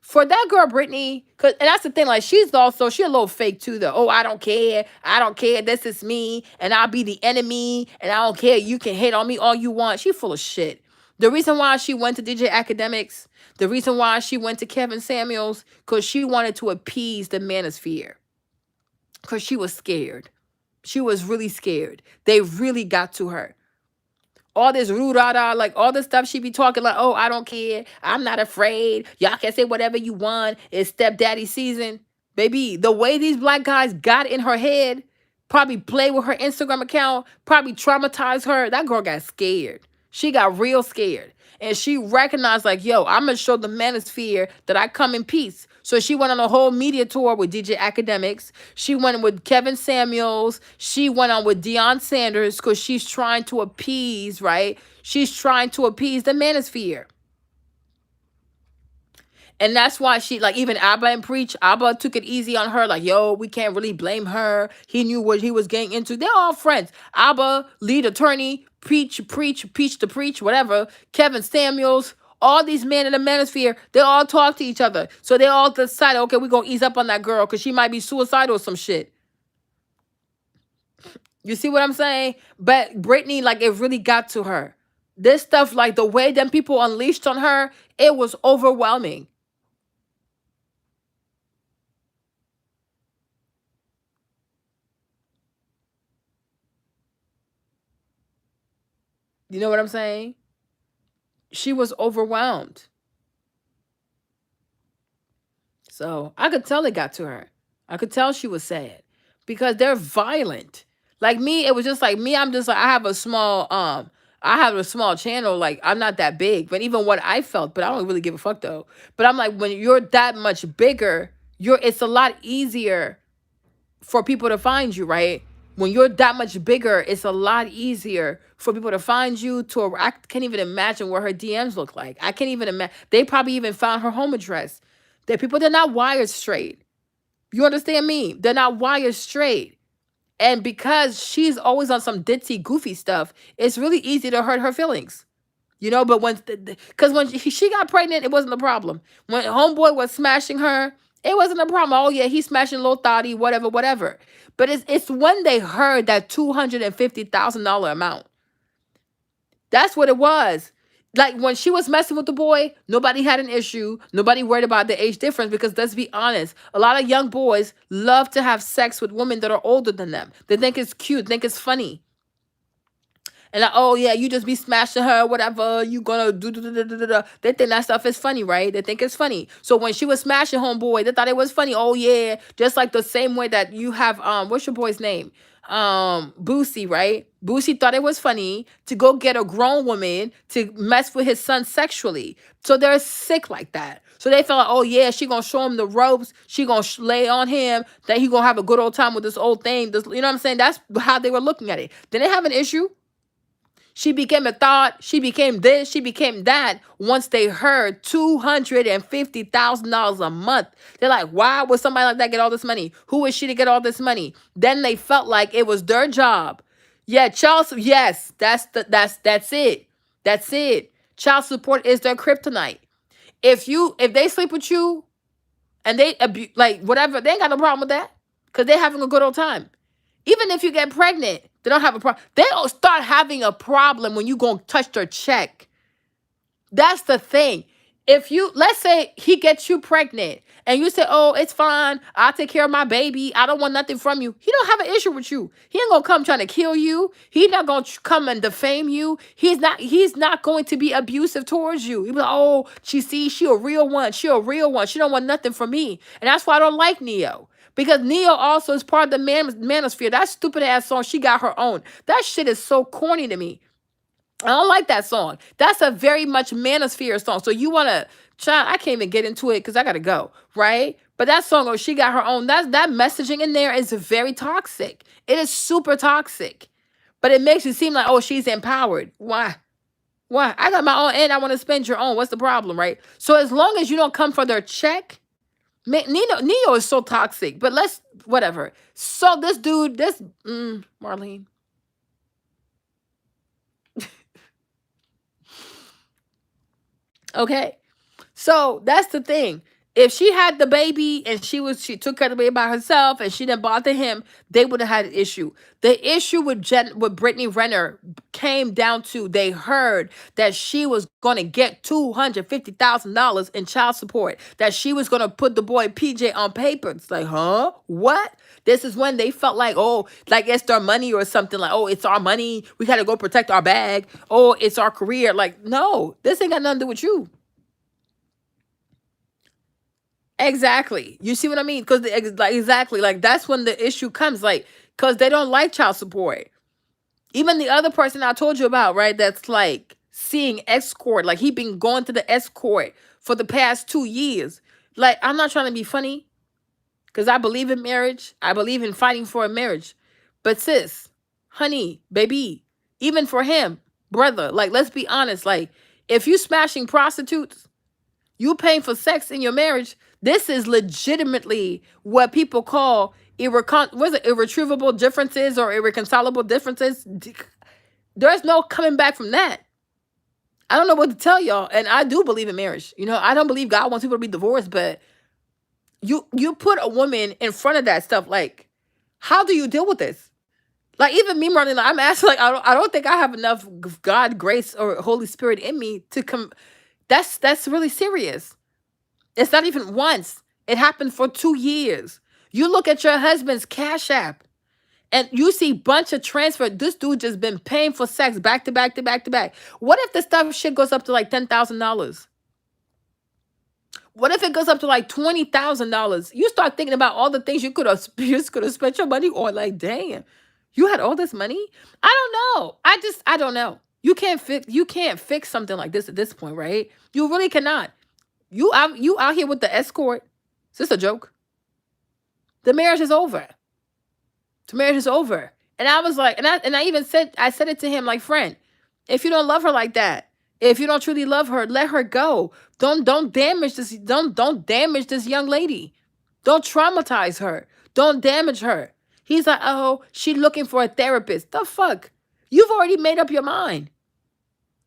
For that girl, Brittany, and that's the thing, like she a little fake too, though. Oh, I don't care. I don't care. This is me, and I'll be the enemy, and I don't care. You can hate on me all you want. She full of shit. The reason why she went to DJ Academics, the reason why she went to Kevin Samuels, because she wanted to appease the manosphere. Because she was scared. She was really scared. They really got to her. All this roo-da-da, like all this stuff she be talking like, oh, I don't care. I'm not afraid. Y'all can say whatever you want. It's stepdaddy season. Baby, the way these black guys got in her head, probably played with her Instagram account, probably traumatized her. That girl got scared. She got real scared. And she recognized like, yo, I'm going to show the manosphere that I come in peace. So she went on a whole media tour with DJ Academics. She went with Kevin Samuels. She went on with Deion Sanders because she's trying to appease, right? She's trying to appease the manosphere. And that's why she, like, even Abba and Preach, Abba took it easy on her. Like, yo, we can't really blame her. He knew what he was getting into. They're all friends. Abba, lead attorney, Preach to preach, whatever. Kevin Samuels, all these men in the manosphere, they all talk to each other. So they all decide, okay, we're going to ease up on that girl because she might be suicidal or some shit. You see what I'm saying? But Brittany, like, it really got to her. This stuff, like, the way them people unleashed on her, it was overwhelming. You know what I'm saying? She was overwhelmed. So I could tell it got to her. I could tell she was sad because they're violent. Like me, it was just like me. I'm just like, I have a small channel. Like I'm not that big, but even what I felt, but I don't really give a fuck though. But I'm like, when you're that much bigger, it's a lot easier for people to find you, right? When you're that much bigger, it's a lot easier for people to find you. I can't even imagine what her DMs look like. I can't even imagine. They probably even found her home address. They're not wired straight. You understand me? They're not wired straight. And because she's always on some ditzy, goofy stuff, it's really easy to hurt her feelings. But because when she got pregnant, it wasn't a problem. When homeboy was smashing her, it wasn't a problem. Oh yeah, he's smashing little thotty, whatever, whatever. But it's when they heard that $250,000 amount. That's what it was. Like when she was messing with the boy, nobody had an issue. Nobody worried about the age difference because let's be honest, a lot of young boys love to have sex with women that are older than them. They think it's cute, think it's funny. And like, oh yeah, you just be smashing her, whatever. You gonna do. They think that stuff is funny, right? They think it's funny. So when she was smashing homeboy, they thought it was funny. Oh yeah, just like the same way that you have what's your boy's name? Boosie, right? Boosie thought it was funny to go get a grown woman to mess with his son sexually. So they're sick like that. So they felt like, oh yeah, she gonna show him the ropes. She gonna lay on him. That he gonna have a good old time with this old thing. This, you know what I'm saying? That's how they were looking at it. Did they have an issue? She became a thought. She became this. She became that. Once they heard $250,000 a month, they're like, "Why would somebody like that get all this money? Who is she to get all this money?" Then they felt like it was their job. Yeah, yes, that's it. That's it. Child support is their kryptonite. If they sleep with you and they like whatever, they ain't got no problem with that because they're having a good old time. Even if you get pregnant, they don't have a problem. They'll start having a problem when you go touch their check. That's the thing. Let's say he gets you pregnant and you say, oh, it's fine. I'll take care of my baby. I don't want nothing from you. He don't have an issue with you. He ain't gonna come trying to kill you. He's not gonna come and defame you. He's not going to be abusive towards you. He'll be like, oh, she a real one. She a real one. She don't want nothing from me. And that's why I don't like Neo. Because Neo also is part of the manosphere. That stupid ass song, she got her own. That shit is so corny to me. I don't like that song. That's a very much manosphere song. So you want to, child, I can't even get into it because I got to go, right? But that song, oh, she got her own. That messaging in there is very toxic. It is super toxic. But it makes you seem like, oh, she's empowered. Why? Why? I got my own and I want to spend your own. What's the problem, right? So as long as you don't come for their check, man, Neo is so toxic, but whatever. So this dude, Marlene. Okay. So that's the thing. If she had the baby and she took care of the baby by herself and she didn't bother him, they would have had an issue. The issue with Brittany Renner came down to they heard that she was going to get $250,000 in child support, that she was going to put the boy PJ on paper. It's like, huh? What? This is when they felt like, oh, like it's their money or something, like, oh, it's our money. We got to go protect our bag. Oh, it's our career. Like, no, this ain't got nothing to do with you. Exactly. You see what I mean? Because exactly, like that's when the issue comes, like, because they don't like child support. Even the other person I told you about, right? That's like seeing escort, like he been going to the escort for the past 2 years. Like, I'm not trying to be funny, because I believe in marriage. I believe in fighting for a marriage. But sis, honey, baby, even for him, brother, like, let's be honest. Like, if you smashing prostitutes, you paying for sex in your marriage, this is legitimately what people call irretrievable differences or irreconcilable differences. There's no coming back from that. I don't know what to tell y'all. And I do believe in marriage. I don't believe God wants people to be divorced, but you put a woman in front of that stuff. Like, how do you deal with this? Like, even me, Marlene, I'm asking, like, I don't think I have enough God, grace, or Holy Spirit in me to come. That's really serious. It's not even once. It happened for 2 years. You look at your husband's Cash App and you see bunch of transfer. This dude just been paying for sex back to back to back to back. What if the stuff shit goes up to like $10,000? What if it goes up to like $20,000? You start thinking about all the things you could have spent your money on. Like, damn, you had all this money? I don't know. I don't know. You can't fix something like this at this point, right? You really cannot. You out here with the escort. Is this a joke? The marriage is over. The marriage is over. And I was like, and I even said it to him, like, friend, if you don't love her like that, if you don't truly love her, let her go. Don't damage this. Don't damage this young lady. Don't traumatize her. Don't damage her. He's like, oh, she looking for a therapist. The fuck? You've already made up your mind.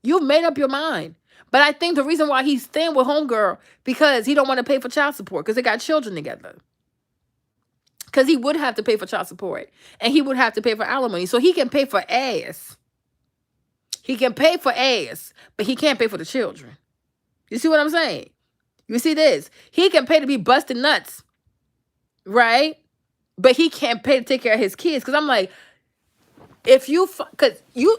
You've made up your mind. But I think the reason why he's staying with homegirl, because he don't want to pay for child support, because they got children together. Because he would have to pay for child support. And he would have to pay for alimony. So he can pay for ass. He can pay for ass, but he can't pay for the children. You see what I'm saying? You see this? He can pay to be busted nuts, right? But he can't pay to take care of his kids. Because I'm like, if you, because you,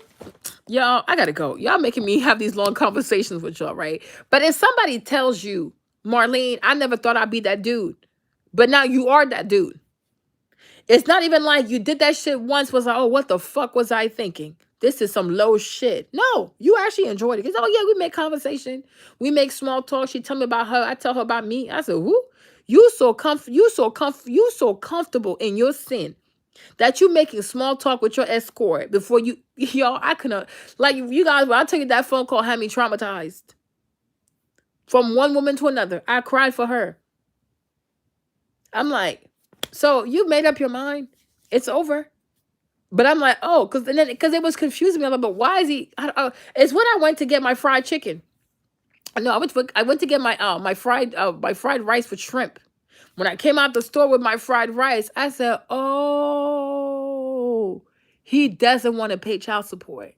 y'all, I gotta go. Y'all making me have these long conversations with y'all, right? But if somebody tells you, Marlene, I never thought I'd be that dude, but now you are that dude. It's not even like you did that shit once, was like, oh, what the fuck was I thinking? This is some low shit. No, you actually enjoyed it. Because, oh, yeah, we make conversation. We make small talk. She tell me about her. I tell her about me. I said, who? You so comfortable in your sin that you making small talk with your escort before you, y'all, I couldn't, like, you guys, when I tell you that phone call had me traumatized. From one woman to another. I cried for her. I'm like, so you made up your mind? It's over. But I'm like, oh, because it was confusing me. I'm like, but why is he? It's when I went to get my fried chicken. No, I went to get my fried rice with shrimp. When I came out the store with my fried rice, I said, oh, he doesn't want to pay child support.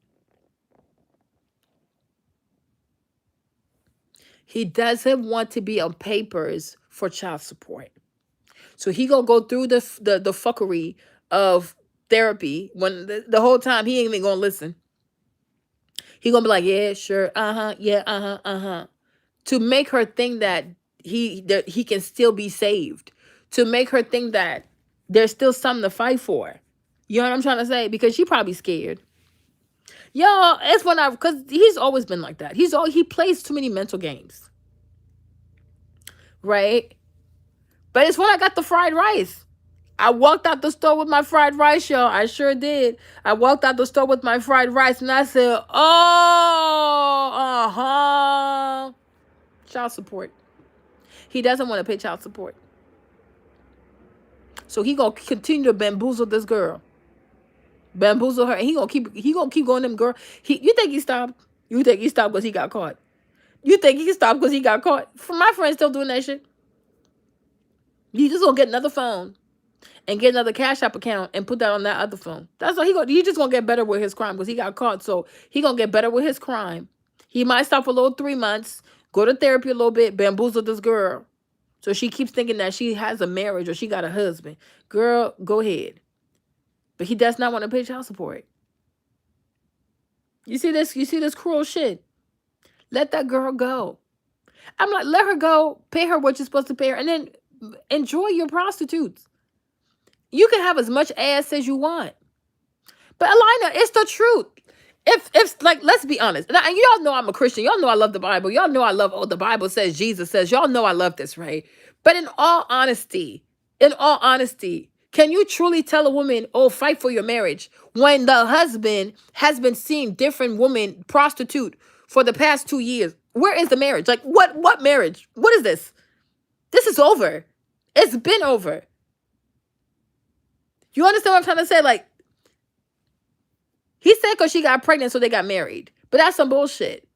He doesn't want to be on papers for child support. So he gonna go through the fuckery of therapy when the whole time he ain't even gonna listen. He gonna be like, yeah, sure, yeah, to make her think that he can still be saved, to make her think that there's still something to fight for. You know what I'm trying to say? Because she probably scared. Y'all, it's when because he's always been like that. He plays too many mental games, right? But it's when I got the fried rice. I walked out the store with my fried rice, y'all. I sure did. I walked out the store with my fried rice, and I said, oh, child support. He doesn't want to pay child support. So he gonna continue to bamboozle this girl. Bamboozle her. And he gonna keep going them girl. You think he stopped? You think he stopped because he got caught? You think he stopped because he got caught? For my friends still doing that shit. He just gonna get another phone and get another Cash App account and put that on that other phone. That's what he just gonna get better with his crime because he got caught. So he gonna get better with his crime. He might stop for a little 3 months, go to therapy a little bit, bamboozle this girl. So she keeps thinking that she has a marriage or she got a husband. Girl, go ahead. But he does not want to pay child support. You see this cruel shit. Let that girl go. I'm like, let her go, pay her what you're supposed to pay her, and then enjoy your prostitutes. You can have as much ass as you want. But Alina, it's the truth. If like, let's be honest. And y'all know I'm a Christian. Y'all know I love the Bible. Y'all know I love what the Bible says, Jesus says. Y'all know I love this, right? But in all honesty, can you truly tell a woman, oh, fight for your marriage, when the husband has been seeing different women prostitute for the past 2 years? Where is the marriage? Like, what marriage? What is this? This is over. It's been over. You understand what I'm trying to say? Like, he said because she got pregnant, so they got married. But that's some bullshit.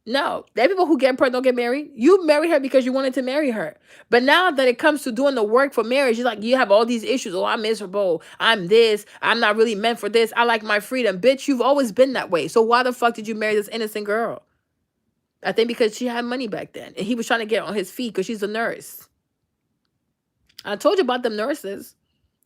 No, there are people who get pregnant don't get married. You marry her because you wanted to marry her. But now that it comes to doing the work for marriage, it's like you have all these issues. Oh, I'm miserable. I'm this. I'm not really meant for this. I like my freedom. Bitch, you've always been that way. So why the fuck did you marry this innocent girl? I think because she had money back then. And he was trying to get on his feet because she's a nurse. I told you about them nurses.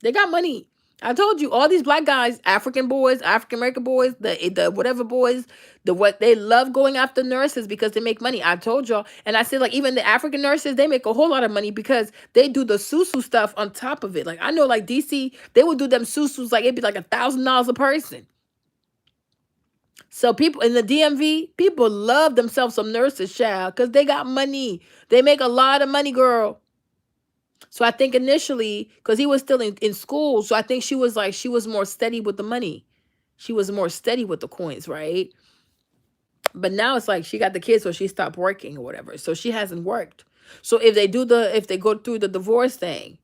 They got money. I told you, all these black guys, African boys, African American boys, the whatever boys, they love going after nurses because they make money. I told y'all. And I said, like, even the African nurses, they make a whole lot of money because they do the susu stuff on top of it. Like, I know, like, DC, they would do them susus, like, it'd be like $1,000 a person. So people in the DMV, people love themselves some nurses, child, because they got money. They make a lot of money, girl. So I think initially, because he was still in school, so I think she was more steady with the money. She was more steady with the coins, right? But now it's like she got the kids, so she stopped working or whatever. So she hasn't worked. So if they go through the divorce thing,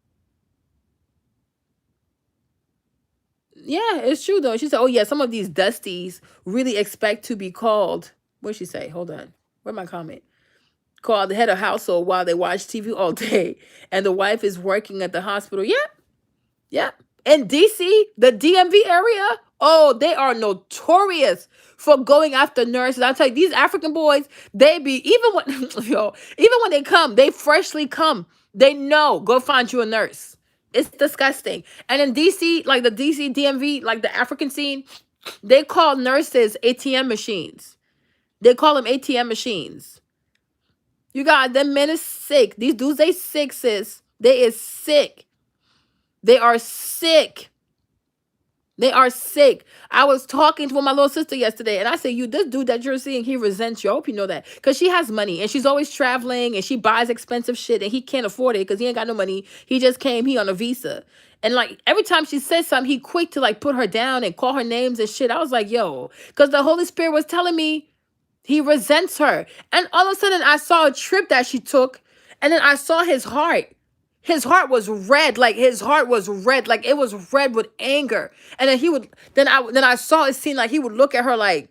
Yeah, it's true though. She said, "Oh yeah, some of these dusties really expect to be called." What did she say? Hold on. Where's my comment? Called the head of household while they watch TV all day, and the wife is working at the hospital. Yep, yep. In DC, the DMV area, oh, they are notorious for going after nurses. I'll tell you, these African boys, they be even when yo, even when they come, they freshly come. They know go find you a nurse. It's disgusting. And in DC, like the DC DMV, like the African scene, they call nurses ATM machines. They call them ATM machines. You got them men is sick. These dudes, they sick, sis. They is sick. They are sick. They are sick. I was talking to my little sister yesterday, and I said, "You, this dude that you're seeing, he resents you. I hope you know that, because she has money and she's always traveling and she buys expensive shit and he can't afford it because he ain't got no money. He just came. He on a visa, and like every time she says something, he quick to like put her down and call her names and shit. I was like, yo, because the Holy Spirit was telling me he resents her. And all of a sudden, I saw a trip that she took, and then I saw his heart. His heart was red, like his heart was red, like it was red with anger. And then he would, then I saw it scene like he would look at her like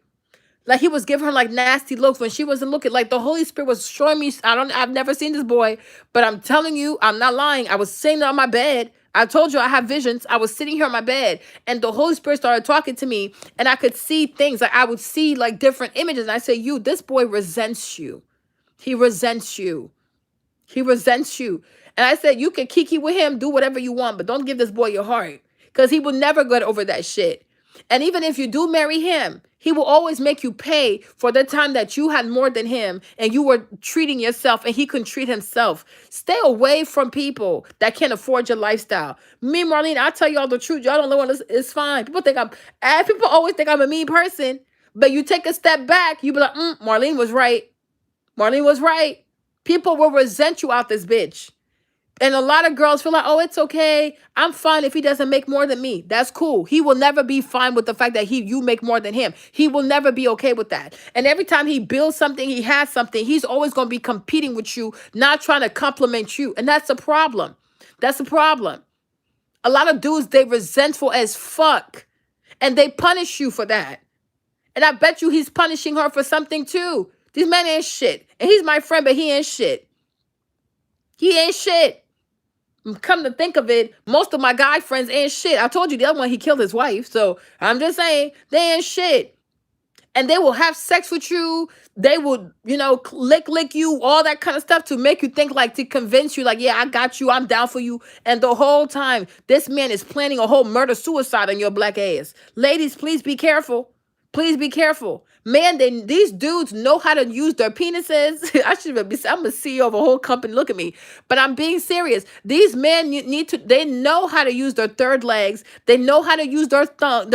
he was giving her like nasty looks when she wasn't looking. Like the Holy Spirit was showing me. I've never seen this boy, but I'm telling you, I'm not lying. I was sitting on my bed. I told you I have visions. I was sitting here on my bed, and the Holy Spirit started talking to me, and I could see things. Like I would see like different images. And I say, "You, this boy resents you. He resents you. He resents you." And I said, "You can kiki with him, do whatever you want, but don't give this boy your heart, because he will never get over that shit. And even if you do marry him, he will always make you pay for the time that you had more than him and you were treating yourself and he couldn't treat himself. Stay away from people that can't afford your lifestyle." Me, Marlene, I'll tell you all the truth. Y'all don't know what it's fine. People always think I'm a mean person, but you take a step back, you be like, Marlene was right. Marlene was right. People will resent you out this bitch. And a lot of girls feel like, oh, it's okay. I'm fine if he doesn't make more than me. That's cool. He will never be fine with the fact that you make more than him. He will never be okay with that. And every time he builds something, he has something, he's always going to be competing with you, not trying to compliment you. And that's a problem. That's a problem. A lot of dudes, they resentful as fuck. And they punish you for that. And I bet you he's punishing her for something too. These men ain't shit. And he's my friend, but he ain't shit. He ain't shit. Come to think of it, most of my guy friends ain't shit. I told you the other one, he killed his wife. So I'm just saying, they ain't shit. And they will have sex with you. They will, lick you, all that kind of stuff to make you think, like, to convince you, like, yeah, I got you, I'm down for you. And the whole time, this man is planning a whole murder-suicide on your black ass. Ladies, please be careful. Please be careful. Man, these dudes know how to use their penises. I'm a CEO of a whole company. Look at me. But I'm being serious. These men they know how to use their third legs. They know how to use their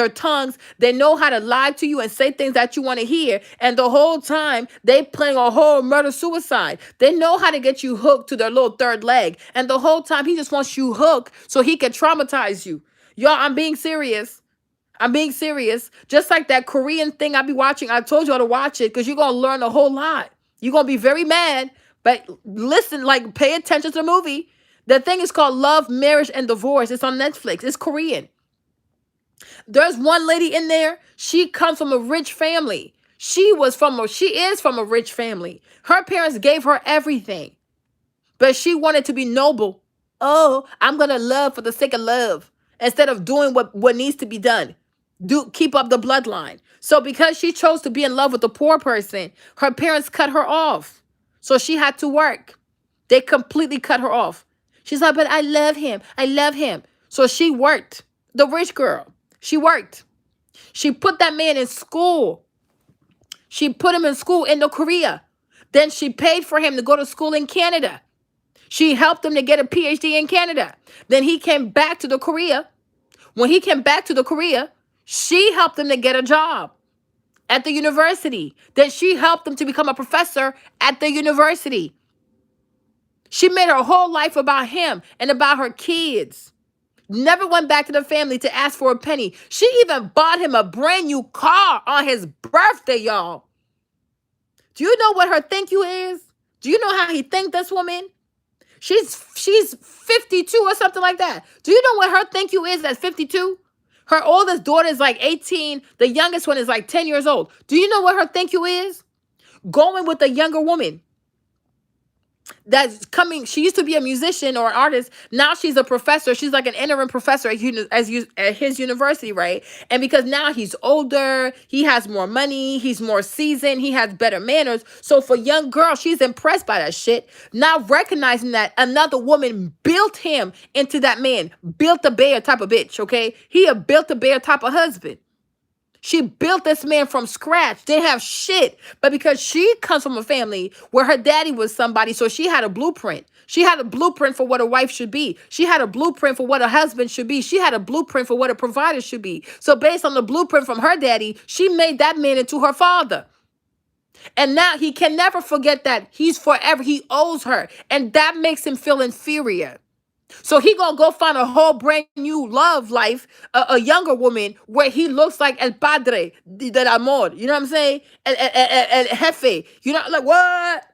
tongues. They know how to lie to you and say things that you want to hear. And the whole time, they playing a whole murder-suicide. They know how to get you hooked to their little third leg. And the whole time, he just wants you hooked so he can traumatize you. Y'all, I'm being serious. I'm being serious. Just like that Korean thing I be watching. I told y'all to watch it because you're going to learn a whole lot. You're going to be very mad. But listen, like, pay attention to the movie. The thing is called Love, Marriage, and Divorce. It's on Netflix. It's Korean. There's one lady in there. She comes from a rich family. She is from a rich family. Her parents gave her everything. But she wanted to be noble. Oh, I'm going to love for the sake of love instead of doing what needs to be done. Keep up the bloodline. So because she chose to be in love with a poor person, her parents cut her off. So she had to work. They completely cut her off. She's like, but I love him. I love him. So she worked. The rich girl. She worked. She put that man in school. She put him in school in Korea. Then she paid for him to go to school in Canada. She helped him to get a PhD in Canada. Then he came back to the Korea. When he came back to the Korea, she helped him to get a job at the university. Then she helped him to become a professor at the university. She made her whole life about him and about her kids. Never went back to the family to ask for a penny. She even bought him a brand new car on his birthday, y'all. Do you know what her thank you is? Do you know how he thanked this woman? She's 52 or something like that. Do you know what her thank you is at 52? Her oldest daughter is like 18. The youngest one is like 10 years old. Do you know what her thank you is? Going with a younger woman that's coming. She used to be a musician or an artist. Now she's a professor. She's like an interim professor at his university, right? And because now he's older, he has more money, he's more seasoned, he has better manners. So for young girls, she's impressed by that shit. Now recognizing that another woman built him into that man, built a bear type of bitch, okay? He a built a bear type of husband. She built this man from scratch. Didn't have shit. But because she comes from a family where her daddy was somebody, so she had a blueprint. She had a blueprint for what a wife should be. She had a blueprint for what a husband should be. She had a blueprint for what a provider should be. So based on the blueprint from her daddy, she made that man into her father. And now he can never forget that he's forever. He owes her. And that makes him feel inferior. So he gonna go find a whole brand new love life, a younger woman where he looks like el padre del amor. You know what I'm saying? El jefe. You know, like what?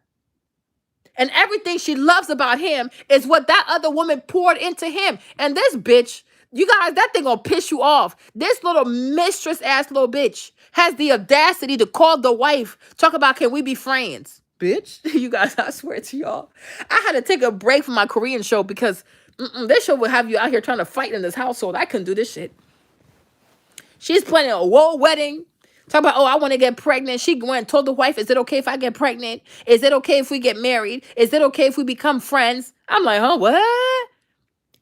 And everything she loves about him is what that other woman poured into him. And this bitch, you guys, that thing gonna piss you off. This little mistress ass little bitch has the audacity to call the wife, talk about, can we be friends? Bitch, you guys, I swear to y'all. I had to take a break from my Korean show because this show would have you out here trying to fight in this household. I couldn't do this shit. She's planning a whole wedding. Talk about, oh, I want to get pregnant. She went and told the wife, is it okay if I get pregnant? Is it okay if we get married? Is it okay if we become friends? I'm like, huh, what?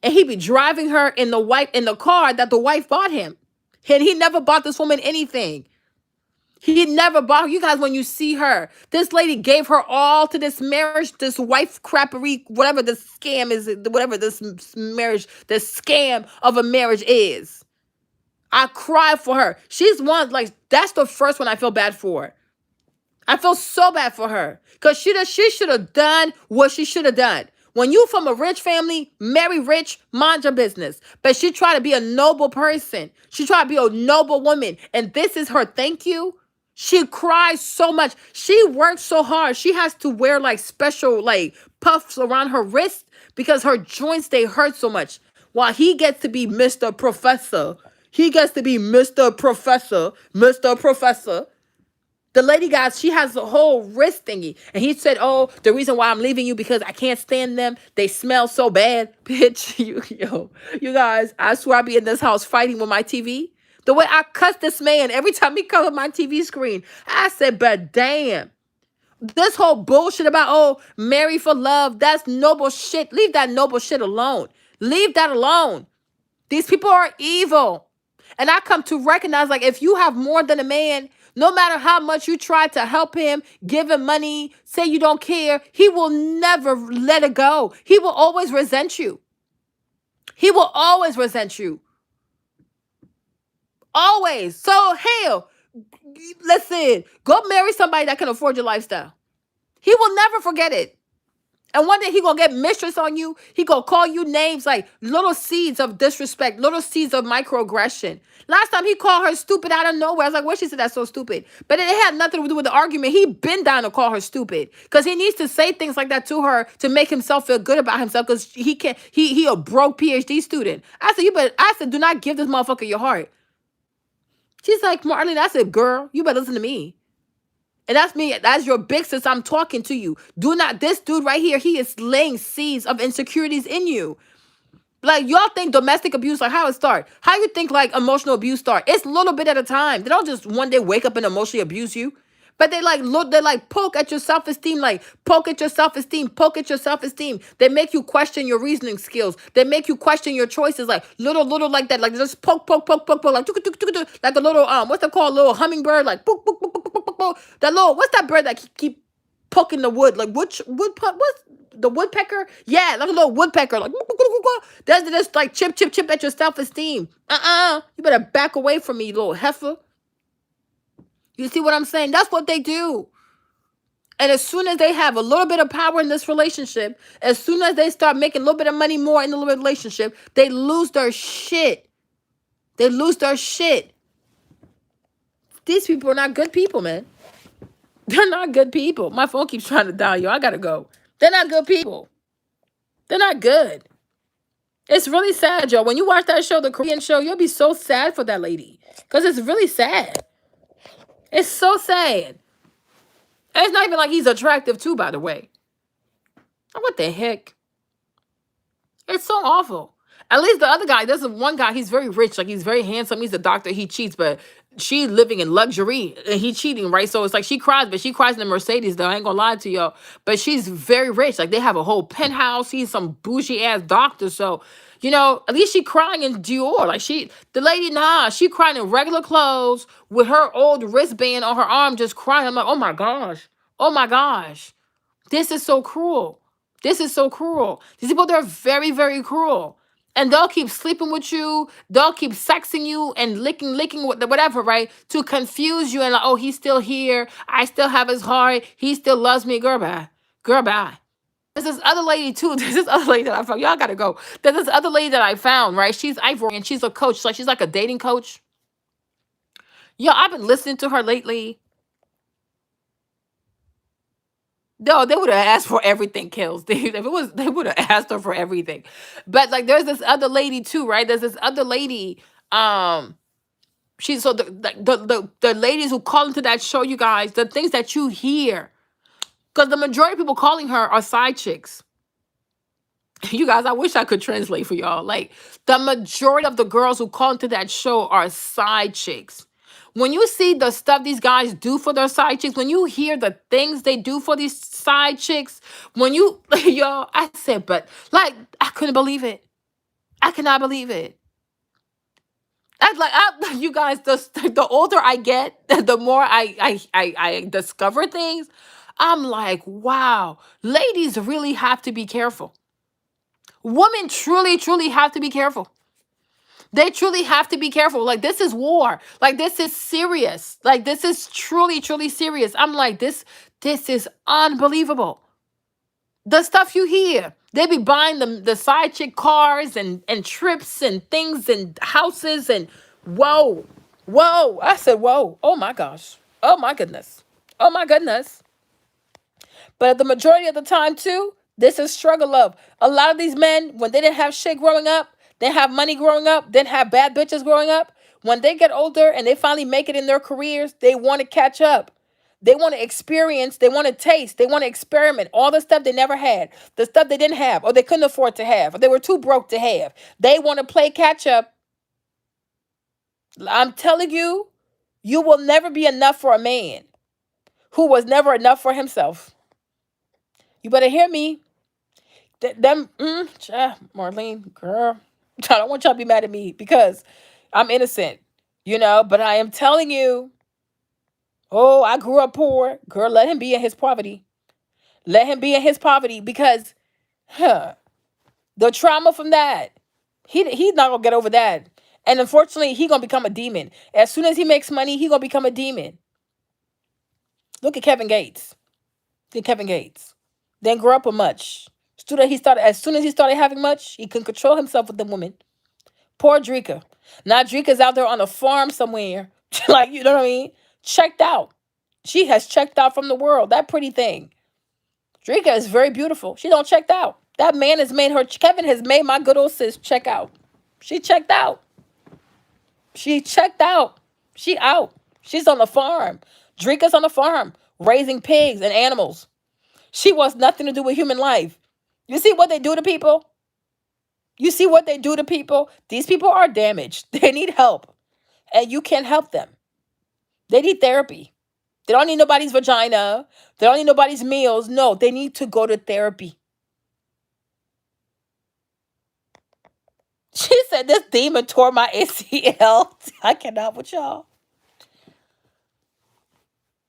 And he be driving her in the car that the wife bought him. And he never bought this woman anything. He never bought, you guys, when you see her, this lady gave her all to this marriage, this wife crappery, whatever this scam is, whatever this marriage, this scam of a marriage is. I cry for her. She's one, like, that's the first one I feel bad for. I feel so bad for her. Because she should have done what she should have done. When you from a rich family, marry rich, mind your business. But she tried to be a noble person. She tried to be a noble woman. And this is her thank you. She cries so much. She works so hard. She has to wear like special like puffs around her wrist because her joints, they hurt so much. While he gets to be Mr. Professor. He gets to be Mr. Professor. Mr. Professor. The lady, guys, she has a whole wrist thingy. And he said, oh, the reason why I'm leaving you because I can't stand them. They smell so bad. Bitch, you guys, I swear I be in this house fighting with my TV. The way I cuss this man every time he comes on my TV screen. I said, but damn. This whole bullshit about, oh, marry for love, that's noble shit. Leave that noble shit alone. Leave that alone. These people are evil. And I come to recognize, like, if you have more than a man, no matter how much you try to help him, give him money, say you don't care, he will never let it go. He will always resent you. He will always resent you. Always. So, hell, listen, go marry somebody that can afford your lifestyle. He will never forget it. And one day he gonna get mistress on you. He gonna call you names like little seeds of disrespect, little seeds of microaggression. Last time he called her stupid out of nowhere. I was like, what? She said that's so stupid. But it had nothing to do with the argument. He been down to call her stupid. Because he needs to say things like that to her to make himself feel good about himself. Because he a broke PhD student. I said, do not give this motherfucker your heart. She's like, Marlene, I said, girl, you better listen to me. And that's me. That's your big sis. I'm talking to you. Do not, this dude right here, he is laying seeds of insecurities in you. Like, y'all think domestic abuse, like how it start? How you think like emotional abuse start? It's a little bit at a time. They don't just one day wake up and emotionally abuse you. But they like look, they like poke at your self-esteem, like poke at your self-esteem, poke at your self-esteem. They make you question your reasoning skills. They make you question your choices, like little like that, like just poke, like like a little what's that called? Little hummingbird, like poke, poke, poke, poke, poke, poke, poke. That little, what's that bird that keep poking the wood, like what's the woodpecker? Yeah, like a little woodpecker, like that's just like chip at your self-esteem. You better back away from me, you little heifer. You see what I'm saying? That's what they do. And as soon as they have a little bit of power in this relationship, as soon as they start making a little bit of money more in the relationship, they lose their shit. They lose their shit. These people are not good people, man. They're not good people. My phone keeps trying to dial you. I gotta go. They're not good people. They're not good. It's really sad, Joe. When you watch that show, the Korean show, you'll be so sad for that lady. Because it's really sad. It's so sad. And it's not even like he's attractive too, by the way. What the heck? It's so awful. At least the other guy, there's one guy, he's very rich, like he's very handsome, he's a doctor, he cheats, but she living in luxury and he cheating, right? So it's like she cries, but she cries in the Mercedes though. I ain't gonna lie to y'all. But she's very rich. Like they have a whole penthouse. He's some bougie ass doctor. So, at least she crying in Dior. Like the lady, nah, she crying in regular clothes with her old wristband on her arm, just crying. I'm like, oh my gosh. Oh my gosh. This is so cruel. This is so cruel. These people, they're very, very cruel. And they'll keep sleeping with you. They'll keep sexing you and licking, whatever, right? To confuse you and like, oh, he's still here. I still have his heart. He still loves me. Girl, bye. Girl, bye. There's this other lady too. There's this other lady that I found. Y'all gotta go. There's this other lady that I found, right? She's Ivory and she's a coach. She's like a dating coach. Yo, I've been listening to her lately. No, they would have asked for everything, kills. If it was, they would have asked her for everything. But like, there's this other lady too, right? There's this other lady. Um, she's so the ladies who call into that show, you guys, the things that you hear, because the majority of people calling her are side chicks. You guys, I wish I could translate for y'all. Like the majority of the girls who call into that show are side chicks. When you see the stuff these guys do for their side chicks, when you hear the things they do for these side chicks, when you, y'all, I said, but like, I couldn't believe it. I cannot believe it. You guys, the older I get, the more I discover things. I'm like, wow, ladies really have to be careful. Women truly, truly have to be careful. They truly have to be careful. Like, this is war. Like, this is serious. Like, this is truly, truly serious. I'm like, this is unbelievable. The stuff you hear. They be buying the side chick cars and trips and things and houses and whoa. Whoa. I said, whoa. Oh my gosh. Oh my goodness. Oh my goodness. But the majority of the time, too, this is struggle love. A lot of these men, when they didn't have shit growing up, they have money growing up, didn't have bad bitches growing up. When they get older and they finally make it in their careers, they want to catch up. They want to experience, they want to taste, they want to experiment. All the stuff they never had, the stuff they didn't have, or they couldn't afford to have, or they were too broke to have. They want to play catch up. I'm telling you, you will never be enough for a man who was never enough for himself. You better hear me. Marlene, girl, I don't want y'all to be mad at me because I'm innocent, but I am telling you, oh, I grew up poor. Girl, let him be in his poverty. Let him be in his poverty because, the trauma from that, he's not going to get over that. And unfortunately, he going to become a demon. As soon as he makes money, he going to become a demon. Look at Kevin Gates. Didn't grow up with much. As soon as he started having much, he couldn't control himself with the woman. Poor Drika. Now Drika's out there on a farm somewhere. Like, you know what I mean? Checked out. She has checked out from the world. That pretty thing. Drika is very beautiful. She don't checked out. That man has made her, Kevin has made my good old sis check out. She checked out. She checked out. She out. She's on the farm. Drika's on the farm, raising pigs and animals. She wants nothing to do with human life. You see what they do to people? You see what they do to people? These people are damaged. They need help. And you can't help them. They need therapy. They don't need nobody's vagina. They don't need nobody's meals. No, they need to go to therapy. She said, this demon tore my ACL. I cannot with y'all.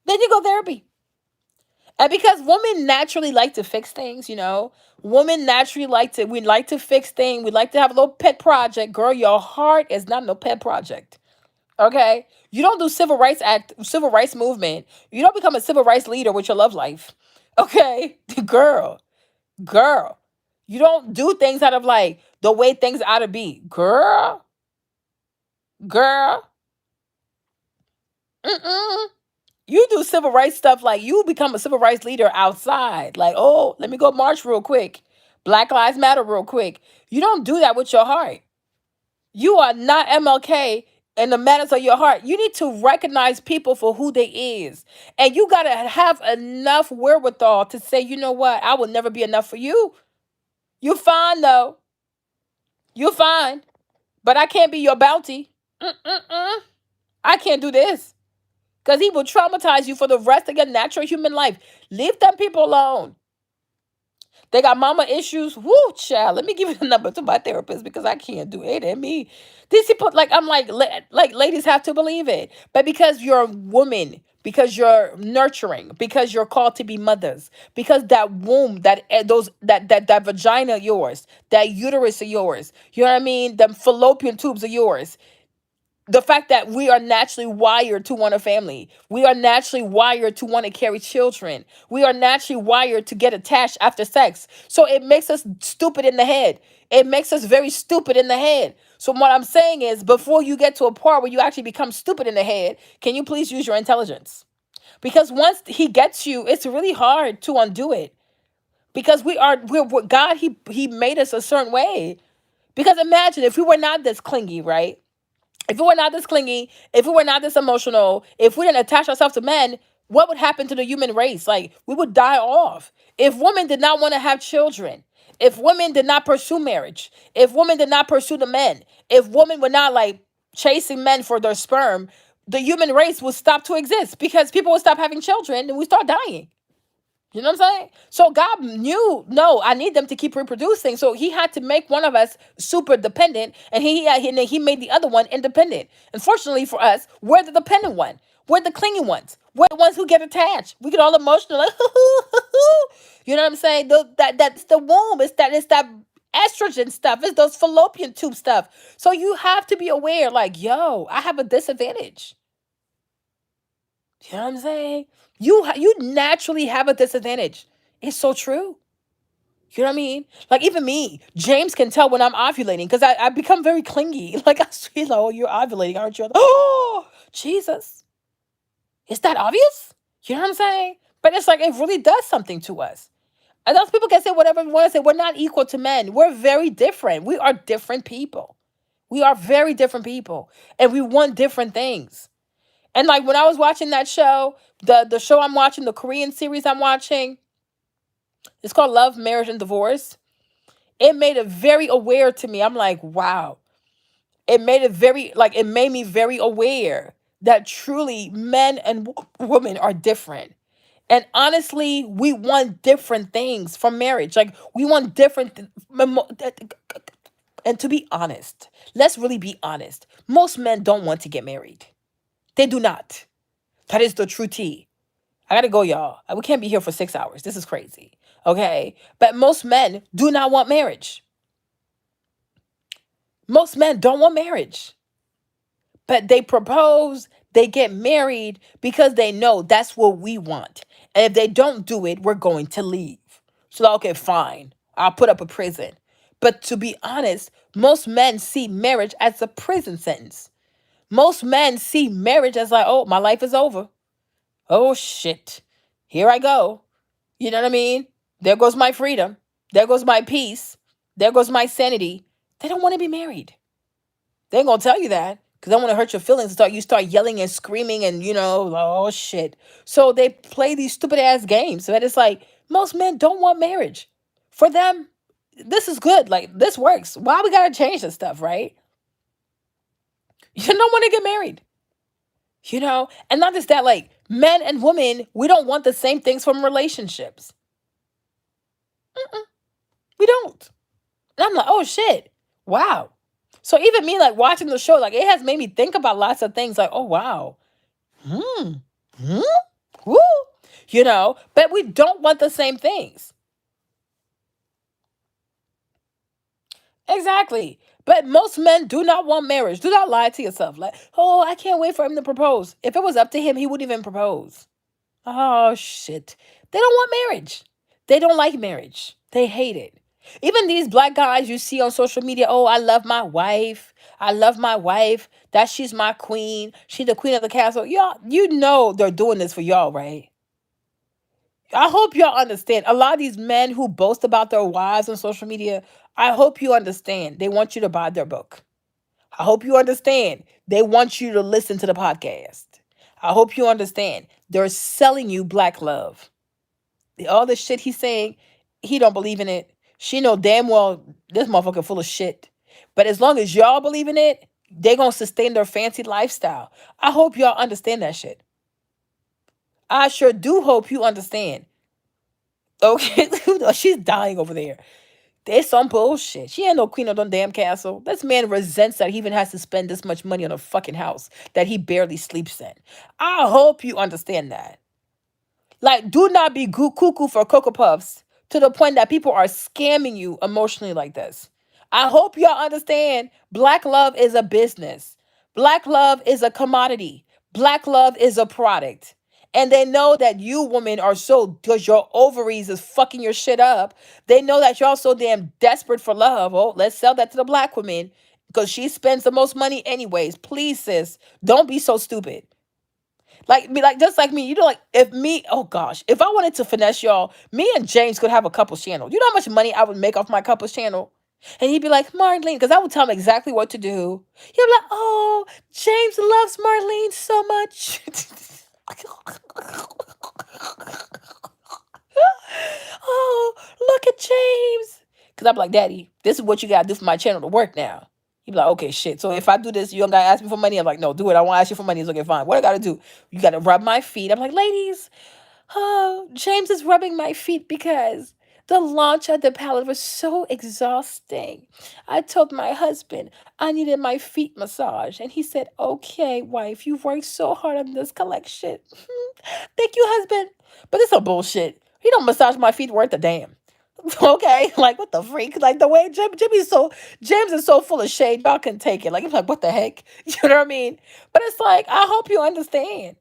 Then you go therapy. And because women naturally like to fix things, women naturally we like to fix things. We like to have a little pet project. Girl, your heart is not no pet project. Okay? You don't do civil rights movement. You don't become a civil rights leader with your love life. Okay? Girl. You don't do things out of like the way things ought to be. Girl. Mm-mm. You do civil rights stuff like you become a civil rights leader outside. Like, oh, let me go march real quick. Black Lives Matter, real quick. You don't do that with your heart. You are not MLK in the matters of your heart. You need to recognize people for who they is. And you got to have enough wherewithal to say, you know what? I will never be enough for you. You're fine, though. You're fine. But I can't be your bounty. Mm-mm-mm. I can't do this. Because he will traumatize you for the rest of your natural human life. Leave them people alone. They got mama issues. Woo, child. Let me give you the number to my therapist because I can't do it. And me, these people, like, I'm like, ladies have to believe it. But because you're a woman, because you're nurturing, because you're called to be mothers, because that womb, that vagina of yours, that uterus of yours, you know what I mean? The fallopian tubes are yours. The fact that we are naturally wired to want a family. We are naturally wired to want to carry children. We are naturally wired to get attached after sex. So it makes us stupid in the head. It makes us very stupid in the head. So what I'm saying is, before you get to a part where you actually become stupid in the head, can you please use your intelligence? Because once he gets you, it's really hard to undo it. Because we're God, he made us a certain way. Because imagine if we were not this clingy, right? If we were not this clingy, if we were not this emotional, if we didn't attach ourselves to men, what would happen to the human race? Like, we would die off. If women did not want to have children, if women did not pursue marriage, if women did not pursue the men, if women were not like chasing men for their sperm, the human race would stop to exist because people would stop having children and we start dying. You know what I'm saying? So God knew, no, I need them to keep reproducing. So he had to make one of us super dependent, and he made the other one independent. Unfortunately for us, we're the dependent one. We're the clingy ones. We're the ones who get attached. We get all emotional, like, you know what I'm saying? That's the womb. It's that estrogen stuff. It's those fallopian tube stuff. So you have to be aware, like, yo, I have a disadvantage. You know what I'm saying? You naturally have a disadvantage. It's so true. You know what I mean? Like, even me, James can tell when I'm ovulating because I become very clingy. Like, he's like, oh, you're ovulating, aren't you? Oh, Jesus. Is that obvious? You know what I'm saying? But it's like, it really does something to us. And those people can say whatever they want to say. We're not equal to men. We're very different. We are different people. We are very different people. And we want different things. And like when I was watching that show, the show I'm watching, the Korean series I'm watching, it's called Love, Marriage, and Divorce. It made it very aware to me. I'm like, wow. It made me very aware that truly men and women are different. And honestly, we want different things from marriage. Like, we want and to be honest, let's really be honest. Most men don't want to get married. They do not. That is the true tea. I gotta go, y'all. We can't be here for 6 hours. This is crazy. Okay? But most men do not want marriage. Most men don't want marriage. But they propose, they get married because they know that's what we want. And if they don't do it, we're going to leave. So, like, okay, fine. I'll put up a prison. But to be honest, most men see marriage as a prison sentence. Most men see marriage as like, oh, my life is over. Oh, shit. Here I go. You know what I mean? There goes my freedom. There goes my peace. There goes my sanity. They don't want to be married. They ain't gonna tell you that because they want to hurt your feelings. You start yelling and screaming and oh shit. So they play these stupid ass games. But it's like most men don't want marriage. For them, this is good. Like, this works. Why we gotta change this stuff, right? You don't want to get married. And not just that, like, men and women, we don't want the same things from relationships. Mm-mm, we don't. And I'm like, oh shit, wow. So even me, like, watching the show, like, it has made me think about lots of things. Like, oh wow, hmm, hmm, woo, But we don't want the same things. Exactly. But most men do not want marriage. Do not lie to yourself. Like, oh, I can't wait for him to propose. If it was up to him, he wouldn't even propose. Oh, shit. They don't want marriage. They don't like marriage. They hate it. Even these black guys you see on social media, oh, I love my wife. I love my wife. That she's my queen. She's the queen of the castle. Y'all, they're doing this for y'all, right? I hope y'all understand. A lot of these men who boast about their wives on social media, I hope you understand. They want you to buy their book. I hope you understand. They want you to listen to the podcast. I hope you understand. They're selling you black love. All the shit he's saying, he don't believe in it. She know damn well this motherfucker full of shit. But as long as y'all believe in it, they gonna sustain their fancy lifestyle. I hope y'all understand that shit. I sure do hope you understand. Okay, she's dying over there. There's some bullshit. She ain't no queen of no damn castle. This man resents that he even has to spend this much money on a fucking house that he barely sleeps in. I hope you understand that. Like, do not be cuckoo for Cocoa Puffs to the point that people are scamming you emotionally like this. I hope y'all understand black love is a business. Black love is a commodity. Black love is a product. And they know that you women are so, because your ovaries is fucking your shit up. They know that y'all so damn desperate for love. Oh, let's sell that to the black woman because she spends the most money anyways. Please, sis, don't be so stupid. Like be like just like me, like if me, oh gosh, if I wanted to finesse y'all, me and James could have a couples channel. You know how much money I would make off my couples channel? And he'd be like, Marlene, because I would tell him exactly what to do. He'd be like, oh, James loves Marlene so much. Oh, look at James. Because I'm like, Daddy, this is what you got to do for my channel to work now. He'd be like, okay, shit. So if I do this, you don't got to ask me for money. I'm like, no, do it. I want to ask you for money. It's okay, fine. What I got to do? You got to rub my feet. I'm like, ladies, oh, James is rubbing my feet because the launch of the palette was so exhausting. I told my husband I needed my feet massage. And he said, okay, wife, you've worked so hard on this collection. Thank you, husband. But it's a bullshit. He don't massage my feet worth a damn. Okay, like what the freak? Like the way James is so full of shade, y'all can take it. Like I'm like, what the heck? You know what I mean? But it's like, I hope you understand.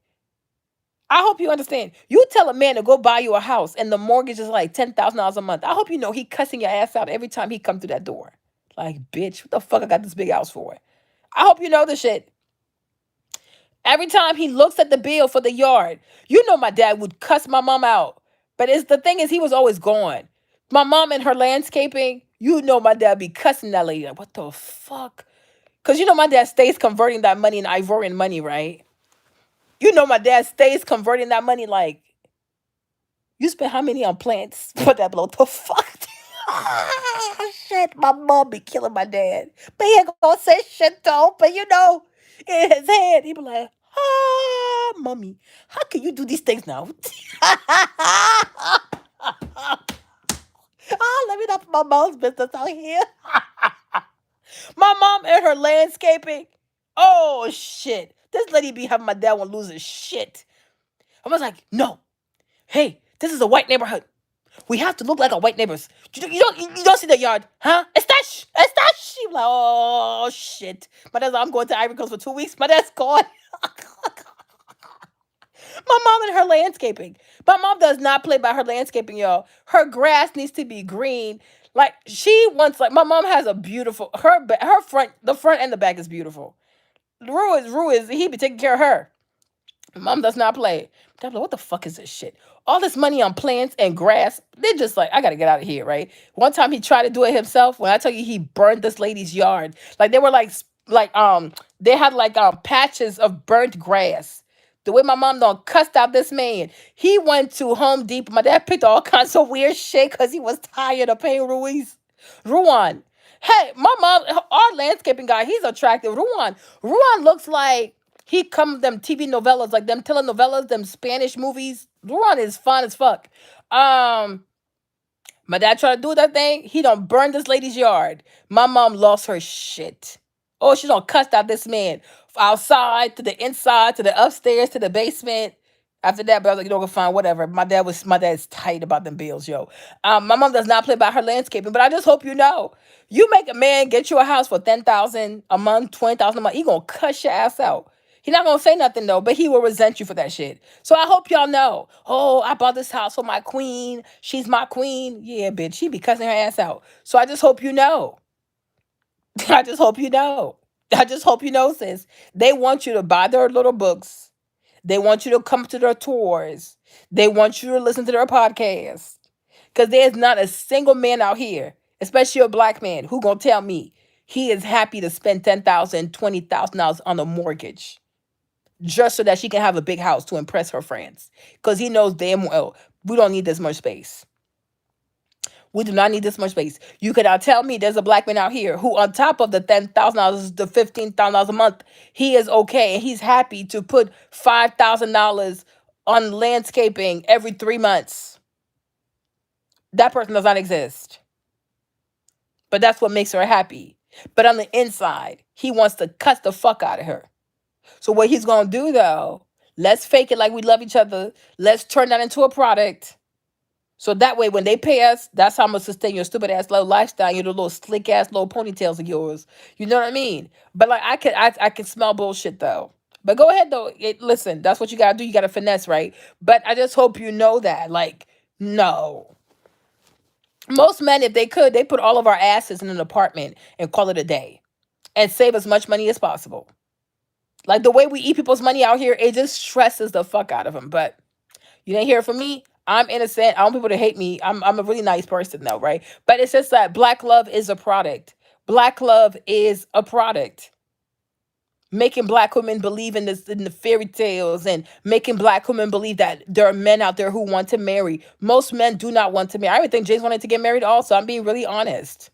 I hope you understand. You tell a man to go buy you a house and the mortgage is like $10,000 a month. I hope you know he cussing your ass out every time he come through that door. Like, bitch, what the fuck I got this big house for? I hope you know the shit. Every time he looks at the bill for the yard, you know my dad would cuss my mom out. But it's the thing is he was always gone. My mom and her landscaping, you know my dad be cussing that lady. Like, what the fuck? Because you know my dad stays converting that money in Ivorian money, right? You know my dad stays converting that money like, you spent how many on plants? Put that below the fuck. Shit, my mom be killing my dad. But he ain't gonna say shit though. But you know, in his head, he be like, ah, mommy, how can you do these things now? Ah, let me not put my mom's business out here. My mom and her landscaping. Oh shit. This lady be having my dad one losing shit. I was like, no. Hey, this is a white neighborhood. We have to look like our white neighbors. You don't see the yard, huh? It's that sheep. Like, oh shit. My dad's like, I'm going to Ivory Coast for 2 weeks. My dad's gone. My mom and her landscaping. My mom does not play by her landscaping, y'all. Her grass needs to be green. Like she wants, like my mom has a beautiful her front, the front and the back is beautiful. Rue is he be taking care of her. Mom does not play. I'm like, what the fuck is this shit? All this money on plants and grass. They're just like, I gotta get out of here, right? One time he tried to do it himself. When I tell you he burned this lady's yard, like they were they had like patches of burnt grass. The way my mom done cussed out this man. He went to Home Depot. My dad picked all kinds of weird shit because he was tired of paying Ruan. Hey, my mom, our landscaping guy, he's attractive. Ruan looks like he come them TV novellas, like them telenovelas, them Spanish movies. Ruan is fun as fuck. Um, my dad tried to do that thing. He done burned this lady's yard. My mom lost her shit. Oh, she done cussed out this man. Outside, to the inside, to the upstairs, to the basement. After that, but I was like, you know, go fine, whatever. My dad's tight about them bills, yo. My mom does not play by her landscaping, but I just hope you know. You make a man get you a house for 10,000 a month, 20,000 a month, he gonna cuss your ass out. He not gonna say nothing though, but he will resent you for that shit. So I hope y'all know. Oh, I bought this house for my queen. She's my queen. Yeah, bitch. She be cussing her ass out. So I just hope you know. I just hope you know. I just hope you know, sis. They want you to buy their little books. They want you to come to their tours. They want you to listen to their podcasts. Because there's not a single man out here, especially a black man, who gonna tell me he is happy to spend $10,000, $20,000 on a mortgage just so that she can have a big house to impress her friends. Because he knows damn well we don't need this much space. We do not need this much space. You cannot tell me there's a black man out here who, on top of the $10,000, the $15,000 a month, he is okay and he's happy to put $5,000 on landscaping every 3 months. That person does not exist. But that's what makes her happy. But on the inside, he wants to cuss the fuck out of her. So what he's gonna do though, let's fake it like we love each other. Let's turn that into a product. So that way, when they pay us, that's how I'm gonna sustain your stupid ass little lifestyle, your little slick ass little ponytails of yours. You know what I mean? But like, I can smell bullshit though. But go ahead though. Listen, that's what you gotta do. You gotta finesse, right? But I just hope you know that. Like, no. Most men, if they could, they put all of our asses in an apartment and call it a day and save as much money as possible. Like the way we eat people's money out here, it just stresses the fuck out of them. But you didn't hear it from me. I'm innocent. I want people to hate me. I'm a really nice person though, right? But it's just that black love is a product. Black love is a product. Making black women believe in this in the fairy tales and making black women believe that there are men out there who want to marry. Most men do not want to marry. I even think James wanted to get married also. I'm being really honest.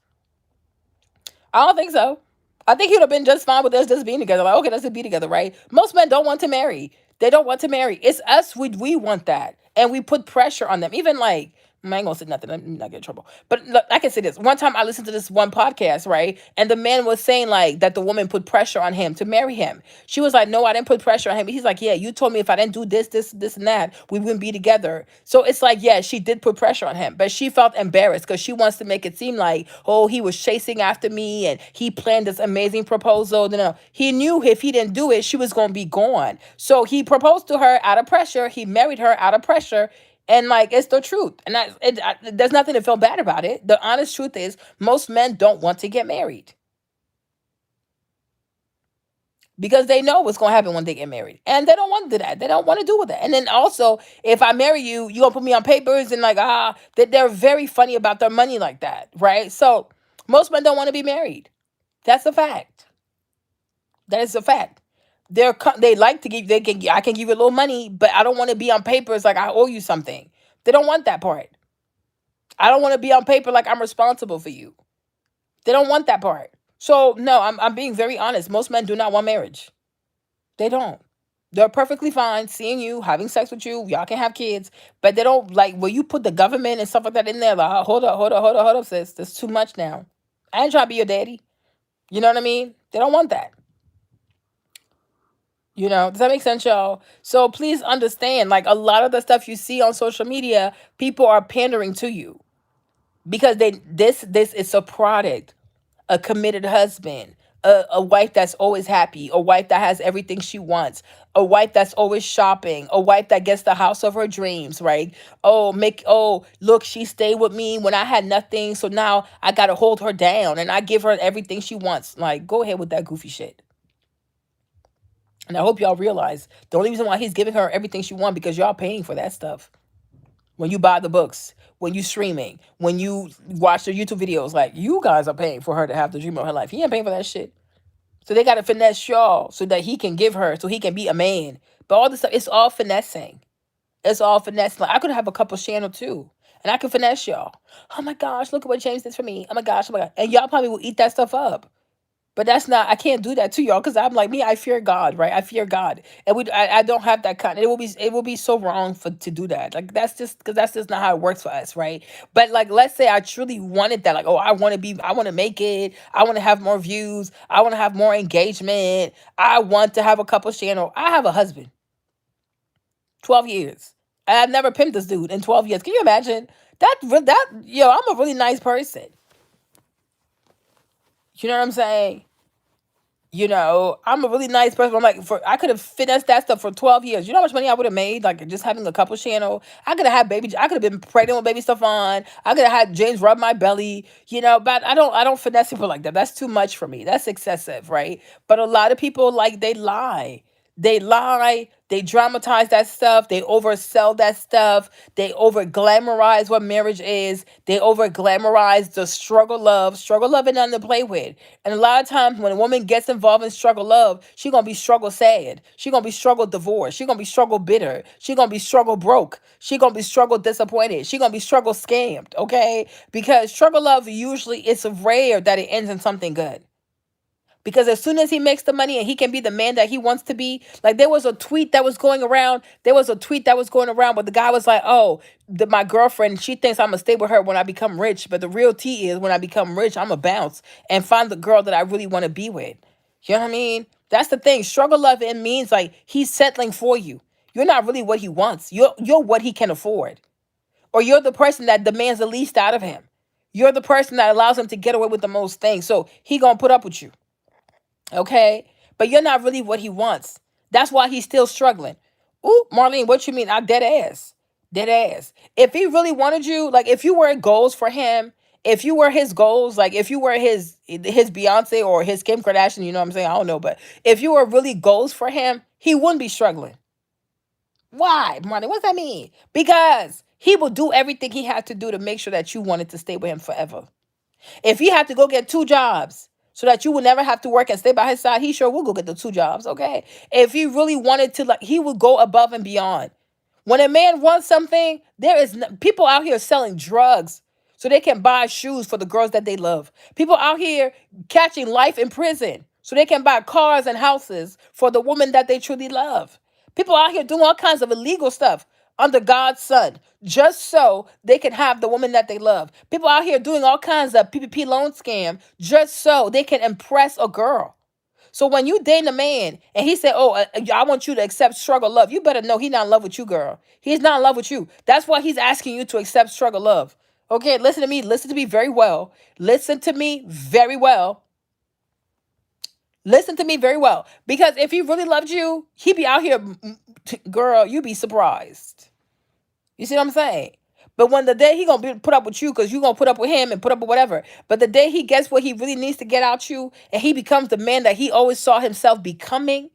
I don't think so. I think he would have been just fine with us just being together. Like, okay, let's just be together, right? Most men don't want to marry. They don't want to marry. It's us. We want that. And we put pressure on them. Even like, I ain't gonna say nothing. I'm not get in trouble. But look, I can say this. One time I listened to this one podcast, right? And the man was saying like that the woman put pressure on him to marry him. She was like, no, I didn't put pressure on him. He's like, yeah, you told me if I didn't do this, and that, we wouldn't be together. So it's like, yeah, she did put pressure on him, but she felt embarrassed because she wants to make it seem like, oh, he was chasing after me and he planned this amazing proposal. No, he knew if he didn't do it, she was going to be gone. So he proposed to her out of pressure. He married her out of pressure. And like it's the truth, and there's nothing to feel bad about it. The honest truth is, most men don't want to get married because they know what's going to happen when they get married, and they don't want to do that. They don't want to do with that. And then also, if I marry you, you gonna put me on papers and like they're very funny about their money like that, right? So most men don't want to be married. That's a fact. That is a fact. They like to give I can give you a little money, but I don't want to be on papers like I owe you something. They don't want that part. I don't want to be on paper like I'm responsible for you. They don't want that part. So no, I'm being very honest. Most men do not want marriage. They don't. They're perfectly fine seeing you, having sex with you. Y'all can have kids, but they don't like when you put the government and stuff like that in there. Like, hold up, sis. That's too much now. I ain't trying to be your daddy. You know what I mean? They don't want that. Does that make sense, y'all? So please understand, like a lot of the stuff you see on social media, people are pandering to you because this is a product, a committed husband, a wife that's always happy, a wife that has everything she wants, a wife that's always shopping, a wife that gets the house of her dreams, right? Look, she stayed with me when I had nothing, so now I gotta hold her down and I give her everything she wants. Like, go ahead with that goofy shit. And I hope y'all realize the only reason why he's giving her everything she wants because y'all paying for that stuff. When you buy the books, when you streaming, when you watch the YouTube videos, like you guys are paying for her to have the dream of her life. He ain't paying for that shit. So they got to finesse y'all so that he can give her, so he can be a man. But all this stuff, it's all finessing. It's all finessing. Like I could have a couple channel too. And I can finesse y'all. Oh my gosh, look at what James did for me. Oh my gosh, oh my God. And y'all probably will eat that stuff up. But that's not, I can't do that to y'all because I'm like me, I fear God, right? I fear God. And I don't have that kind. It will be so wrong to do that. Like that's just because that's just not how it works for us, right? But like let's say I truly wanted that, like, oh, I want to make it, I want to have more views, I want to have more engagement, I want to have a couple channel. I have a husband, 12 years. And I've never pimped this dude in 12 years. Can you imagine? I'm a really nice person. You know what I'm saying? I'm a really nice person. I'm like, I could have finessed that stuff for 12 years. You know how much money I would have made, like just having a couple channel. I could have had baby. I could have been pregnant with baby stuff on. I could have had James rub my belly. But I don't finesse people like that. That's too much for me. That's excessive, right? But a lot of people like they lie. They lie, they dramatize that stuff, they oversell that stuff, they over glamorize what marriage is, they over glamorize the struggle love. Struggle love ain't nothing to play with. And a lot of times when a woman gets involved in struggle love, she gonna be struggle sad. She gonna be struggle divorced. She gonna be struggle bitter. She gonna be struggle broke. She gonna be struggle disappointed. She gonna be struggle scammed. Okay, because struggle love usually it's rare that it ends in something good. Because as soon as he makes the money and he can be the man that he wants to be, like there was a tweet that was going around. There was a tweet that was going around, but the guy was like, "Oh, my girlfriend, she thinks I'm gonna stay with her when I become rich, but the real tea is when I become rich, I'm gonna bounce and find the girl that I really want to be with." You know what I mean? That's the thing. Struggle love it means like he's settling for you. You're not really what he wants. You're what he can afford, or you're the person that demands the least out of him. You're the person that allows him to get away with the most things. So he gonna put up with you. Okay? But you're not really what he wants. That's why he's still struggling. Ooh, Marlene, what you mean? I dead ass. Dead ass. If he really wanted you, like if you were goals for him, if you were his goals, like if you were his Beyonce or his Kim Kardashian, you know what I'm saying? I don't know, but if you were really goals for him, he wouldn't be struggling. Why, Marlene? What does that mean? Because he will do everything he had to do to make sure that you wanted to stay with him forever. If he had to go get two jobs so that you would never have to work and stay by his side, he sure will go get the two jobs, okay? If he really wanted to, like, he would go above and beyond. When a man wants something, there is people out here selling drugs so they can buy shoes for the girls that they love. People out here catching life in prison so they can buy cars and houses for the woman that they truly love. People out here doing all kinds of illegal stuff under God's son just so they can have the woman that they love. People out here doing all kinds of PPP loan scam just so they can impress a girl. So when you date a man and he said, "Oh, I want you to accept struggle love," you better know he's not in love with you, girl. He's not in love with you. That's why he's asking you to accept struggle love. Okay, listen to me. Listen to me very well. Listen to me very well. Listen to me very well. Because if he really loved you, he'd be out here, girl, you'd be surprised. You see what I'm saying? But when the day he gonna put up with you, because you gonna put up with him and put up with whatever. But the day he gets what he really needs to get out you, and he becomes the man that he always saw himself becoming,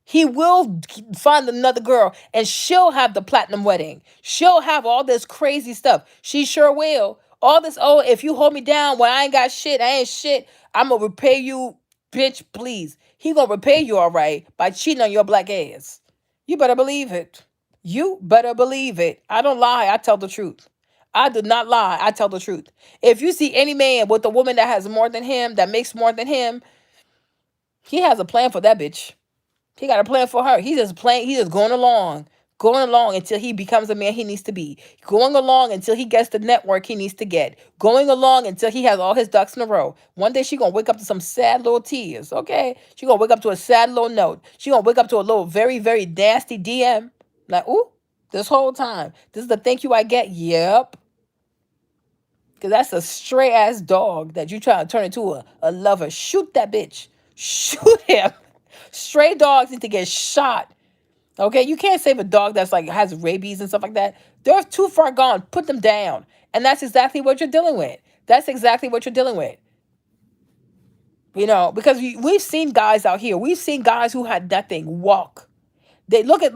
he will find another girl, and she'll have the platinum wedding. She'll have all this crazy stuff. She sure will. All this, oh, if you hold me down when I ain't got shit, I ain't shit. I'm gonna repay you, bitch. Please. He gonna repay you all right by cheating on your black ass. You better believe it. You better believe it. I don't lie. I tell the truth. I do not lie. I tell the truth. If you see any man with a woman that has more than him, that makes more than him, he has a plan for that bitch. He got a plan for her. He's just playing. He's just going along until he becomes a man he needs to be. Going along until he gets the network he needs to get. Going along until he has all his ducks in a row. One day she gonna wake up to some sad little tears. Okay, she gonna wake up to a sad little note. She gonna wake up to a little very very nasty DM. Like, ooh, this whole time, this is the thank you I get. Yep, because that's a stray ass dog that you trying to turn into a lover. Shoot that bitch. Shoot him. Stray dogs need to get shot. Okay, you can't save a dog that's like has rabies and stuff like that. They're too far gone. Put them down. And that's exactly what you're dealing with. That's exactly what you're dealing with. Because we've seen guys out here. We've seen guys who had nothing walk. They look at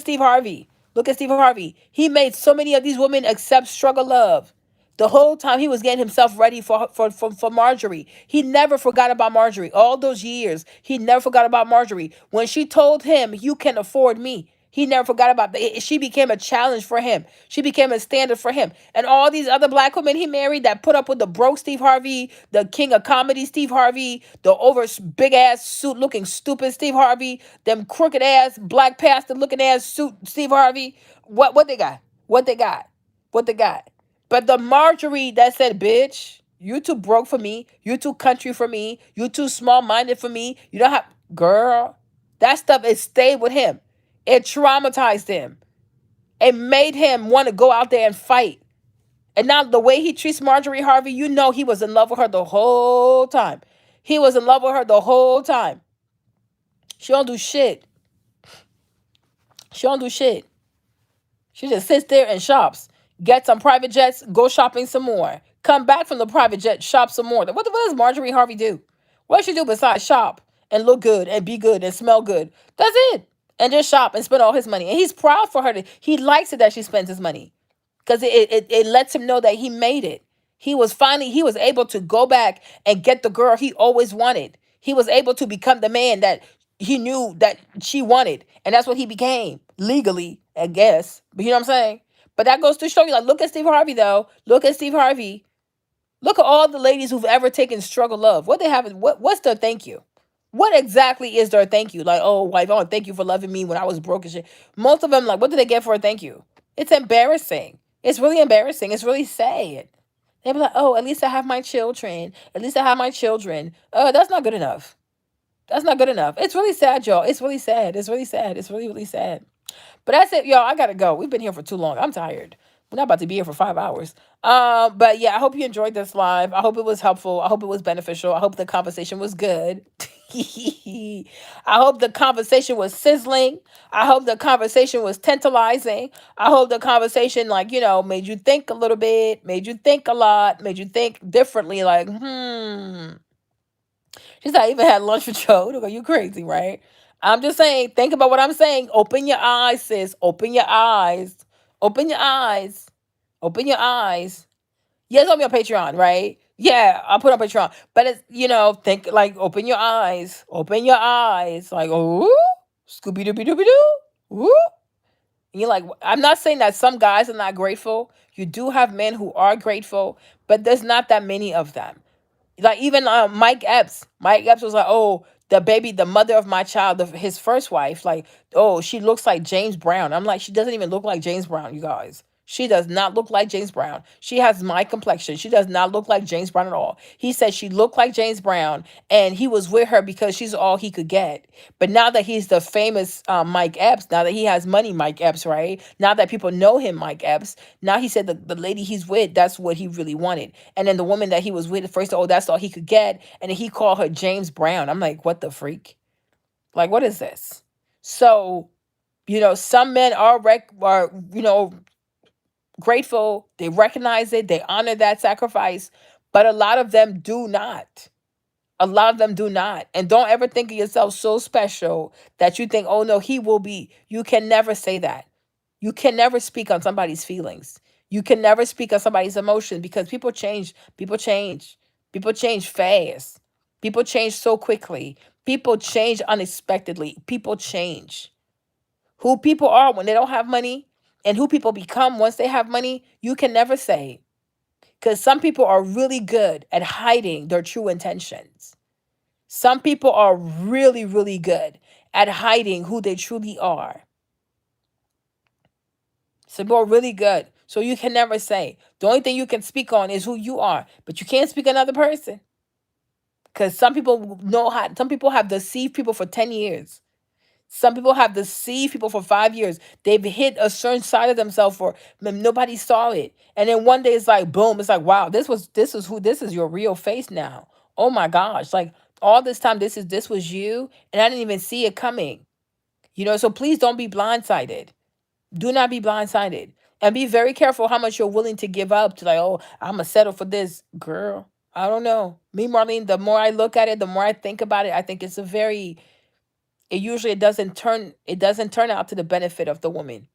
Steve Harvey. Look at Steve Harvey. He made so many of these women accept struggle love. The whole time he was getting himself ready for Marjorie. He never forgot about Marjorie. All those years, he never forgot about Marjorie. When she told him, "You can afford me," he never forgot about that. She became a challenge for him. She became a standard for him. And all these other black women he married that put up with the broke Steve Harvey, the king of comedy Steve Harvey, the over big ass suit looking stupid Steve Harvey, them crooked ass black pastor looking ass suit Steve Harvey. What they got? What they got? What they got? But the Marjorie that said, "Bitch, you too broke for me. You too country for me. You too small minded for me. You don't have," girl, that stuff, it stayed with him. It traumatized him. It made him want to go out there and fight. And now the way he treats Marjorie Harvey, he was in love with her the whole time. He was in love with her the whole time. She don't do shit. She don't do shit. She just sits there and shops. Get some private jets, go shopping some more. Come back from the private jet, shop some more. What does Marjorie Harvey do? What does she do besides shop and look good and be good and smell good. That's it. And just shop and spend all his money. And he's proud for her. He likes it that she spends his money because it lets him know that he made it. He was able to go back and get the girl he always wanted. He was able to become the man that he knew that she wanted. And that's what he became legally, I guess. But you know what I'm saying? But that goes to show you, like, look at Steve Harvey, though. Look at Steve Harvey. Look at all the ladies who've ever taken struggle love. What they have, what's their thank you? What exactly is their thank you? Like, oh, wife, oh, thank you for loving me when I was broke and shit. Most of them, like, what do they get for a thank you? It's embarrassing. It's really embarrassing. It's really sad. They be like, oh, at least I have my children. At least I have my children. That's not good enough. That's not good enough. It's really sad, y'all. It's really sad. It's really sad. It's really, really sad. But that's it, y'all. I gotta go. We've been here for too long. I'm tired. We're not about to be here for 5 hours. But yeah, I hope you enjoyed this live. I hope it was helpful. I hope it was beneficial. I hope the conversation was good. I hope the conversation was sizzling. I hope the conversation was tantalizing. I hope the conversation, like, made you think a little bit, made you think a lot, made you think differently, like, She's not even had lunch with Joe. Look, are you crazy, right? I'm just saying, think about what I'm saying. Open your eyes, sis. Open your eyes. Open your eyes. Open your eyes. Yeah, it's on your Patreon, right? Yeah, I'll put on Patreon. But it's, think, like, open your eyes. Open your eyes. Like, oh, Scooby Dooby Dooby Doo. Ooh. You're like, I'm not saying that some guys are not grateful. You do have men who are grateful, but there's not that many of them. Like, even Mike Epps. Mike Epps was like, oh, the mother of my child, his first wife, like, oh, she looks like James Brown. I'm like, she doesn't even look like James Brown, you guys. She does not look like James Brown. She has my complexion. She does not look like James Brown at all. He said she looked like James Brown, and he was with her because she's all he could get. But now that he's the famous Mike Epps, now that he has money, Mike Epps, right? Now that people know him, Mike Epps, now he said the lady he's with, that's what he really wanted. And then the woman that he was with at first, oh, that's all he could get. And then he called her James Brown. I'm like, what the freak? Like, what is this? So, some men are grateful, they recognize it, they honor that sacrifice, but a lot of them do not. A lot of them do not. And don't ever think of yourself so special that you think, oh no, he will be. You can never say that. You can never speak on somebody's feelings. You can never speak on somebody's emotions because people change. People change. People change fast. People change so quickly. People change unexpectedly. People change. Who people are when they don't have money and who people become once they have money, you can never say. Because some people are really good at hiding their true intentions. Some people are really, really good at hiding who they truly are. Some people are really good. So you can never say. The only thing you can speak on is who you are. But you can't speak another person. Because some people some people have deceived people for 10 years. Some people have deceived people for 5 years. They've hid a certain side of themselves for nobody saw it. And then one day it's like, boom, it's like, wow, this is your real face now. Oh my gosh. Like all this time, this was you. And I didn't even see it coming. So please don't be blindsided. Do not be blindsided. And be very careful how much you're willing to give up to, like, oh, I'm going to settle for this. Girl, I don't know. Me, Marlene, the more I look at it, the more I think about it, I think it's it doesn't turn out to the benefit of the woman.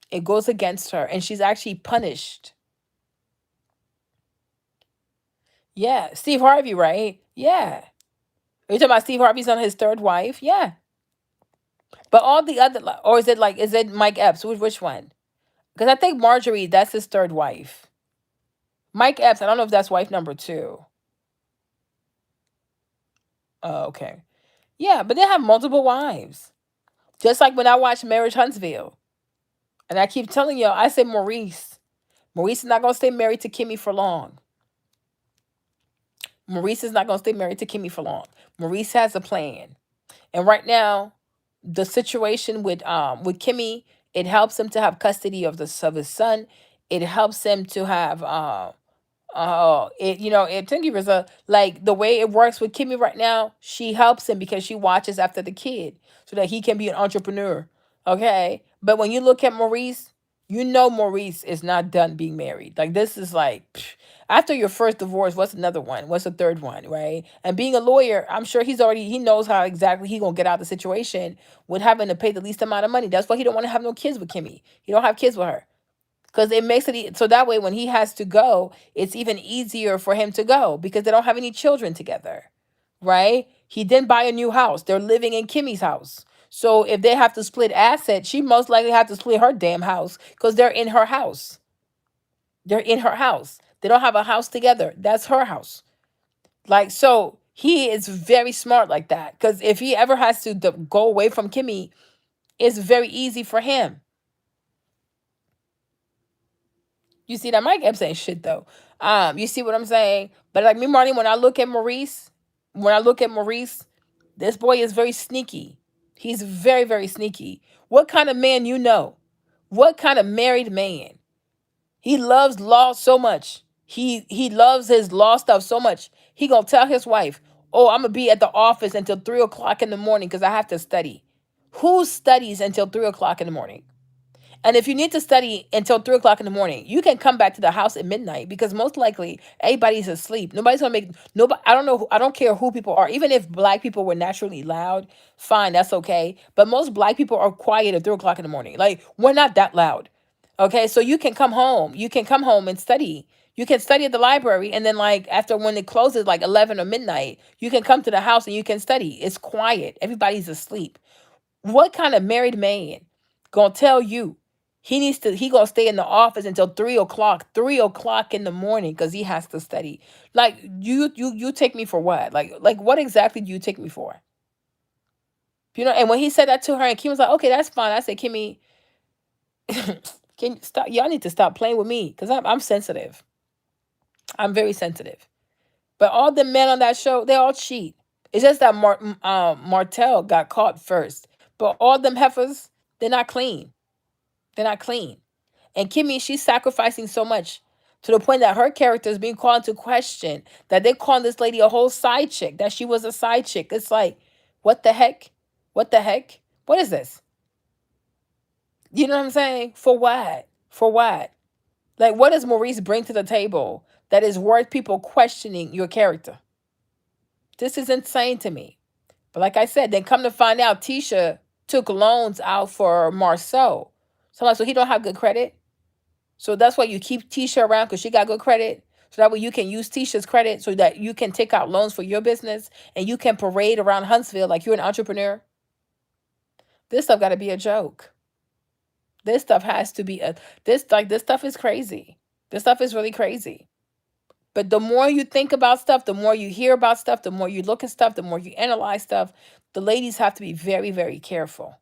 It goes against her and she's actually punished. Yeah. Steve Harvey, right? Yeah. Are you talking about Steve Harvey's on his third wife? Yeah. But all the other, or is it Mike Epps? Which one? Because I think Marjorie, that's his third wife. Mike Epps, I don't know if that's wife number 2. Oh, okay. Yeah, but they have multiple wives. Just like when I watch Marriage Huntsville. And I keep telling y'all, I say Maurice. Maurice is not going to stay married to Kimmy for long. Maurice is not going to stay married to Kimmy for long. Maurice has a plan. And right now, the situation with Kimmy, it helps him to have custody of his son. It helps him to have thank you, Rizza. Like the way it works with Kimmy right now, she helps him because she watches after the kid so that he can be an entrepreneur. Okay. But when you look at Maurice, You know Maurice is not done being married. Like this is like after your first divorce, what's another one? What's the third one, right? And being a lawyer, I'm sure he knows how exactly he gonna get out of the situation with having to pay the least amount of money. That's why he don't want to have no kids with Kimmy. He don't have kids with her because it makes so that way when he has to go, it's even easier for him to go because they don't have any children together, right? He didn't buy a new house. They're living in Kimmy's house. So if they have to split assets, she most likely have to split her damn house because they're in her house. They're in her house. They don't have a house together. That's her house. Like so, he is very smart like that because if he ever has to go away from Kimmy, it's very easy for him. You see that Mike? I'm saying shit though. You see what I'm saying? But like me, Marty, when I look at Maurice, this boy is very sneaky. He's very, very sneaky. What kind of man you know? What kind of married man? He loves law so much. He loves his law stuff so much. He gonna tell his wife, "Oh, I'm gonna be at the office until 3 o'clock in the morning because I have to study." Who studies until 3 o'clock in the morning? And if you need to study until 3 o'clock in the morning, you can come back to the house at midnight because most likely everybody's asleep. Nobody's gonna make nobody. I don't know. I don't care who people are. Even if black people were naturally loud, fine, that's okay. But most black people are quiet at 3 o'clock in the morning. Like we're not that loud. Okay, so you can come home. You can come home and study. You can study at the library, and then like after when it closes, like 11 or midnight, you can come to the house and you can study. It's quiet. Everybody's asleep. What kind of married man gonna tell you he gonna stay in the office until 3 o'clock in the morning because he has to study? Like you take me for what? Like what exactly do you take me for? You know, and when he said that to her and Kim was like, okay, that's fine. I said, Kimmy, can you stop? Y'all need to stop playing with me because I'm sensitive. I'm very sensitive. But all the men on that show, they all cheat. It's just that Martell got caught first. But all them heifers, they're not clean. They're not clean. And Kimmy, she's sacrificing so much to the point that her character is being called into question. That they call this lady a whole side chick. That she was a side chick. It's like, what the heck? What the heck? What is this? You know what I'm saying? For what? For what? Like, what does Maurice bring to the table that is worth people questioning your character? This is insane to me. But like I said, then come to find out, Tisha took loans out for Marceau. So he don't have good credit. So that's why you keep Tisha around because she got good credit. So that way you can use Tisha's credit so that you can take out loans for your business and you can parade around Huntsville like you're an entrepreneur. This stuff got to be a joke. This stuff has to be this stuff is crazy. This stuff is really crazy. But the more you think about stuff, the more you hear about stuff, the more you look at stuff, the more you analyze stuff, the ladies have to be very, very careful.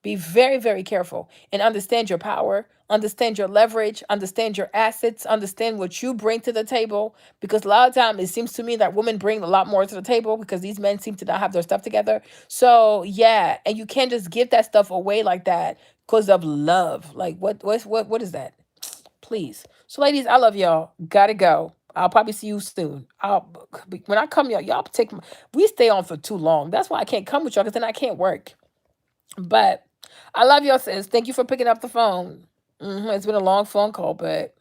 Be very, very careful and understand your power, understand your leverage, understand your assets, understand what you bring to the table. Because a lot of time it seems to me that women bring a lot more to the table because these men seem to not have their stuff together. So yeah, and you can't just give that stuff away like that because of love. Like what is that? Please. So, ladies, I love y'all. Gotta go. I'll probably see you soon. When I come, y'all take. We stay on for too long. That's why I can't come with y'all because then I can't work. But I love y'all, sis. Thank you for picking up the phone. It's been a long phone call, but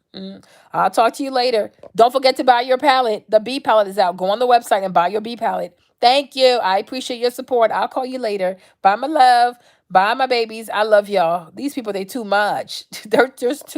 I'll talk to you later. Don't forget to buy your palette. The B palette is out. Go on the website and buy your B palette. Thank you. I appreciate your support. I'll call you later. Bye, my love. Bye, my babies. I love y'all. These people, they too much. They're just too